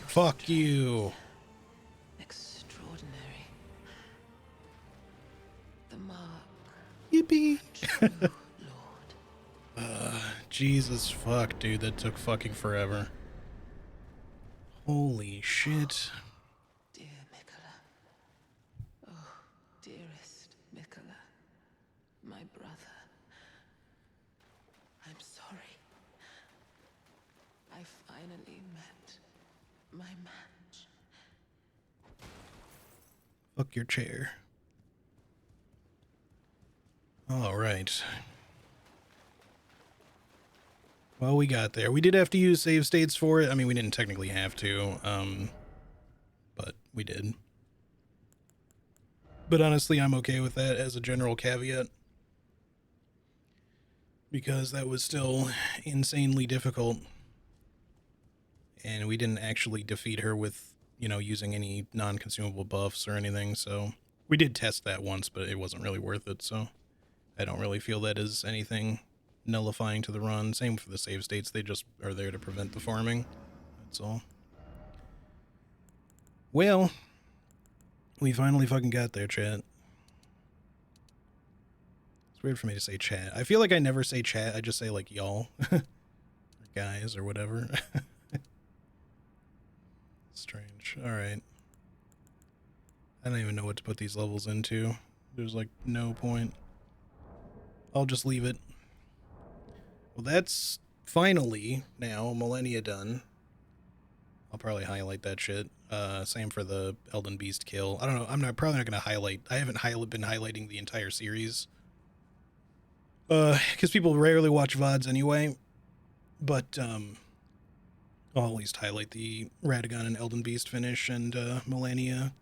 Fuck you. Extraordinary. The mark. Yippee. True Lord. Jesus fuck, dude, that took fucking forever. Holy shit. Dear Mikola. Oh, dearest Mikola. My brother. I'm sorry. I finally met my match. Fuck your chair. Alright. Well, we got there. We did have to use save states for it. I mean, we didn't technically have to, but we did. But honestly, I'm okay with that as a general caveat. Because that was still insanely difficult. And we didn't actually defeat her with, you know, using any non-consumable buffs or anything, so... We did test that once, but it wasn't really worth it, so... I don't really feel that is anything nullifying to the run. Same for the save states, they just are there to prevent the farming. That's all. Well, we finally fucking got there, chat. It's weird for me to say chat. I feel like I never say chat. I just say like y'all, or guys, or whatever. Strange. All right. I don't even know what to put these levels into. There's like no point. I'll just leave it. Well, that's finally now Millennia done. I'll probably highlight that shit. Same for the Elden Beast kill. I don't know. Probably not going to highlight. I haven't been highlighting the entire series. Because people rarely watch VODs anyway. But, I'll at least highlight the Radagon and Elden Beast finish and, Millennia.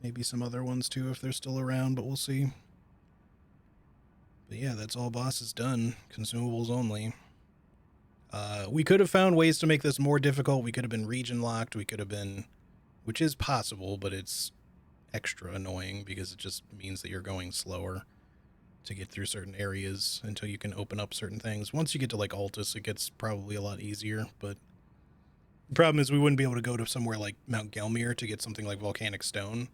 Maybe some other ones too if they're still around, but we'll see. But yeah, that's all bosses done. Consumables only. We could have found ways to make this more difficult. We could have been region locked. We could have been, which is possible, but it's extra annoying because it just means that you're going slower to get through certain areas until you can open up certain things. Once you get to like Altus, it gets probably a lot easier, but the problem is we wouldn't be able to go to somewhere like Mount Gelmir to get something like Volcanic Stone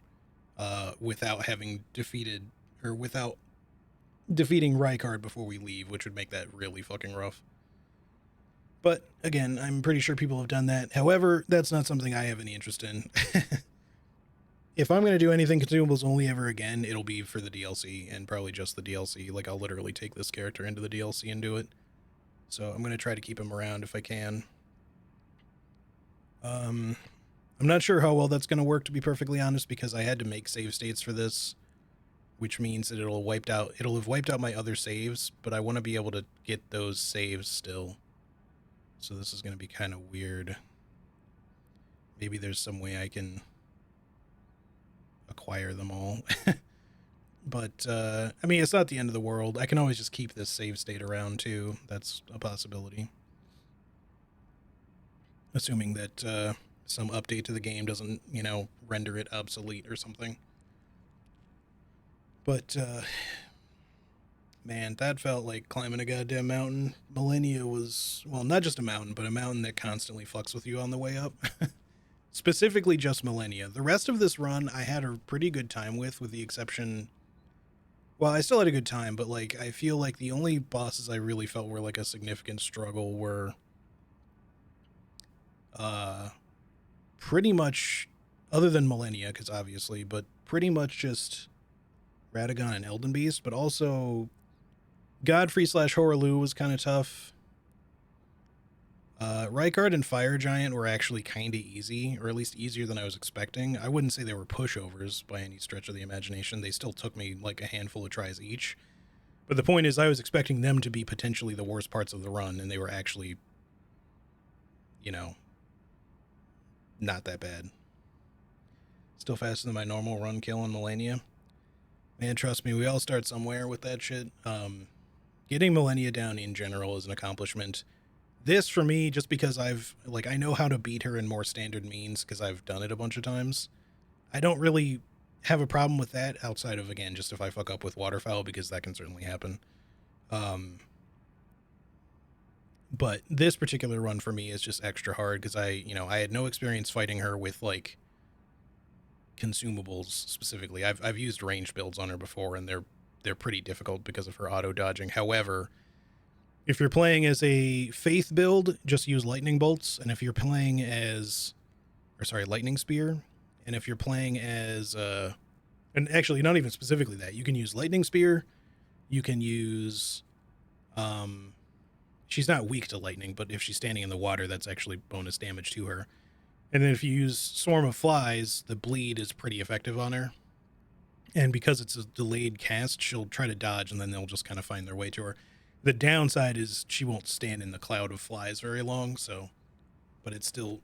without having defeating Rykard before we leave, which would make that really fucking rough. But again, I'm pretty sure people have done that. However, that's not something I have any interest in. If I'm going to do anything Consumables only ever again, it'll be for the DLC, and probably just the DLC. Like, I'll literally take this character into the DLC and do it. So I'm going to try to keep him around if I can. I'm not sure how well that's going to work, to be perfectly honest, because I had to make save states for this, which means that it'll have wiped out my other saves, but I want to be able to get those saves still. So this is going to be kind of weird. Maybe there's some way I can acquire them all. But, I mean, it's not the end of the world. I can always just keep this save state around, too. That's a possibility. Assuming that some update to the game doesn't, render it obsolete or something. But, man, that felt like climbing a goddamn mountain. Millennia was, well, not just a mountain, but a mountain that constantly fucks with you on the way up. Specifically just Millennia. The rest of this run I had a pretty good time with the exception... Well, I still had a good time, but, like, I feel like the only bosses I really felt were, like, a significant struggle were... pretty much, other than Millennia, because obviously, but pretty much just Radagon and Elden Beast, but also Godfrey / Horaloo was kind of tough. Rykard and Fire Giant were actually kind of easy, or at least easier than I was expecting. I wouldn't say they were pushovers by any stretch of the imagination. They still took me like a handful of tries each. But the point is, I was expecting them to be potentially the worst parts of the run, and they were actually, not that bad. Still faster than my normal run kill in Millennia. Man, trust me, we all start somewhere with that shit. Getting Millennia down in general is an accomplishment. This, for me, just because I know how to beat her in more standard means, because I've done it a bunch of times. I don't really have a problem with that, outside of, again, just if I fuck up with Waterfowl, because that can certainly happen. But this particular run for me is just extra hard, because I had no experience fighting her with, like, consumables specifically. I've used ranged builds on her before, and they're pretty difficult because of her auto dodging. However, if you're playing as a faith build, just use lightning bolts, and if you're playing as, lightning spear, and if you're playing as and actually not even specifically that, you can use lightning spear, you can use she's not weak to lightning, but if she's standing in the water, that's actually bonus damage to her. And then if you use Swarm of Flies, the bleed is pretty effective on her. And because it's a delayed cast, she'll try to dodge, and then they'll just kind of find their way to her. The downside is she won't stand in the cloud of flies very long, but it's still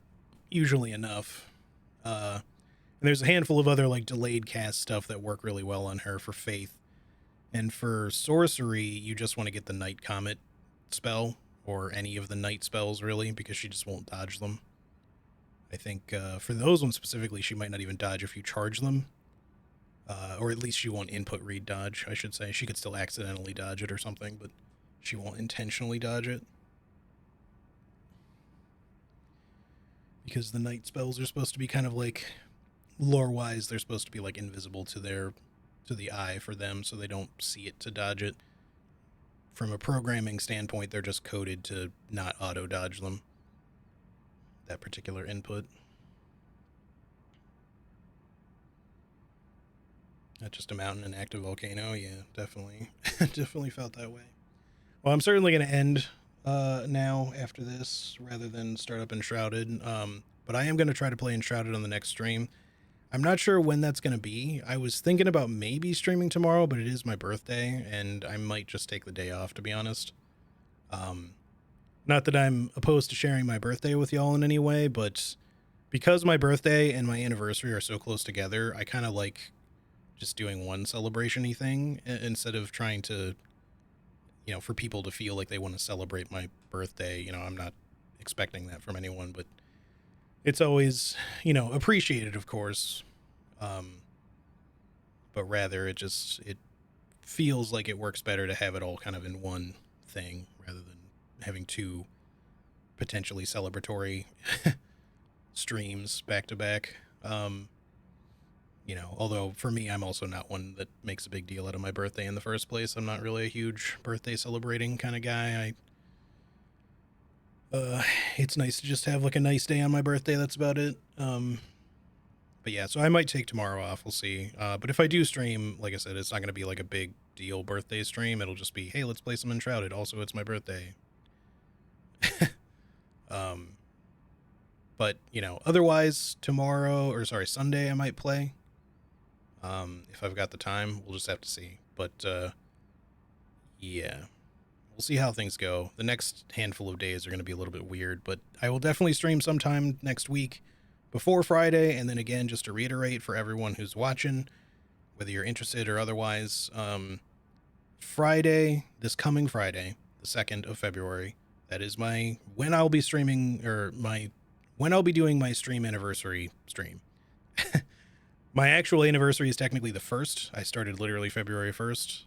usually enough. And there's a handful of other, like, delayed cast stuff that work really well on her for Faith. And for Sorcery, you just want to get the Night Comet spell, or any of the night spells, really, because she just won't dodge them. I think for those ones specifically, she might not even dodge if you charge them. Or at least she won't input read dodge, I should say. She could still accidentally dodge it or something, but she won't intentionally dodge it. Because the night spells are supposed to be kind of like, lore-wise, they're supposed to be like invisible to the eye for them, so they don't see it to dodge it. from a programming standpoint, they're just coded to not auto dodge them. That particular input. Not just a mountain and active volcano. Yeah, definitely. Definitely felt that way. Well, I'm certainly going to end now after this rather than start up Enshrouded. But I am going to try to play Enshrouded on the next stream. I'm not sure when that's going to be. I was thinking about maybe streaming tomorrow, but it is my birthday, and I might just take the day off, to be honest. Not that I'm opposed to sharing my birthday with y'all in any way, but because my birthday and my anniversary are so close together, I kind of like just doing one celebration-y thing instead of trying to, you know, for people to feel like they want to celebrate my birthday. You know, I'm not expecting that from anyone, but it's always, you know, appreciated, of course. But rather it feels like it works better to have it all kind of in one thing rather than having two potentially celebratory streams back to back. You know, although for me, I'm also not one that makes a big deal out of my birthday in the first place. I'm not really a huge birthday celebrating kind of guy. It's nice to just have like a nice day on my birthday. That's about it. But yeah, so I might take tomorrow off. We'll see. But if I do stream, like I said, it's not going to be like a big deal birthday stream. It'll just be, hey, let's play some Enshrouded. Also, it's my birthday. But you know, otherwise Sunday I might play. If I've got the time, we'll just have to see. But yeah, we'll see how things go. The next handful of days are going to be a little bit weird, but I will definitely stream sometime next week before Friday. And then again, just to reiterate for everyone who's watching, whether you're interested or otherwise, Friday, this coming Friday, the 2nd of February, that is when I'll be streaming, or when I'll be doing my stream anniversary stream. My actual anniversary is technically the 1st. I started literally February 1st.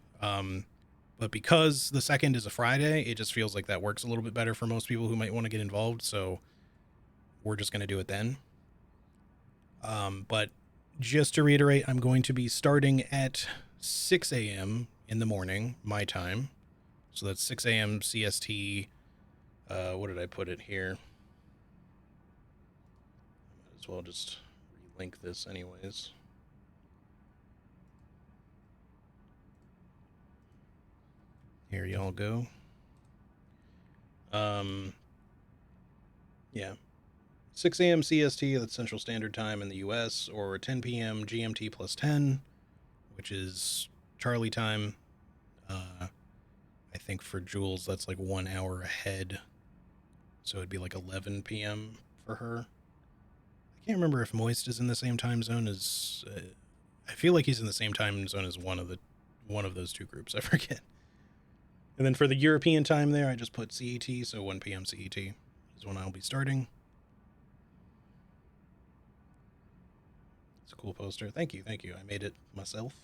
But because the 2nd is a Friday, it just feels like that works a little bit better for most people who might want to get involved. So we're just going to do it then. But just to reiterate, I'm going to be starting at 6 a.m. in the morning, my time. So that's 6 a.m. CST. What did I put it here? Might as well just relink this anyways. Here y'all go. Yeah. 6 a.m. CST, that's Central Standard Time in the US, or 10 p.m. GMT plus 10, which is Charlie time. I think for Jules, that's like 1 hour ahead. So it'd be like 11 p.m. for her. I can't remember if Moist is in the same time zone as... I feel like he's in the same time zone as one of those two groups. I forget. And then for the European time there, I just put CET, so 1 p.m. CET is when I'll be starting. It's a cool poster. Thank you. I made it myself.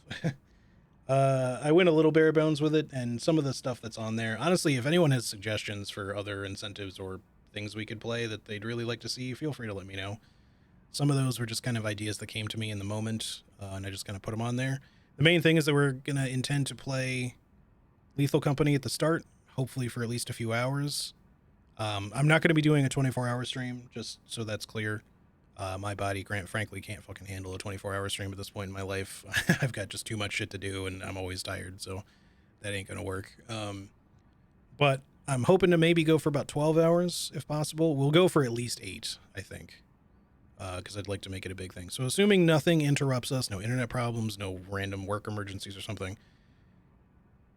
I went a little bare bones with it, and some of the stuff that's on there. Honestly, if anyone has suggestions for other incentives or things we could play that they'd really like to see, feel free to let me know. Some of those were just kind of ideas that came to me in the moment, and I just kind of put them on there. The main thing is that we're going to intend to play Lethal Company at the start, hopefully for at least a few hours. I'm not going to be doing a 24-hour stream, just so that's clear. My body, frankly, can't fucking handle a 24-hour stream at this point in my life. I've got just too much shit to do, and I'm always tired, so that ain't going to work. But I'm hoping to maybe go for about 12 hours, if possible. We'll go for at least 8, I think, because I'd like to make it a big thing. So assuming nothing interrupts us, no internet problems, no random work emergencies or something,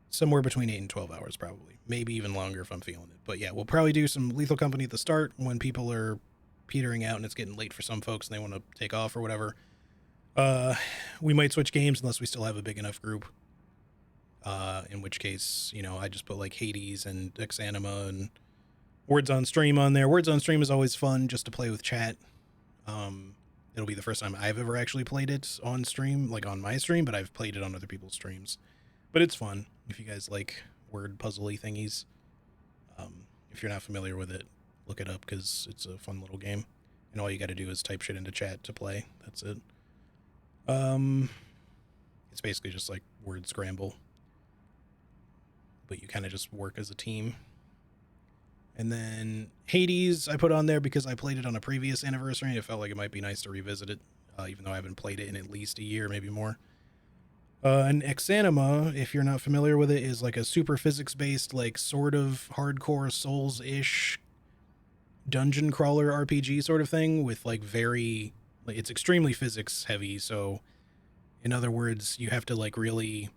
somewhere between 8 and 12 hours, probably. Maybe even longer if I'm feeling it. But yeah, we'll probably do some Lethal Company at the start when people are petering out and it's getting late for some folks and they want to take off or whatever. We might switch games unless we still have a big enough group. In which case, you know, I just put like Hades and Exanima and Words on Stream on there. Words on Stream is always fun just to play with chat. It'll be the first time I've ever actually played it on stream, like on my stream, but I've played it on other people's streams. But it's fun if you guys like word puzzly thingies. If you're not familiar with it, look it up because it's a fun little game. And all you got to do is type shit into chat to play. That's it. It's basically just like word scramble. but you kind of just work as a team. And then Hades, I put on there because I played it on a previous anniversary, and it felt like it might be nice to revisit it, even though I haven't played it in at least a year, maybe more. And Exanima, if you're not familiar with it, is like a super physics-based, like sort of hardcore Souls-ish dungeon crawler RPG sort of thing with like very, like, it's extremely physics heavy. So in other words, you have to like really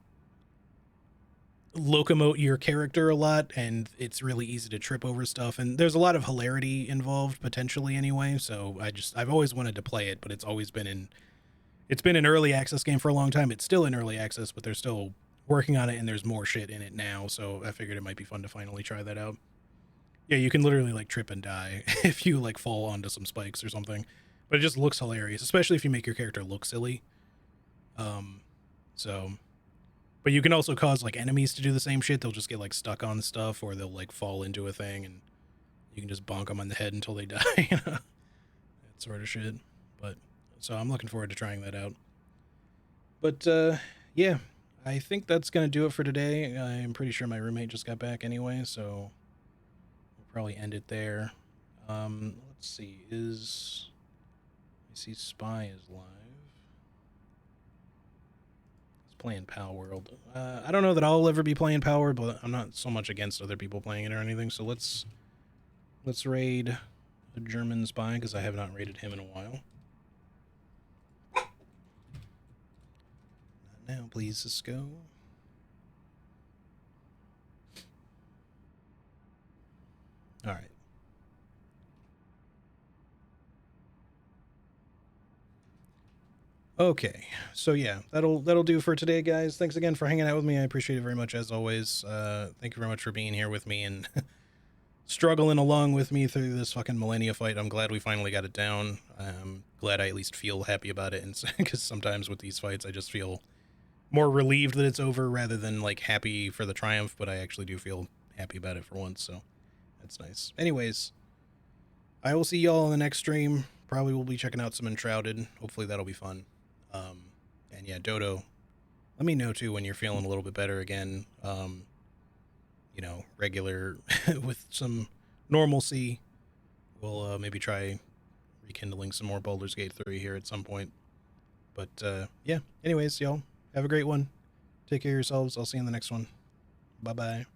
locomote your character a lot, and it's really easy to trip over stuff, and there's a lot of hilarity involved potentially anyway. So I've always wanted to play it, but it's been an early access game for a long time. It's still in early access, but they're still working on it, and there's more shit in it now, so I figured it might be fun to finally try that out. Yeah, you can literally like trip and die if you like fall onto some spikes or something, but it just looks hilarious, especially if you make your character look silly. So but you can also cause like enemies to do the same shit. They'll just get like stuck on stuff, or they'll like fall into a thing, and you can just bonk them on the head until they die. That sort of shit. But so I'm looking forward to trying that out. But yeah, I think that's gonna do it for today. I'm pretty sure my roommate just got back anyway, so we'll probably end it there. Let's see, I see Spy is live. Playing Pal World. I don't know that I'll ever be playing Pal World, but I'm not so much against other people playing it or anything. So let's raid a German spy, because I have not raided him in a while. Not now, please, Cisco. All right. Okay, so yeah, that'll do for today, guys. Thanks again for hanging out with me. I appreciate it very much, as always. Thank you very much for being here with me and struggling along with me through this fucking Millennia fight. I'm glad we finally got it down. I'm glad I at least feel happy about it, and because sometimes with these fights, I just feel more relieved that it's over rather than like happy for the triumph. But I actually do feel happy about it for once, so that's nice. Anyways, I will see y'all in the next stream. Probably will be checking out some Enshrouded. Hopefully that'll be fun. And yeah, Dodo, let me know too when you're feeling a little bit better again. You know, regular with some normalcy. We'll maybe try rekindling some more Baldur's Gate 3 here at some point. But yeah, anyways, y'all have a great one. Take care of yourselves. I'll see you in the next one. Bye-bye.